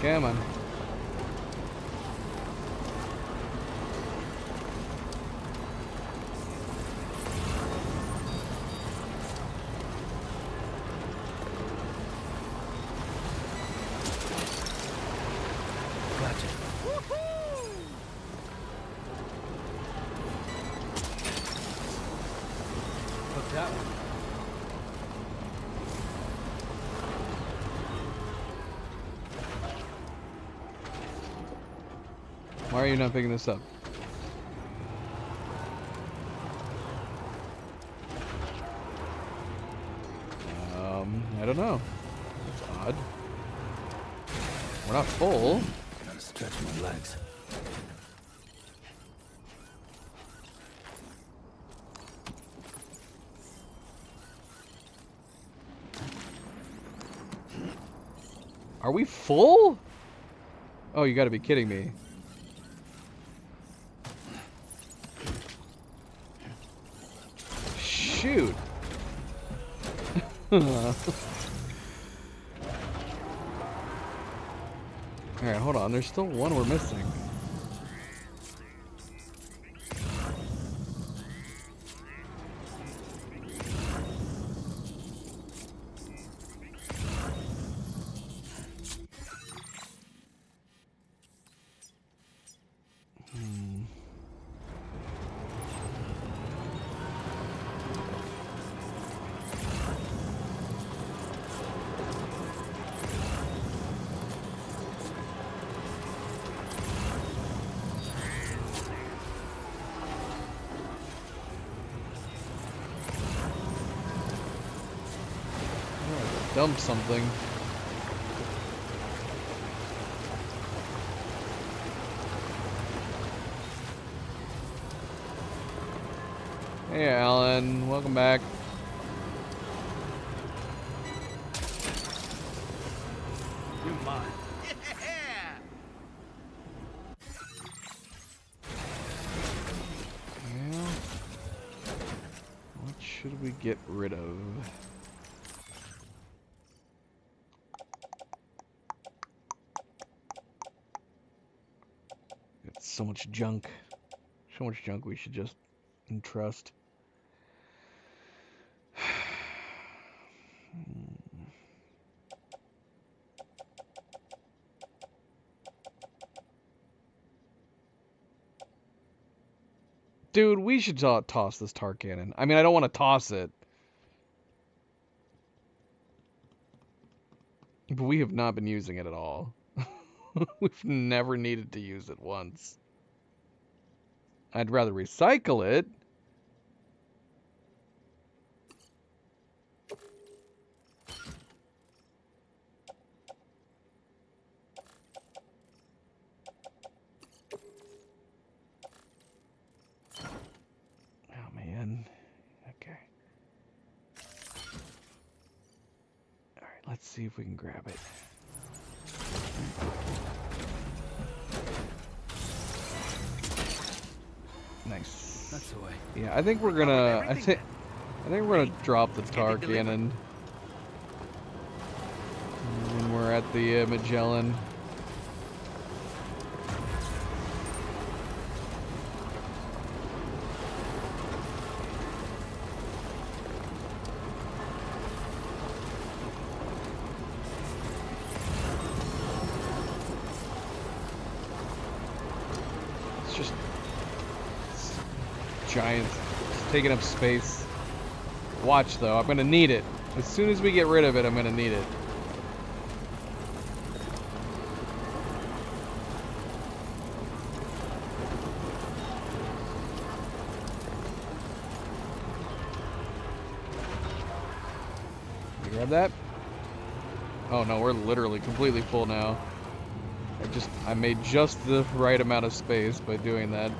Come on. Why are you not picking this up? I don't know. That's odd. We're not full. Gotta stretch my legs. Are we full? Oh, you gotta be kidding me. Shoot. Alright, hold on. There's still one we're missing. Dump something. Hey, Alan. Welcome back. You mine. Well, what should we get rid of? So much junk. So much junk we should just entrust. Dude, we should toss this tar cannon. I mean, I don't want to toss it. But we have not been using it at all. We've never needed to use it once. I'd rather recycle it. Oh, man. Okay. All right, let's see if we can grab it. Nice. That's the way. Yeah, I think we're gonna. I think we're gonna drop the tar cannon when we're at the Magellan. giants just taking up space. Watch, though. I'm going to need it. As soon as we get rid of it, I'm going to need it. You grab that? Oh no, we're literally completely full now. I made just the right amount of space by doing that.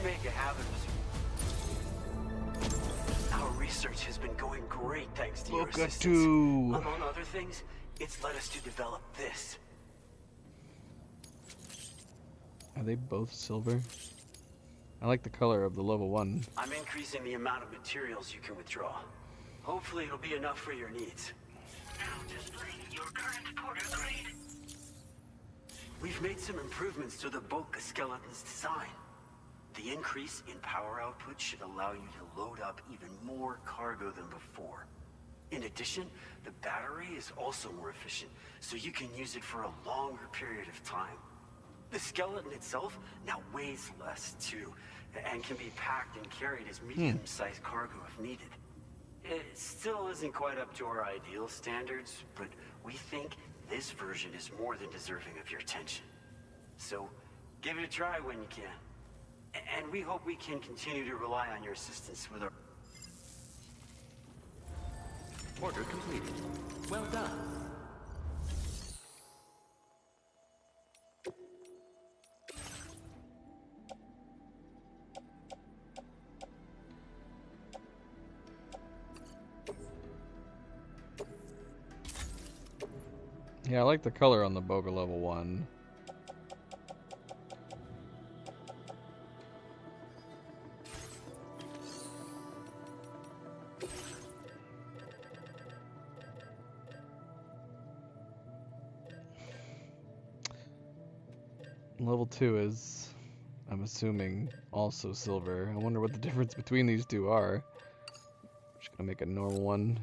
Make it happen. Our research has been going great thanks to your assistance. Among other things, it's led us to develop this. Are they both silver? I like the color of the level 1. I'm increasing the amount of materials you can withdraw. Hopefully it'll be enough for your needs. Now display your current portal grade. We've made some improvements to the bulk skeleton's design. The increase in power output should allow you to load up even more cargo than before. In addition, the battery is also more efficient, so you can use it for a longer period of time. The skeleton itself now weighs less, too, and can be packed and carried as medium-sized cargo if needed. It still isn't quite up to our ideal standards, but we think this version is more than deserving of your attention. So, give it a try when you can. And we hope we can continue to rely on your assistance with our... Order completed. Well done. Yeah, I like the color on the Boga level 1. Level 2 is, I'm assuming, also silver. I wonder what the difference between these two are. Just gonna make a normal one.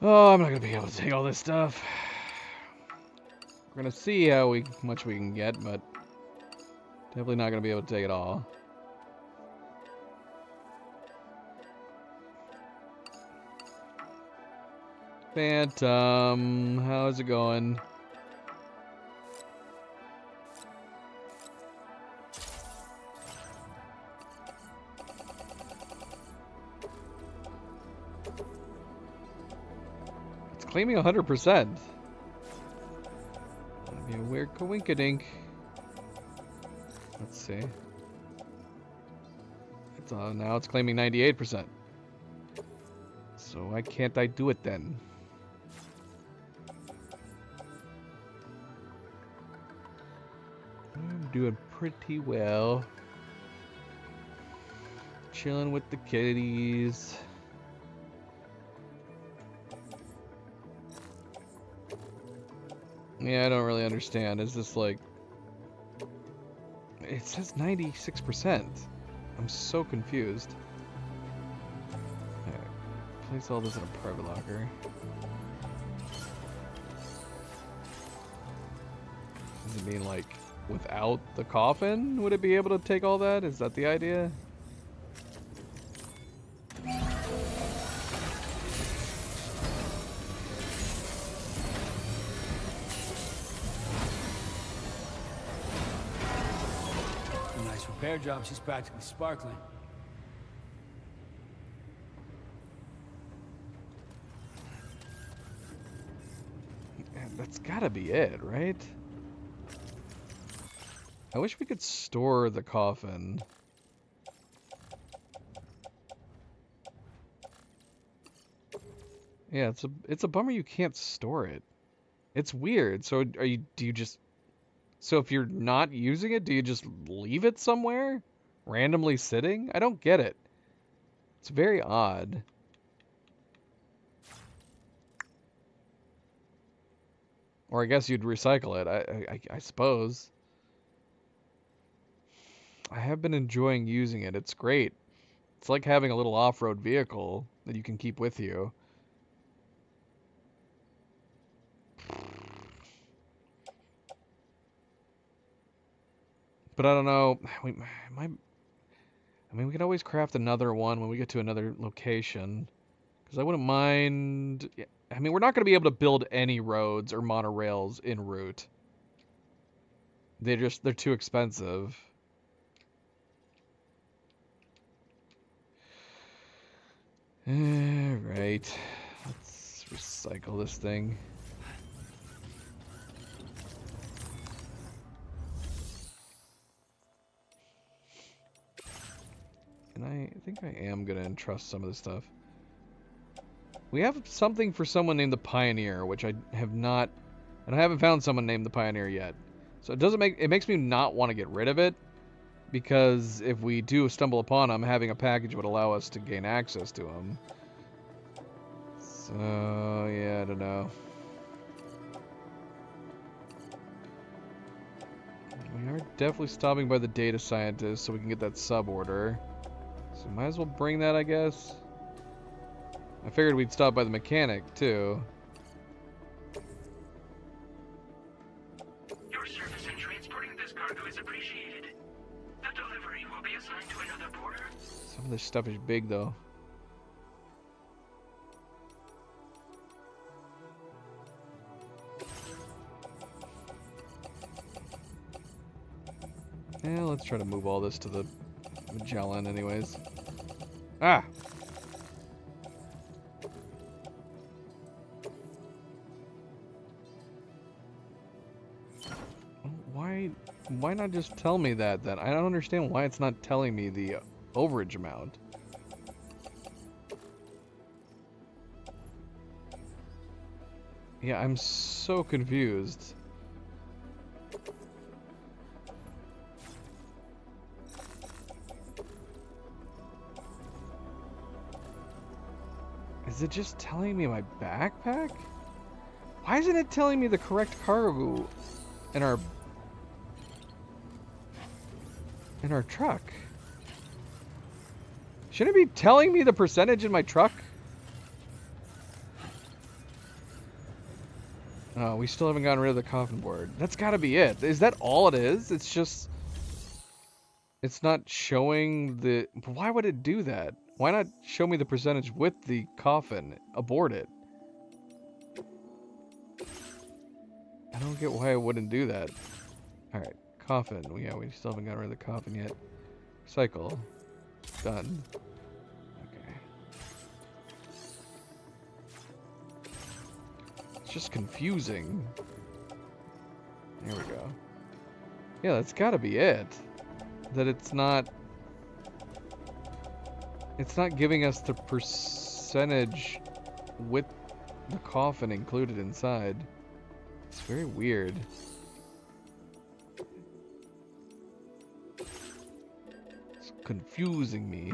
Oh, I'm not gonna be able to take all this stuff. We're gonna see how much we can get, but definitely not gonna be able to take it all. Phantom, how's it going? It's claiming 100%. That'd be a weird coinkadink. Let's see. It's now it's claiming 98%. So why can't I do it then? I'm doing pretty well. Chilling with the kitties. Yeah, I don't really understand. Is this like... It says 96%. I'm so confused. Alright, place all this in a private locker. Does it mean like without the coffin? Would it be able to take all that? Is that the idea? Nice repair job. She's practically sparkling. That's gotta be it, right? I wish we could store the coffin. Yeah, it's a bummer you can't store it. It's weird. So do you just... So if you're not using it, do you just leave it somewhere? Randomly sitting? I don't get it. It's very odd. Or I guess you'd recycle it, I suppose. I have been enjoying using it. It's great. It's like having a little off-road vehicle that you can keep with you. But I don't know. I mean, we can always craft another one when we get to another location. Because I wouldn't mind... I mean, we're not going to be able to build any roads or monorails en route. They're too expensive. Alright. Let's recycle this thing. And I think I am going to entrust some of this stuff. We have something for someone named the Pioneer, which I have not... And I haven't found someone named the Pioneer yet. So it makes me not want to get rid of it. Because if we do stumble upon him, having a package would allow us to gain access to him. So, yeah, I don't know. We are definitely stopping by the data scientist so we can get that sub-order. So might as well bring that, I guess. I figured we'd stop by the mechanic, too. Your service in transporting this cargo is appreciated. The delivery will be assigned to another porter. Some of this stuff is big, though. Yeah, let's try to move all this to the Magellan anyways. Ah! Why not just tell me that then? I don't understand why it's not telling me the overage amount. Yeah, I'm so confused. Is it just telling me my backpack? Why isn't it telling me the correct cargo in our truck? Shouldn't it be telling me the percentage in my truck? Oh, we still haven't gotten rid of the coffin board. That's gotta be it. Is that all it is? It's just... It's not showing the... Why would it do that? Why not show me the percentage with the coffin aboard it? I don't get why I wouldn't do that. Alright, coffin. Yeah, we still haven't gotten rid of the coffin yet. Cycle. Done. Okay. It's just confusing. There we go. Yeah, that's gotta be it. That it's not giving us the percentage with the coffin included inside. It's very weird. It's confusing me.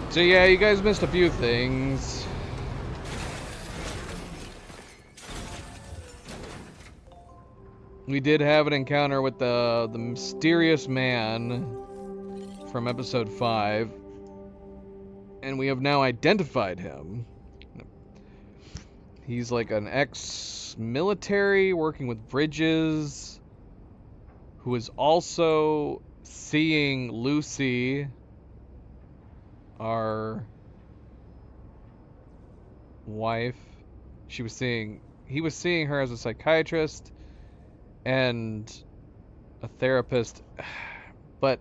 So yeah, you guys missed a few things. We did have an encounter with the mysterious man from episode 5, and we have now identified him. He's like an ex-military working with Bridges, who is also seeing Lucy, our wife. He was seeing her as a psychiatrist and a therapist, but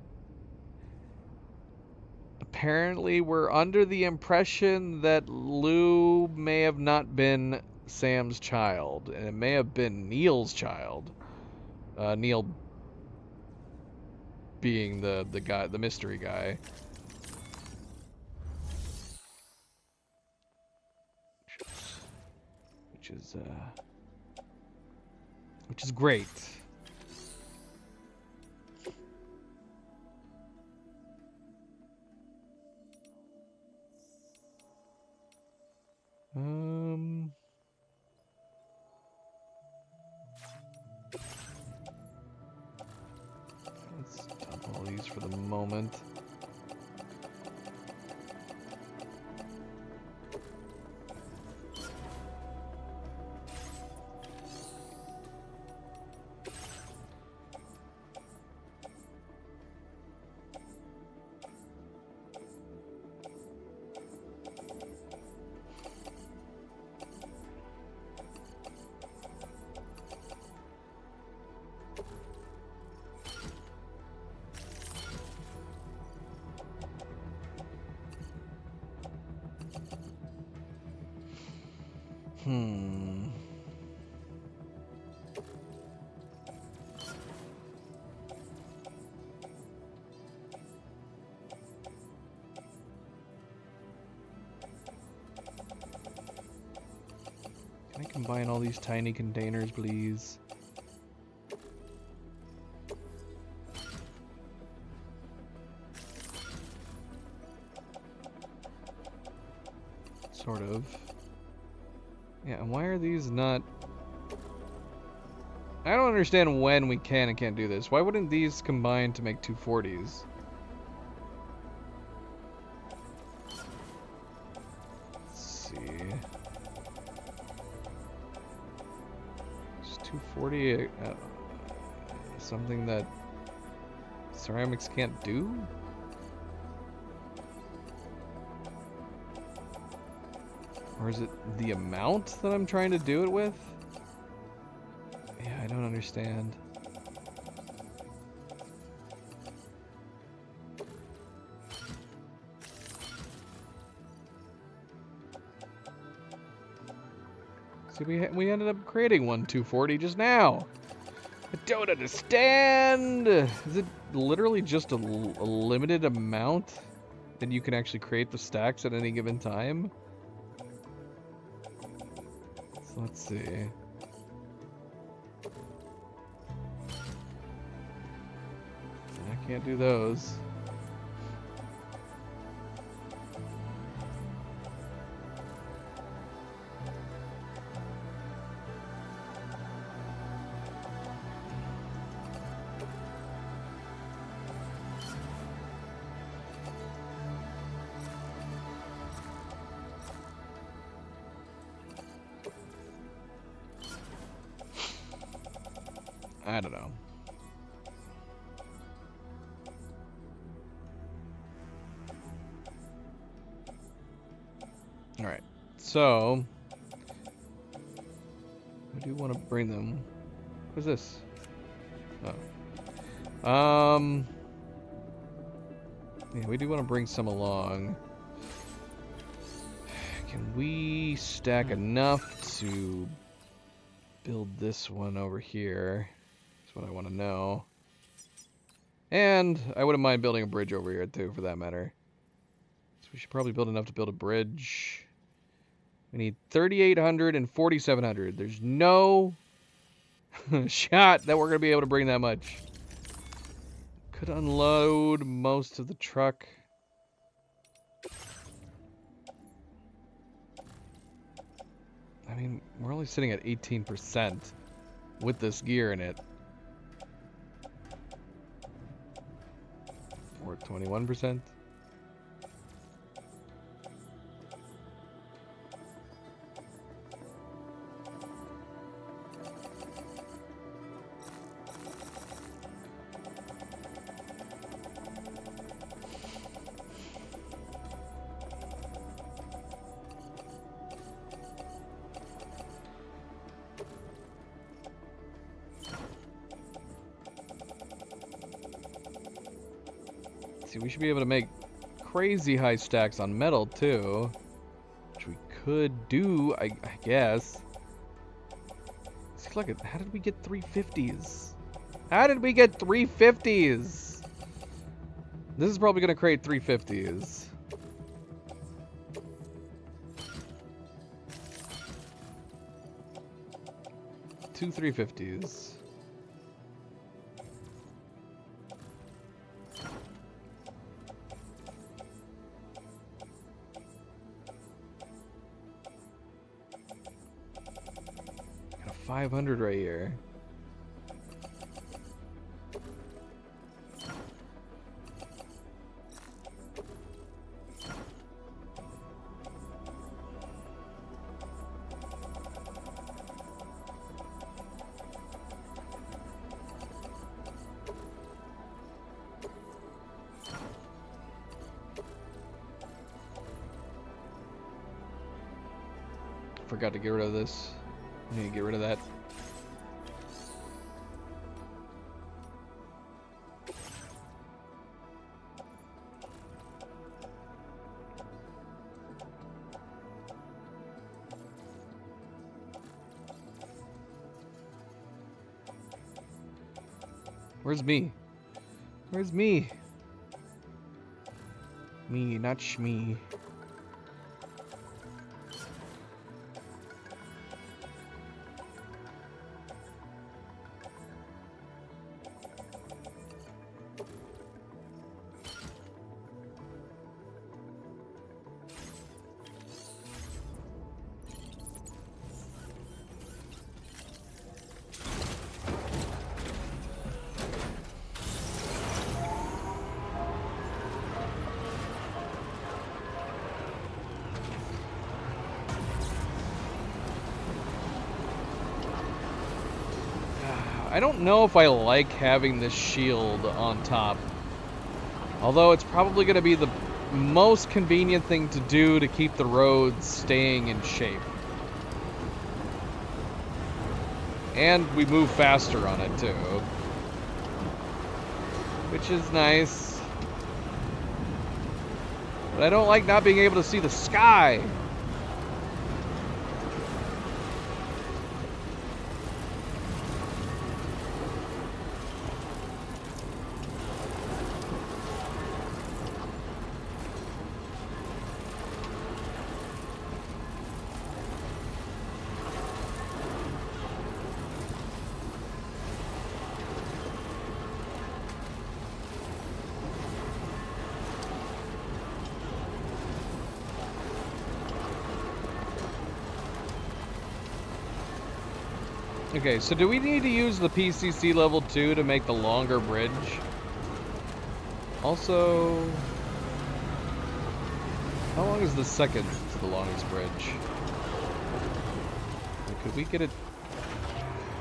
apparently we're under the impression that Lou may have not been Sam's child, and it may have been Neil's child. Neil being the guy, the mystery guy. Which is great. Let's dump all these for the moment. Can I combine all these tiny containers, please? Sort of. Yeah, and why are these not... I don't understand when we can and can't do this. Why wouldn't these combine to make 240s? Let's see. Is 240 something that ceramics can't do? Or is it the amount that I'm trying to do it with? Yeah, I don't understand. See, we ended up creating one 240 just now. I don't understand. Is it literally just a limited amount that you can actually create the stacks at any given time? So let's see. I can't do those. I don't know. Alright, so I do want to bring them. What's this? Oh. Yeah, we do want to bring some along. Can we stack enough to build this one over here? That's what I want to know. And I wouldn't mind building a bridge over here too, for that matter. So we should probably build enough to build a bridge. We need 3,800 and 4,700. There's no shot that we're going to be able to bring that much. Could unload most of the truck. I mean, we're only sitting at 18% with this gear in it. We're at 21%. We should be able to make crazy high stacks on metal too, which we could do, I guess. See, look at, how did we get 350s? How did we get 350s? This is probably going to create 350s. Two 350s. Got a 500 right here. Forgot to get rid of this. I need to get rid of that. Where's me? Where's me? Me, not Shmee. I don't know if I like having this shield on top. Although it's probably going to be the most convenient thing to do to keep the roads staying in shape. And we move faster on it too. Which is nice. But I don't like not being able to see the sky. Okay, so do we need to use the PCC level 2 to make the longer bridge? Also, how long is the second to the longest bridge? Could we get it?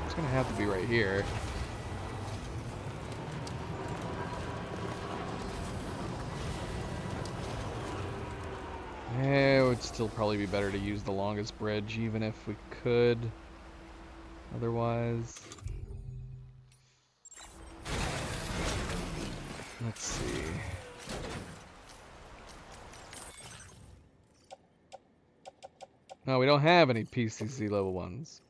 It's gonna have to be right here. It would still probably be better to use the longest bridge, even if we could. Otherwise... Let's see. No, we don't have any PCC level 1s.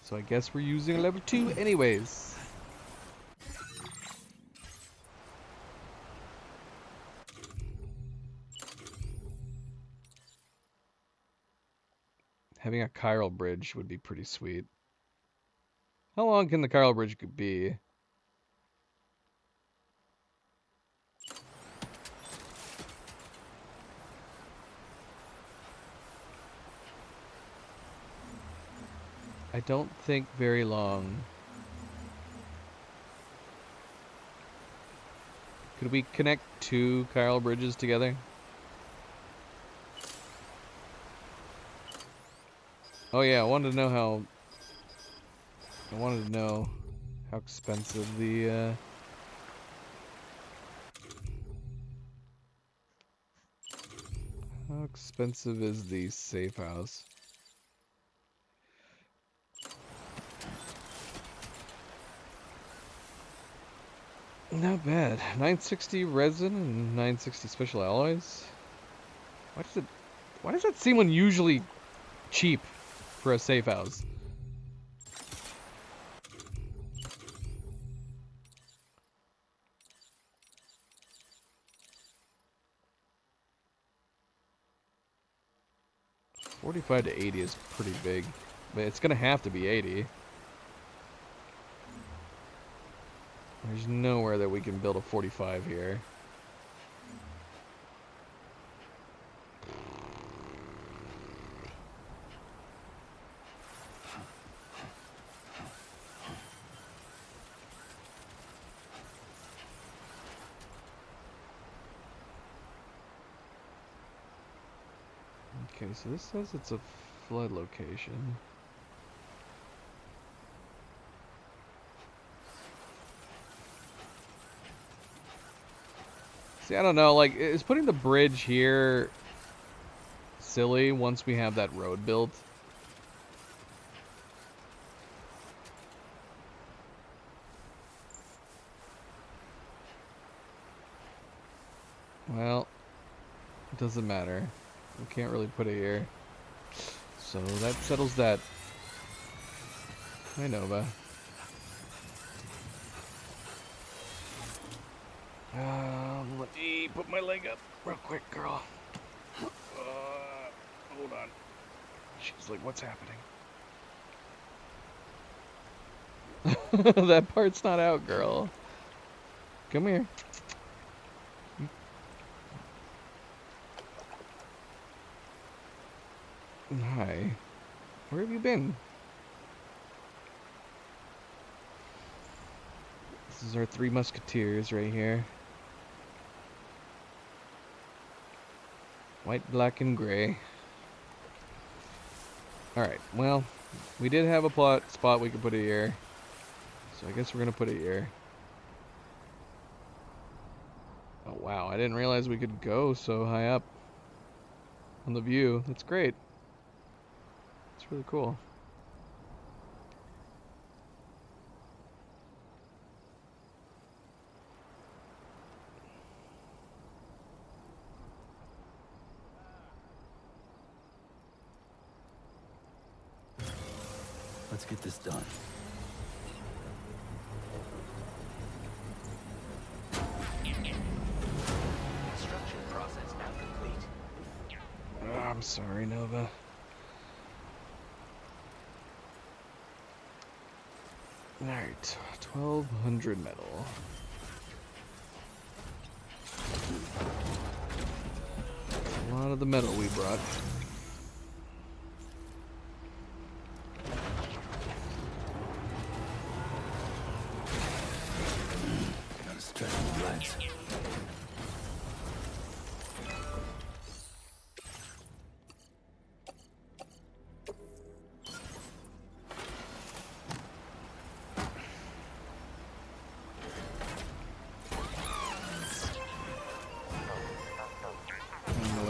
So I guess we're using a level 2 anyways. Having a chiral bridge would be pretty sweet. How long can the chiral bridge be? I don't think very long. Could we connect 2 chiral bridges together? Oh yeah, I wanted to know how expensive the how expensive is the safe house? Not bad. 960 resin and 960 special alloys. Why does that seem unusually cheap for a safe house? $45 to $80 is pretty big, but it's gonna have to be 80. There's nowhere that we can build a 45 here. Okay, so this says it's a flood location. See, I don't know, like, is putting the bridge here silly once we have that road built? Well, it doesn't matter. We can't really put it here. So that settles that. Hi, Nova. Let me put my leg up real quick, girl. Hold on. She's like, what's happening? That part's not out, girl. Come here. Hi. Where have you been? This is our 3 musketeers right here. White, black, and gray. Alright, well, we did have a spot we could put it here. So I guess we're going to put it here. Oh wow, I didn't realize we could go so high up on the view. That's great. It's really cool. Let's get this done. Construction process now complete. Oh, I'm sorry, Nova. Alright, 1200 metal. That's a lot of the metal we brought. Gotta stretch the legs.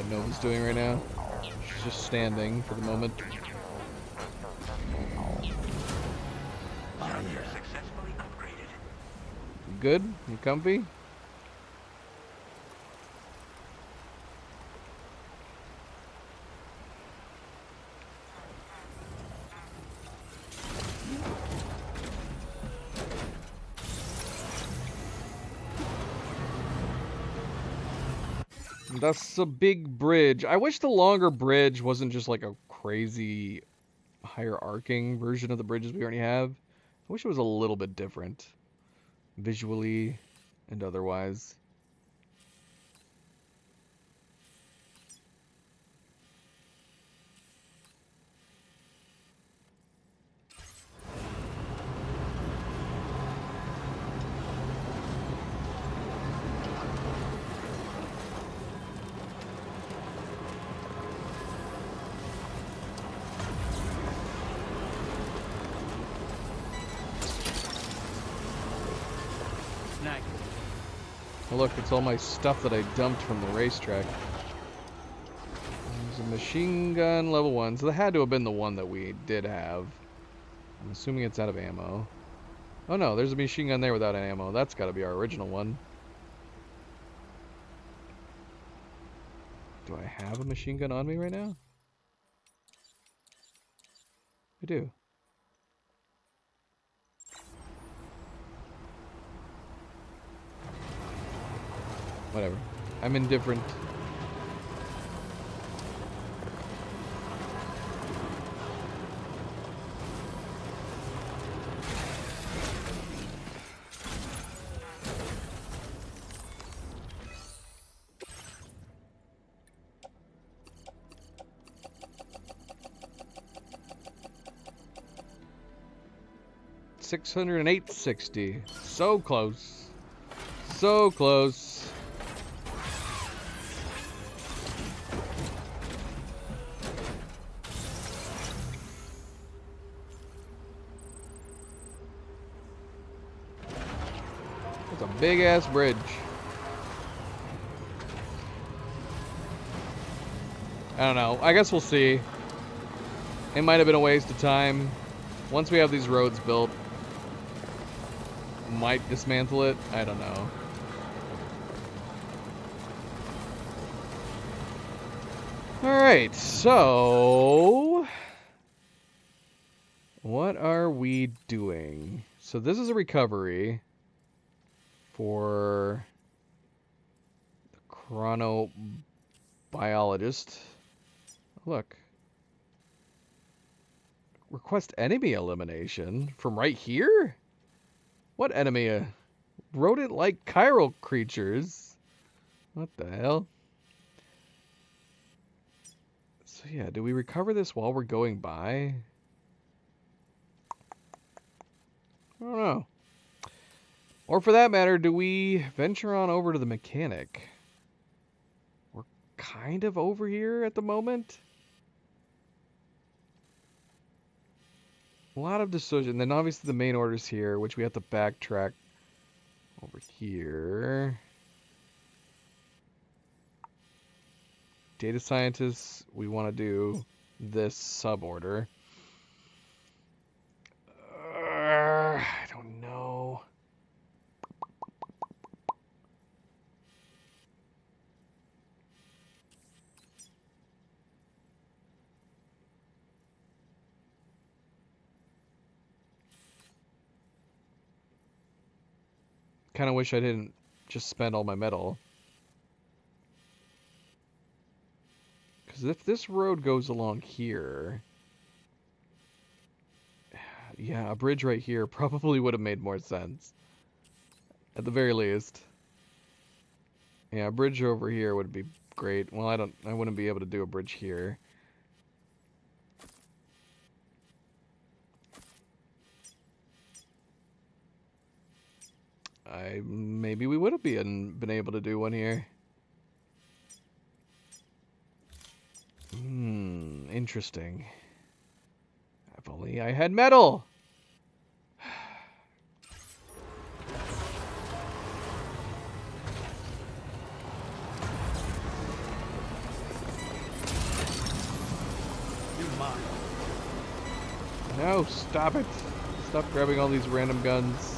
what Nova's doing right now. She's just standing for the moment. Successfully upgraded. You good? You comfy? That's a big bridge. I wish the longer bridge wasn't just like a crazy higher arcing version of the bridges we already have. I wish it was a little bit different, visually and otherwise. Oh, look, it's all my stuff that I dumped from the racetrack. There's a machine gun level 1, so that had to have been the one that we did have. I'm assuming it's out of ammo. Oh no, there's a machine gun there without ammo. That's got to be our original one. Do I have a machine gun on me right now? I do. Whatever. I'm indifferent. $608.60. So close. So close. It's a big ass bridge. I don't know. I guess we'll see. It might have been a waste of time. Once we have these roads built, might dismantle it. I don't know. Alright, so what are we doing? So this is a recovery for the chronobiologist. Look. Request enemy elimination from right here? What enemy? Rodent-like chiral creatures. What the hell? So yeah, do we recover this while we're going by? I don't know. Or for that matter, do we venture on over to the mechanic? We're kind of over here at the moment. A lot of decision. Then obviously the main order's here, which we have to backtrack over here. Data scientists, we want to do this sub-order. I don't know. Kind of wish I didn't just spend all my metal. Because if this road goes along here... Yeah, a bridge right here probably would have made more sense. At the very least. Yeah, a bridge over here would be great. Well, I wouldn't be able to do a bridge here. Maybe we would have been able to do one here. Interesting. If only I had metal. mine. No, stop it. Stop grabbing all these random guns.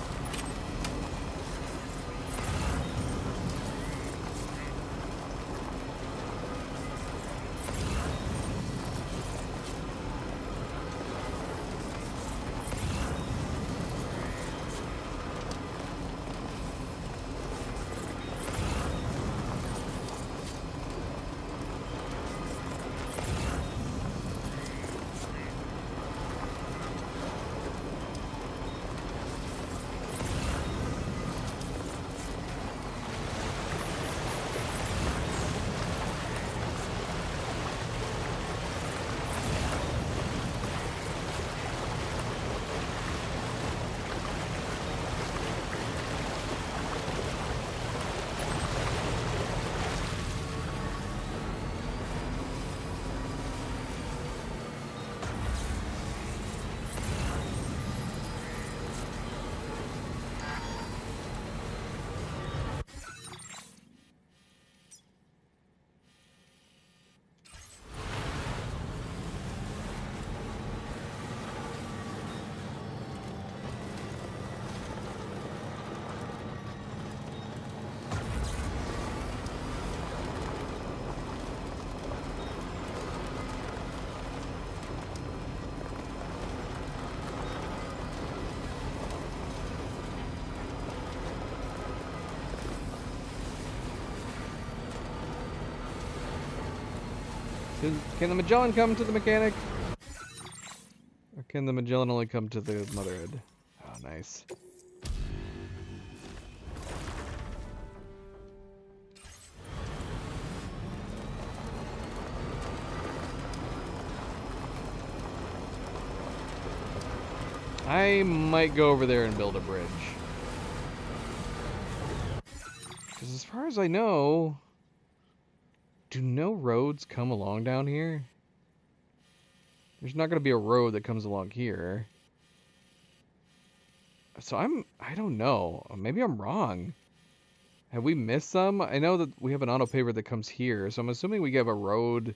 Can the Magellan come to the mechanic? Or can the Magellan only come to the Motherhead? Oh, nice. I might go over there and build a bridge. Because as far as I know, do no roads come along down here? There's not going to be a road that comes along here. So I don't know. Maybe I'm wrong. Have we missed some? I know that we have an auto paver that comes here, so I'm assuming we have a road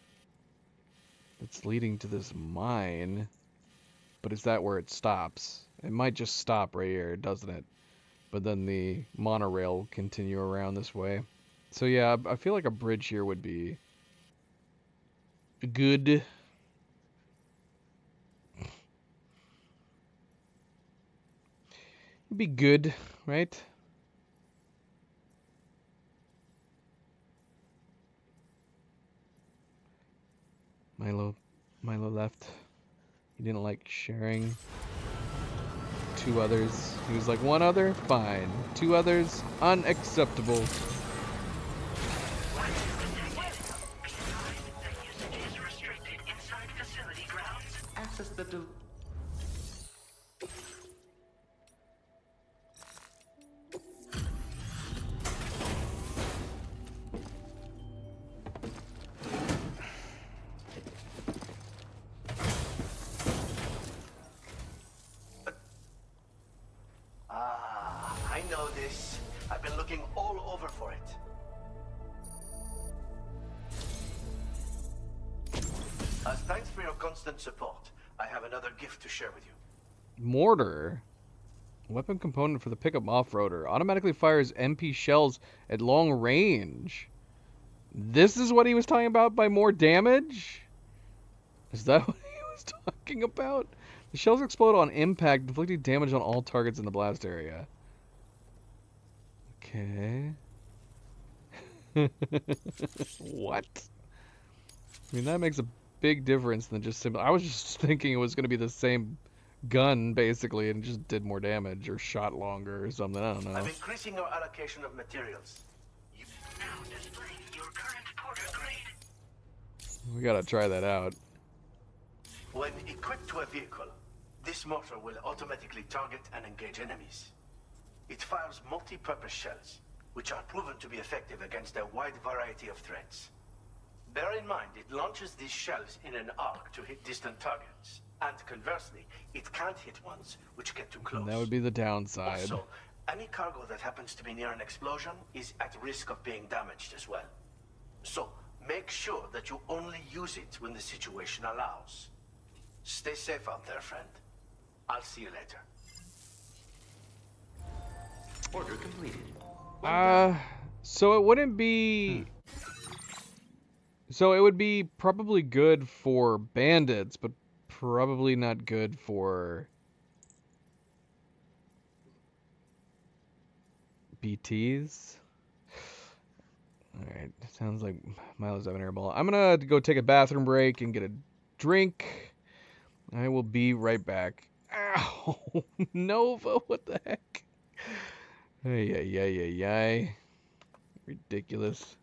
that's leading to this mine. But is that where it stops? It might just stop right here, doesn't it? But then the monorail will continue around this way. So yeah, I feel like a bridge here would be good. It'd be good, right? Milo left. He didn't like sharing. 2 others. He was like, 1 other? Fine. 2 others? Unacceptable. Access the I know this. I've been looking all over for it. As thanks for your constant support, I have another gift to share with you. Mortar. Weapon component for the pickup off-roader. Automatically fires MP shells at long range. This is what he was talking about by more damage? Is that what he was talking about? The shells explode on impact, inflicting damage on all targets in the blast area. Okay. What? I mean, that makes a big difference than just simply... I was just thinking it was going to be the same gun, basically, and just did more damage or shot longer or something. I don't know. I'm increasing your allocation of materials. Now displaying your current porter grade. We gotta try that out. When equipped to a vehicle, this mortar will automatically target and engage enemies. It fires multi-purpose shells, which are proven to be effective against a wide variety of threats. Bear in mind, it launches these shells in an arc to hit distant targets, and conversely, it can't hit ones which get too close. And that would be the downside. Also, any cargo that happens to be near an explosion is at risk of being damaged as well. So, make sure that you only use it when the situation allows. Stay safe out there, friend. I'll see you later. Order completed. So it wouldn't be... So it would be probably good for bandits, but probably not good for BTs. Alright, sounds like Milo's having an airball. I'm gonna go take a bathroom break and get a drink. I will be right back. Ow! Nova, what the heck? Ay, ay, ay, ay, ay. Ridiculous.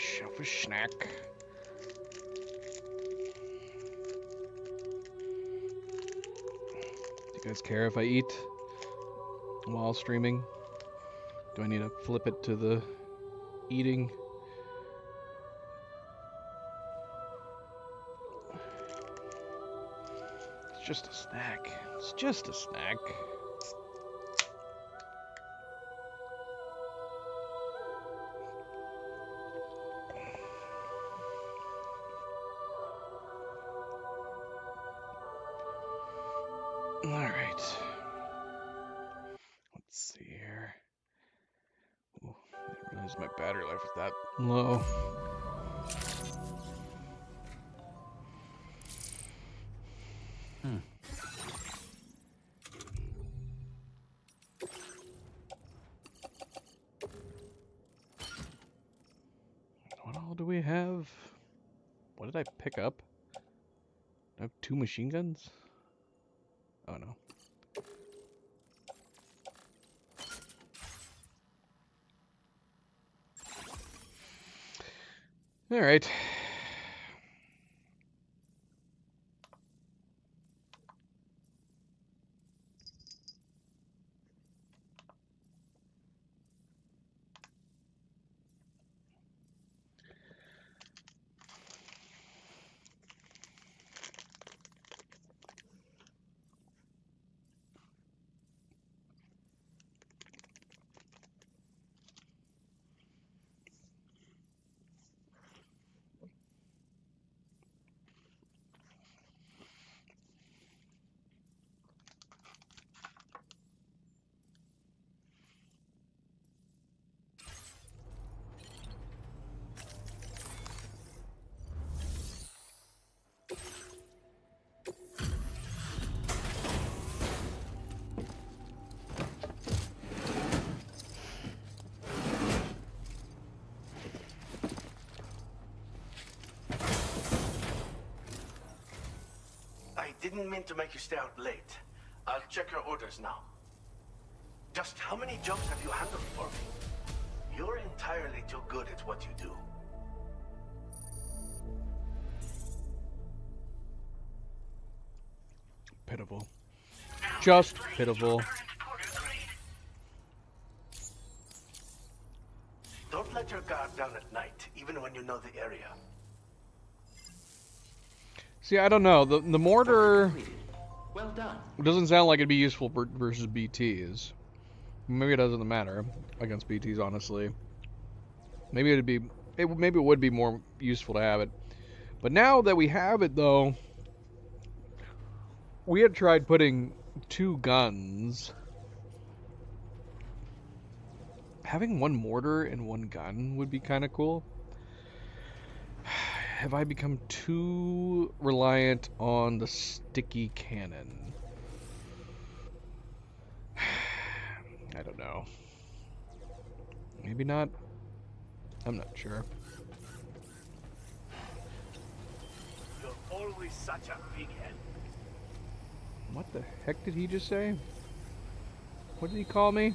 Myself a snack. Do you guys care if I eat while streaming? Do I need to flip it to the eating? It's just a snack. It's just a snack. Alright. Let's see here. Ooh, I didn't realize my battery life was that low. What all do we have? What did I pick up? I have 2 machine guns? Oh no. All right. I didn't mean to make you stay out late. I'll check your orders now. Just how many jobs have you handled for me? You're entirely too good at what you do. Pitiful. Just pitiful. Don't let your guard down at night, even when you know the area. See, I don't know. The mortar Well done. doesn't sound like it'd be useful versus BTs. Maybe it doesn't matter against BTs, honestly. Maybe maybe it would be more useful to have it. But now that we have it, though, we had tried putting 2 guns. Having 1 mortar and 1 gun would be kind of cool. Have I become too reliant on the sticky cannon? I don't know. Maybe not. I'm not sure. You're always such a big head. What the heck did he just say? What did he call me?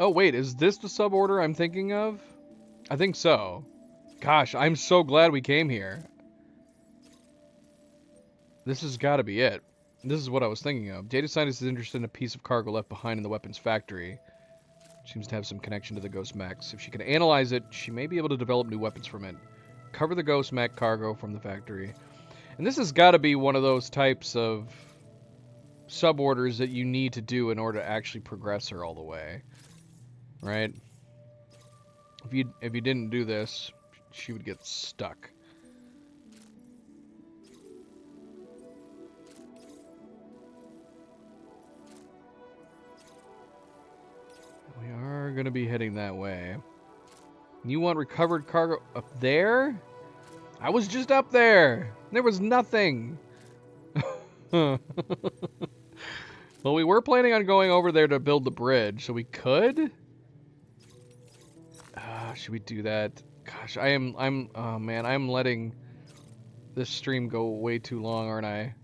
Oh wait, is this the suborder I'm thinking of? I think so. Gosh, I'm so glad we came here. This has got to be it. This is what I was thinking of. Data scientist is interested in a piece of cargo left behind in the weapons factory. Seems to have some connection to the Ghost Mechs. If she can analyze it, she may be able to develop new weapons from it. Cover the Ghost Mech cargo from the factory. And this has got to be one of those types of suborders that you need to do in order to actually progress her all the way. Right? If you didn't do this, she would get stuck. We are going to be heading that way. You want recovered cargo up there? I was just up there. There was nothing. Well, we were planning on going over there to build the bridge, so we could. Should we do that? Gosh, oh man, I'm letting this stream go way too long, aren't I?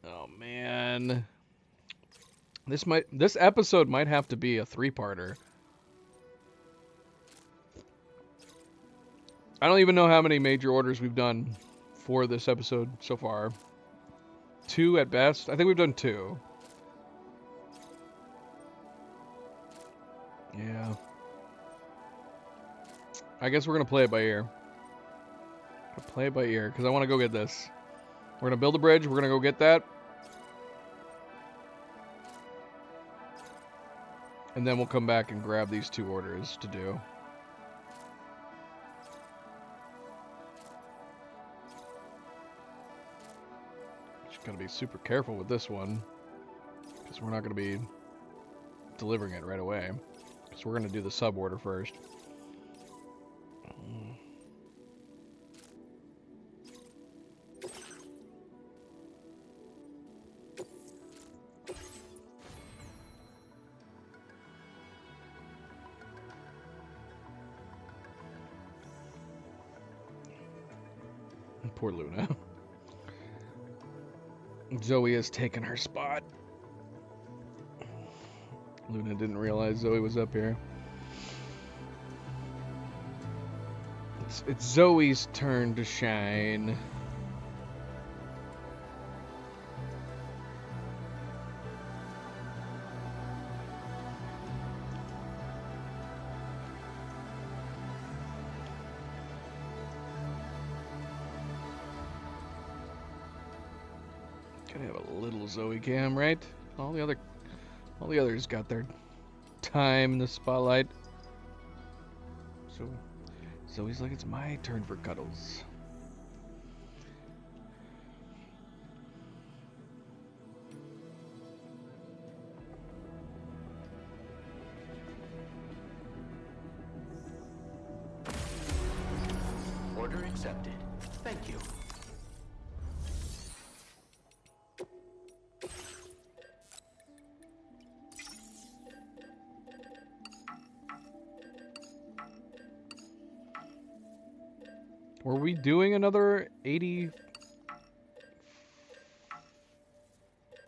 Oh man. This episode might have to be a 3-parter. I don't even know how many major orders we've done for this episode so far. 2 at best. I think we've done 2. Yeah. I guess we're going to play it by ear. Play it by ear, because I want to go get this. We're going to build a bridge. We're going to go get that. And then we'll come back and grab these 2 orders to do. Just got to be super careful with this one, because we're not going to be delivering it right away. Because we're going to do the sub order first. Poor Luna. Zoe has taken her spot. Luna didn't realize Zoe was up here. It's Zoe's turn to shine. Gotta have a little Zoe cam, right? All the others got their time in the spotlight. So Zoe's like, it's my turn for cuddles. Order accepted. Thank you. Were we doing another 80?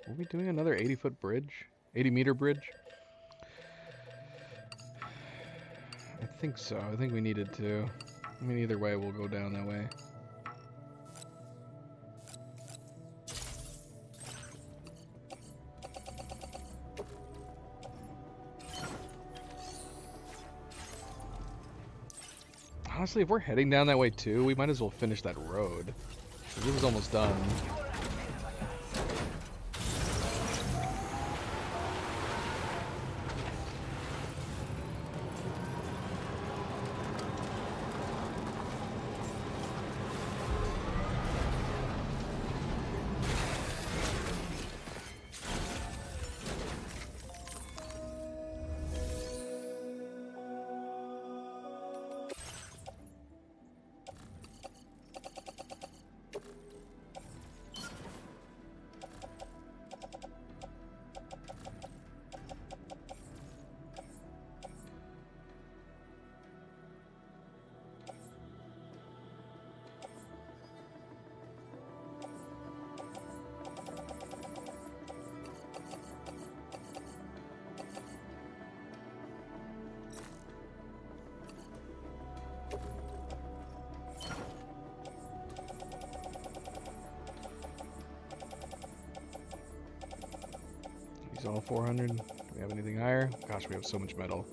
Were we doing another 80-foot bridge? 80-meter bridge? I think so. I think we needed to. I mean, either way, we'll go down that way. Honestly, if we're heading down that way too, we might as well finish that road. It was almost done. He's all 400. Do we have anything higher? Gosh, we have so much metal.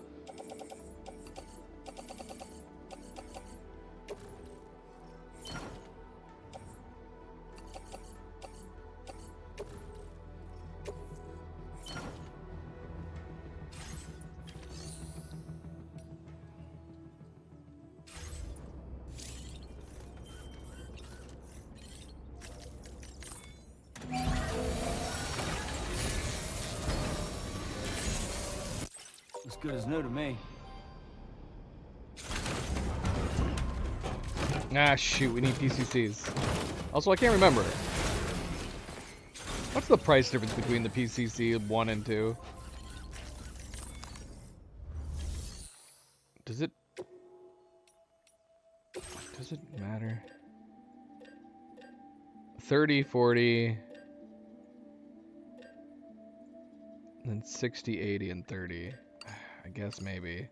As good as new to me. Ah, shoot, we need PCCs. Also, I can't remember. What's the price difference between the PCC 1 and 2? Does it matter? 30, 40, then 60, 80, and 30. I guess maybe.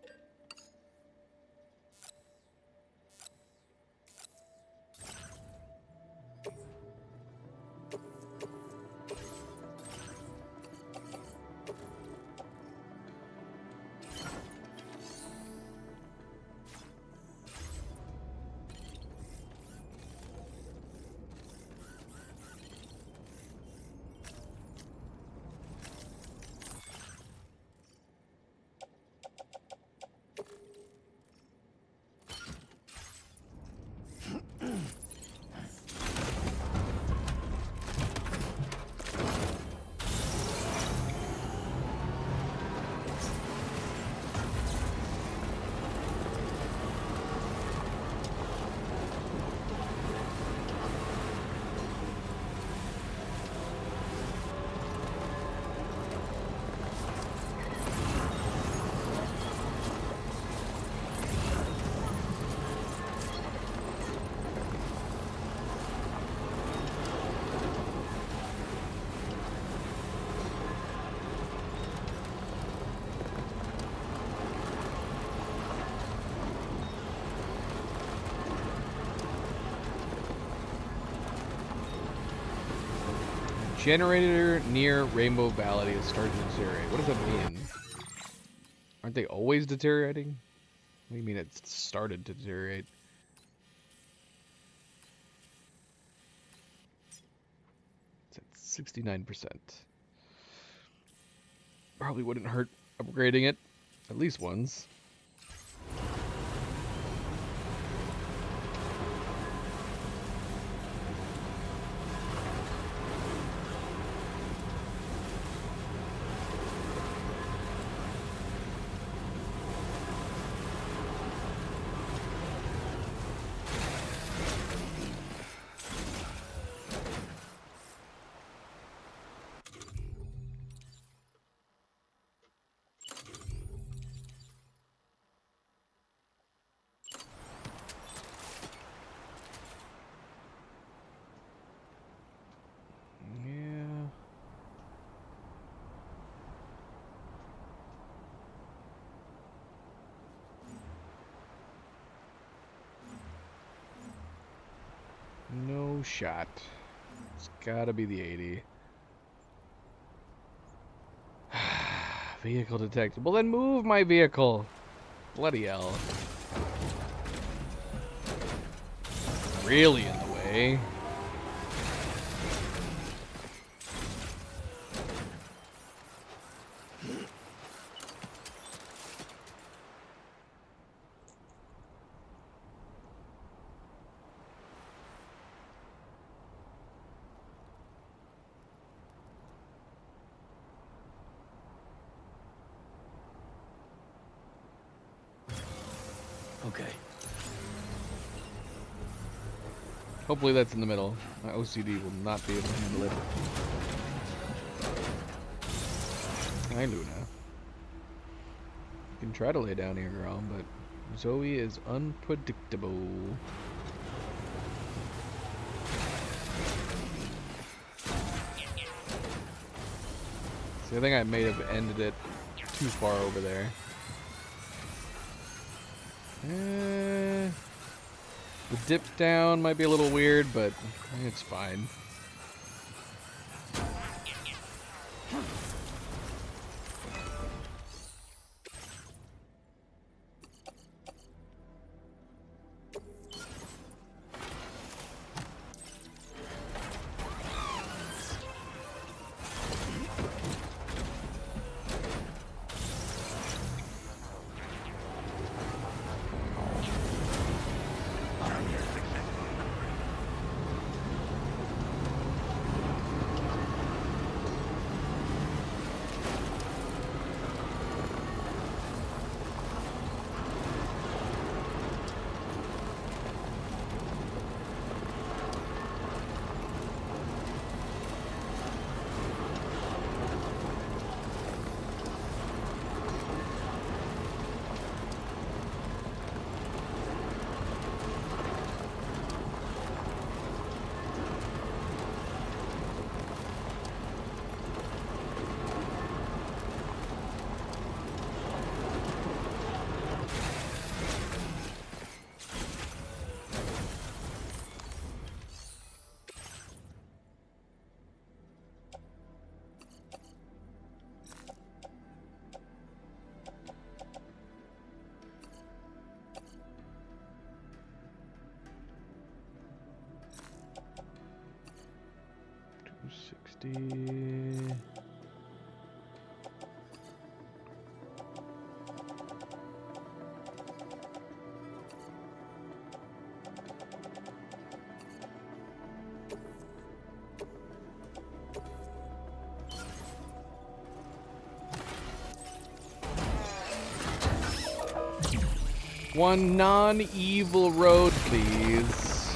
Generator near Rainbow Valley is starting to deteriorate. What does that mean? Aren't they always deteriorating? What do you mean it's started to deteriorate? It's at 69%. Probably wouldn't hurt upgrading it at least once. No shot. It's gotta be the 80. Vehicle detected. Well, then move my vehicle. Bloody hell. Really in the way. Okay. Hopefully that's in the middle. My OCD will not be able to handle it. Hi, Luna. You can try to lay down here, girl, but Zoe is unpredictable. See, I think I may have ended it too far over there. The dip down might be a little weird, but it's fine. 50. One non-evil road, please.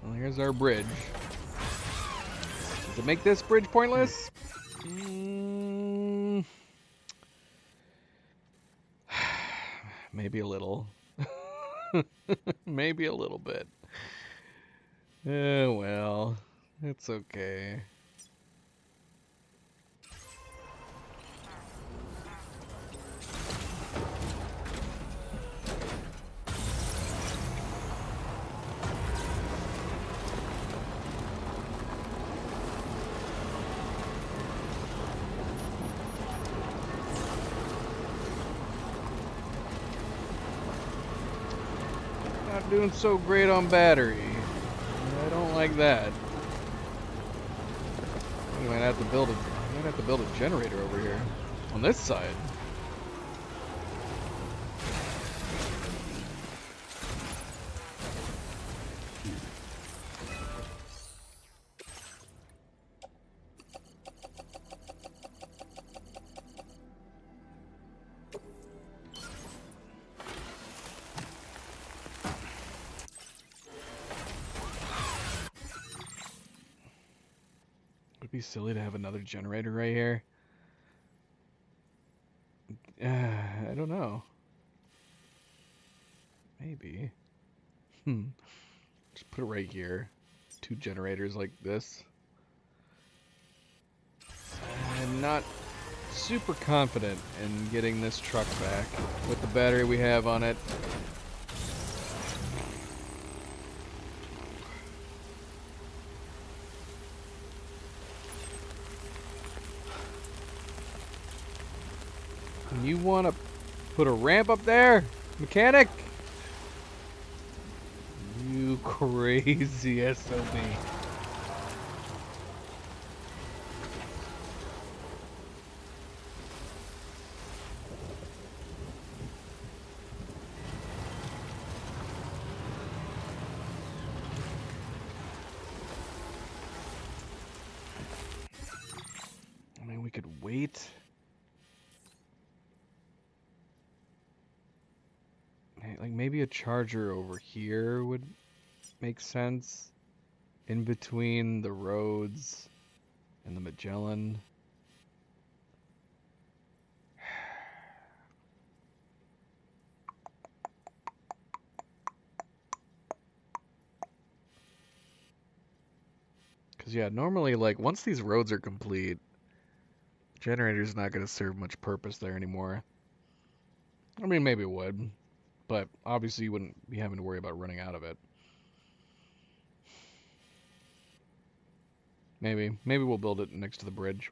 Well, here's our bridge. Does it make this bridge pointless? Maybe a little. Maybe a little bit. Well, it's okay. Not doing so great on battery. I don't like that. We might have to build a generator over here on this side. Would it be silly to have another generator right here? I don't know. Maybe. Just put it right here. 2 generators like this. I'm not super confident in getting this truck back with the battery we have on it. You want to put a ramp up there, mechanic? You crazy SOB. I mean, we could wait. Like maybe a charger over here would make sense in between the roads and the Magellan. Because yeah, normally like once these roads are complete, generator's not going to serve much purpose there anymore. I mean, maybe it would. But obviously you wouldn't be having to worry about running out of it. Maybe we'll build it next to the bridge.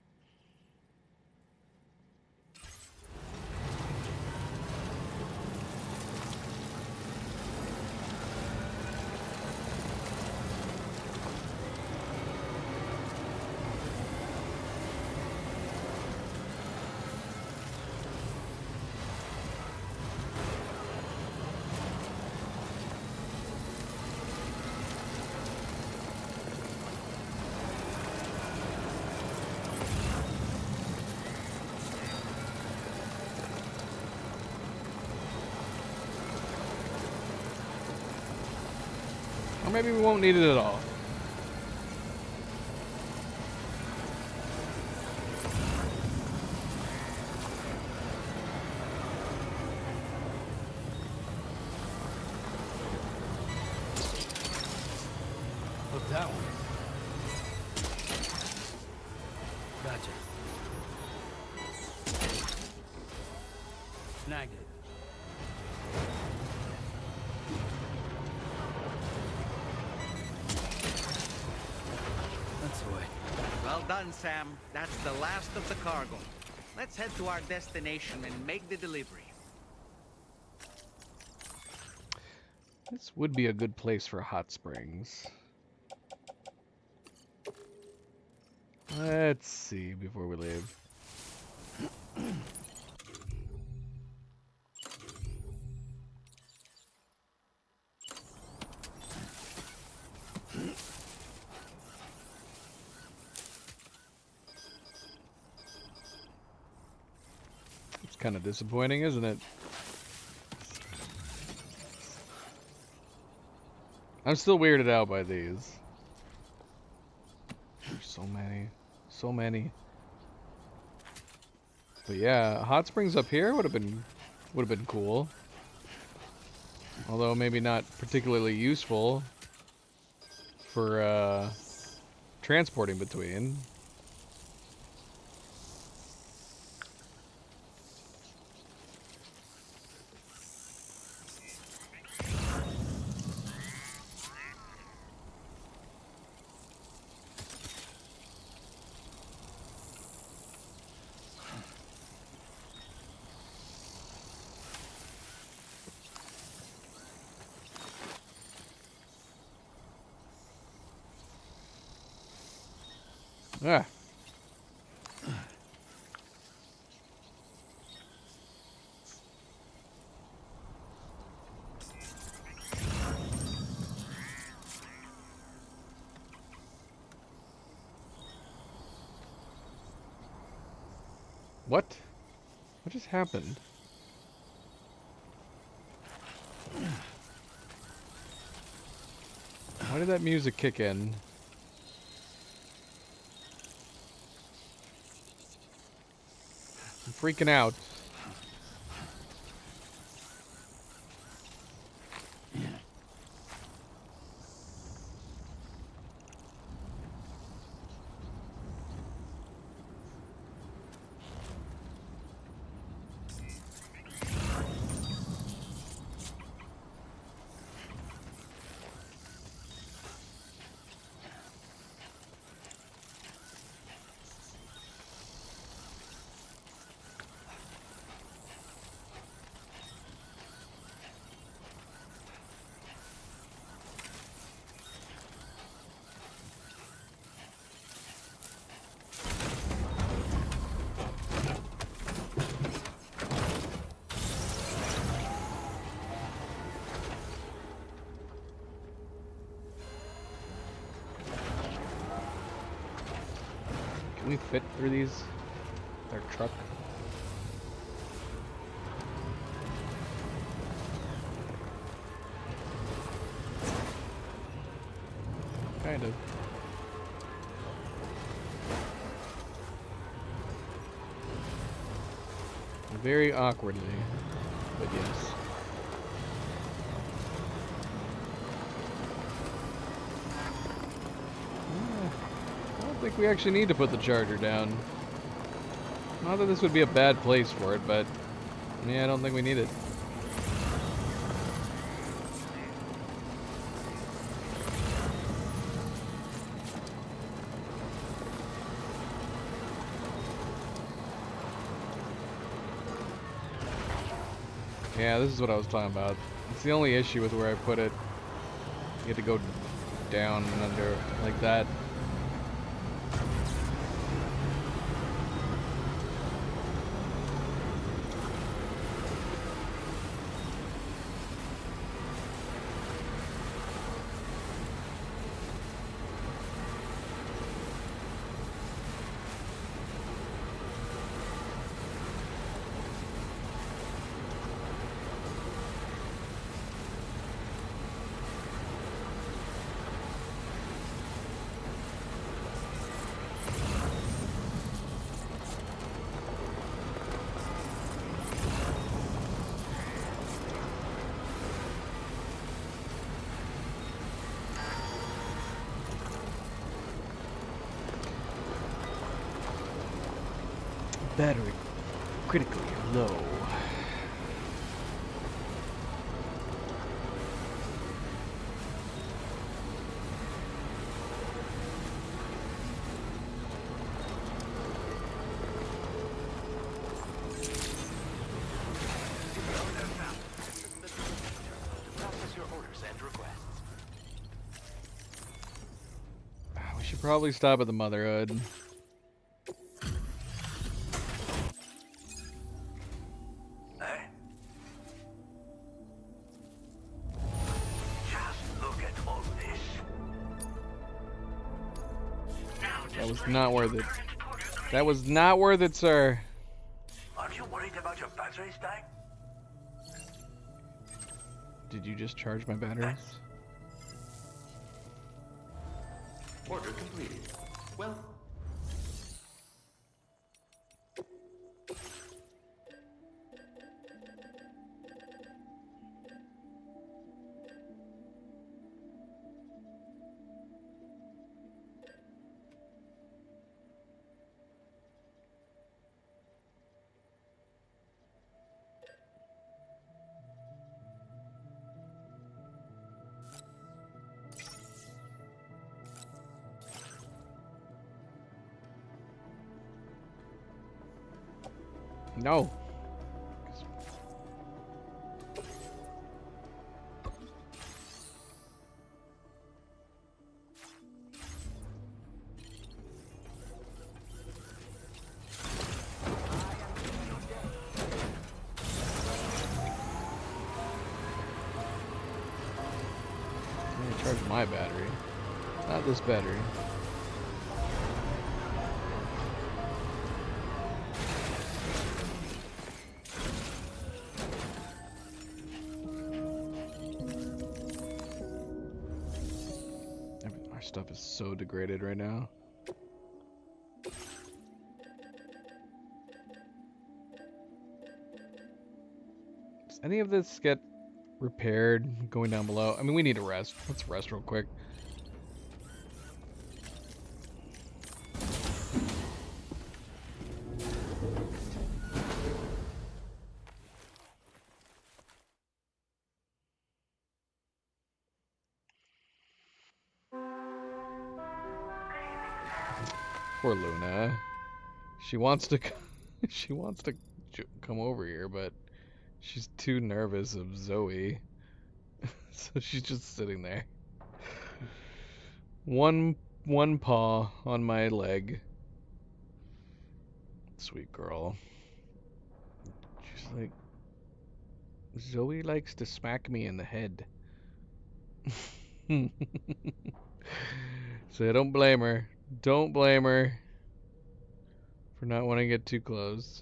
Or maybe we won't need it at all. Look that one. Gotcha. Snagged it. Well done, Sam. That's the last of the cargo. Let's head to our destination and make the delivery. This would be a good place for hot springs. Let's see before we leave. It's kind of disappointing, isn't it? I'm still weirded out by these. There's so many. So many. But yeah, hot springs up here would have been cool. Although maybe not particularly useful for transporting between. Ah. What? What just happened? Why did that music kick in? I'm freaking out. Can we fit through these? Our truck? Kind of. Very awkwardly, but yes. I don't think we actually need to put the charger down. Not that this would be a bad place for it, but yeah, I don't think we need it. Yeah, this is what I was talking about. It's the only issue with where I put it. You have to go down and under like that. Battery critically low. should probably stop at the Motherhood. Hey? Just look at all this. That was not worth it. That was not worth it, sir. Aren't you worried about your batteries dying? Did you just charge my batteries? Order completed. Well, No. I'm gonna charge my battery, not this battery. Our stuff is so degraded right now. Does any of this get repaired going down below? I mean, we need to rest. Let's rest real quick. Poor Luna. She wants to come over here, but she's too nervous of Zoe. So she's just sitting there. One paw on my leg. Sweet girl. She's like, Zoe likes to smack me in the head. So don't blame her. Don't blame her for not wanting to get too close.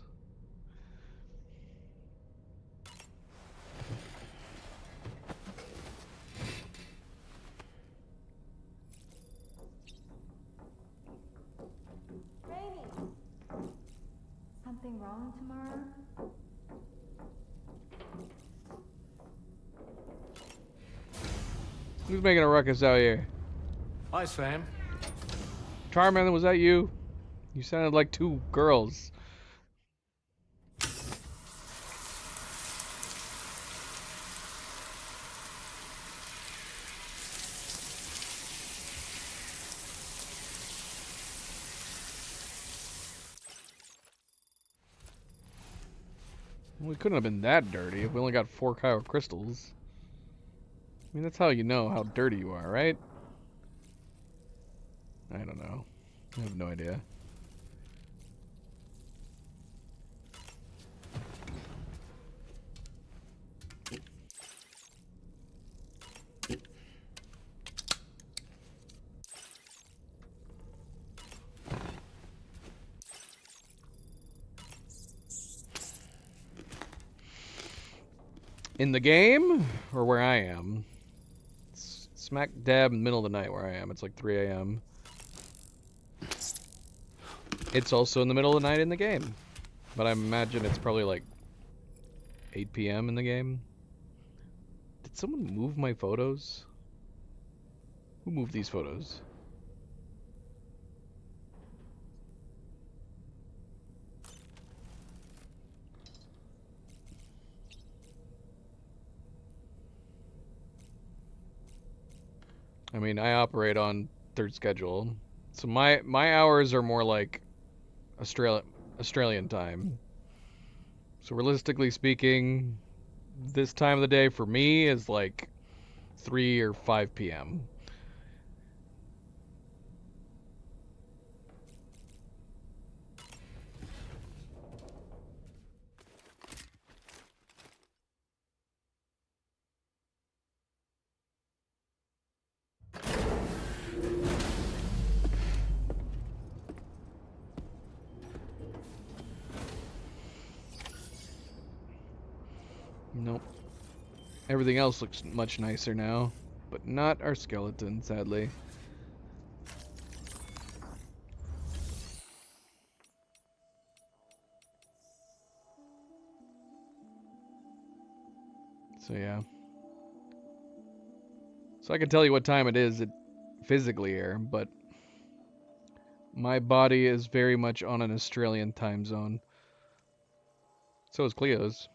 Something wrong tomorrow? Who's making a ruckus out here? Hi, Sam. Charmander, was that you? You sounded like two girls. We couldn't have been that dirty if we only got 4 Kyro crystals. I mean, that's how you know how dirty you are, right? I don't know. I have no idea. In the game, or where I am? It's smack dab in the middle of the night where I am. It's like 3 a.m. It's also in the middle of the night in the game. But I imagine it's probably like 8 p.m. in the game. Did someone move my photos? Who moved these photos? I mean, I operate on third schedule, so my hours are more like Australian time. So realistically speaking, this time of the day for me is like 3 or 5 p.m. Nope. Everything else looks much nicer now, but not our skeleton, sadly. So yeah. So I can tell you what time it is physically here, but my body is very much on an Australian time zone. So is Cleo's.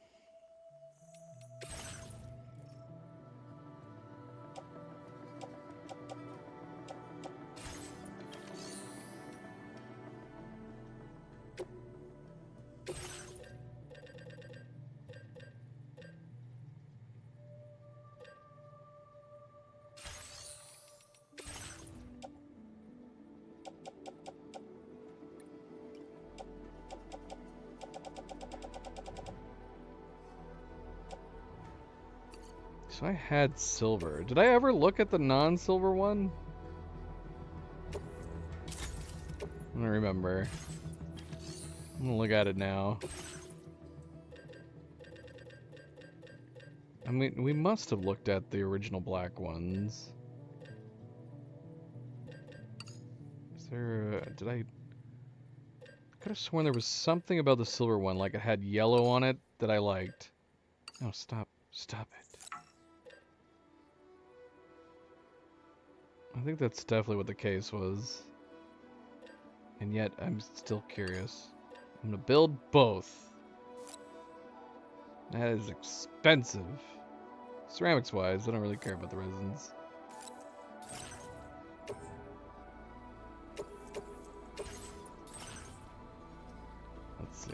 So I had silver. Did I ever look at the non-silver one? I don't remember. I'm gonna look at it now. I mean, we must have looked at the original black ones. Is there did I could have sworn there was something about the silver one, like it had yellow on it that I liked. No, stop it. I think that's definitely what the case was. And yet, I'm still curious. I'm gonna build both. That is expensive. Ceramics-wise, I don't really care about the resins. Let's see.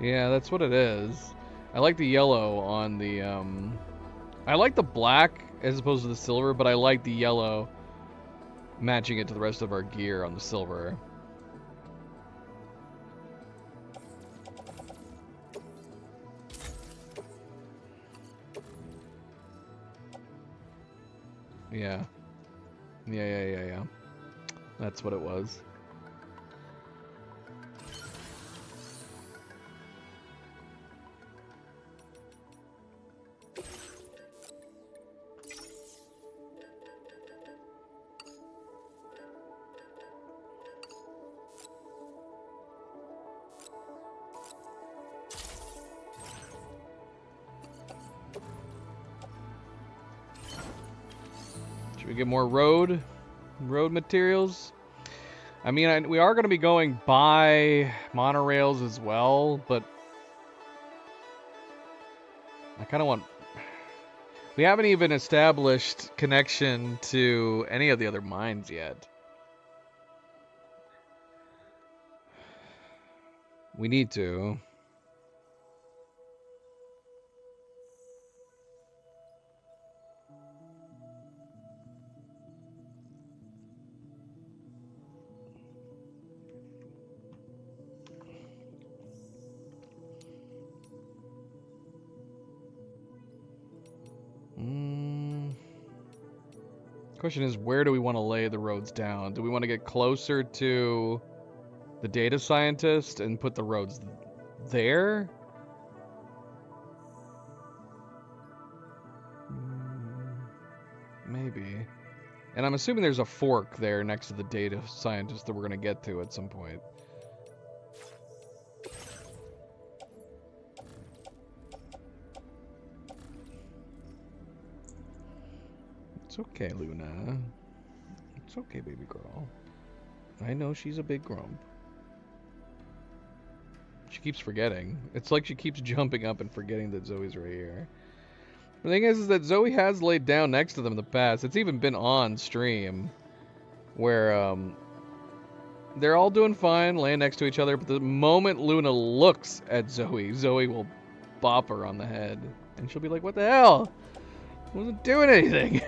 Yeah, that's what it is. I like the yellow on the, I like the black as opposed to the silver, but I like the yellow matching it to the rest of our gear on the silver. Yeah. Yeah. That's what it was. Should we get more road materials? I mean, we are going to be going by monorails as well, but I kind of want... We haven't even established connection to any of the other mines yet. We need to. Question is, where do we want to lay the roads down? Do we want to get closer to the data scientist and put the roads there? Maybe. And I'm assuming there's a fork there next to the data scientist that we're going to get to at some point. It's okay, Luna. It's okay, baby girl. I know she's a big grump. She keeps forgetting. It's like she keeps jumping up and forgetting that Zoe's right here. The thing is that Zoe has laid down next to them in the past. It's even been on stream where they're all doing fine, laying next to each other, but the moment Luna looks at Zoe, Zoe will bop her on the head. And she'll be like, what the hell? I wasn't doing anything.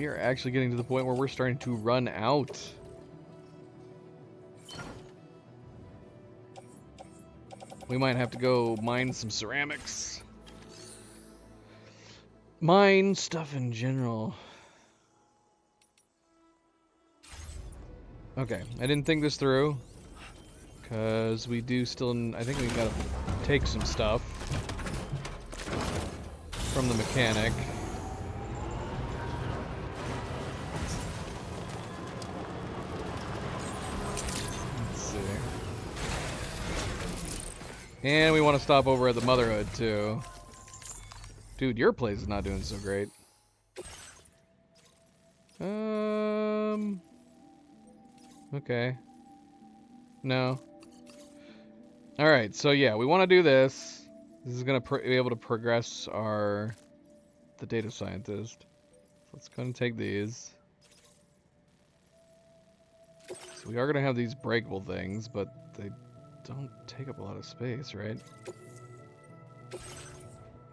We are actually getting to the point where we're starting to run out. We might have to go mine some ceramics. Mine stuff in general. Okay, I didn't think this through. Because we do still... I think we gotta take some stuff from the mechanic. And we want to stop over at the Motherhood, too. Dude, your place is not doing so great. Okay. No. Alright, so yeah, we want to do this. This is going to be able to progress the data scientist. Let's go and take these. So we are going to have these breakable things, but they don't take up a lot of space, right?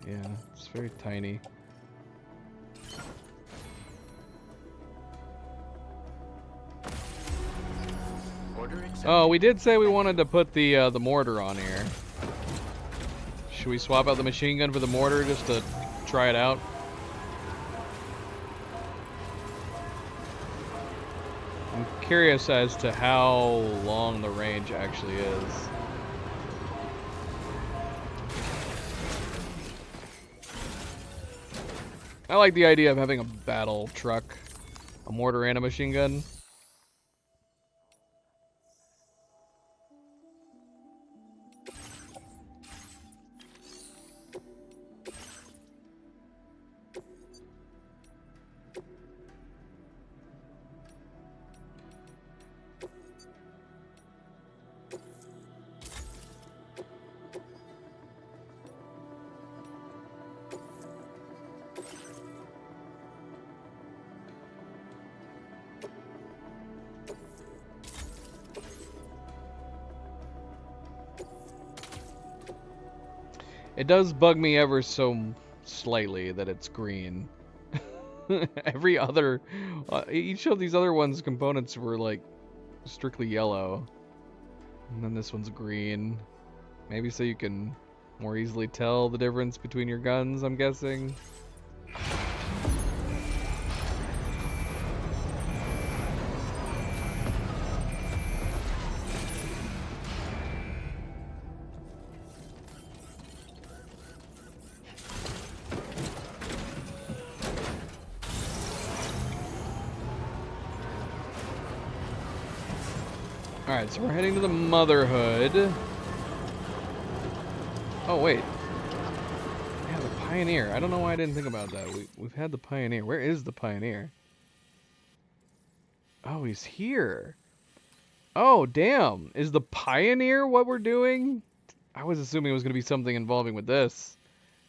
Yeah, it's very tiny. Oh, we did say we wanted to put the mortar on here. Should we swap out the machine gun for the mortar just to try it out? I'm curious as to how long the range actually is. I like the idea of having a battle truck, a mortar and a machine gun. It does bug me ever so slightly that it's green. Every other, each of these other ones' components were like strictly yellow, and then this one's green. Maybe so you can more easily tell the difference between your guns, I'm guessing. Alright, so we're heading to the Motherhood. Oh, wait. Yeah, the Pioneer. I don't know why I didn't think about that. We've had the Pioneer. Where is the Pioneer? Oh, he's here. Oh, damn. Is the Pioneer what we're doing? I was assuming it was going to be something involving with this.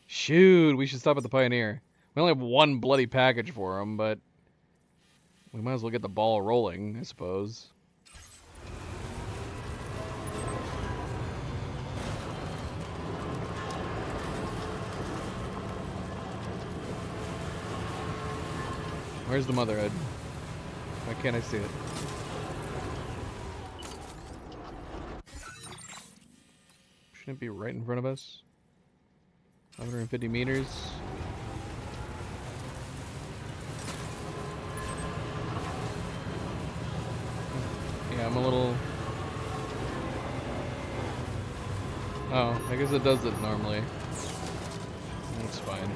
Shoot, we should stop at the Pioneer. We only have one bloody package for him, but we might as well get the ball rolling, I suppose. Where's the Motherhood? Why can't I see it? Shouldn't it be right in front of us? 150 meters. Yeah, I'm a little... Oh, I guess it does it normally. That's fine.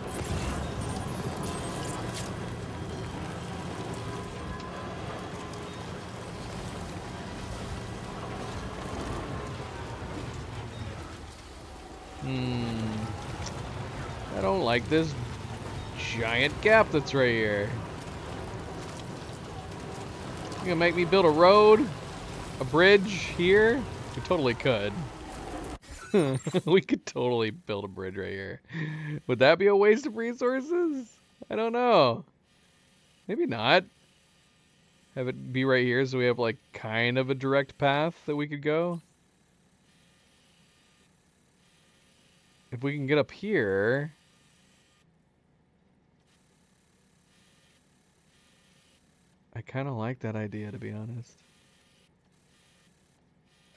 I don't like this giant gap that's right here. You gonna make me build a road? A bridge here? We totally could. We could totally build a bridge right here. Would that be a waste of resources? I don't know. Maybe not. Have it be right here so we have like kind of a direct path that we could go. If we can get up here... kind of like that idea, to be honest.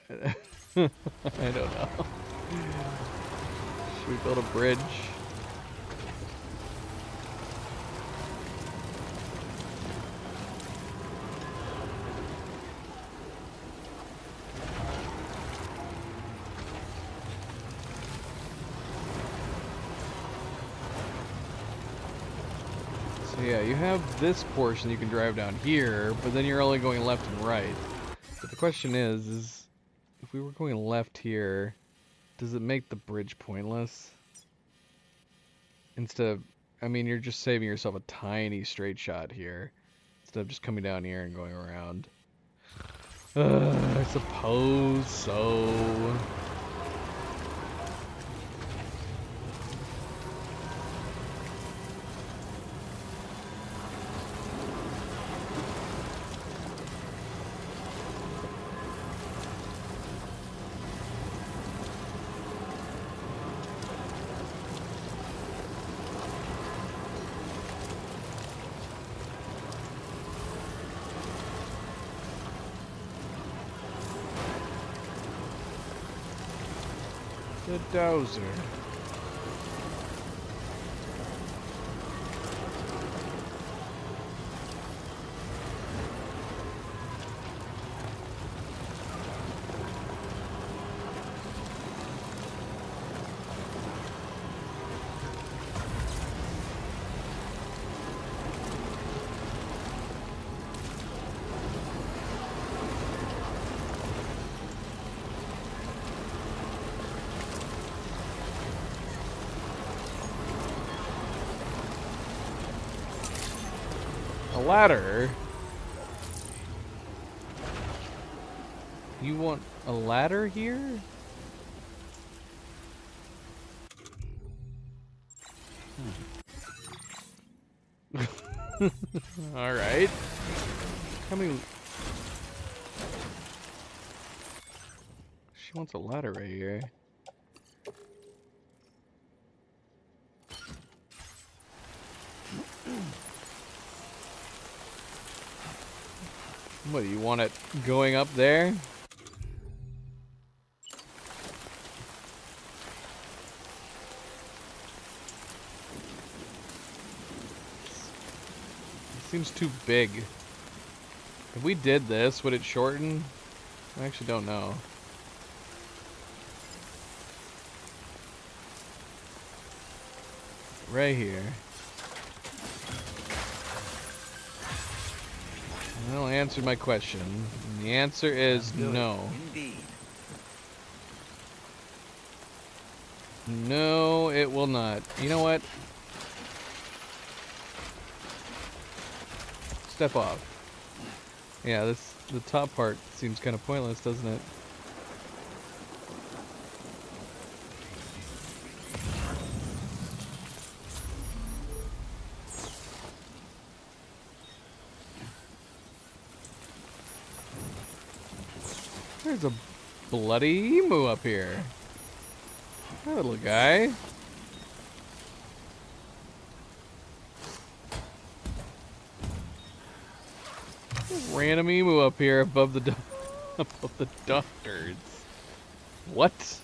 I don't know. Should we build a bridge? So yeah, you have this portion you can drive down here, but then you're only going left and right. But the question is if we were going left here, does it make the bridge pointless? Instead of, I mean, you're just saving yourself a tiny straight shot here, instead of just coming down here and going around. I suppose so. The dozer. Ladder? You want a ladder here? All right. How many? She wants a ladder right here. What, do you want it going up there? It seems too big. If we did this, would it shorten? I actually don't know. Right here. Well, answered my question. And the answer is no. Indeed. No, it will not. You know what? Step off. Yeah, the top part seems kind of pointless, doesn't it? There's a bloody emu up here. Hi, little guy. Random emu up here above the above the doctors. What?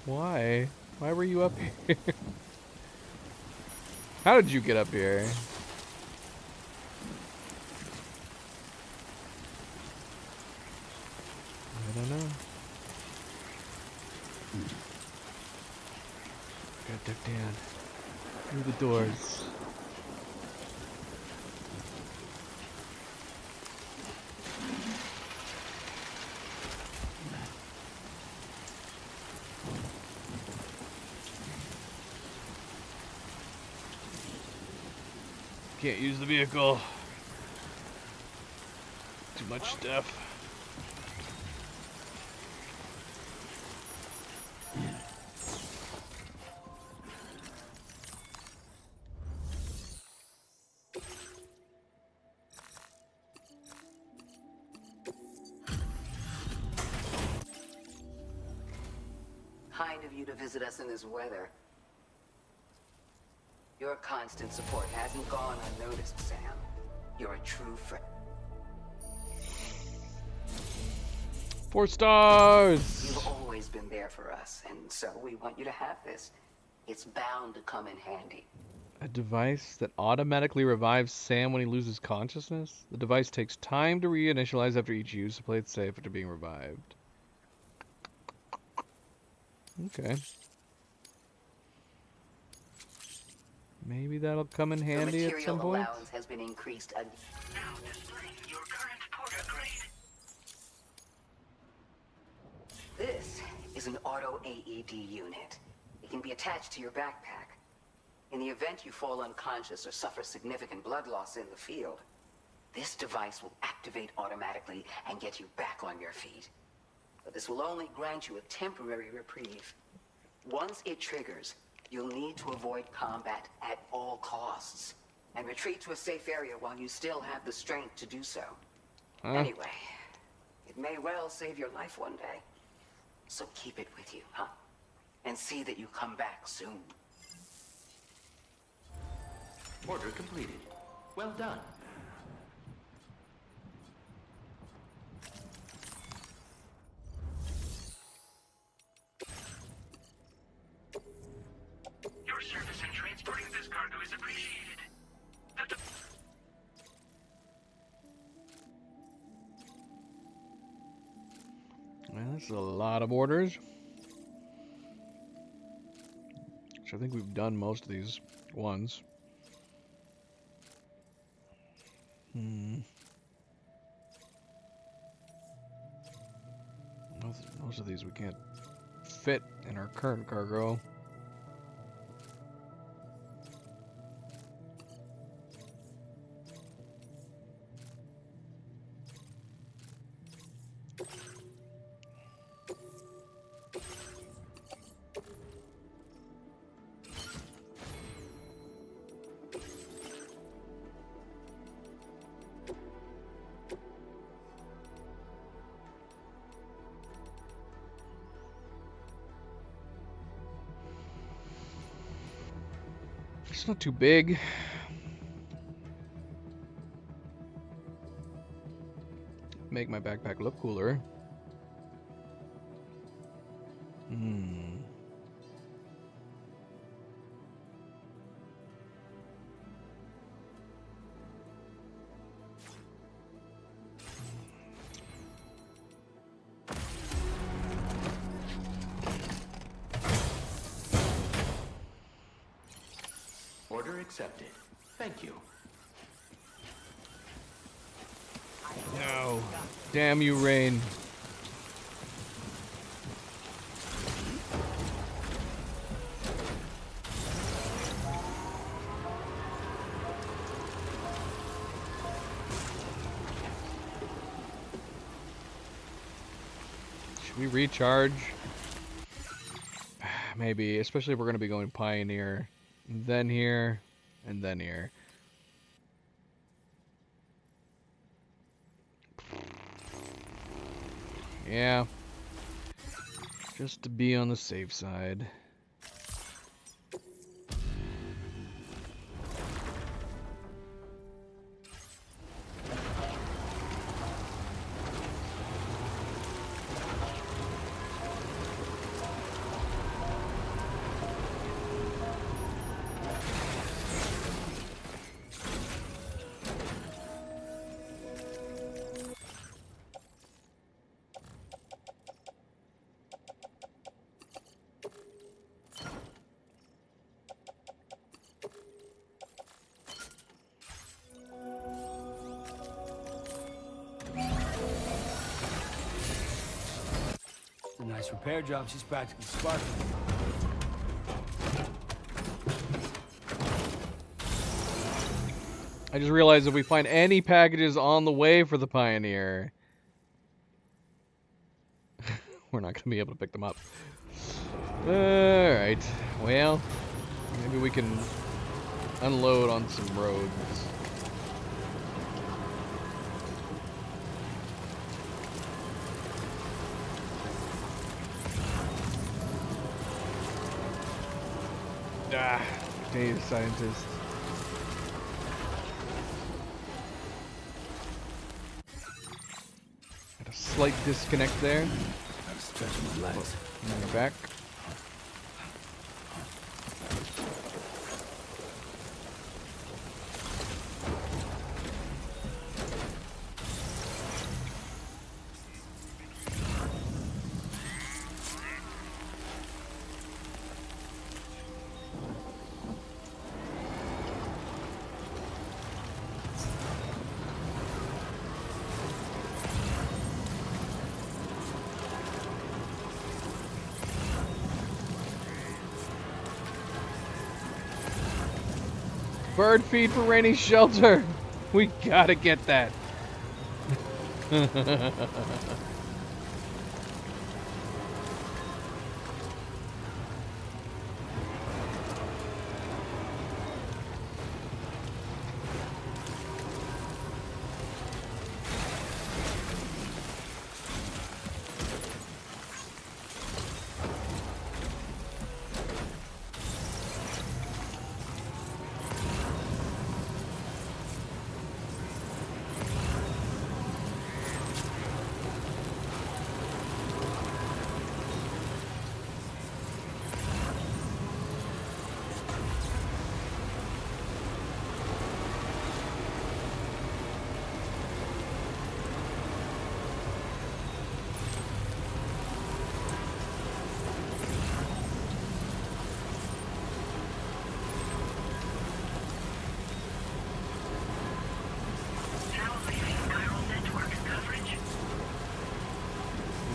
Why? Why were you up here? How did you get up here? I don't know. Gotta duck down through the doors. Can't use the vehicle. Too much stuff. Kind of you to visit us in this weather. Your constant support hasn't gone unnoticed, Sam. You're a true friend. 4 stars! You've always been there for us, and so we want you to have this. It's bound to come in handy. A device that automatically revives Sam when he loses consciousness? The device takes time to reinitialize after each use to play it safe after being revived. Okay. Maybe that'll come in handy at some point. The material allowance has been increased again. Now displaying your current porter grade. This is an auto AED unit. It can be attached to your backpack. In the event you fall unconscious or suffer significant blood loss in the field, this device will activate automatically and get you back on your feet. But this will only grant you a temporary reprieve. Once it triggers, you'll need to avoid combat at all costs and retreat to a safe area while you still have the strength to do so. Anyway, it may well save your life one day. So keep it with you, huh? And see that you come back soon. Order completed. Well done. Your service in transporting this cargo is appreciated. Well, this is a lot of orders. Which I think we've done most of these ones. Most of these we can't fit in our current cargo. It's not too big. Make my backpack look cooler. Order accepted. Thank you. No. Damn you, Rain. Should we recharge? Maybe, especially if we're going to be going Pioneer. Then here, and then here. Yeah. Just to be on the safe side. A nice repair job. She's practically sparkling. I just realized if we find any packages on the way for the Pioneer, we're not going to be able to pick them up. Alright, well, maybe we can unload on some roads. Ah, data scientist. slight disconnect there. Gotta stretch my legs. And we're back. Bird feed for Rainy Shelter. We gotta get that.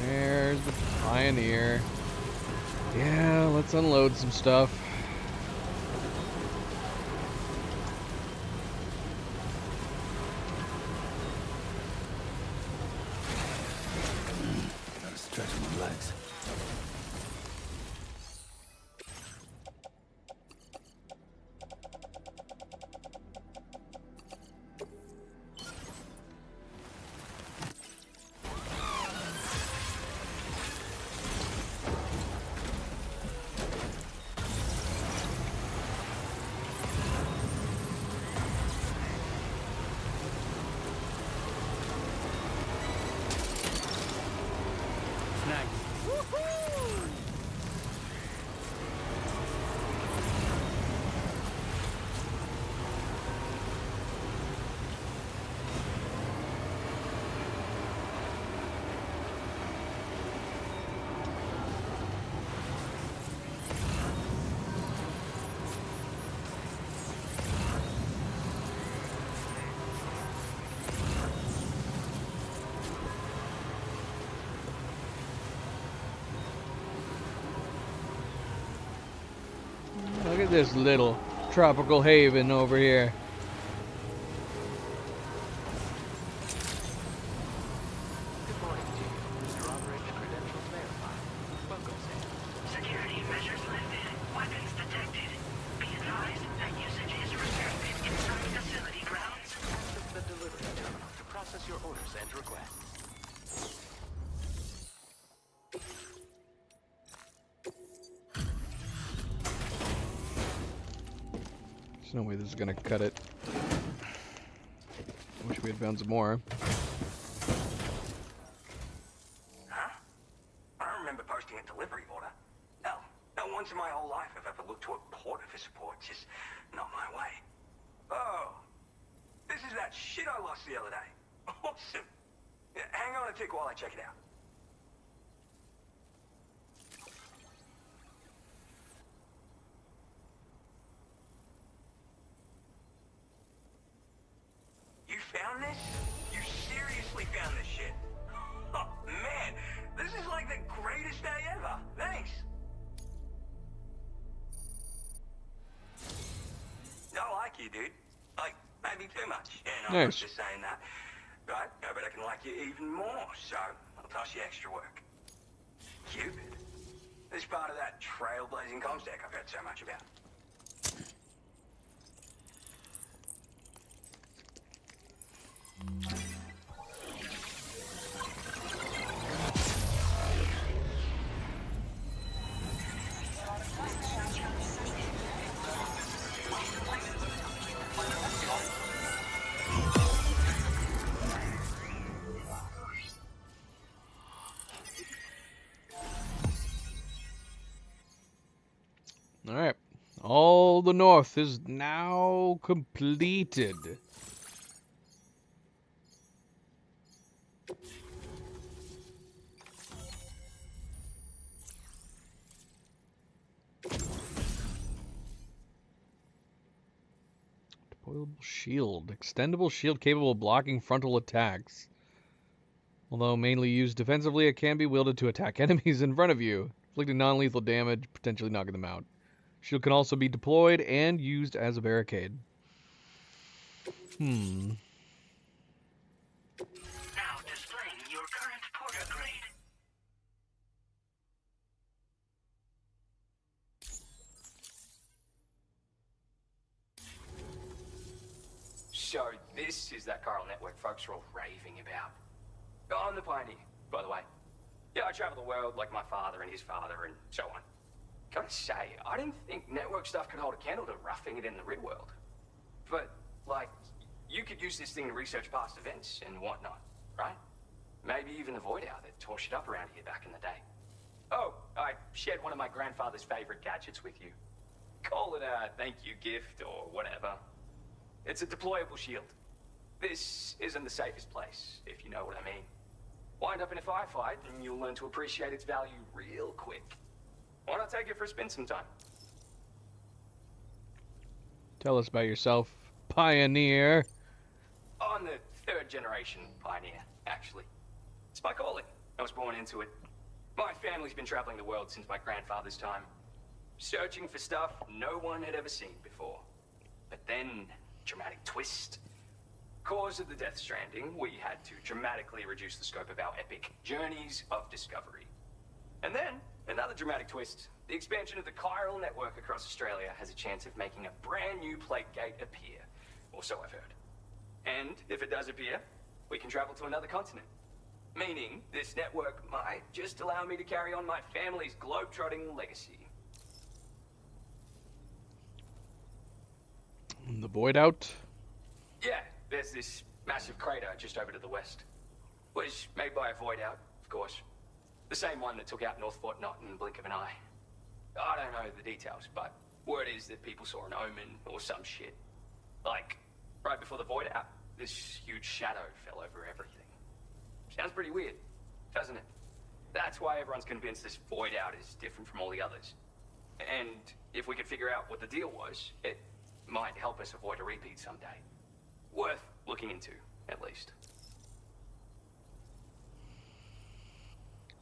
There's the Pioneer. Yeah, let's unload some stuff. Gotta stretch my legs. Look at this little tropical haven over here. Security measures lifted. Weapons detected. Be advised that usage is restricted inside facility grounds. The delivery terminal to process your orders and requests. There's no way this is gonna cut it. Wish we had found some more. Huh? I don't remember posting a delivery order. No, not once in my whole life have I ever looked to a porter for support. Just not my way. Oh, this is that shit I lost the other day. Awesome. Yeah, hang on a tick while I check it out. You found this? You seriously found this shit? Oh, man. This is like the greatest day ever. Thanks. I like you, dude. Like, maybe too much. And I'm Nice. just saying that. Right? I bet I can like you even more. So, I'll toss you extra work. Cupid. This part of that trailblazing comstack I've heard so much about. All right. All the north is now completed. Deployable shield. Extendable shield capable of blocking frontal attacks. Although mainly used defensively, it can be wielded to attack enemies in front of you, inflicting non-lethal damage, potentially knocking them out. Shield can also be deployed and used as a barricade. Now displaying your current porter grade. So this is that chiral network folks are all raving about. I'm the Pioneer, by the way. Yeah, I travel the world like my father and his father and so on. Gotta say, I didn't think network stuff could hold a candle to roughing it in the real world. But, like, you could use this thing to research past events and whatnot, right? Maybe even the Void Owl that tore shit up around here back in the day. Oh, I shared one of my grandfather's favorite gadgets with you. Call it a thank you gift or whatever. It's a deployable shield. This isn't the safest place, if you know what I mean. Wind up in a firefight and you'll learn to appreciate its value real quick. Why not take it for a spin sometime? Tell us about yourself, Pioneer. I'm the third generation Pioneer, actually. It's my calling. I was born into it. My family's been traveling the world since my grandfather's time. Searching for stuff no one had ever seen before. But then, dramatic twist. Cause of the Death Stranding, we had to dramatically reduce the scope of our epic journeys of discovery. And then, another dramatic twist. The expansion of the chiral network across Australia has a chance of making a brand new plague gate appear. Or so I've heard. And if it does appear, we can travel to another continent. Meaning, this network might just allow me to carry on my family's globe-trotting legacy. The Void Out? Yeah, there's this massive crater just over to the west. Was made by a Void Out, of course. The same one that took out North Fort Knot in the blink of an eye. I don't know the details, but word is that people saw an omen or some shit. Like, right before the Void Out, this huge shadow fell over everything. Sounds pretty weird, doesn't it? That's why everyone's convinced this Void Out is different from all the others. And if we could figure out what the deal was, it might help us avoid a repeat someday. Worth looking into, at least.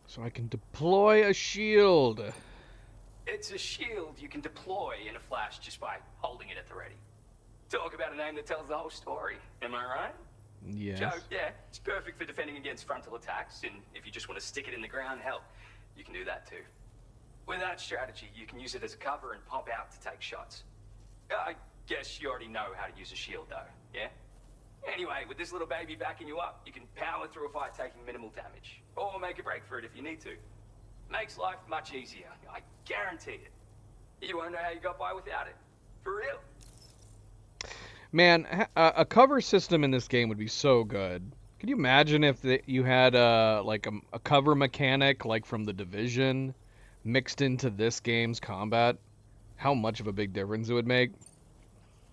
So I can deploy a shield. It's a shield you can deploy in a flash just by holding it at the ready. Talk about a name that tells the whole story, am I right? Yes. So, yeah, it's perfect for defending against frontal attacks, and if you just want to stick it in the ground, hell, you can do that too. With that strategy, you can use it as a cover and pop out to take shots. I guess you already know how to use a shield though, yeah? Anyway, with this little baby backing you up, you can power through a fight taking minimal damage. Or make a break for it if you need to. Makes life much easier, I guarantee it. You won't know how you got by without it. For real. Man, a cover system in this game would be so good. Can you imagine if you had like a cover mechanic like from The Division mixed into this game's combat? How much of a big difference it would make?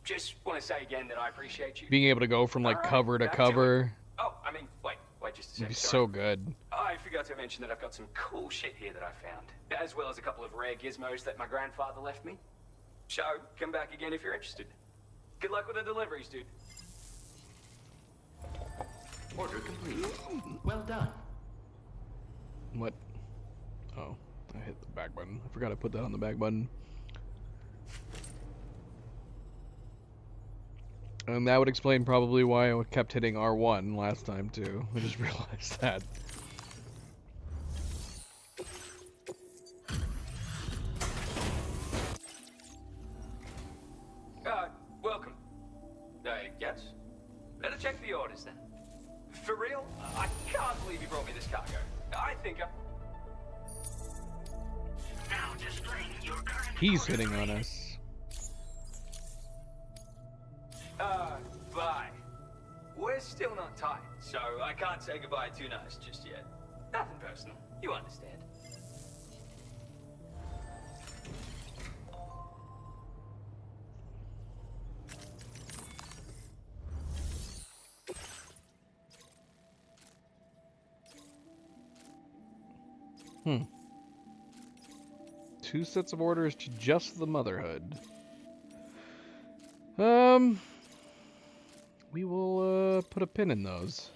Just want to say again that I appreciate you. Being able to go from like cover to cover. Oh, I mean, wait just a second. It'd be so good. I forgot to mention that I've got some cool shit here that I found, as well as a couple of rare gizmos that my grandfather left me. So, come back again if you're interested. Good luck with the deliveries, dude. Order complete. Well done. What? Oh, I hit the back button. I forgot I put that on the back button. And that would explain probably why I kept hitting R1 last time too. I just realized that. Welcome. Yes? Better check the orders then. For real? I can't believe you brought me this cargo. I think I'm... Now displaying your current He's hitting on us. Bye. We're still not tight, so I can't say goodbye too nice just yet. Nothing personal. You understand. 2 sets of orders to just the Motherhood. We will put a pin in those.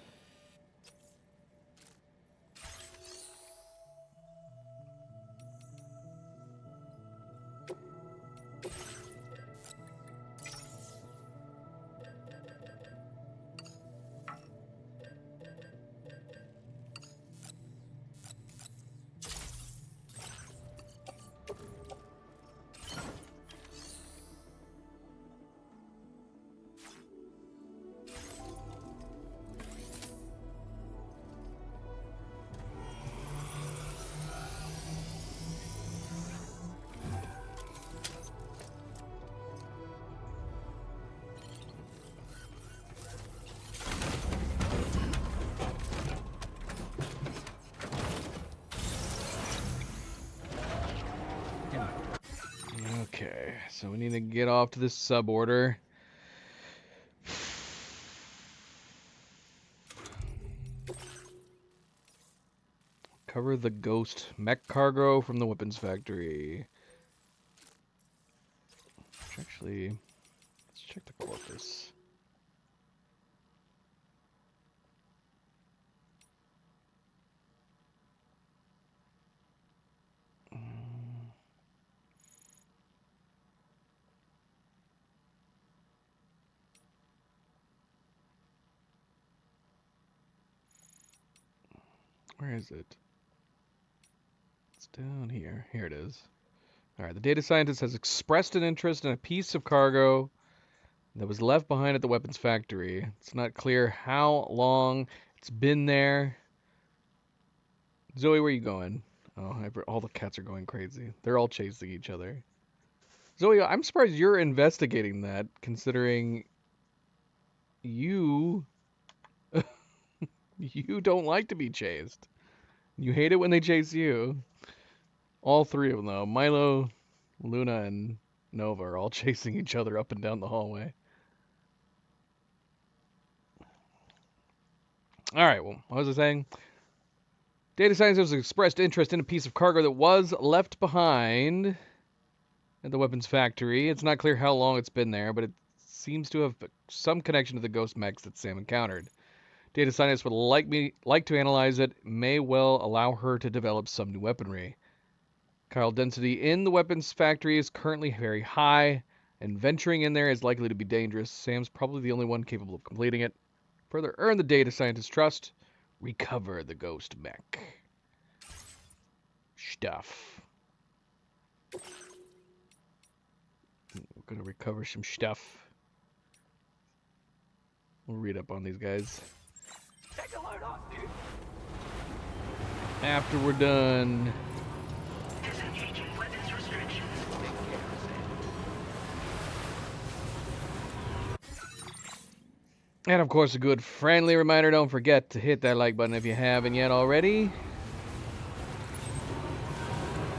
Okay, so we need to get off to this suborder. Cover the ghost mech cargo from the weapons factory. Actually, let's check the corpus. Where is it? It's down here. Here it is. Alright, the data scientist has expressed an interest in a piece of cargo that was left behind at the weapons factory. It's not clear how long it's been there. Zoe, where are you going? Oh, all the cats are going crazy. They're all chasing each other. Zoe, I'm surprised you're investigating that, considering you you don't like to be chased. You hate it when they chase you. All 3 of them, though. Milo, Luna, and Nova are all chasing each other up and down the hallway. Alright, well, what was I saying? Data scientists expressed interest in a piece of cargo that was left behind at the weapons factory. It's not clear how long it's been there, but it seems to have some connection to the ghost mechs that Sam encountered. Data scientists would like to analyze it, may well allow her to develop some new weaponry. Chiral density in the weapons factory is currently very high, and venturing in there is likely to be dangerous. Sam's probably the only one capable of completing it. Further earn the data scientist's trust. Recover the ghost mech. Stuff. We're gonna recover some stuff. We'll read up on these guys. Take a load off, dude. After we're done. Disengaging weapons restrictions. And of course, a good friendly reminder, don't forget to hit that like button if you haven't yet already.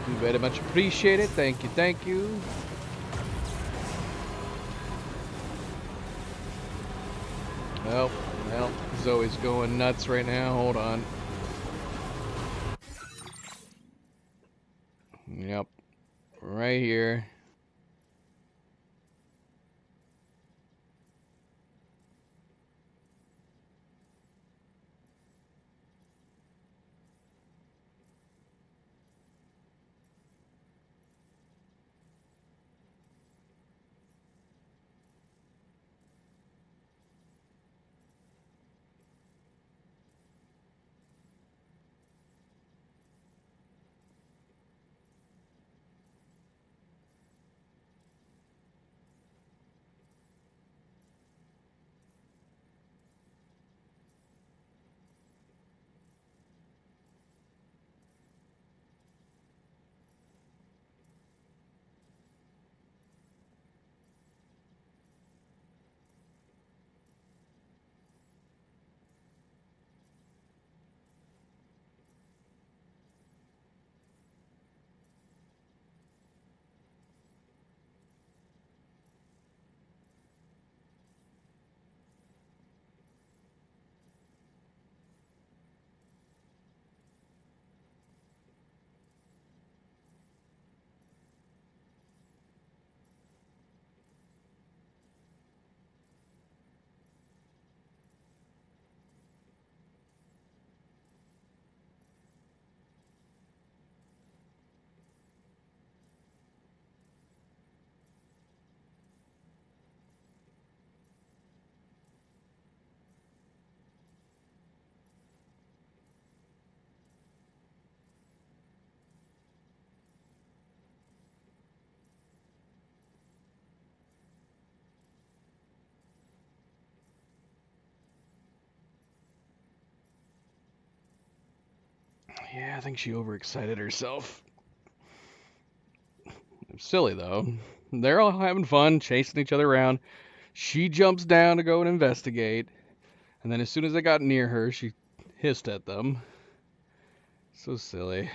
We very much appreciate it. Thank you, thank you. Well, Zoe's going nuts right now. Hold on. Yep. Right here. Yeah, I think she overexcited herself. Silly, though. They're all having fun, chasing each other around. She jumps down to go and investigate. And then as soon as I got near her, she hissed at them. So silly.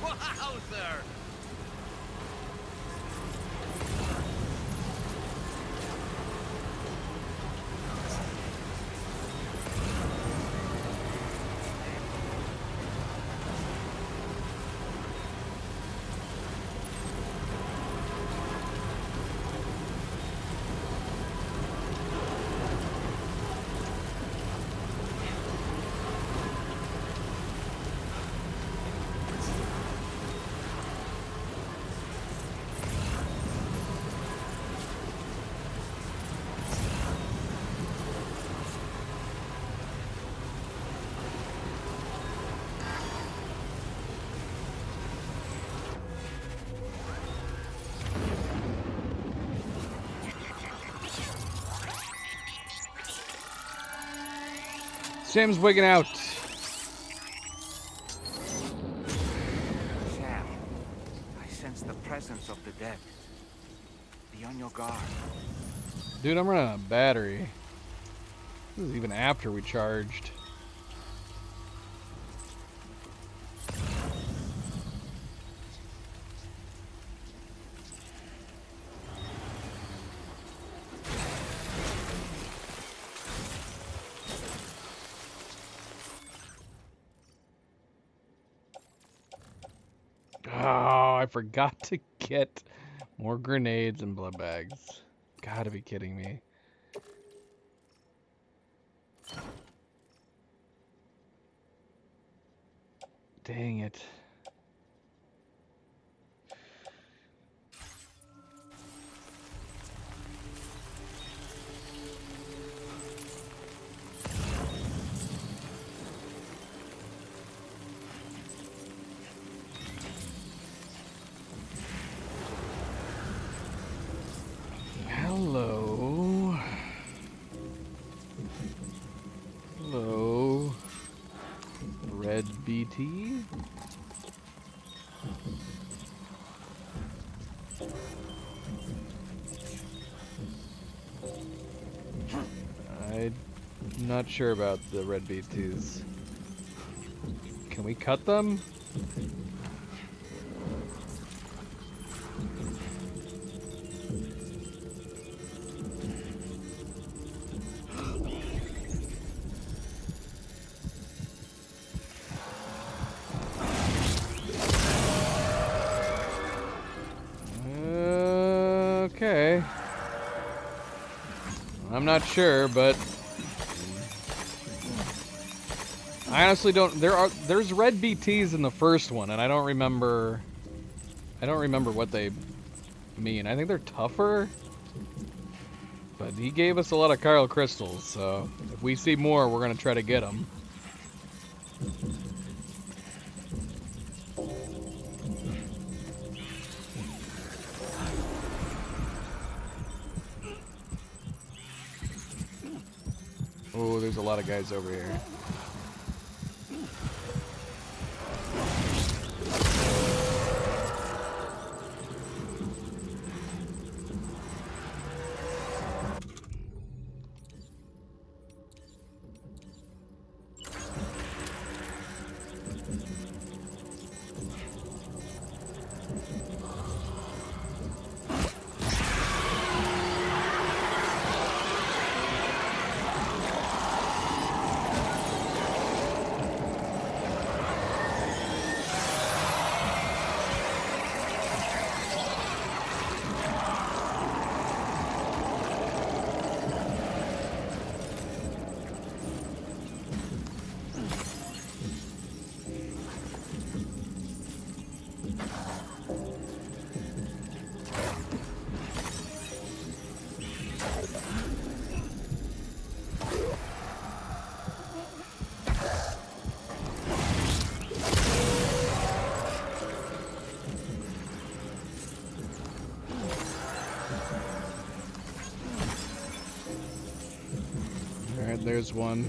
Wowzer! Sam's wigging out. Sam, I sense the presence of the dead. Be on your guard. Dude, I'm running out of battery. This is even after we charged. Oh, I forgot to get more grenades and blood bags. Gotta be kidding me. Dang it. Hello. Hello. Red BT. I'm not sure about the red BTs. Can we cut them? Okay. I'm not sure, but I honestly don't. There's red BTs in the first one, and I don't remember what they mean. I think they're tougher, but he gave us a lot of Chiral crystals, so if we see more, we're gonna try to get them. Oh, there's a lot of guys over here. Alright, there's one.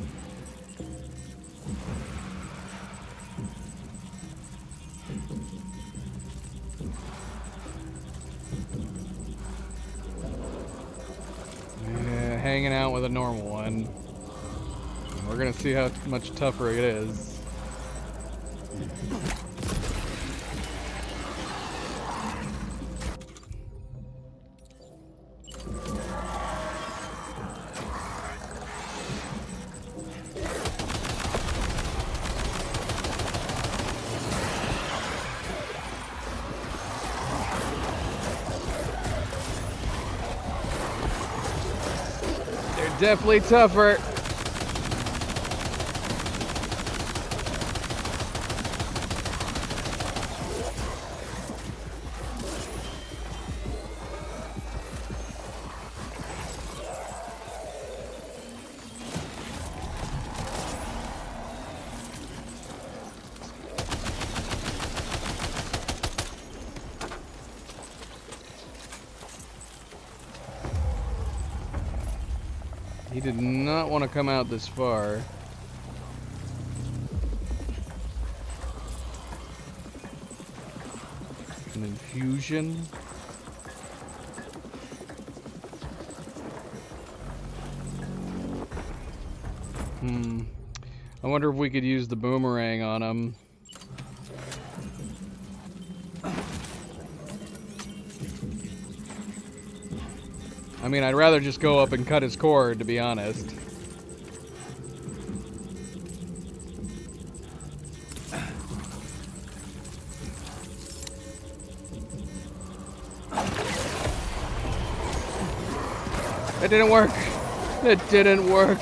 Yeah, hanging out with a normal one. We're gonna see how much tougher it is. Definitely tougher. He did not want to come out this far. An infusion. I wonder if we could use the boomerang on him. I mean, I'd rather just go up and cut his cord, to be honest. It didn't work. It didn't work.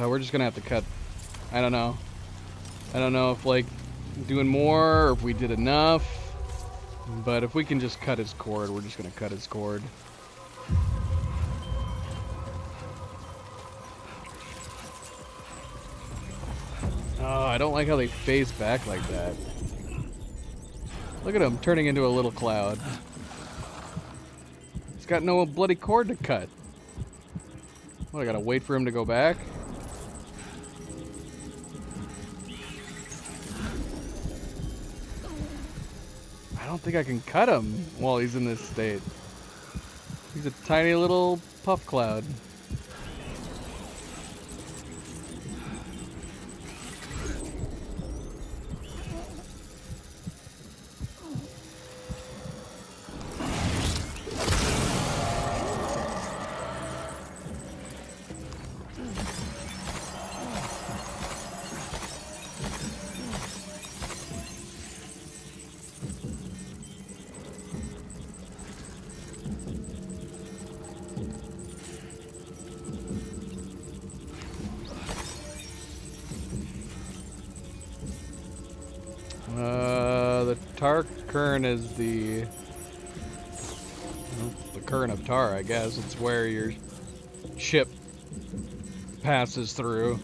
We're just gonna have to cut. I don't know. I don't know if like doing more or if we did enough. But if we can just cut his cord, we're just gonna cut his cord. Oh, I don't like how they face back like that. Look at him turning into a little cloud. He's got no bloody cord to cut. What, I gotta wait for him to go back? I don't think I can cut him while he's in this state. He's a tiny little puff cloud. The tar current is the current of tar, I guess. It's where your ship passes through.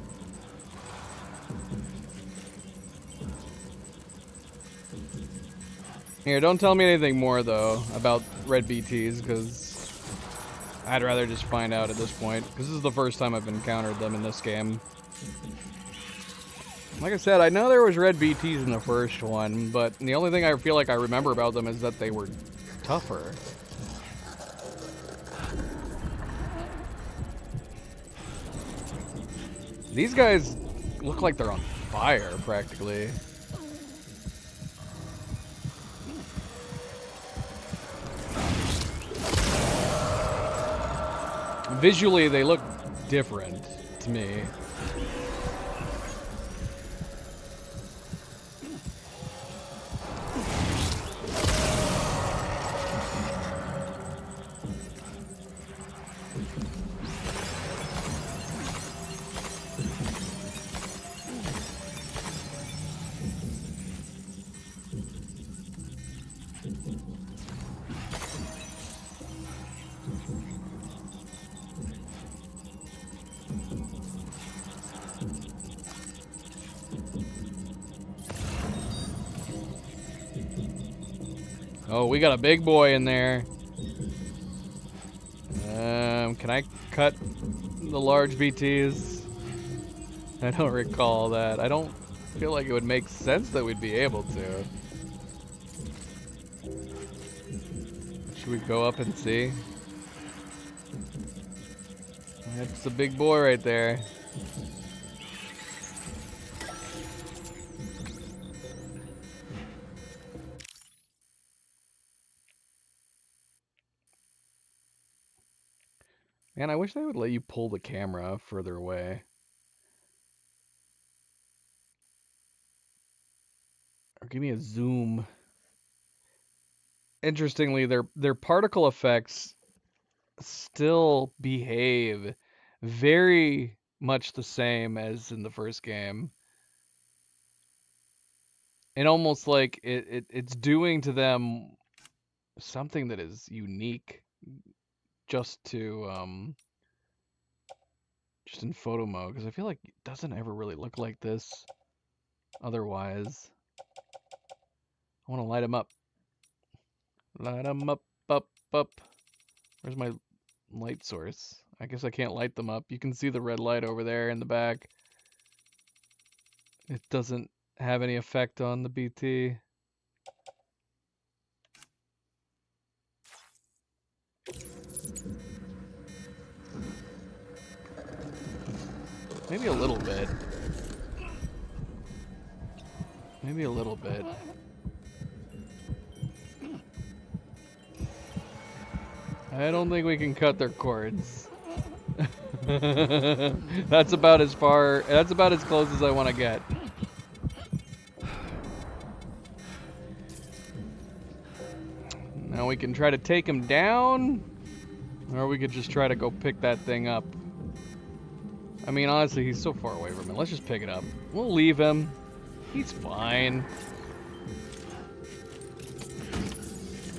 Here, don't tell me anything more, though, about red BTs, because I'd rather just find out at this point, because this is the first time I've encountered them in this game. Like I said, I know there was red BTs in the first one, but the only thing I feel like I remember about them is that they were tougher. These guys look like they're on fire, practically. Visually, they look different to me. Oh, we got a big boy in there. Can I cut the large BTs? I don't recall that. I don't feel like it would make sense that we'd be able to. Should we go up and see? That's the big boy right there. Man, I wish they would let you pull the camera further away. Or give me a zoom. Interestingly, their particle effects still behave very much the same as in the first game. And almost like it's doing to them something that is unique just to just in photo mode, because I feel like it doesn't ever really look like this otherwise. I want to light them up. Light them up, up, up. Where's my light source? I guess I can't light them up. You can see the red light over there in the back. It doesn't have any effect on the BT. Maybe a little bit. Maybe a little bit. I don't think we can cut their cords. That's about as close as I want to get. Now we can try to take him down, or we could just try to go pick that thing up. I mean, honestly, he's so far away from it. Let's just pick it up. We'll leave him. He's fine.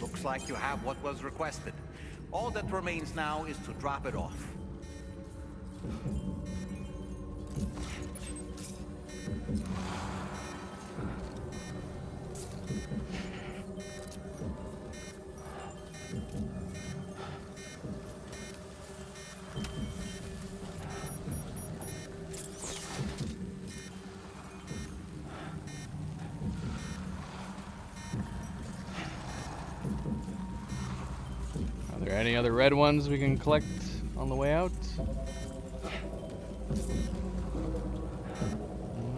Looks like you have what was requested. All that remains now is to drop it off. Are there any other red ones we can collect on the way out?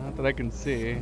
Not that I can see.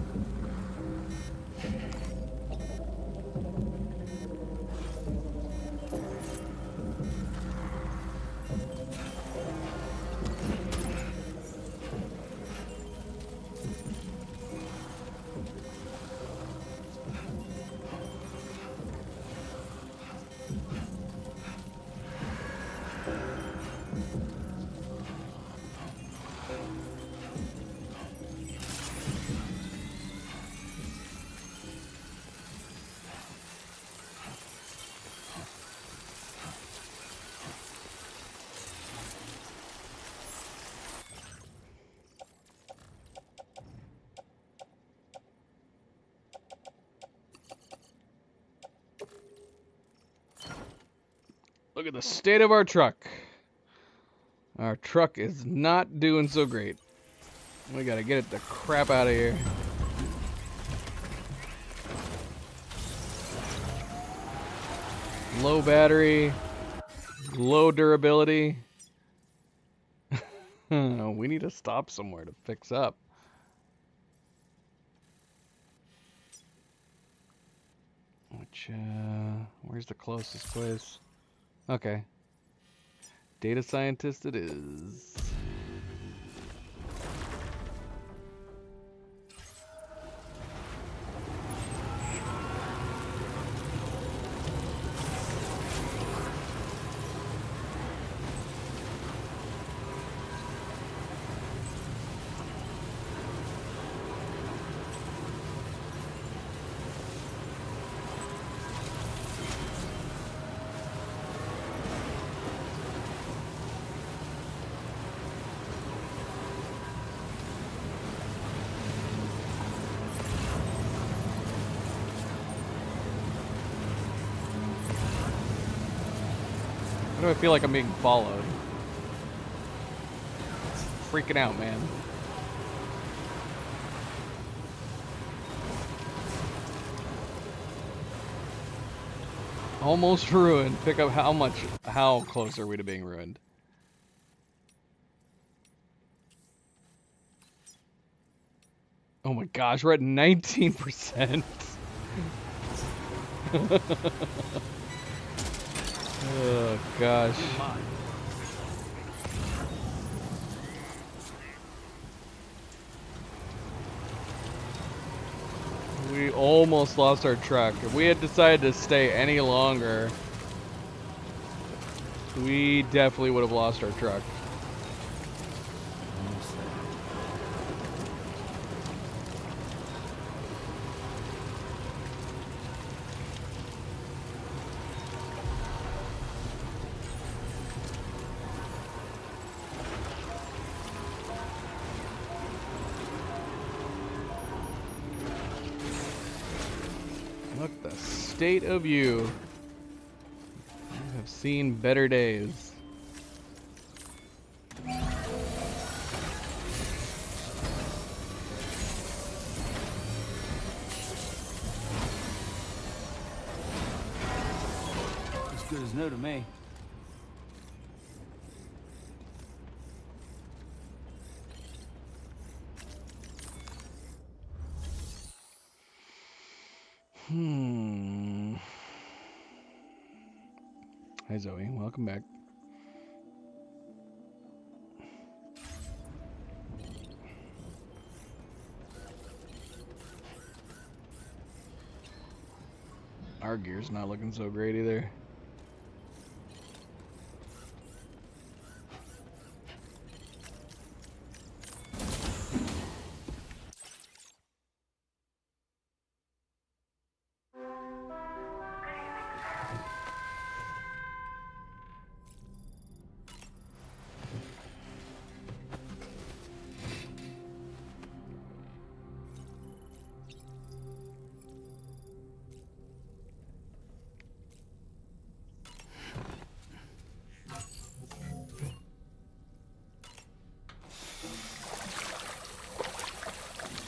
Look at the state of our truck. Our truck is not doing so great. We gotta get it the crap out of here. Low battery, low durability. We need to stop somewhere to fix up. Where's the closest place? Okay. Data scientist it is. do I feel like I'm being followed? Freaking out, man. Almost ruined. Pick up how close are we to being ruined? Oh my gosh, we're at 19%. Oh gosh. We almost lost our truck. If we had decided to stay any longer, we definitely would have lost our truck. Look, the state of you. I have seen better days. As good as new to me. Hi Zoe, welcome back. Our gear's not looking so great either.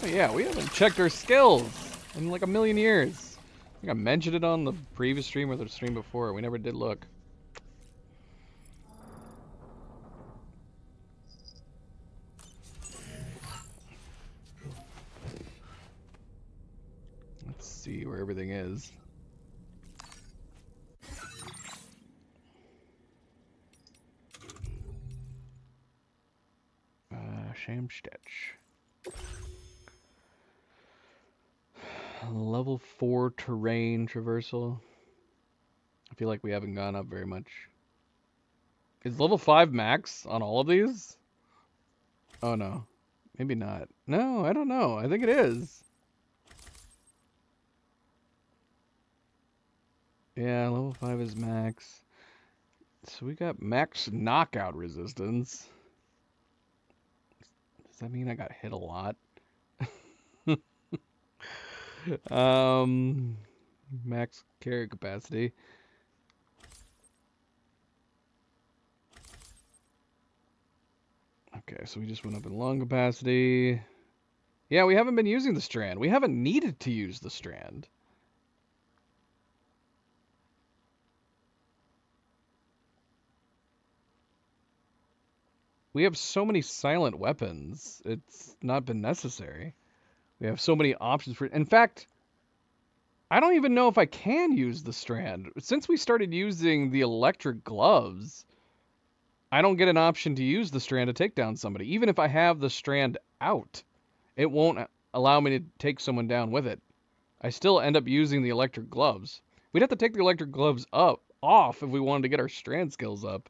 Oh, yeah, we haven't checked our skills in like a million years. I think I mentioned it on the previous stream or the stream before. We never did look. Let's see where everything is. Shamstech. Level 4 terrain traversal. I feel like we haven't gone up very much. Is level 5 max on all of these? Oh no. Maybe not. No, I don't know. I think it is. Yeah, level 5 is max. So we got max knockout resistance. Does that mean I got hit a lot? Max carry capacity. Okay, so we just went up in lung capacity. Yeah, we haven't been using the strand. We haven't needed to use the strand. We have so many silent weapons. It's not been necessary. We have so many options for... In fact, I don't even know if I can use the strand. Since we started using the electric gloves, I don't get an option to use the strand to take down somebody. Even if I have the strand out, it won't allow me to take someone down with it. I still end up using the electric gloves. We'd have to take the electric gloves off if we wanted to get our strand skills up.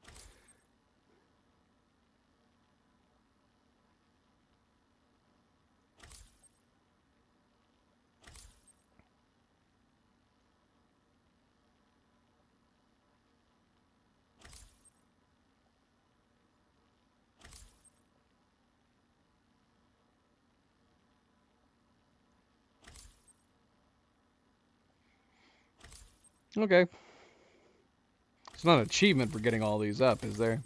Okay. not an achievement for getting all these up, is there?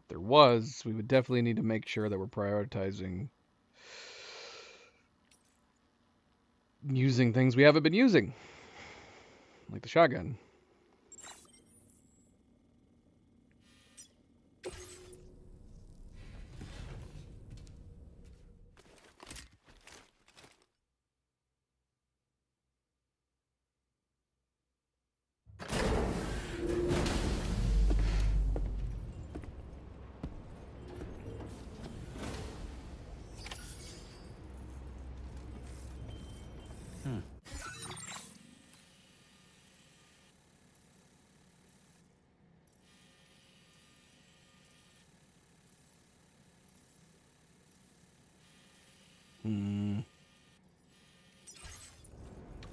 If there was, we would definitely need to make sure that we're prioritizing using things we haven't been using. Like the shotgun.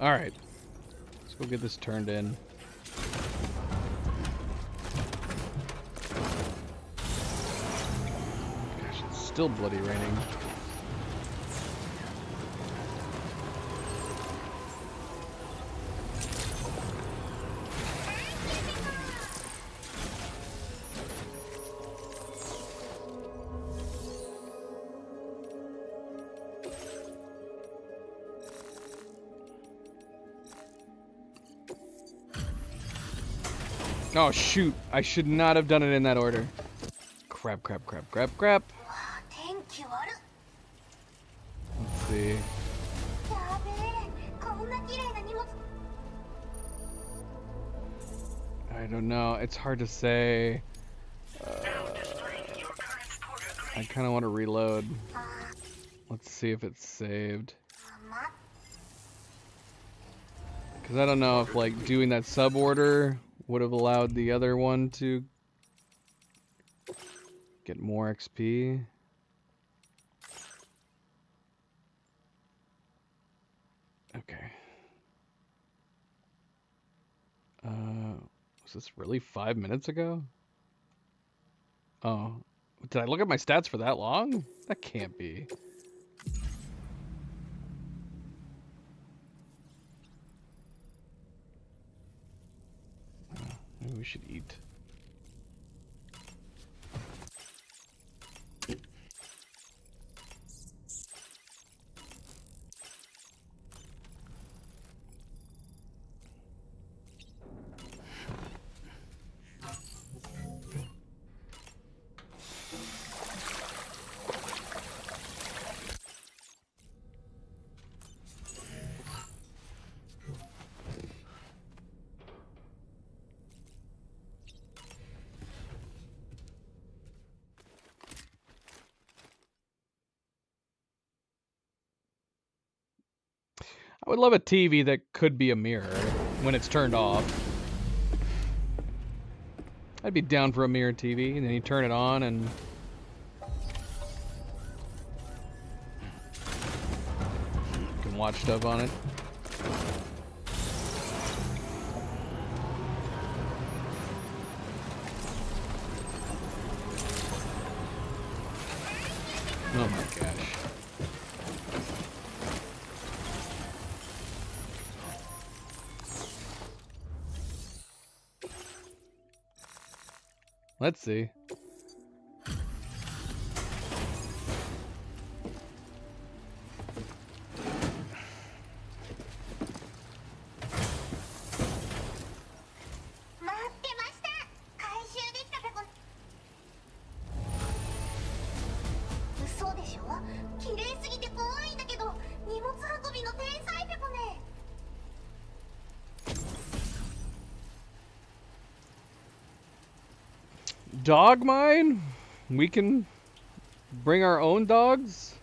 Alright. Let's go get this turned in. Gosh, it's still bloody raining. Oh shoot, I should not have done it in that order. Crap. Let's see. I don't know, it's hard to say. I kind of want to reload. Let's see if it's saved. Because I don't know if like doing that sub order would have allowed the other one to get more XP. Okay. Was this really 5 minutes ago? Oh, did I look at my stats for that long? That can't be. Maybe we should eat. I would love a TV that could be a mirror when it's turned off. I'd be down for a mirror TV, and then you turn it on and you can watch stuff on it. Oh my gosh. Let's see. Dog mine? We can bring our own dogs?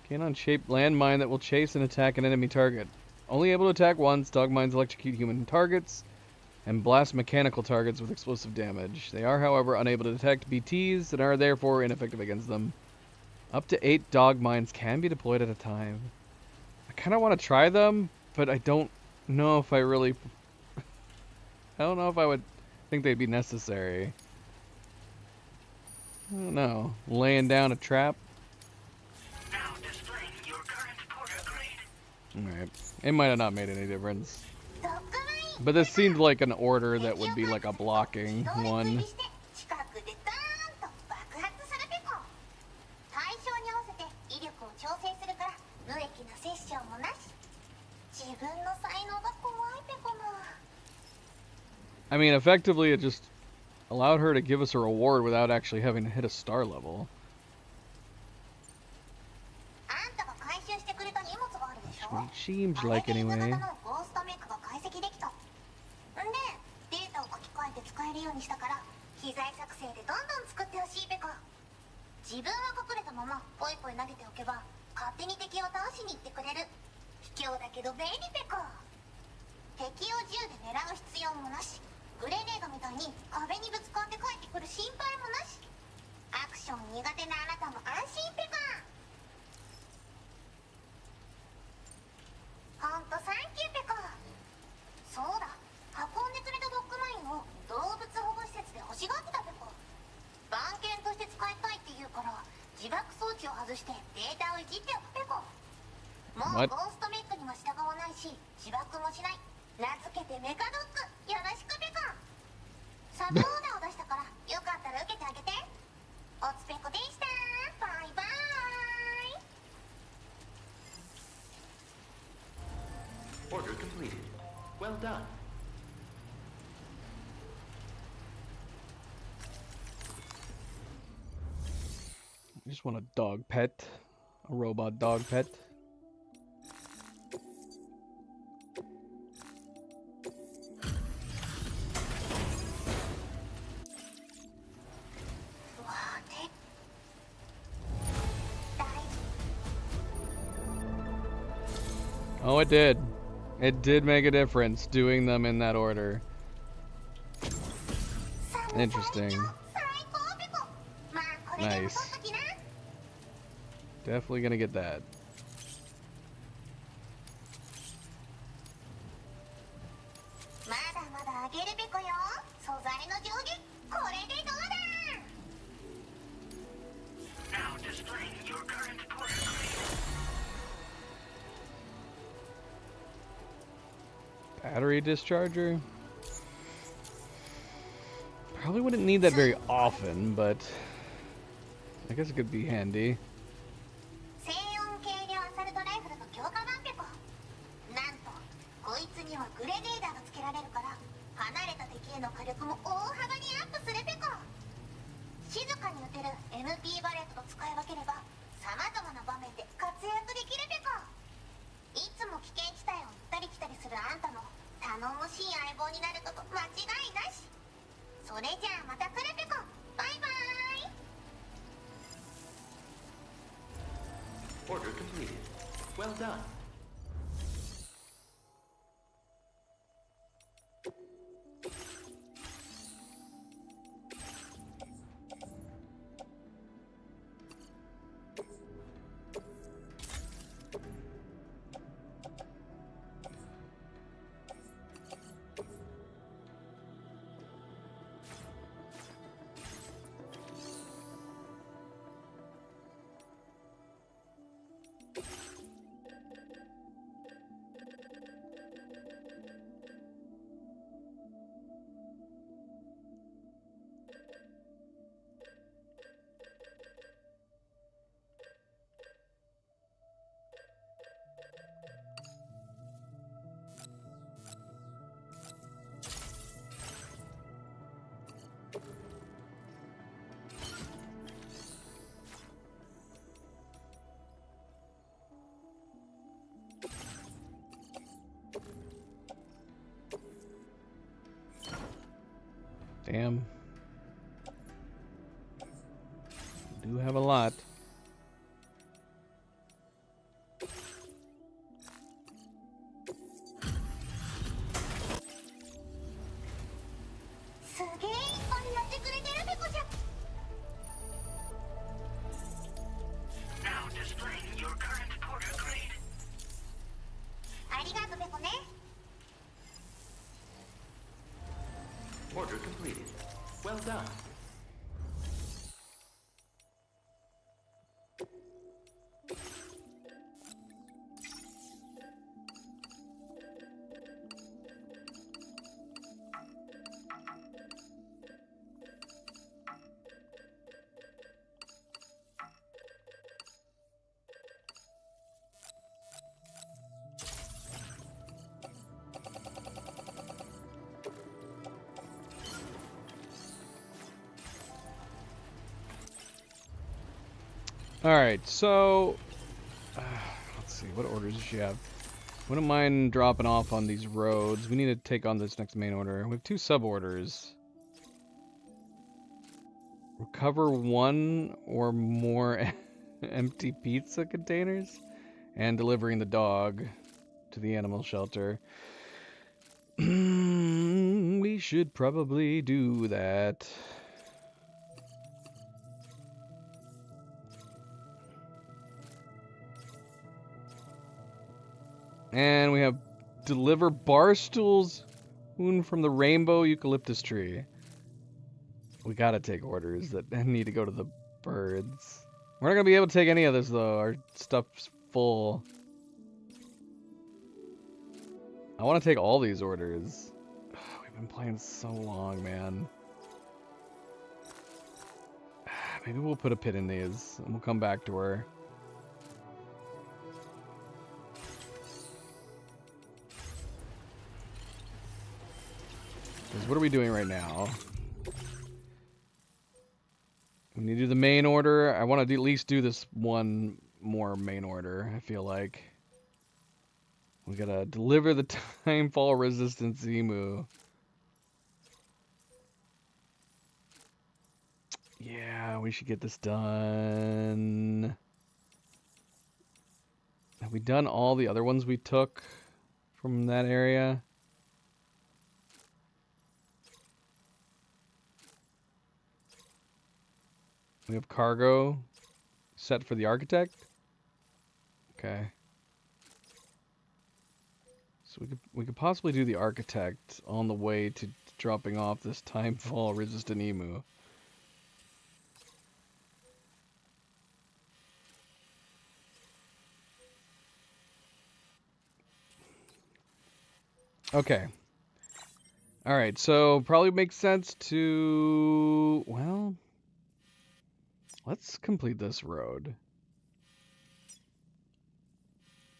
Cannon-shaped landmine that will chase and attack an enemy target. Only able to attack once, dog mines electrocute human targets and blast mechanical targets with explosive damage. They are, however, unable to detect BTs and are therefore ineffective against them. Up to 8 dog mines can be deployed at a time. I kind of want to try them, but I don't know if I really... I don't know if I would think they'd be necessary. I don't know. Laying down a trap. Now displaying your current porter grade. Alright. It might have not made any difference. But this seemed like an order that would be like a blocking one. 対象に合わせて威力を調整するから無益なセッションもなし。自分の才能が怖いペコな。 I mean, effectively, it just allowed her to give us a reward without actually having to hit a star level. あんたが回収してくれた荷物があるでしょ。 It seems like anyway. ゴーストメックが解析できた。んで、データを書き換えて使えるようにしたから、機材作成でどんどん作ってほしいペコ。自分は隠れたままポイポイ投げておけば勝手に敵を倒しに行ってくれる。卑怯だけど便利ペコ。敵を銃で狙う必要もなし、グレネードみたいに壁にぶつかって帰ってくる心配もなし。アクション苦手なあなたも安心ペコ。ほんとサンキューペコ。そうだ、運んでくれたドッグマインを動物保護施設で欲しがってたペコ。番犬として使いたいって言うから自爆装置を外してデータをいじっておくペコ。もうゴーストメックには従わないし自爆もしない。名付けてメカドッグよろしくペコ。サブオーダーを出したからよかったら受けてあげて。おつペコでした。バイバイ。 Order completed. Well done. I just want a dog pet. A robot dog pet. Oh, it did. It did make a difference doing them in that order. Interesting. Nice. Definitely gonna get that. Now displaying your current porter Battery discharger? Probably wouldn't need that very often, but I guess it could be handy. 静音軽量アサルトライフルの強化版ペコ。なんとこいつにはグレネーダーがつけられるから離れた敵への火力も大幅にアップするペコ。静かに撃てる MP バレットと使い分ければ様々な場面で活躍できるペコ。いつも危険地帯を行ったり来たりするあんたの頼もしい相棒になること間違いなし。それじゃあまた来るペコ。バイバイ。 Order completed. Well done. Damn. Do have a lot. Now displaying your current porter grade. ありがとうペコね。 Order completed. Well done. Alright, so... let's see, what orders does she have? Wouldn't mind dropping off on these roads. We need to take on this next main order. We have 2 sub-orders. Recover 1 or more empty pizza containers. And delivering the dog to the animal shelter. We should probably do that. And we have deliver bar stools wound from the rainbow eucalyptus tree. We gotta take orders that need to go to the birds. We're not gonna be able to take any of this though. Our stuff's full. I want to take all these orders. We've been playing so long, man. Maybe we'll put a pin in these and we'll come back to her. Because what are we doing right now? We need to do the main order. I want to at least do this one more main order, I feel like. We gotta deliver the timefall resistance emu. Yeah, we should get this done. Have we done all the other ones we took from that area? We have cargo set for the architect. Okay. So we could possibly do the architect on the way to dropping off this timefall resistant emu. Okay. Alright, so probably makes sense to... well... let's complete this road.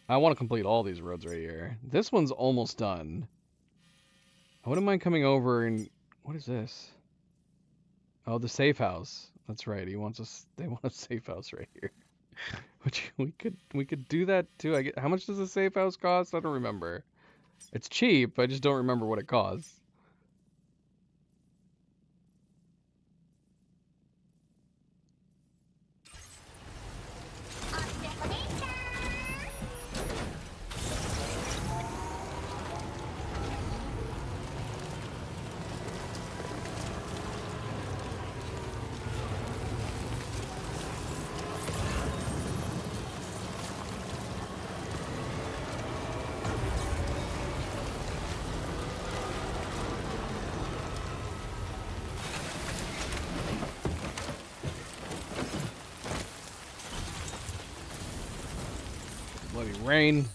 I want to complete all these roads right here. This one's almost done. I wouldn't mind coming over and... what is this? Oh, the safe house. That's right. He wants us... they want a safe house right here. Which we could do that too. How much does a safe house cost? I don't remember. It's cheap. I just don't remember what it costs. Bloody rain.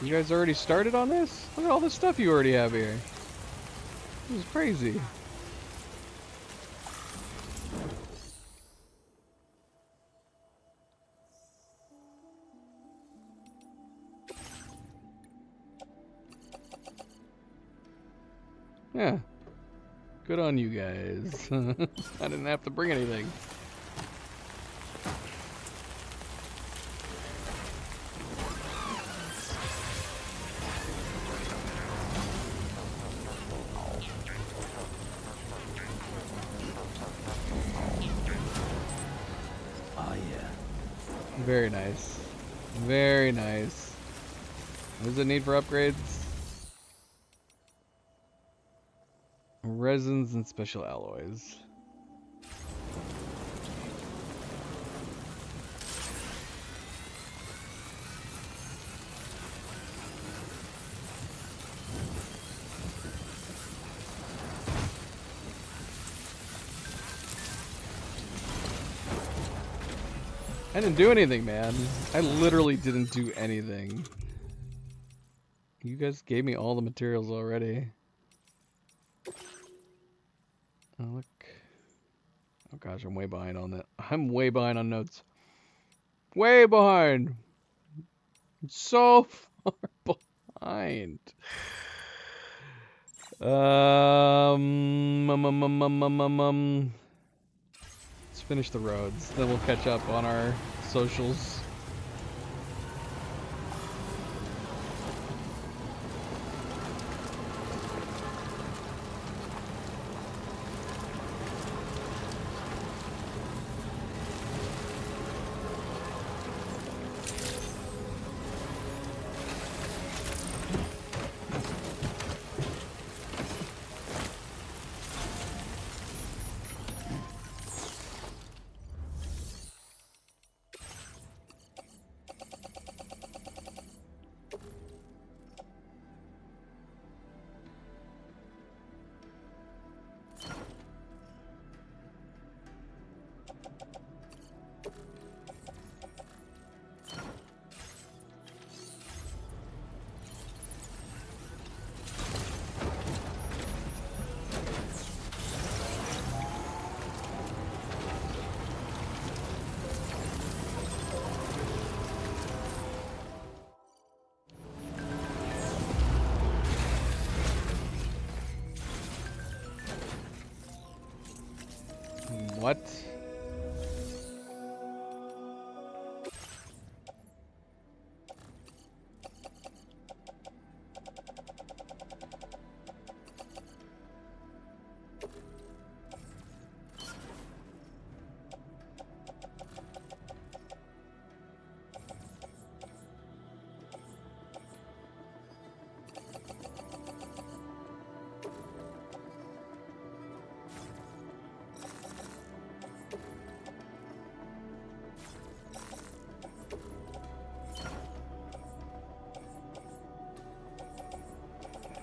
You guys already started on this? Look at all the stuff you already have here. This is crazy. Yeah. Good on you guys. I didn't have to bring anything. Very nice. Very nice. What does it need for upgrades? Resins and special alloys. I didn't do anything, man. I literally didn't do anything. You guys gave me all the materials already. Oh, look. Oh gosh, I'm way behind on that. I'm way behind on notes. Way behind. So far behind. Let's finish the roads, then we'll catch up on our socials. What?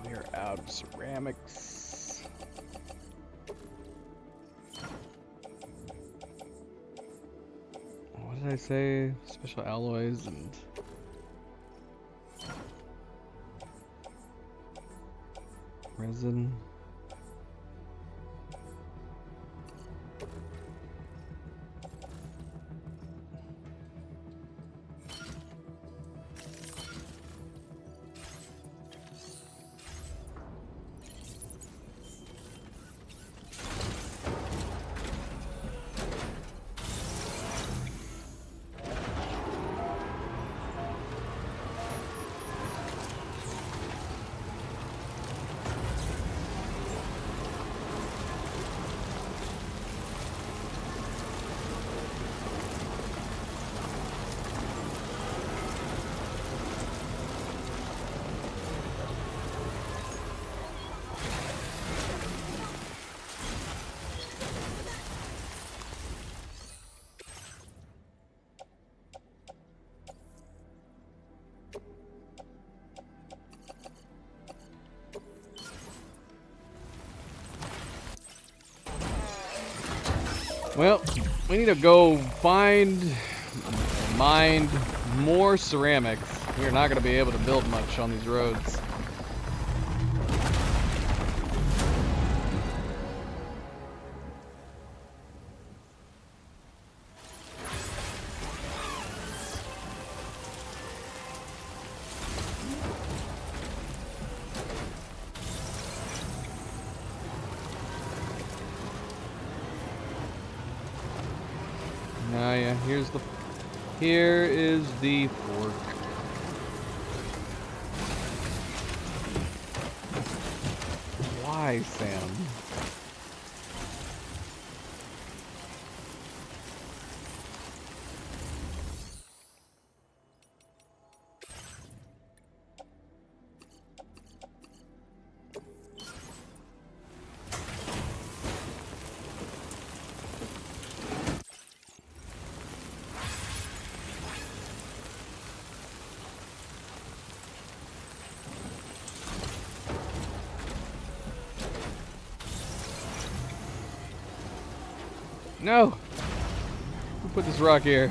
We're out of ceramics. What did I say? Special alloys and resin. Well, we need to go mine more ceramics. We're not going to be able to build much on these roads. Yeah, here is the fork. Why, Sam? No! Who put this rock here?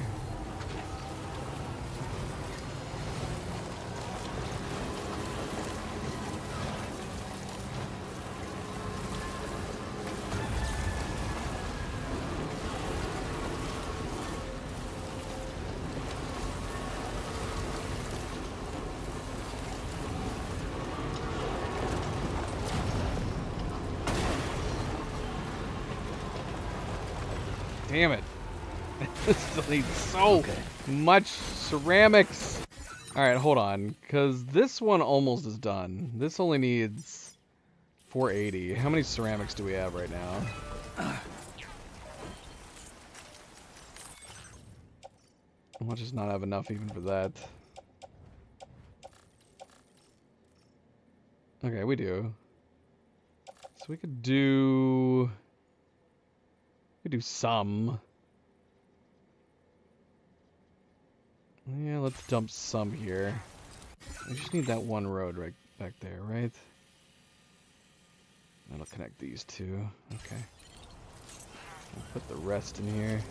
Damn it. This still needs so much ceramics. Alright, hold on. Because this one almost is done. This only needs 480. How many ceramics do we have right now? We'll just not have enough even for that. Okay, we do. So we could do... We do some. Yeah, let's dump some here. We just need that one road right back there, right? That'll connect these two. Okay. We'll put the rest in here.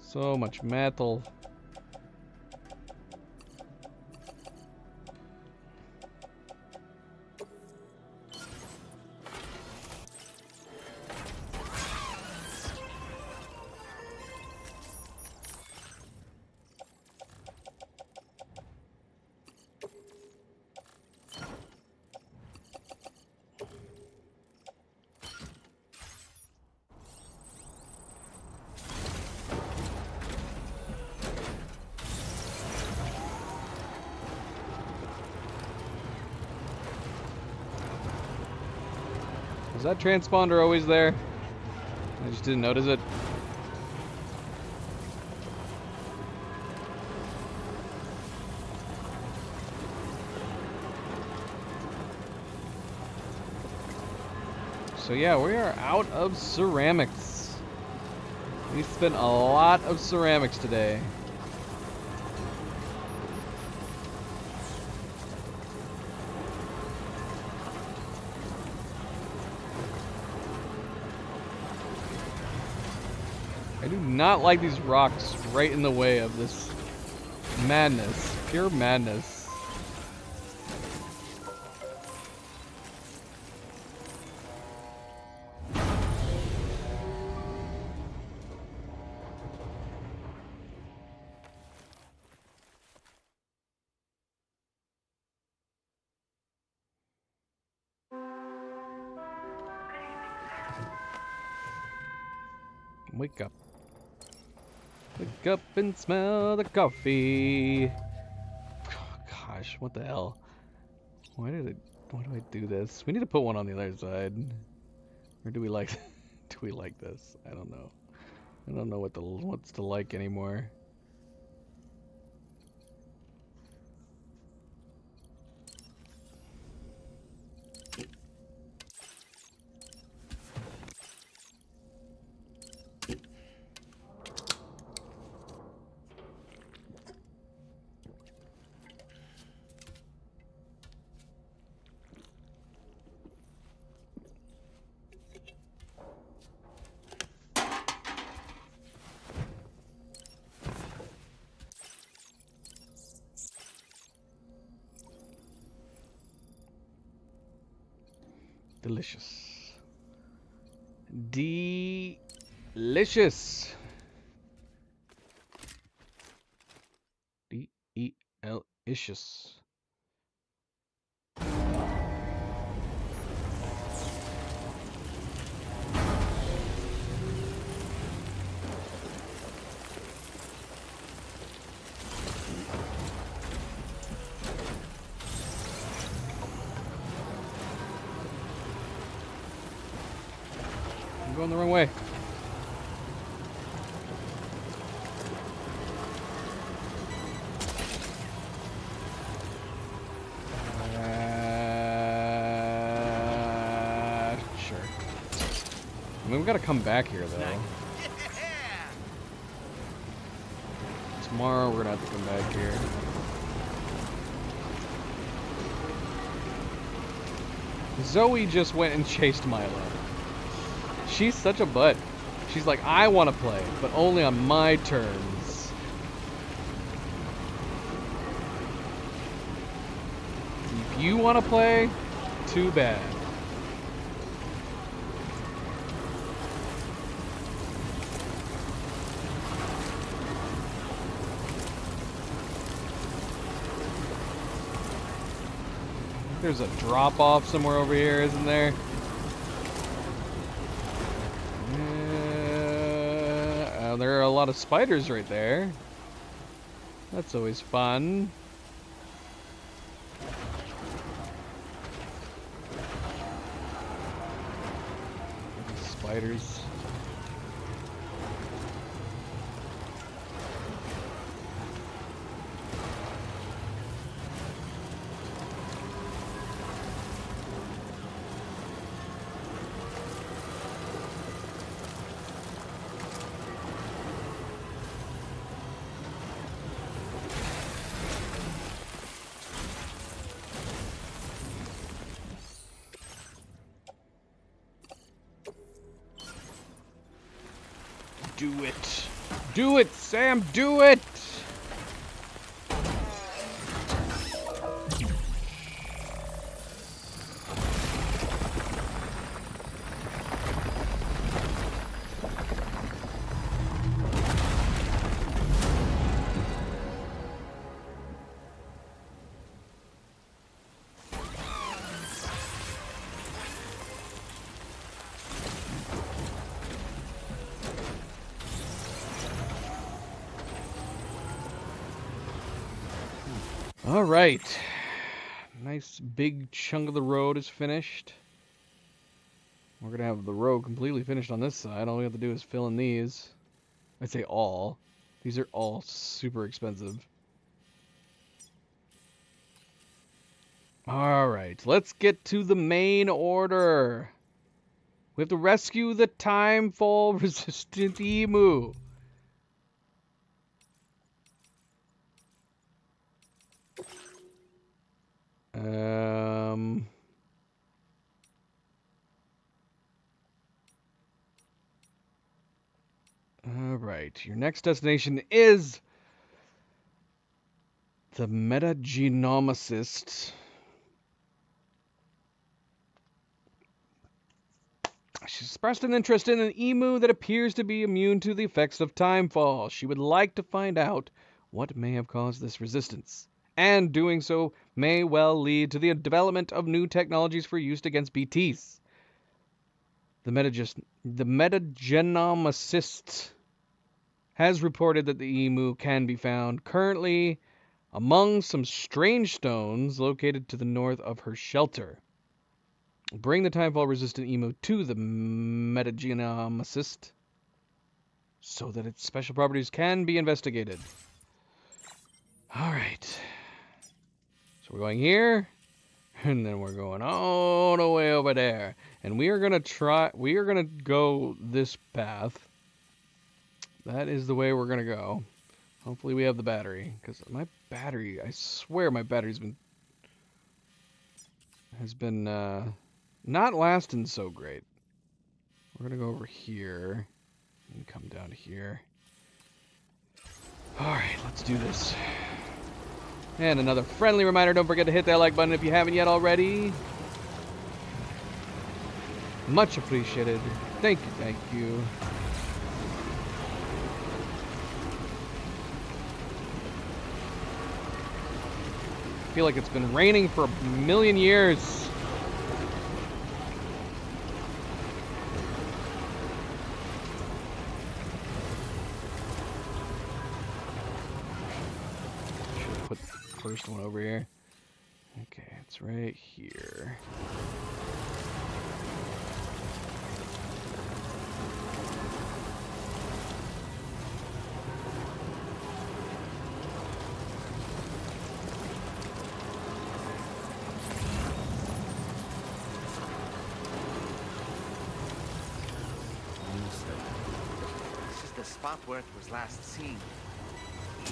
So much metal. Is that transponder always there? I just didn't notice it. So yeah, we are out of ceramics. We spent a lot of ceramics today. I do not like these rocks right in the way of this madness. Pure madness. Wake up. Wake up and smell the coffee. Gosh, what the hell? Why do I do this? We need to put one on the other side. Or do we like this? I don't know. I don't know what's to like anymore. Delicious. Delicious. D-E-L-icious. I'm going the wrong way. Sure. I mean, we gotta come back here, though. It's tomorrow we're gonna have to come back here. Zoe just went and chased Milo. She's such a butt. She's like, I want to play, but only on my terms. If you want to play, too bad. There's a drop-off somewhere over here, isn't there? There are a lot of spiders right there. That's always fun. Spiders. Do it. Do it, Sam, do it! All right, nice big chunk of the road is finished. We're gonna have the road completely finished on this side. All we have to do is fill in these. I'd say all. These are all super expensive. All right, let's get to the main order. We have to rescue the timefall resistant emu. All right, your next destination is the metagenomicist. She's expressed an interest in an emu that appears to be immune to the effects of timefall. She would like to find out what may have caused this resistance, and doing so may well lead to the development of new technologies for use against BTs. The metagenomicist has reported that the emu can be found currently among some strange stones located to the north of her shelter. Bring the timefall-resistant emu to the metagenomicist so that its special properties can be investigated. All right. So we're going here, and then we're going all the way over there. And we are going to go this path. That is the way we're going to go. Hopefully we have the battery, because my battery, I swear my battery's has been not lasting so great. We're going to go over here and come down to here. All right, let's do this. And another friendly reminder, don't forget to hit that like button if you haven't yet already. Much appreciated. Thank you, thank you. I feel like it's been raining for a million years. Should put the first one over here. Okay, it's right here. This is the spot where it was last seen.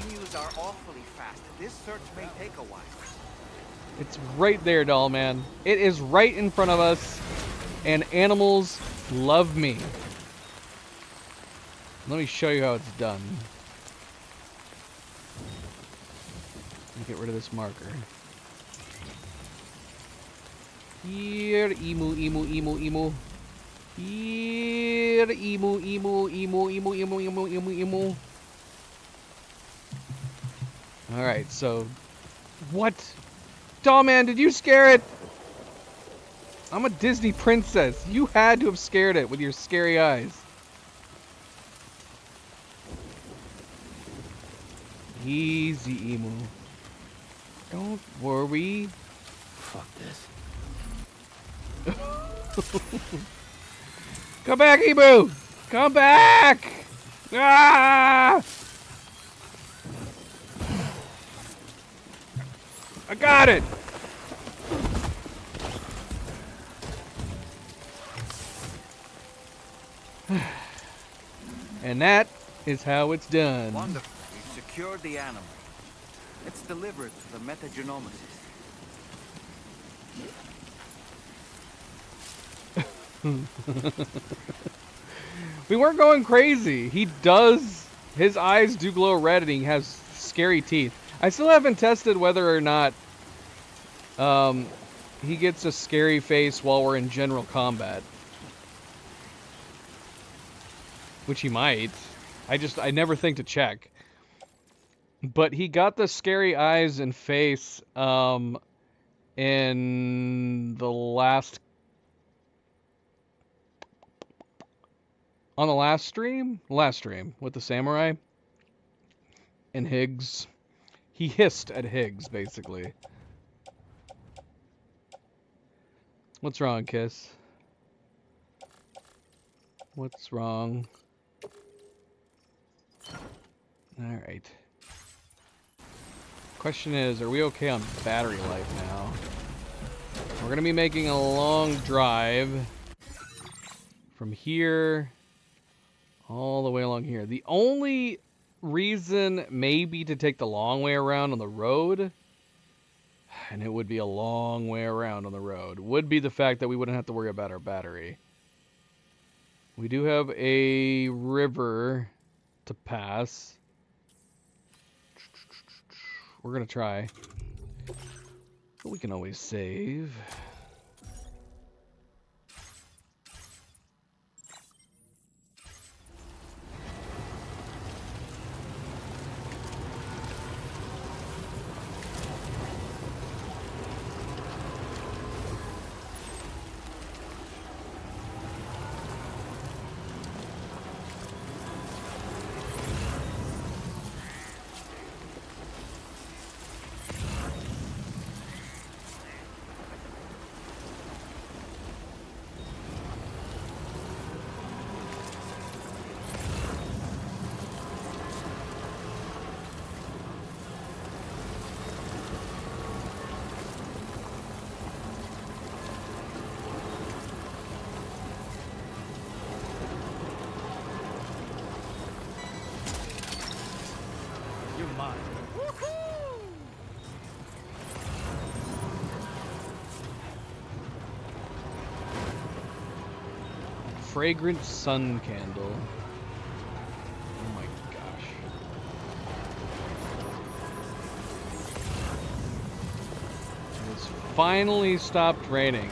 emus are awfully fast. This search may take a while. It's right there, doll man. It is right in front of us, and animals love me. Let me show you how it's done. Let me get rid of this marker. Here, emu, emu, emu, emu. Here, emu, emu, emu, emu, emu, emu, emu, emu. Alright, so... What? Dollman, did you scare it? I'm a Disney princess. You had to have scared it with your scary eyes. Easy, emu. Don't worry. Fuck this. Come back, emu! Come back! Ah! I got it! And that is how it's done. Wonderful. We've secured the animal. It's delivered to the metagenomicist. We weren't going crazy. He does. His eyes do glow red and he has scary teeth. I still haven't tested whether or not he gets a scary face while we're in general combat. Which he might. I never think to check. But he got the scary eyes and face in the last... On the last stream? Last stream with the samurai and Higgs. He hissed at Higgs, basically. What's wrong, Kiss? What's wrong? Alright. Question is, are we okay on battery life now? We're gonna be making a long drive from here all the way along here. The only reason maybe to take the long way around on the road, and it would be a long way around on the road, would be the fact that we wouldn't have to worry about our battery. We do have a river to pass. We're gonna try. But we can always save. You're mine. Fragrant sun candle. Oh my gosh. It's finally stopped raining.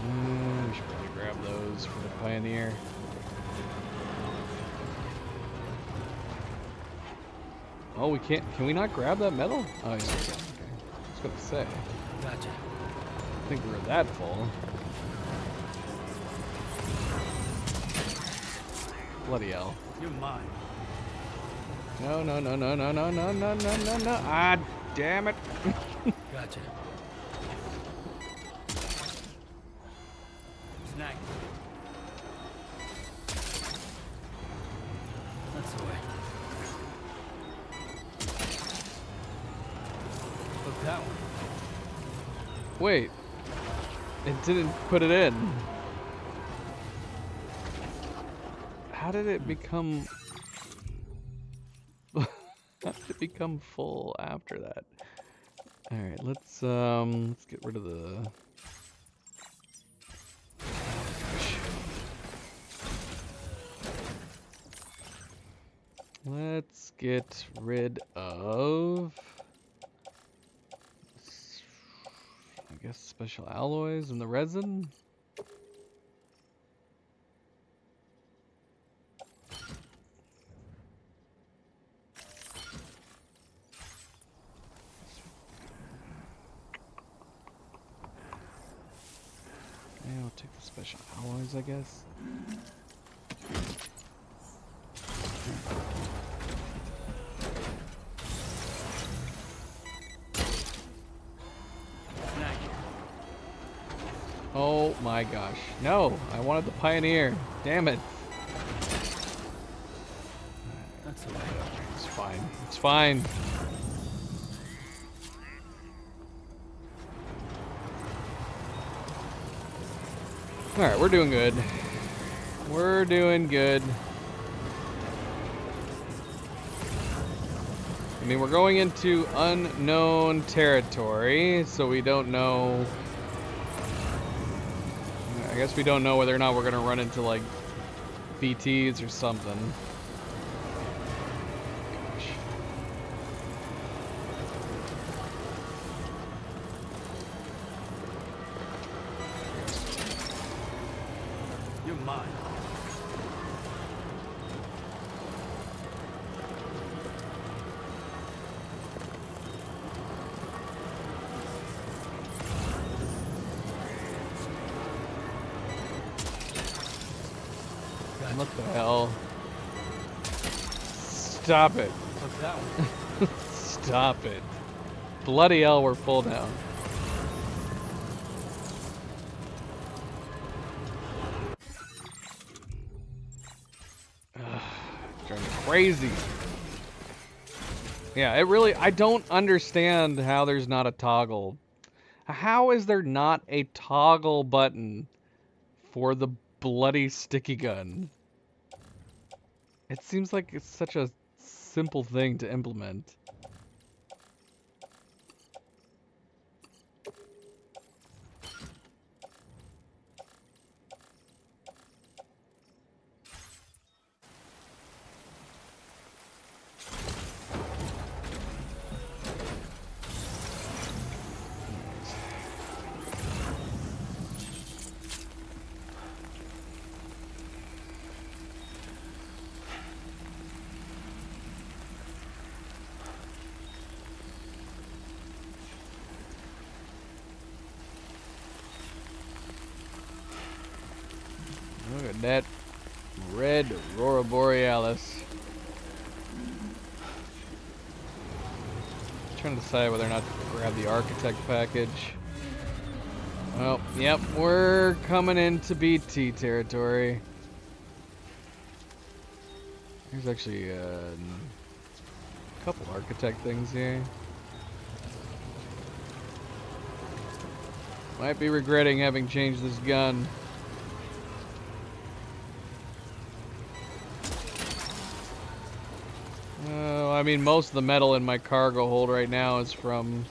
We should probably grab those for the Pioneer. Oh, we can't. Can we not grab that metal? Oh, yes, we can. Okay. I was gonna say. Gotcha. I think we're that full. Bloody hell. You're mine. No, no, no, no, no, no, no, no, no, no, no. Ah, damn it. Gotcha. Snag. That's the way. Look that one. Wait. It didn't put it in. How did it become... become full after that. All right, let's get rid of the. Let's get rid of, I guess, special alloys and the resin. Yeah, I'll take the special alloys, I guess. Oh my gosh. No, I wanted the Pioneer. Damn it. That's okay. It's fine. It's fine. Alright, we're doing good. We're doing good. I mean, we're going into unknown territory, so we don't know. I guess we don't know whether or not we're gonna run into like BTs or something. Gosh. You're mine. What the hell? Stop it. What's that one? Stop it. Bloody hell, we're full now. Driving me crazy. Yeah, it really, I don't understand how there's not a toggle. How is there not a toggle button for the bloody sticky gun? It seems like it's such a simple thing to implement. Look at that red Aurora Borealis. Trying to decide whether or not to grab the architect package. Well, yep, we're coming into BT territory. There's actually a couple architect things here. Might be regretting having changed this gun. I mean, most of the metal in my cargo hold right now is from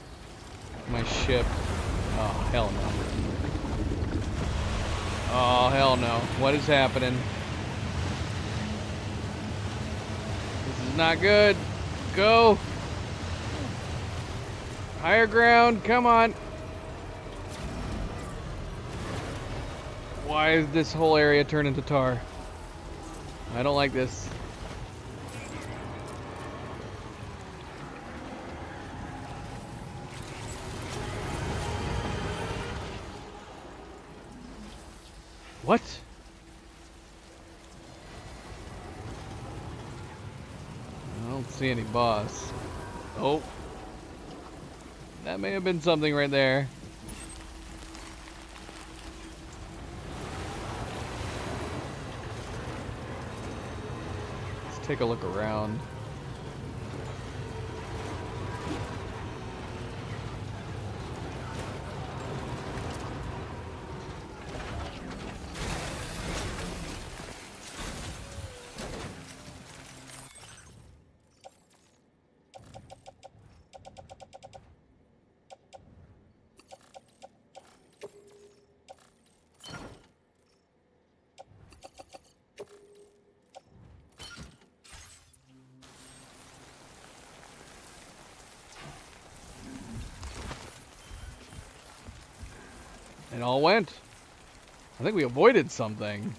my ship. Oh, hell no. Oh, hell no. What is happening? This is not good. Go. Higher ground. Come on. Why is this whole area turned into tar? I don't like this. What? I don't see any boss. Oh. That may have been something right there. Let's take a look around. It all went. I think we avoided something.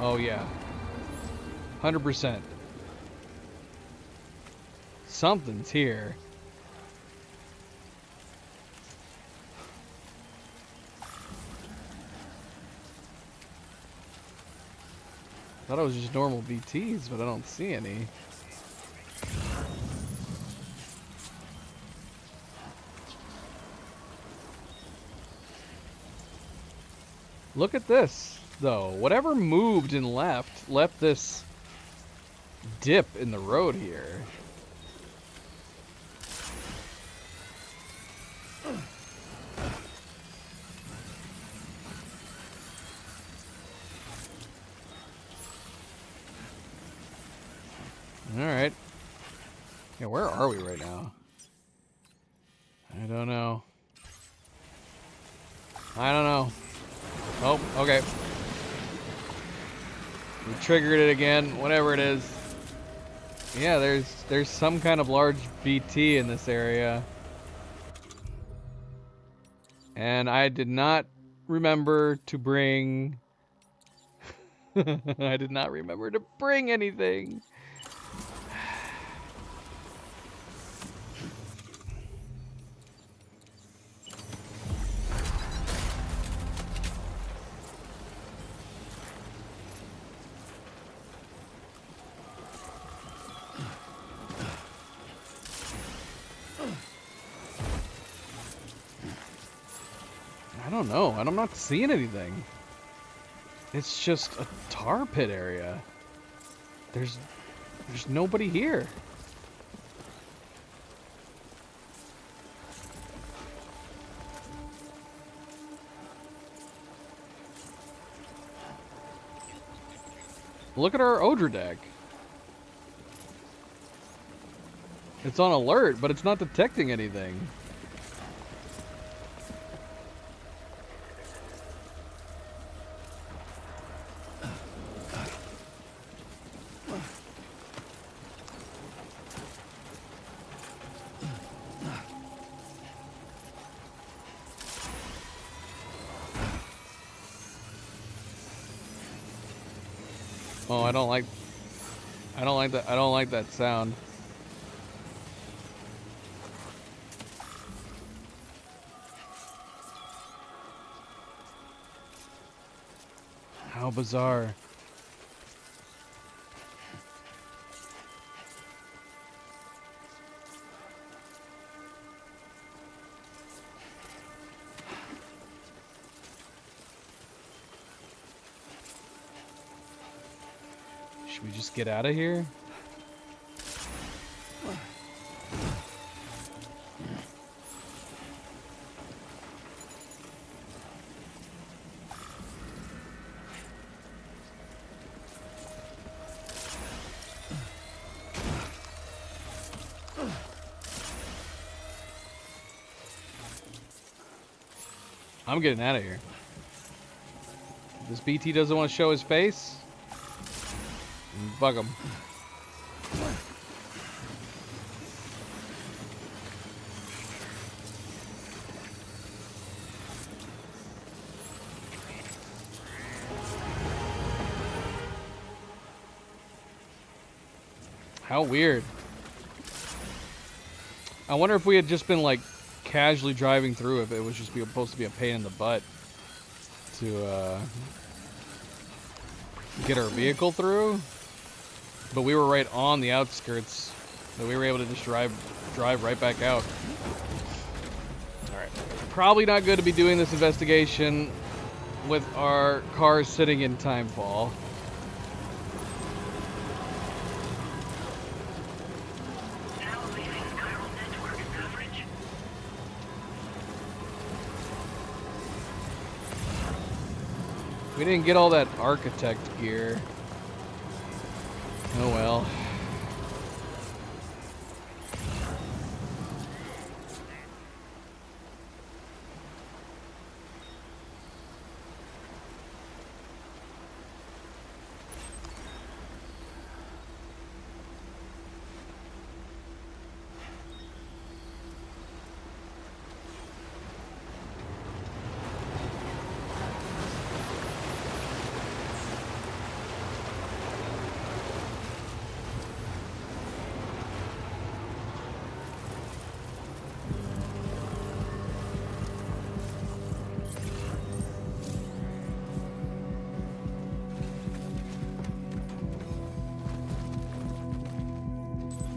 Oh yeah. 100%. Something's here. Thought it was just normal BTs, but I don't see any. Look at this, though. Whatever moved and left this dip in the road here. Alright. Yeah, where are we right now? I don't know. Oh, okay. We triggered it again, whatever it is. Yeah, there's some kind of large BT in this area. And I did not remember to bring... I did not remember to bring anything. I don't know. I'm not seeing anything. It's just a tar pit area. There's nobody here. Look at our Odra deck. It's on alert, but it's not detecting anything. Oh, I don't like that sound. How bizarre. Should we just get out of here? I'm getting out of here. This BT doesn't want to show his face. Bug him. How weird. I wonder if we had just been like casually driving through, if it was just supposed to be a pain in the butt to get our vehicle through. But we were right on the outskirts, that we were able to just drive right back out. Alright. Probably not good to be doing this investigation with our cars sitting in Timefall. We didn't get all that architect gear. Oh well.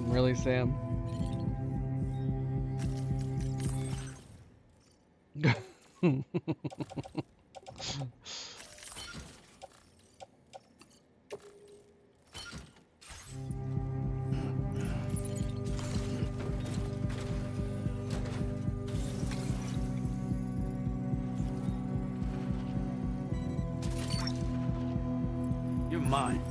Really, Sam? You're mine.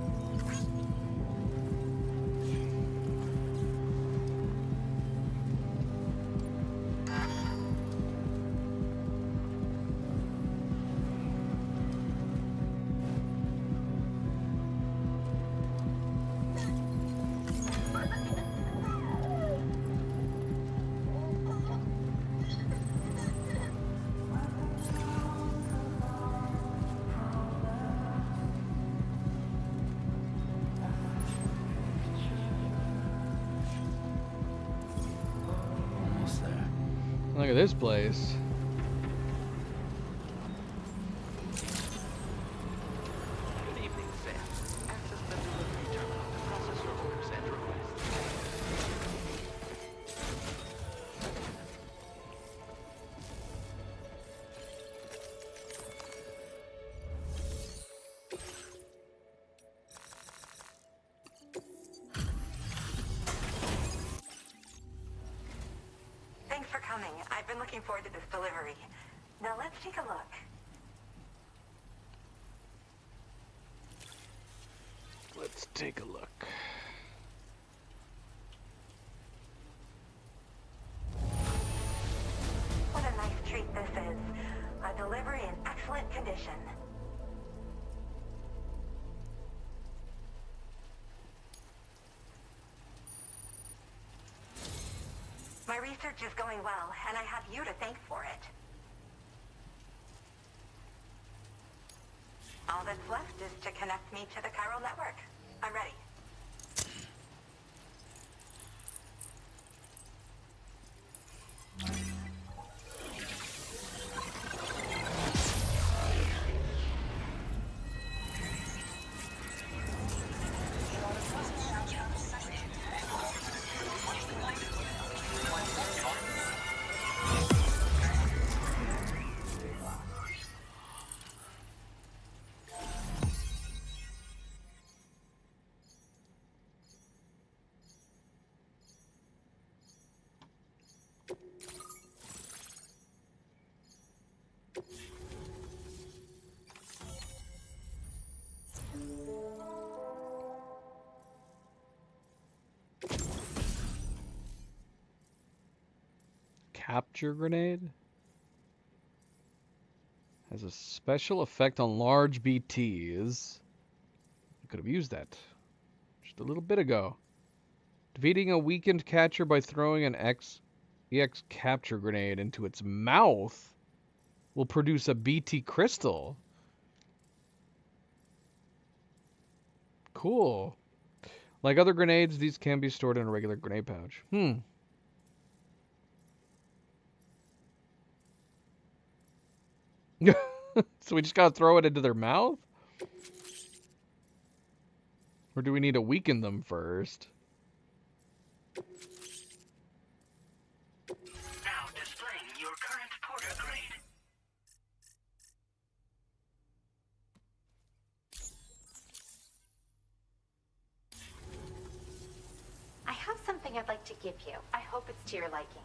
Almost there. Look at this place. Good evening, Sam. Access the delivery terminal to process your orders and requests. Thanks for coming. I've been looking forward to this delivery. Now let's take a look. Let's take a look. What a nice treat this is. A delivery in excellent condition. My research is going well, and I have you to thank for it. All that's left is to connect me to the chiral network. I'm ready. Capture grenade has a special effect on large BTs. I could have used that just a little bit ago. Defeating a weakened catcher by throwing an EX capture grenade into its mouth will produce a BT crystal. Cool. Like other grenades, these can be stored in a regular grenade pouch. So we just gotta throw it into their mouth? Or do we need to weaken them first? Now displaying your current Porter grade. I have something I'd like to give you. I hope it's to your liking.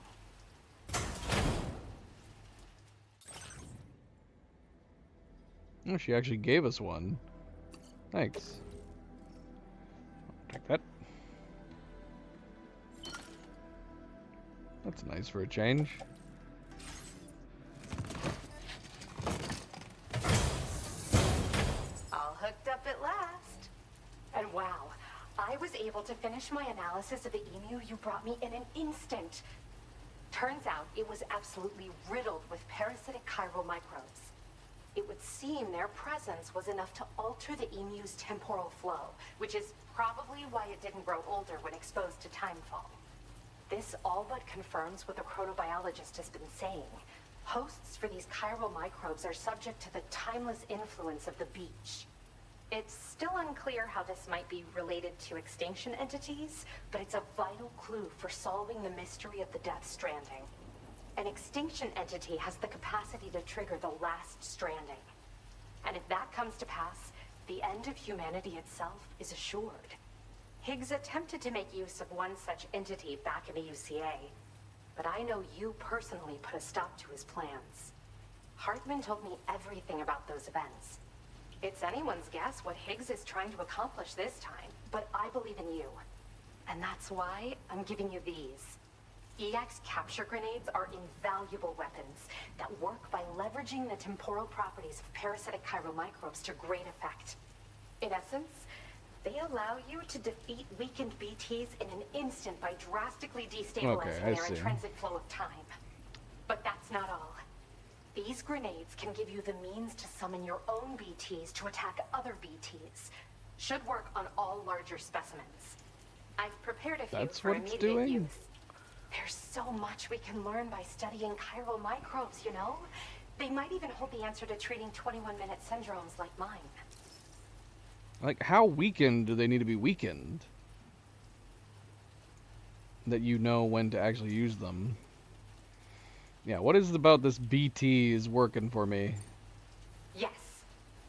Oh, she actually gave us one. Thanks. I'll take that. That's nice for a change. All hooked up at last. And wow, I was able to finish my analysis of the emu you brought me in an instant. Turns out it was absolutely riddled with parasitic chiral microbes. It would seem their presence was enough to alter the emu's temporal flow, which is probably why it didn't grow older when exposed to timefall. This all but confirms what the chronobiologist has been saying. Hosts for these chiral microbes are subject to the timeless influence of the beach. It's still unclear how this might be related to extinction entities, but it's a vital clue for solving the mystery of the Death Stranding. An extinction entity has the capacity to trigger the last stranding. And if that comes to pass, the end of humanity itself is assured. Higgs attempted to make use of one such entity back in the UCA, but I know you personally put a stop to his plans. Hartman told me everything about those events. It's anyone's guess what Higgs is trying to accomplish this time, but I believe in you. And that's why I'm giving you these. EX capture grenades are invaluable weapons that work by leveraging the temporal properties of parasitic chiromicrobes to great effect. In essence, they allow you to defeat weakened BTs in an instant by drastically destabilizing their intrinsic flow of time. But that's not all. These grenades can give you the means to summon your own BTs to attack other BTs. Should work on all larger specimens. I've prepared a few for immediate use. There's so much we can learn by studying chiral microbes, you know? They might even hold the answer to treating 21-minute syndromes like mine. Like, how weakened do they need to be weakened? That you know when to actually use them. Yeah, what is it about this BT is working for me? Yes.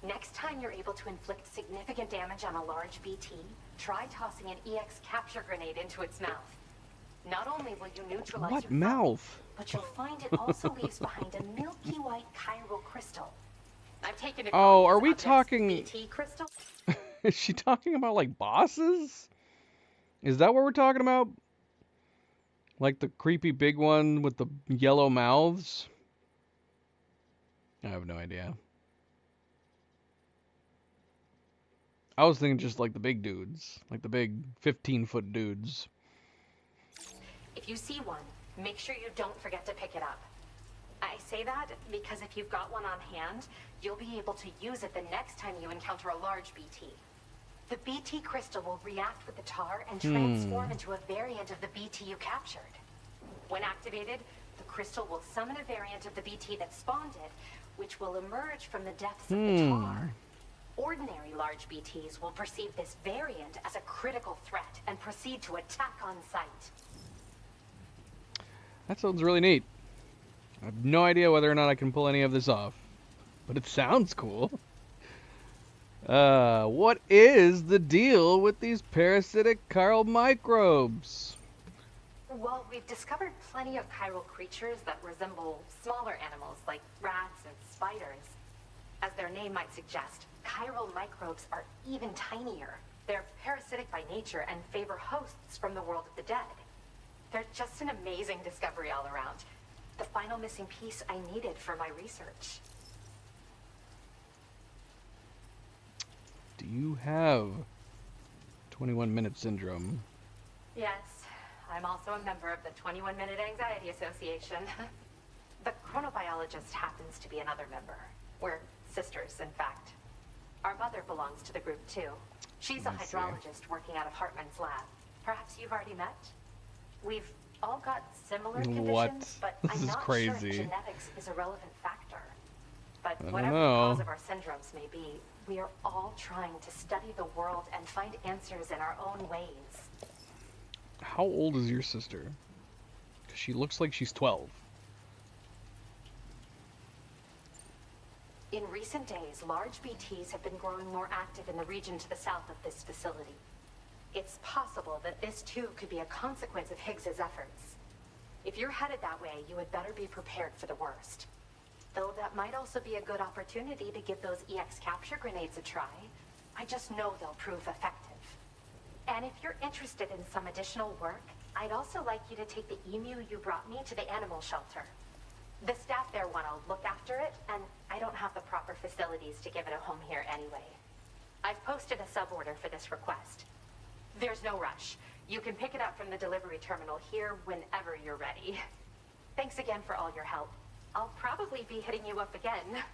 Next time you're able to inflict significant damage on a large BT, try tossing an EX capture grenade into its mouth. Not only will you neutralize What your mouth? but you'll find it also leaves behind a milky white chiral crystal. I've taken it. Oh, are we talking? BT crystal? Is she talking about like bosses? Is that what we're talking about? Like the creepy big one with the yellow mouths? I have no idea. I was thinking just like the big dudes, like the big 15-foot dudes. If you see one, make sure you don't forget to pick it up. I say that because if you've got one on hand, you'll be able to use it the next time you encounter a large BT. The BT crystal will react with the tar and transform into a variant of the BT you captured. When activated, the crystal will summon a variant of the BT that spawned it, which will emerge from the depths of the tar. Ordinary large BTs will perceive this variant as a critical threat and proceed to attack on sight. That sounds really neat. I have no idea whether or not I can pull any of this off, but it sounds cool. What is the deal with these parasitic chiral microbes? Well, we've discovered plenty of chiral creatures that resemble smaller animals like rats and spiders. As their name might suggest, chiral microbes are even tinier. They're parasitic by nature and favor hosts from the world of the dead. They're just an amazing discovery all around. The final missing piece I needed for my research. Do you have 21-minute syndrome? Yes, I'm also a member of the 21-Minute Anxiety Association. The chronobiologist happens to be another member. We're sisters, in fact. Our mother belongs to the group, too. She's a hydrologist working out of Hartman's lab. Perhaps you've already met? We've all got similar conditions, but I'm not sure if genetics is a relevant factor. But whatever the cause of our syndromes may be, we are all trying to study the world and find answers in our own ways. How old is your sister? Because she looks like she's 12. In recent days, large BTs have been growing more active in the region to the south of this facility. It's possible that this too could be a consequence of Higgs's efforts. If you're headed that way, you had better be prepared for the worst. Though that might also be a good opportunity to give those EX capture grenades a try. I just know they'll prove effective. And if you're interested in some additional work, I'd also like you to take the emu you brought me to the animal shelter. The staff there want to look after it, and I don't have the proper facilities to give it a home here anyway. I've posted a sub-order for this request. There's no rush. You can pick it up from the delivery terminal here whenever you're ready. Thanks again for all your help. I'll probably be hitting you up again.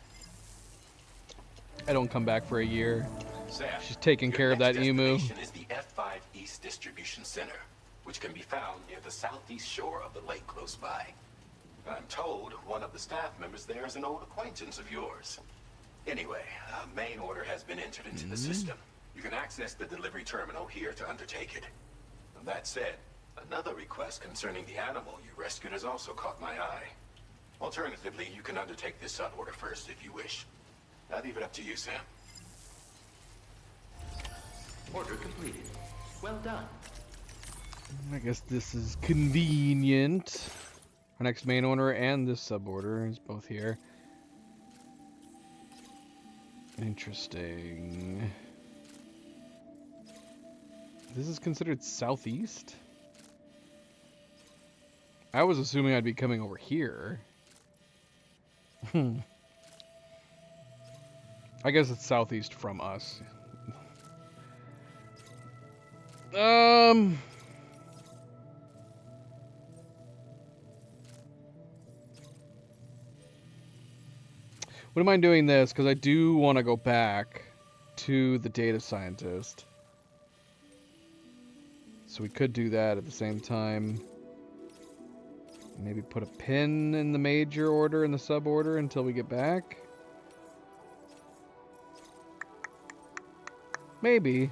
I don't come back for a year. Sam, she's taking care of that emu. Is the F5 East Distribution Center, which can be found near the southeast shore of the lake close by. I'm told one of the staff members there is an old acquaintance of yours. Anyway, a main order has been entered into the system. You can access the delivery terminal here to undertake it. That said, another request concerning the animal you rescued has also caught my eye. Alternatively, you can undertake this sub-order first if you wish. I'll leave it up to you, Sam. Order completed. Well done. I guess this is convenient. Our next main order and this sub-order is both here. Interesting. This is considered southeast? I was assuming I'd be coming over here. I guess it's southeast from us. Wouldn't mind doing this, because I do want to go back to the data scientist. So we could do that at the same time. Maybe put a pin in the major order and the sub-order until we get back. Maybe.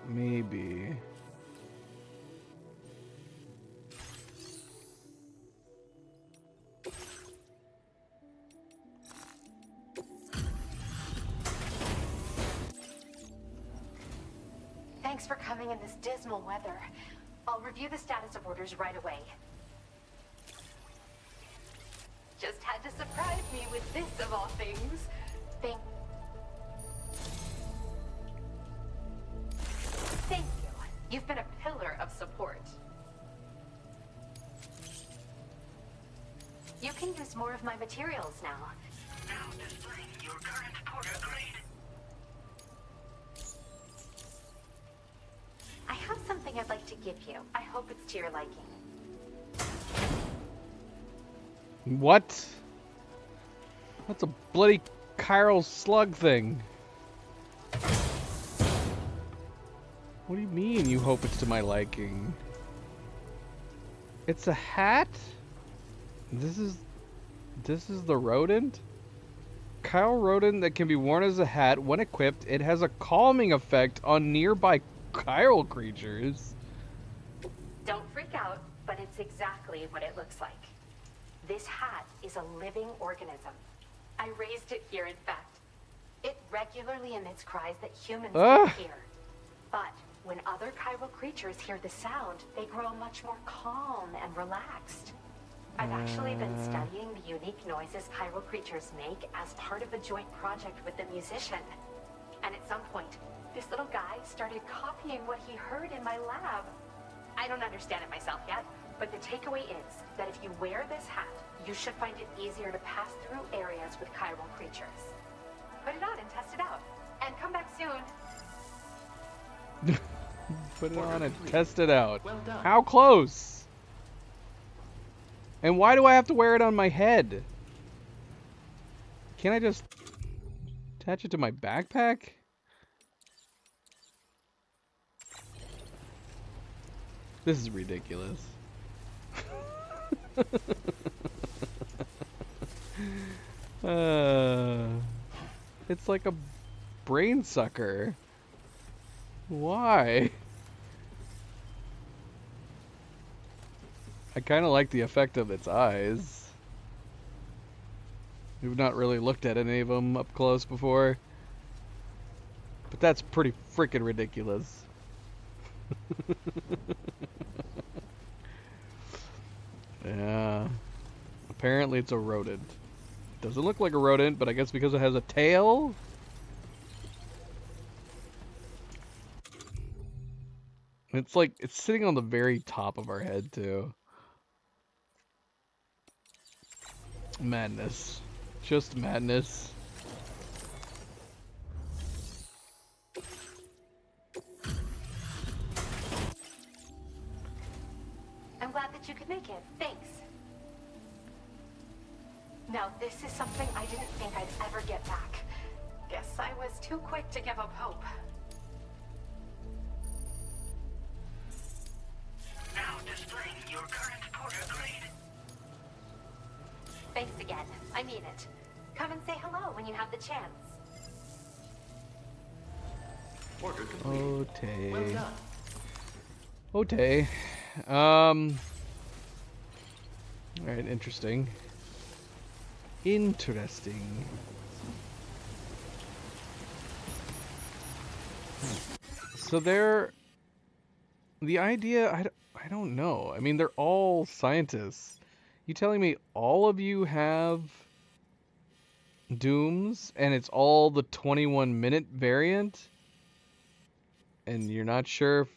Maybe. Thanks for coming in this dismal weather. I'll review the status of orders right away. Just had to surprise me with this of all things. Thank you. You've been a pillar of support. You can use more of my materials now. Now displaying your current Porter grade. I have something I'd like to give you. I hope it's to your liking. What? That's a bloody chiral slug thing. What do you mean you hope it's to my liking? It's a hat? This is the rodent? Chiral rodent that can be worn as a hat. When equipped, it has a calming effect on nearby chiral creatures. Don't freak out, but it's exactly what it looks like. This hat is a living organism. I raised it here, in fact. It regularly emits cries that humans can hear. But when other chiral creatures hear the sound, they grow much more calm and relaxed. I've actually been studying the unique noises chiral creatures make as part of a joint project with the musician. And at some point, this little guy started copying what he heard in my lab. I don't understand it myself yet, but the takeaway is that if you wear this hat, you should find it easier to pass through areas with chiral creatures. Put it on and test it out. And come back soon. Put it on and test it out. Well done. How close? And why do I have to wear it on my head? Can't I just attach it to my backpack? This is ridiculous. It's like a brain sucker. Why? I kind of like the effect of its eyes. We've not really looked at any of them up close before. But that's pretty freaking ridiculous. Yeah. Apparently it's a rodent. Doesn't look like a rodent, but I guess because it has a tail? It's like, it's sitting on the very top of our head, too. Madness. Just madness. I'm glad that you could make it. Thanks. Now, this is something I didn't think I'd ever get back. Guess I was too quick to give up hope. Now displaying your current Porter grade. Thanks again. I mean it. Come and say hello when you have the chance. Order complete. Okay. Well done. Okay. Alright, interesting. Interesting. So the idea, I don't know. I mean, they're all scientists. You telling me all of you have dooms and it's all the 21-minute variant? And you're not sure if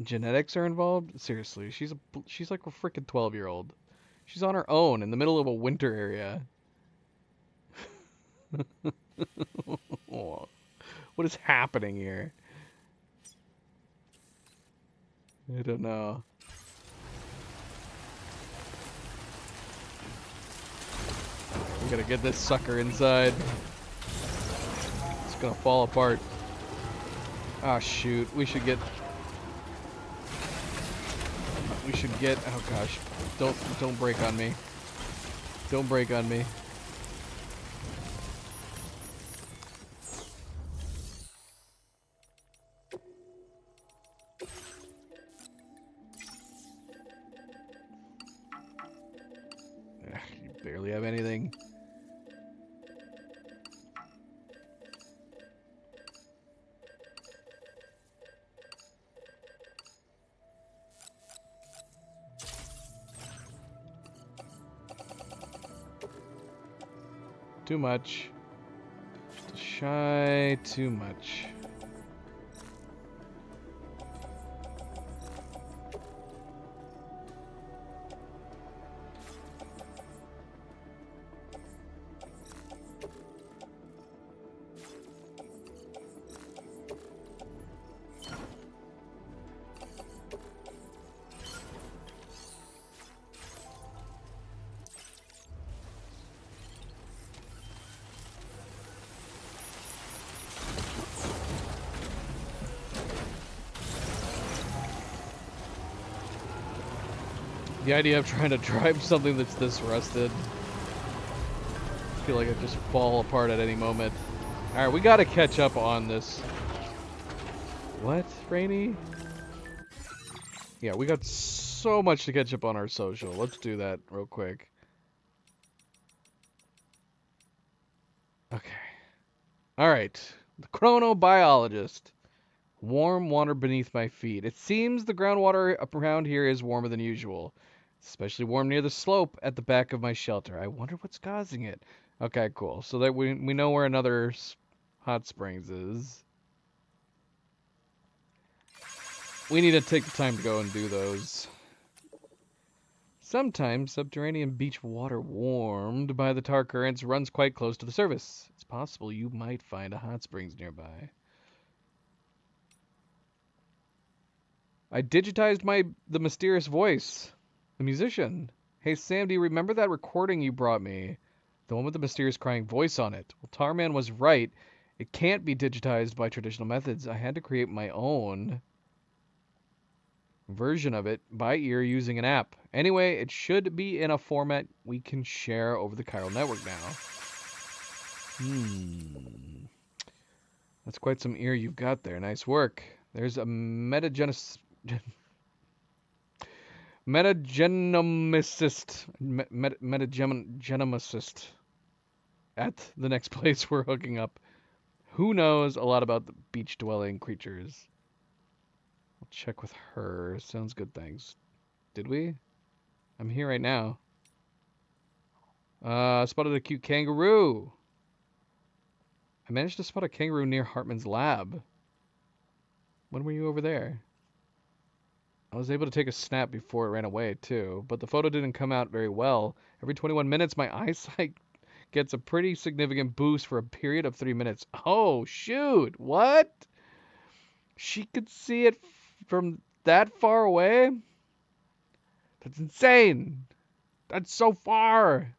genetics are involved? Seriously, she's like a freaking 12-year-old. She's on her own in the middle of a winter area. What is happening here? I don't know. We gotta get this sucker inside. It's gonna fall apart. Ah, shoot. We should get... Oh gosh. Don't break on me. Don't break on me. You barely have anything. Too much. Just shy too much. The idea of trying to drive something that's this rusted. I feel like it'd just fall apart at any moment. Alright, we gotta catch up on this. What, Rainy? Yeah, we got so much to catch up on our social. Let's do that real quick. Okay. Alright. The chronobiologist. Warm water beneath my feet. It seems the groundwater up around here is warmer than usual. Especially warm near the slope at the back of my shelter. I wonder what's causing it. Okay, cool. So that we know where another hot springs is. We need to take the time to go and do those. Sometimes subterranean beach water warmed by the tar currents runs quite close to the surface. It's possible you might find a hot springs nearby. I digitized the mysterious voice. The musician. Hey Sam, do you remember that recording you brought me? The one with the mysterious crying voice on it. Well, Tarman was right. It can't be digitized by traditional methods. I had to create my own version of it by ear using an app. Anyway, it should be in a format we can share over the Chiral network now. That's quite some ear you've got there. Nice work. There's a metagenomicist at the next place we're hooking up. Who knows a lot about the beach-dwelling creatures? I'll check with her. Sounds good, thanks. Did we? I'm here right now. Spotted a cute kangaroo. I managed to spot a kangaroo near Hartman's lab. When were you over there? I was able to take a snap before it ran away, too, but the photo didn't come out very well. Every 21 minutes, my eyesight gets a pretty significant boost for a period of 3 minutes. Oh, shoot! What? She could see it from that far away? That's insane! That's so far!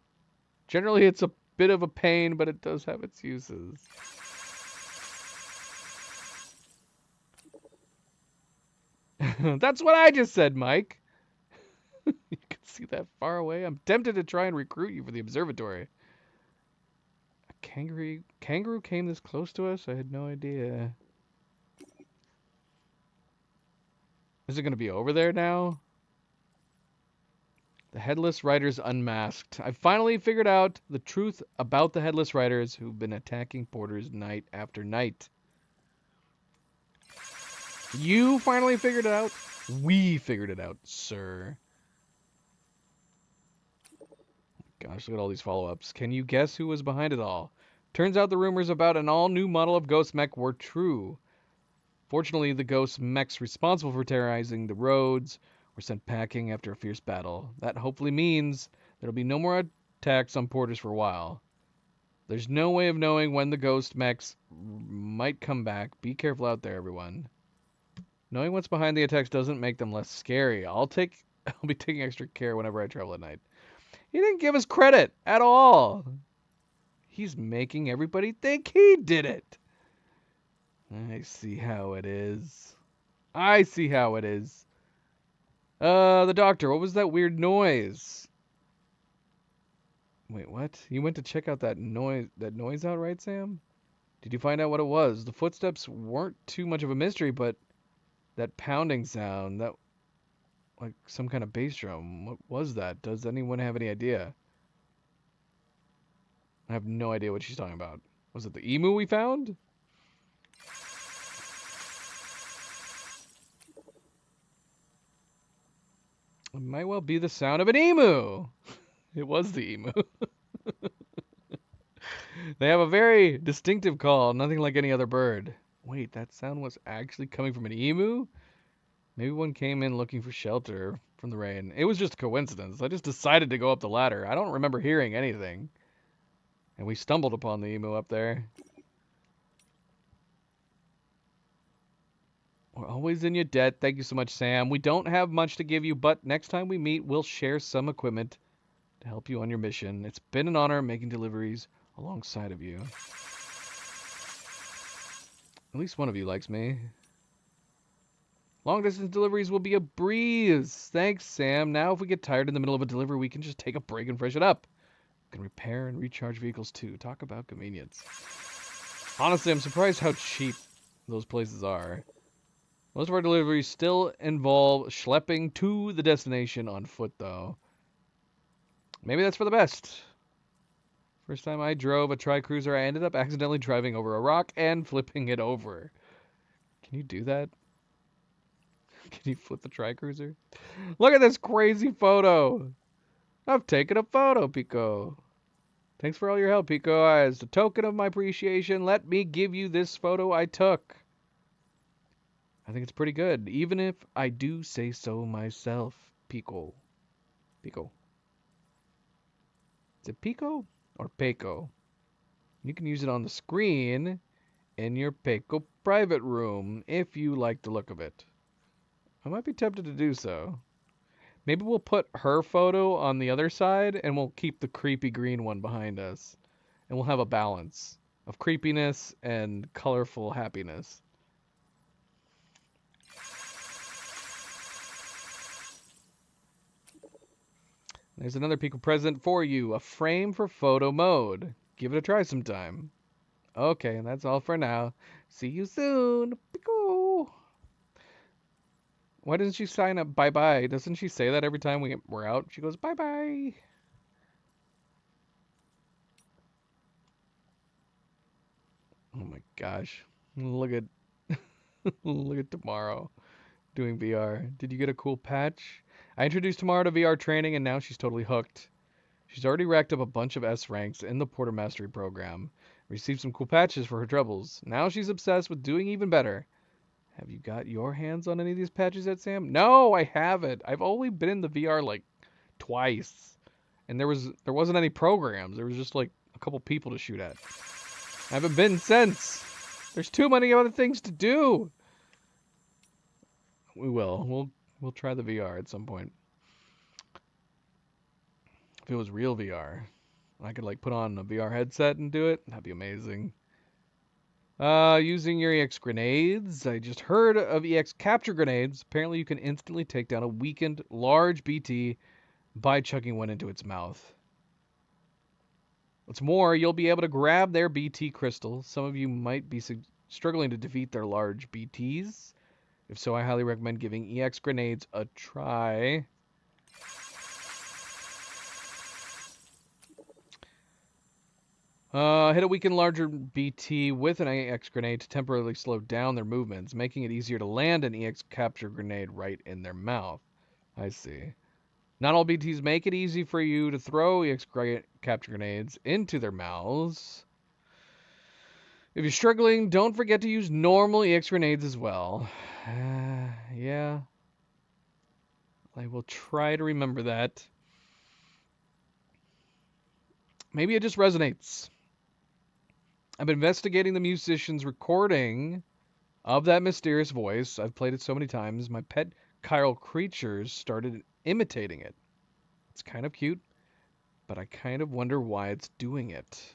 Generally, it's a bit of a pain, but it does have its uses. That's what I just said, Mike. You can see that far away. I'm tempted to try and recruit you for the observatory. Kangaroo came this close to us? I had no idea. Is it going to be over there now? The Headless Riders Unmasked. I finally figured out the truth about the Headless Riders who've been attacking porters night after night. You finally figured it out? We figured it out, sir. Gosh, look at all these follow-ups. Can you guess who was behind it all? Turns out the rumors about an all-new model of Ghost Mech were true. Fortunately, the Ghost Mechs responsible for terrorizing the roads were sent packing after a fierce battle. That hopefully means there'll be no more attacks on porters for a while. There's no way of knowing when the Ghost Mechs might come back. Be careful out there, everyone. Knowing what's behind the attacks doesn't make them less scary. I'll be taking extra care whenever I travel at night. He didn't give us credit at all. He's making everybody think he did it. I see how it is. I see how it is. The doctor, what was that weird noise? Wait, what? You went to check out that noise out, right, Sam? Did you find out what it was? The footsteps weren't too much of a mystery, but that pounding sound, that like some kind of bass drum. What was that? Does anyone have any idea? I have no idea what she's talking about. Was it the emu we found? It might well be the sound of an emu. It was the emu. They have a very distinctive call, nothing like any other bird. Wait, that sound was actually coming from an emu? Maybe one came in looking for shelter from the rain. It was just a coincidence. I just decided to go up the ladder. I don't remember hearing anything. And we stumbled upon the emu up there. We're always in your debt. Thank you so much, Sam. We don't have much to give you, but next time we meet, we'll share some equipment to help you on your mission. It's been an honor making deliveries alongside of you. At least one of you likes me. Long distance deliveries will be a breeze. Thanks, Sam. Now if we get tired in the middle of a delivery, we can just take a break and freshen up. We can repair and recharge vehicles too. Talk about convenience. Honestly, I'm surprised how cheap those places are. Most of our deliveries still involve schlepping to the destination on foot, though. Maybe that's for the best. First time I drove a tri-cruiser, I ended up accidentally driving over a rock and flipping it over. Can you do that? Can you flip the tri-cruiser? Look at this crazy photo. I've taken a photo, Pico. Thanks for all your help, Pico. As a token of my appreciation, let me give you this photo I took. I think it's pretty good, even if I do say so myself, Pico. Pico. Is it Pico or Peco? You can use it on the screen in your Peco private room if you like the look of it. I might be tempted to do so. Maybe we'll put her photo on the other side and we'll keep the creepy green one behind us. And we'll have a balance of creepiness and colorful happiness. There's another Pico present for you. A frame for photo mode. Give it a try sometime. Okay, that's all for now. See you soon. Pico. Why doesn't she sign up bye-bye? Doesn't she say that every time we're out? She goes, bye-bye. Oh my gosh. Look at look at Tomorrow doing VR. Did you get a cool patch? I introduced Tomorrow to VR training and now she's totally hooked. She's already racked up a bunch of S ranks in the Porter Mastery program. Received some cool patches for her troubles. Now she's obsessed with doing even better. Have you got your hands on any of these patches yet, Sam? No, I haven't. I've only been in the VR like twice. And there wasn't any programs. There was just like a couple people to shoot at. I haven't been since. There's too many other things to do. We will. We'll try the VR at some point. If it was real VR, I could like put on a VR headset and do it. That'd be amazing. Using your EX grenades. I just heard of EX capture grenades. Apparently you can instantly take down a weakened large BT by chucking one into its mouth. What's more, you'll be able to grab their BT crystals. Some of you might be struggling to defeat their large BTs. If so, I highly recommend giving EX grenades a try. Hit a weakened larger BT with an EX grenade to temporarily slow down their movements, making it easier to land an EX capture grenade right in their mouth. I see. Not all BTs make it easy for you to throw EX capture grenades into their mouths. If you're struggling, don't forget to use normal EX grenades as well. Yeah. I will try to remember that. Maybe it just resonates. I've been investigating the musician's recording of that mysterious voice. I've played it so many times. My pet chiral creatures started imitating it. It's kind of cute, but I kind of wonder why it's doing it.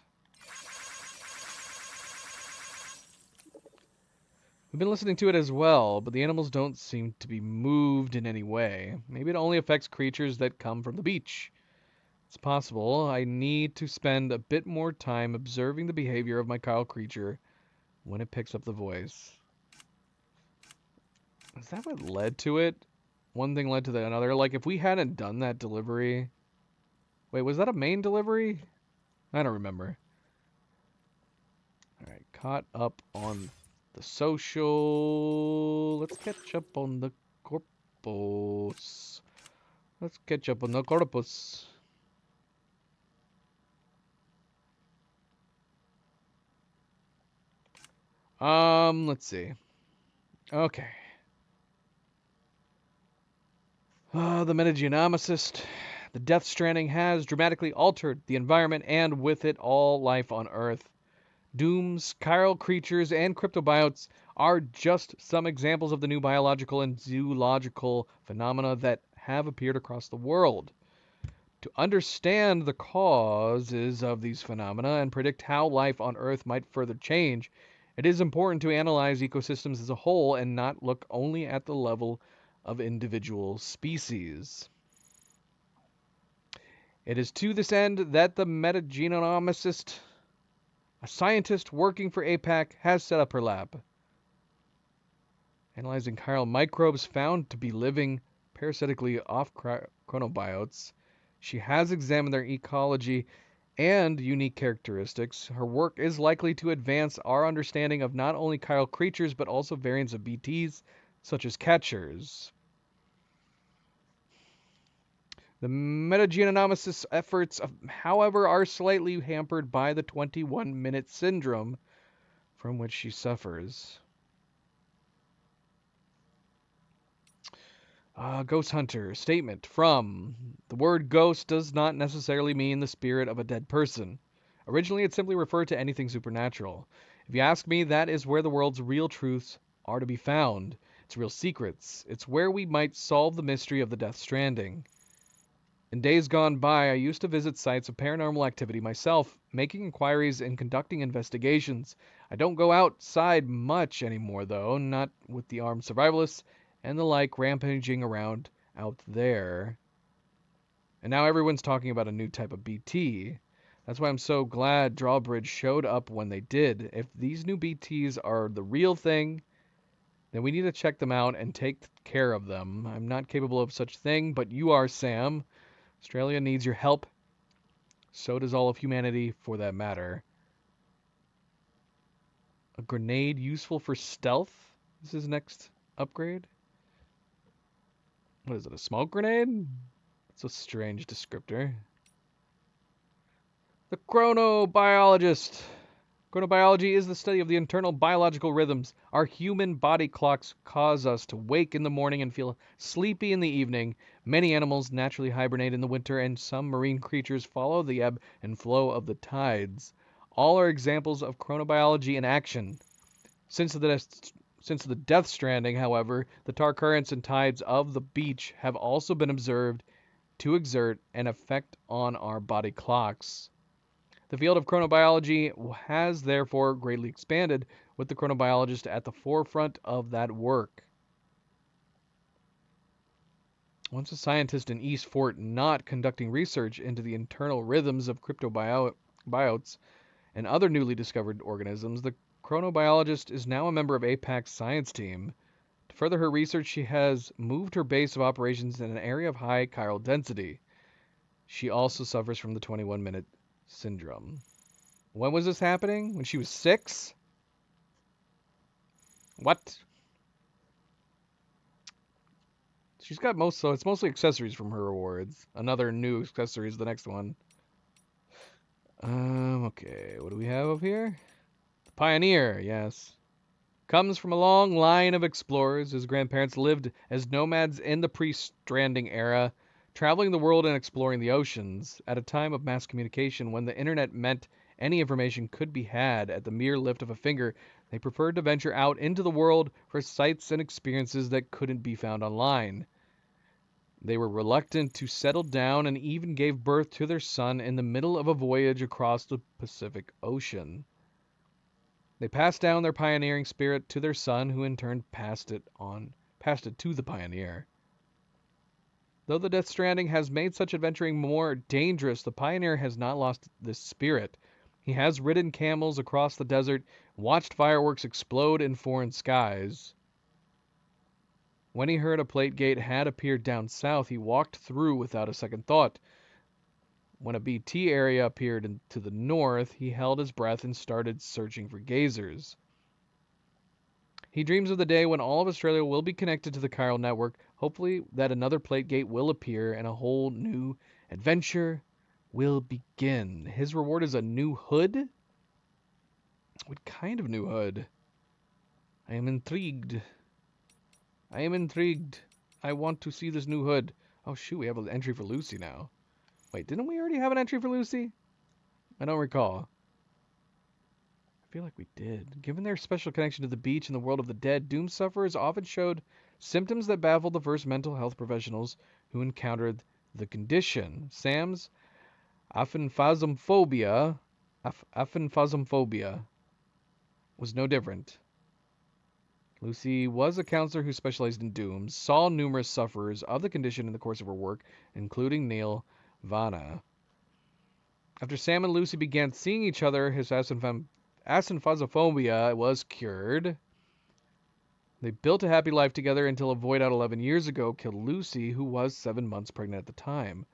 We've been listening to it as well, but the animals don't seem to be moved in any way. Maybe it only affects creatures that come from the beach. It's possible I need to spend a bit more time observing the behavior of my chiral creature when it picks up the voice. Is that what led to it? One thing led to the another. Like, if we hadn't done that delivery... Wait, was that a main delivery? I don't remember. Alright, caught up on the social... Let's catch up on the corpus. Let's catch up on the corpus. Let's see. Okay. The Metagenomicist. The Death Stranding has dramatically altered the environment and with it all life on Earth. Dooms, chiral creatures, and cryptobiotes are just some examples of the new biological and zoological phenomena that have appeared across the world. To understand the causes of these phenomena and predict how life on Earth might further change, it is important to analyze ecosystems as a whole and not look only at the level of individual species. It is to this end that the metagenomicist, a scientist working for APAC, has set up her lab. Analyzing chiral microbes found to be living parasitically off chronobiotes, she has examined their ecology and unique characteristics. Her work is likely to advance our understanding of not only chiral creatures, but also variants of BTs, such as catchers. The metagenomicist's efforts, however, are slightly hampered by the 21-minute syndrome from which she suffers. Ghost Hunter. Statement from: the word ghost does not necessarily mean the spirit of a dead person. Originally, it simply referred to anything supernatural. If you ask me, that is where the world's real truths are to be found. Its real secrets. It's where we might solve the mystery of the Death Stranding. In days gone by, I used to visit sites of paranormal activity myself, making inquiries and conducting investigations. I don't go outside much anymore, though, not with the armed survivalists and the like rampaging around out there. And now everyone's talking about a new type of BT. That's why I'm so glad Drawbridge showed up when they did. If these new BTs are the real thing, then we need to check them out and take care of them. I'm not capable of such thing, but you are, Sam. Australia needs your help. So does all of humanity, for that matter. A grenade useful for stealth? This is next upgrade? What is it, a smoke grenade? It's a strange descriptor. The chronobiologist. Chronobiology is the study of the internal biological rhythms. Our human body clocks cause us to wake in the morning and feel sleepy in the evening. Many animals naturally hibernate in the winter, and some marine creatures follow the ebb and flow of the tides. All are examples of chronobiology in action. Since the Death Stranding, however, the tar currents and tides of the beach have also been observed to exert an effect on our body clocks. The field of chronobiology has therefore greatly expanded, with the chronobiologist at the forefront of that work. Once a scientist in East Fort not conducting research into the internal rhythms of biotes, and other newly discovered organisms, the chronobiologist is now a member of APAC's science team. To further her research, she has moved her base of operations in an area of high chiral density. She also suffers from the 21-minute syndrome. When was this happening? When she was 6? What? She's got so it's mostly accessories from her awards. Another new accessory is the next one. Okay, what do we have up here? The Pioneer, yes. Comes from a long line of explorers. His grandparents lived as nomads in the pre-stranding era, traveling the world and exploring the oceans, at a time of mass communication when the internet meant any information could be had at the mere lift of a finger. They preferred to venture out into the world for sights and experiences that couldn't be found online. They were reluctant to settle down and even gave birth to their son in the middle of a voyage across the Pacific Ocean. They passed down their pioneering spirit to their son, who in turn passed it to the Pioneer. Though the Death Stranding has made such adventuring more dangerous, the Pioneer has not lost this spirit. He has ridden camels across the desert, watched fireworks explode in foreign skies. When he heard a plate gate had appeared down south, he walked through without a second thought. When a BT area appeared to the north, he held his breath and started searching for gazers. He dreams of the day when all of Australia will be connected to the chiral network, hopefully that another plate gate will appear and a whole new adventure will begin. His reward is a new hood? What kind of new hood? I am intrigued. I want to see this new hood. Oh shoot, we have an entry for Lucy now. Wait, didn't we already have an entry for Lucy? I don't recall. I feel like we did. Given their special connection to the beach and the world of the dead, doom sufferers often showed symptoms that baffled the first mental health professionals who encountered the condition. Sam's aphanphasmophobia was no different. Lucy was a counselor who specialized in dooms, saw numerous sufferers of the condition in the course of her work, including Neil Vanna. After Sam and Lucy began seeing each other, his aphanphasmophobia was cured. They built a happy life together until a void out 11 years ago killed Lucy, who was 7 months pregnant at the time.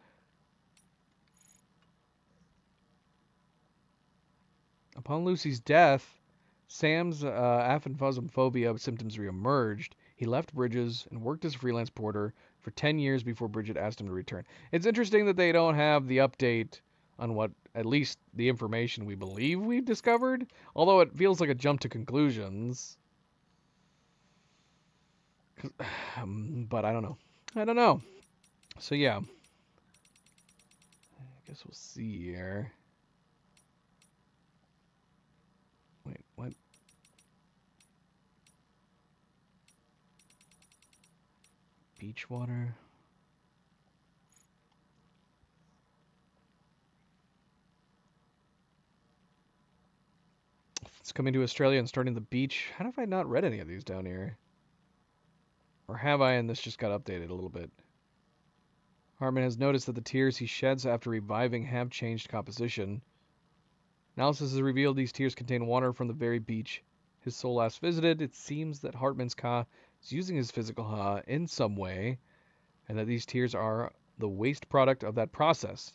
Upon Lucy's death, Sam's aphanphasmophobia symptoms reemerged. He left Bridges and worked as a freelance porter for 10 years before Bridget asked him to return. It's interesting that they don't have the update on what, at least the information we believe we've discovered, although it feels like a jump to conclusions. But I don't know. So yeah. I guess we'll see here. Wait, what? Beach water. It's coming to Australia and starting the beach. How have I not read any of these down here? Or have I, and this just got updated a little bit? Hartman has noticed that the tears he sheds after reviving have changed composition. Analysis has revealed these tears contain water from the very beach his soul last visited. It seems that Hartman's Ka is using his physical Ha in some way, and that these tears are the waste product of that process.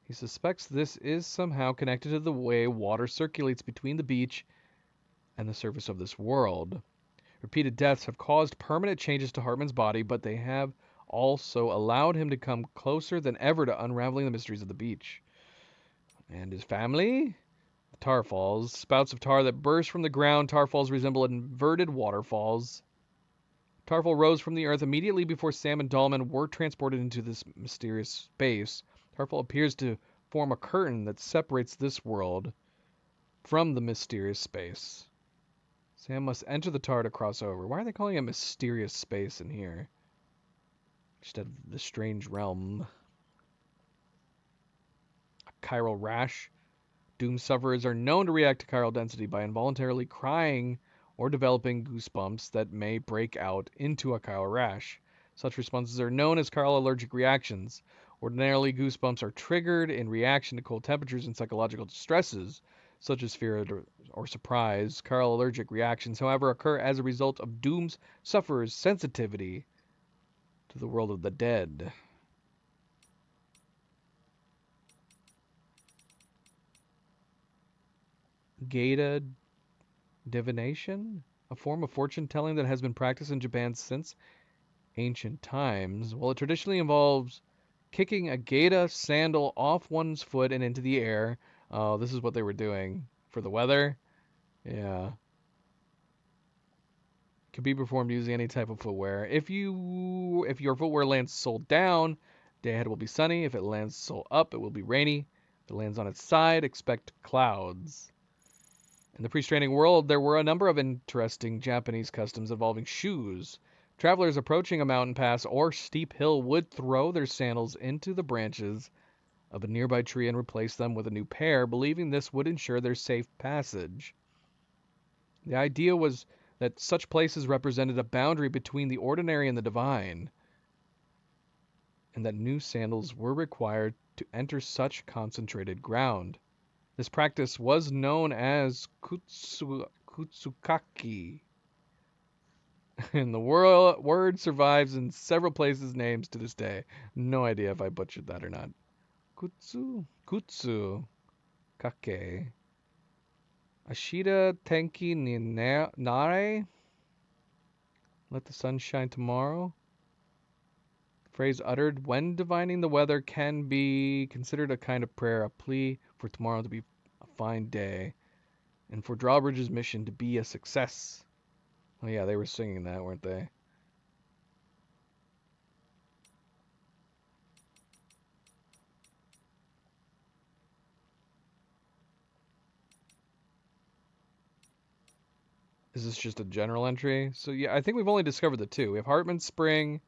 He suspects this is somehow connected to the way water circulates between the beach and the surface of this world. Repeated deaths have caused permanent changes to Hartman's body, but they have also allowed him to come closer than ever to unraveling the mysteries of the beach. And his family? The tar falls. Spouts of tar that burst from the ground. Tar falls resemble inverted waterfalls. Tarfall rose from the earth immediately before Sam and Dahlman were transported into this mysterious space. Tarfall appears to form a curtain that separates this world from the mysterious space. Sam must enter the tar to cross over. Why are they calling it mysterious space in here instead of the strange realm? A chiral rash. Doom sufferers are known to react to chiral density by involuntarily crying or developing goosebumps that may break out into a chiral rash. Such responses are known as chiral allergic reactions, Ordinarily, goosebumps are triggered in reaction to cold temperatures and psychological stresses, such as fear or surprise. Chiral allergic reactions, however, occur as a result of Doom's sufferer's sensitivity to the world of the dead. Geta divination? A form of fortune telling that has been practiced in Japan since ancient times. Well, it traditionally involves kicking a Geta sandal off one's foot and into the air. Oh, this is what they were doing for the weather. Yeah. Can be performed using any type of footwear. If your footwear lands sole down, day ahead will be sunny. If it lands sole up, it will be rainy. If it lands on its side, expect clouds. In the pre-stranding world, there were a number of interesting Japanese customs involving shoes. Travelers approaching a mountain pass or steep hill would throw their sandals into the branches of a nearby tree and replace them with a new pair, believing this would ensure their safe passage. The idea was that such places represented a boundary between the ordinary and the divine, and that new sandals were required to enter such concentrated ground. This practice was known as kutsukaki, and the word survives in several places' names to this day. No idea if I butchered that or not. Kutsu kake. Ashita tenki ni nare. Let the sun shine tomorrow. Phrase uttered when divining the weather can be considered a kind of prayer, a plea for tomorrow to be a fine day, and for Drawbridge's mission to be a success. Oh yeah, they were singing that, weren't they? Is this just a general entry? So yeah, I think we've only discovered the two. We have Hartman Spring,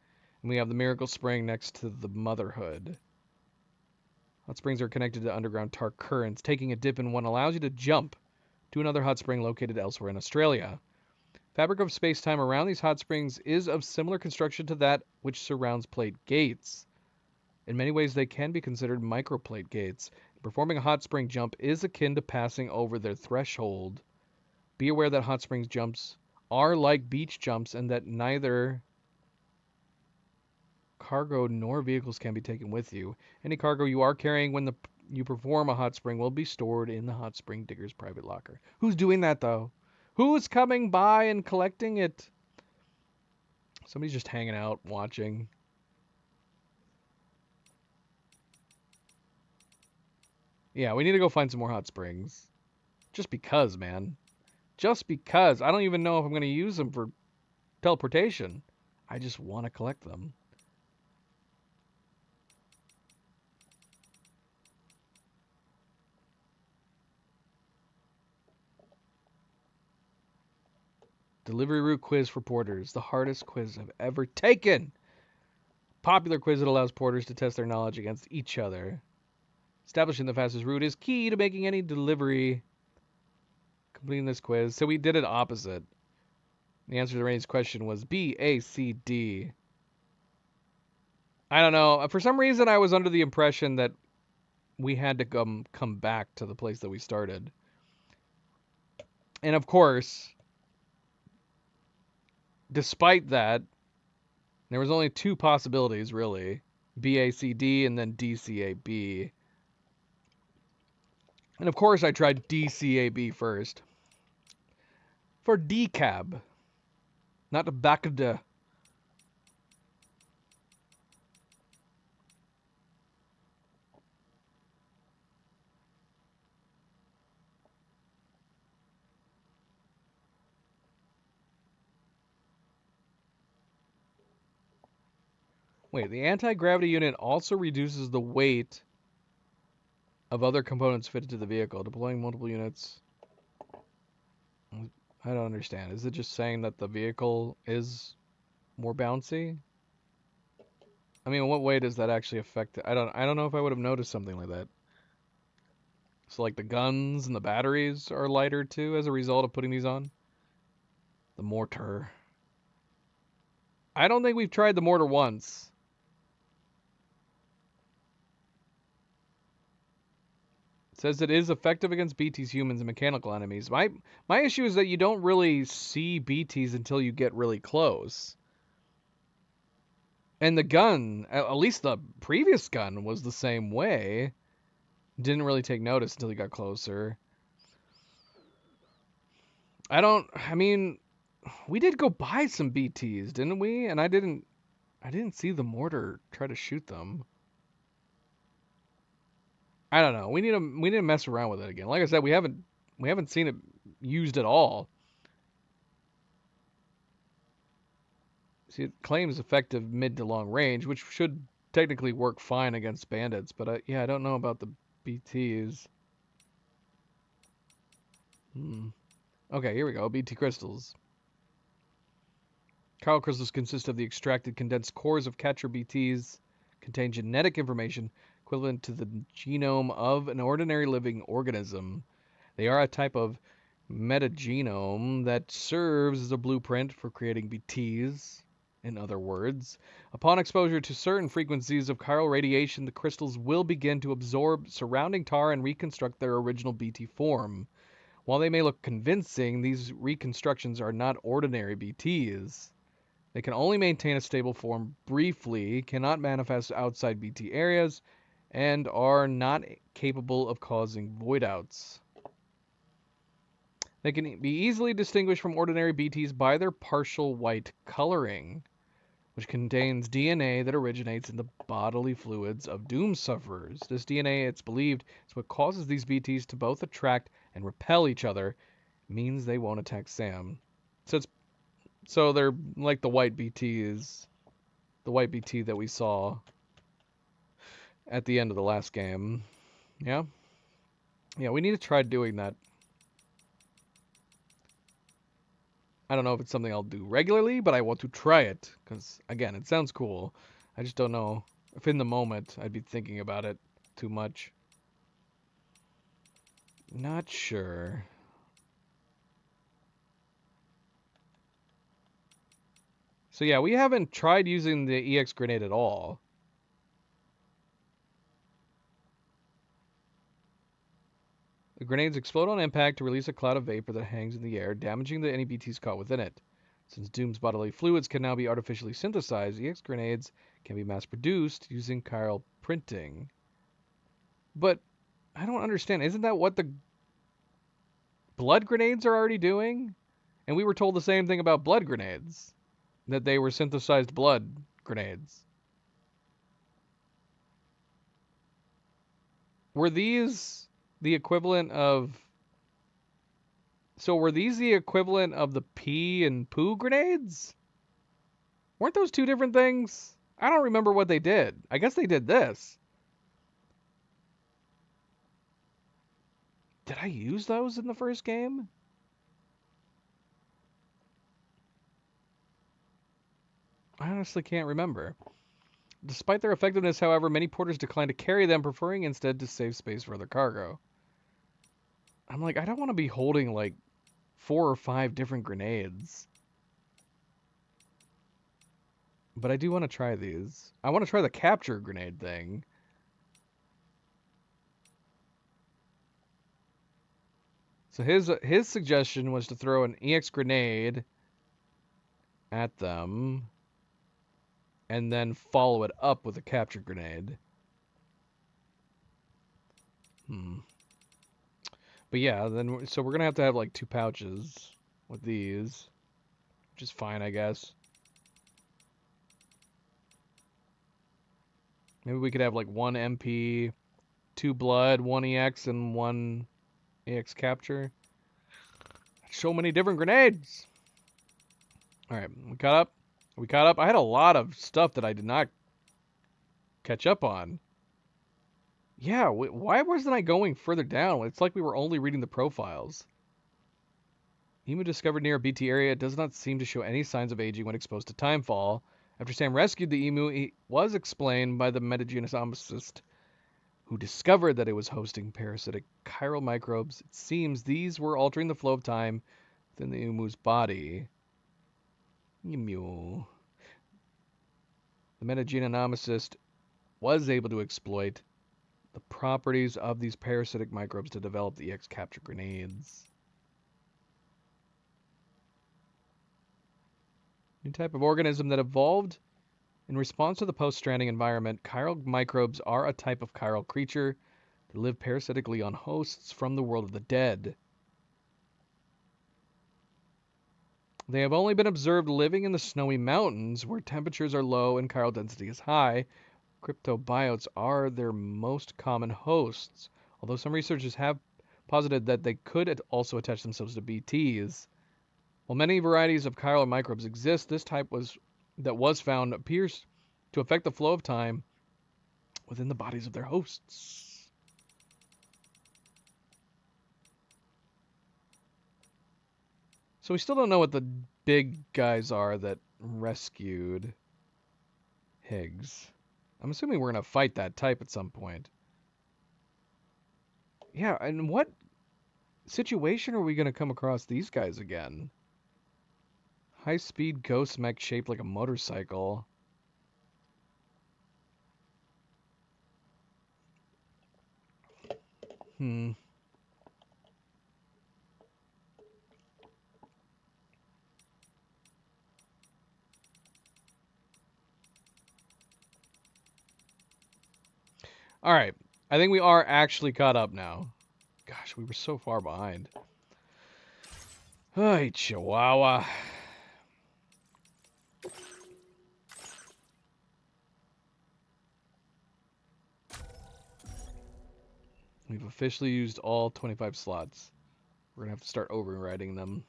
and we have the Miracle Spring next to the Motherhood. Hot springs are connected to underground tar currents. Taking a dip in one allows you to jump to another hot spring located elsewhere in Australia. Fabric of space-time around these hot springs is of similar construction to that which surrounds plate gates. In many ways, they can be considered microplate gates. Performing a hot spring jump is akin to passing over their threshold. Be aware that hot springs jumps are like beach jumps and that neither cargo nor vehicles can be taken with you. Any cargo you are carrying when you perform a hot spring will be stored in the hot spring digger's private locker. Who's doing that, though? Who's coming by and collecting it? Somebody's just hanging out, watching. Yeah, we need to go find some more hot springs. Just because, man. Just because. I don't even know if I'm going to use them for teleportation. I just want to collect them. Delivery route quiz for porters. The hardest quiz I've ever taken. Popular quiz that allows porters to test their knowledge against each other. Establishing the fastest route is key to making any delivery. Completing this quiz. So we did it opposite. The answer to Rainey's question was B, A, C, D. I don't know. For some reason, I was under the impression that we had to come back to the place that we started. And of course, despite that, there was only two possibilities, really. BACD and then DCAB. And of course I tried DCAB first. For decab. Not the back of the... Wait, the anti-gravity unit also reduces the weight of other components fitted to the vehicle. Deploying multiple units. I don't understand. Is it just saying that the vehicle is more bouncy? I mean, what way does that actually affect it? I don't know if I would have noticed something like that. So like the guns and the batteries are lighter too as a result of putting these on? The mortar. I don't think we've tried the mortar once. Says it is effective against BTs, humans, and mechanical enemies. My issue is that you don't really see BTs until you get really close. And the gun, at least the previous gun, was the same way. Didn't really take notice until you got closer. I mean, we did go by some BTs, didn't we? And I didn't see the mortar try to shoot them. I don't know. We need to mess around with it again. Like I said, we haven't seen it used at all. See, it claims effective mid to long range, which should technically work fine against bandits, but yeah, I don't know about the BTs. Okay, here we go. BT crystals. Chiral crystals consist of the extracted condensed cores of catcher BTs, contain genetic information equivalent to the genome of an ordinary living organism. They are a type of metagenome that serves as a blueprint for creating BTs. In other words, upon exposure to certain frequencies of chiral radiation, the crystals will begin to absorb surrounding tar and reconstruct their original BT form. While they may look convincing, these reconstructions are not ordinary BTs. They can only maintain a stable form briefly, cannot manifest outside BT areas, and are not capable of causing voidouts. They can be easily distinguished from ordinary BTs by their partial white coloring, which contains DNA that originates in the bodily fluids of doom sufferers. This DNA, it's believed, is what causes these BTs to both attract and repel each other. It means they won't attack Sam. So they're like the white BTs, the white BT that we saw at the end of the last game. Yeah? Yeah, we need to try doing that. I don't know if it's something I'll do regularly, but I want to try it. Because, again, it sounds cool. I just don't know if in the moment I'd be thinking about it too much. Not sure. So yeah, we haven't tried using the EX grenade at all. The grenades explode on impact to release a cloud of vapor that hangs in the air, damaging any BTs caught within it. Since Doom's bodily fluids can now be artificially synthesized, EX grenades can be mass-produced using chiral printing. But I don't understand. Isn't that what the blood grenades are already doing? And we were told the same thing about blood grenades, that they were synthesized blood grenades. Were these the equivalent of... So were these the equivalent of the pee and poo grenades? Weren't those two different things? I don't remember what they did. I guess they did this. Did I use those in the first game? I honestly can't remember. Despite their effectiveness, however, many porters decline to carry them, preferring instead to save space for other cargo. I'm like, I don't want to be holding like 4 or 5 different grenades. But I do want to try these. I want to try the capture grenade thing. So his suggestion was to throw an EX grenade at them and then follow it up with a capture grenade. But yeah, then so we're gonna have to have like 2 pouches with these, which is fine, I guess. Maybe we could have like 1 MP, 2 blood, 1 EX, and 1 EX capture. So many different grenades. All right, we caught up. We caught up. I had a lot of stuff that I did not catch up on. Yeah, why wasn't I going further down? It's like we were only reading the profiles. Emu discovered near a BT area. It does not seem to show any signs of aging when exposed to timefall. After Sam rescued the emu, it was explained by the metagenomicist who discovered that it was hosting parasitic chiral microbes. It seems these were altering the flow of time within the emu's body. Emu. The metagenomicist was able to exploit the properties of these parasitic microbes to develop the EX capture grenades. New type of organism that evolved in response to the post-stranding environment. Chiral microbes are a type of chiral creature that live parasitically on hosts from the world of the dead. They have only been observed living in the snowy mountains where temperatures are low and chiral density is high. Cryptobiotes are their most common hosts, although some researchers have posited that they could also attach themselves to BTs. While many varieties of chiral microbes exist, this type that was found appears to affect the flow of time within the bodies of their hosts. So we still don't know what the big guys are that rescued Higgs. I'm assuming we're going to fight that type at some point. Yeah, and what situation are we going to come across these guys again? High-speed ghost mech shaped like a motorcycle. Alright, I think we are actually caught up now. Gosh, we were so far behind. Ay, Chihuahua. We've officially used all 25 slots. We're going to have to start overriding them.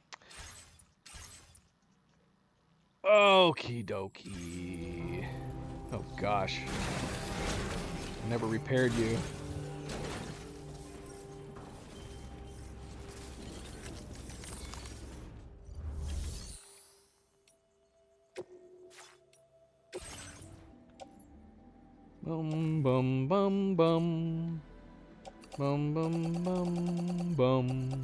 Okie dokie. Oh gosh. I never repaired you. Bum bum bum bum. Bum bum bum bum.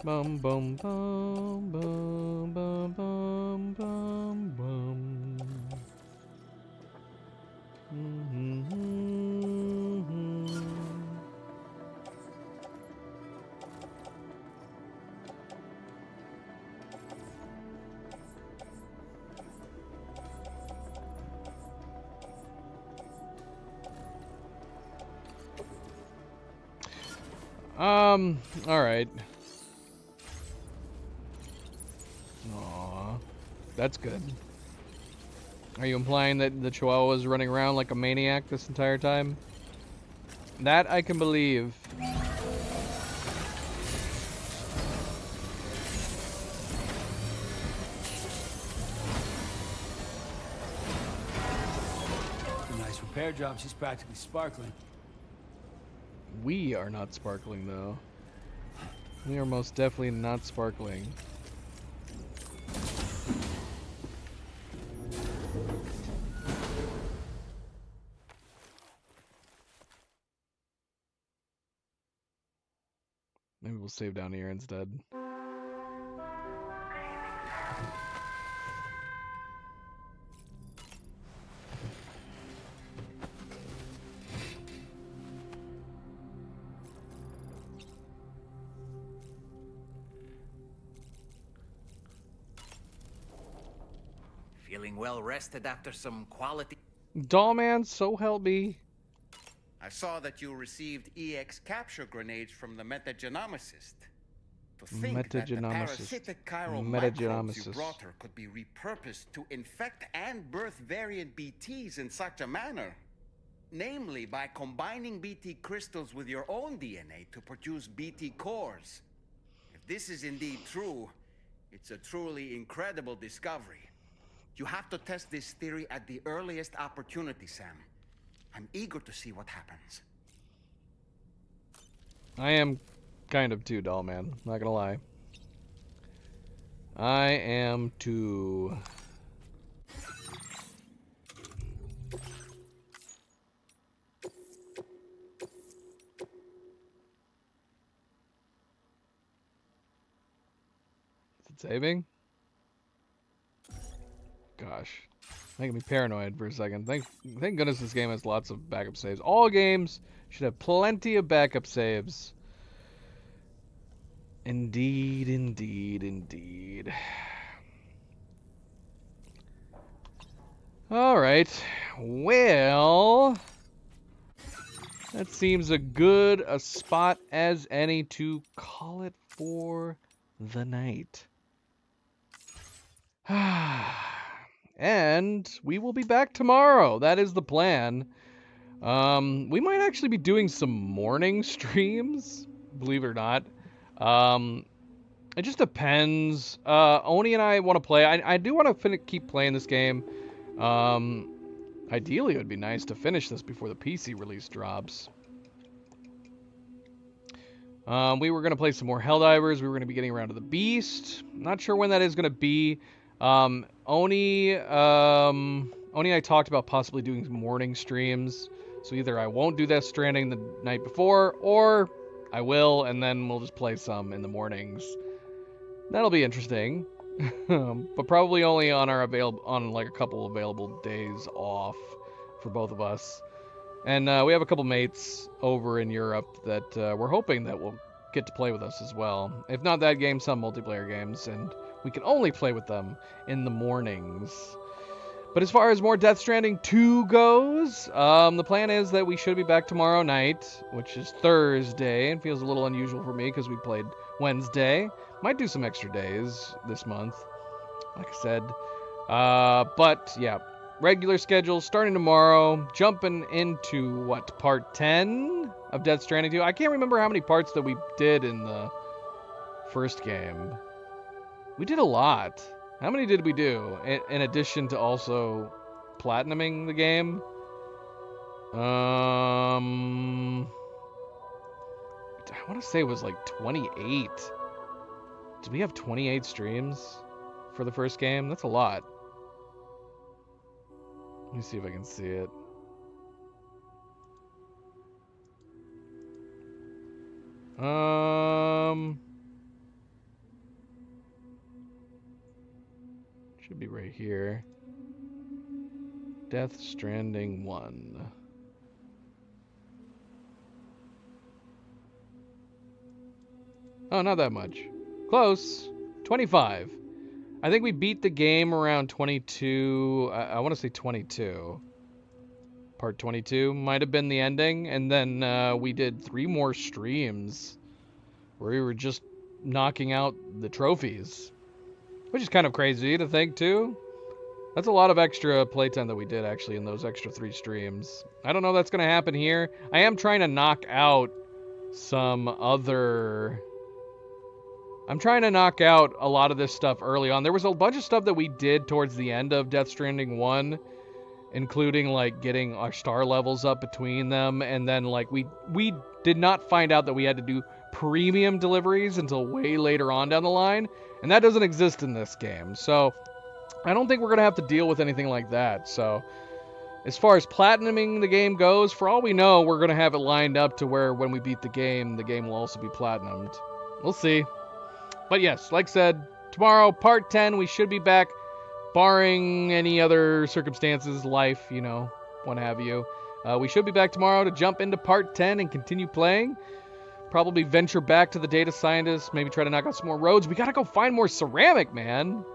Bum bum bum bum bum bum bum bum. All right. Aw, that's good. Are you implying that the Chihuahua was running around like a maniac this entire time? That I can believe. Nice repair job. She's practically sparkling. We are not sparkling, though. We are most definitely not sparkling. Maybe we'll save down here instead. Feeling well rested after some quality... Dollman, so help me. I saw that you received EX capture grenades from the metagenomicist. To think that the parasitic chiral microbes you brought her could be repurposed to infect and birth variant BTs in such a manner. Namely, by combining BT crystals with your own DNA to produce BT cores. If this is indeed true, it's a truly incredible discovery. You have to test this theory at the earliest opportunity, Sam. I'm eager to see what happens. I am kind of too, Dollman. Not gonna lie. I am too. Is it saving? Gosh. Making me paranoid for a second. Thank goodness this game has lots of backup saves. All games should have plenty of backup saves. Indeed, indeed, indeed. Alright. Well, that seems a spot as any to call it for the night. And we will be back tomorrow. That is the plan. We might actually be doing some morning streams, believe it or not. It just depends. Oni and I want to play. I do want to keep playing this game. Ideally, it would be nice to finish this before the PC release drops. We were going to play some more Helldivers. We were going to be getting around to the Beast. Not sure when that is going to be. Oni and I talked about possibly doing morning streams. So either I won't do Death Stranding the night before, or I will, and then we'll just play some in the mornings. That'll be interesting. But probably only on our like a couple available days off for both of us. And we have a couple mates over in Europe that we're hoping that will get to play with us as well. If not that game, some multiplayer games, and we can only play with them in the mornings. But as far as more Death Stranding 2 goes, the plan is that we should be back tomorrow night, which is Thursday, and feels a little unusual for me because we played Wednesday. Might do some extra days this month, like I said. But yeah, regular schedule starting tomorrow, jumping into, what, part 10 of Death Stranding 2? I can't remember how many parts that we did in the first game. We did a lot. How many did we do, in addition to also platinuming the game? I want to say it was like 28. Did we have 28 streams for the first game? That's a lot. Let me see if I can see it. Should be right here. Death Stranding 1. Oh, not that much. Close. 25. I think we beat the game around 22. I want to say 22. Part 22 might have been the ending. And then we did 3 more streams where we were just knocking out the trophies. Which is kind of crazy to think, too. That's a lot of extra playtime that we did, actually, in those extra 3 streams. I don't know if that's going to happen here. I am trying to knock out some other... I'm trying to knock out a lot of this stuff early on. There was a bunch of stuff that we did towards the end of Death Stranding 1, including, like, getting our star levels up between them, and then, like, we did not find out that we had to do premium deliveries until way later on down the line, and that doesn't exist in this game. So I don't think we're going to have to deal with anything like that. So as far as platinuming the game goes, for all we know, we're going to have it lined up to where when we beat the game will also be platinumed. We'll see. But yes, like I said, tomorrow, part 10, we should be back, barring any other circumstances, life, you know, what have you. We should be back tomorrow to jump into part 10 and continue playing. Probably venture back to the data scientist, maybe try to knock out some more roads. We gotta go find more ceramic, man.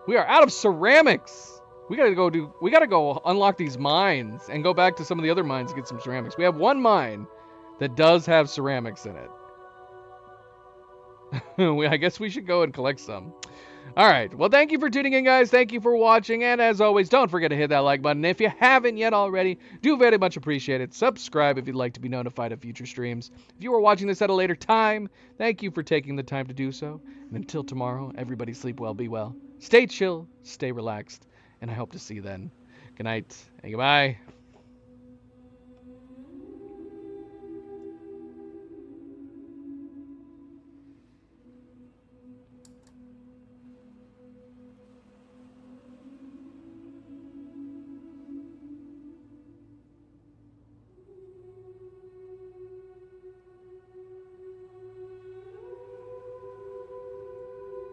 We are out of ceramics. We gotta go unlock these mines and go back to some of the other mines to get some ceramics. We have one mine that does have ceramics in it. I guess we should go and collect some. Alright, well, thank you for tuning in, guys. Thank you for watching, and as always, don't forget to hit that like button if you haven't yet already. Do very much appreciate it. Subscribe if you'd like to be notified of future streams. If you are watching this at a later time, thank you for taking the time to do so. And until tomorrow, everybody sleep well, be well. Stay chill, stay relaxed, and I hope to see you then. Good night, and goodbye.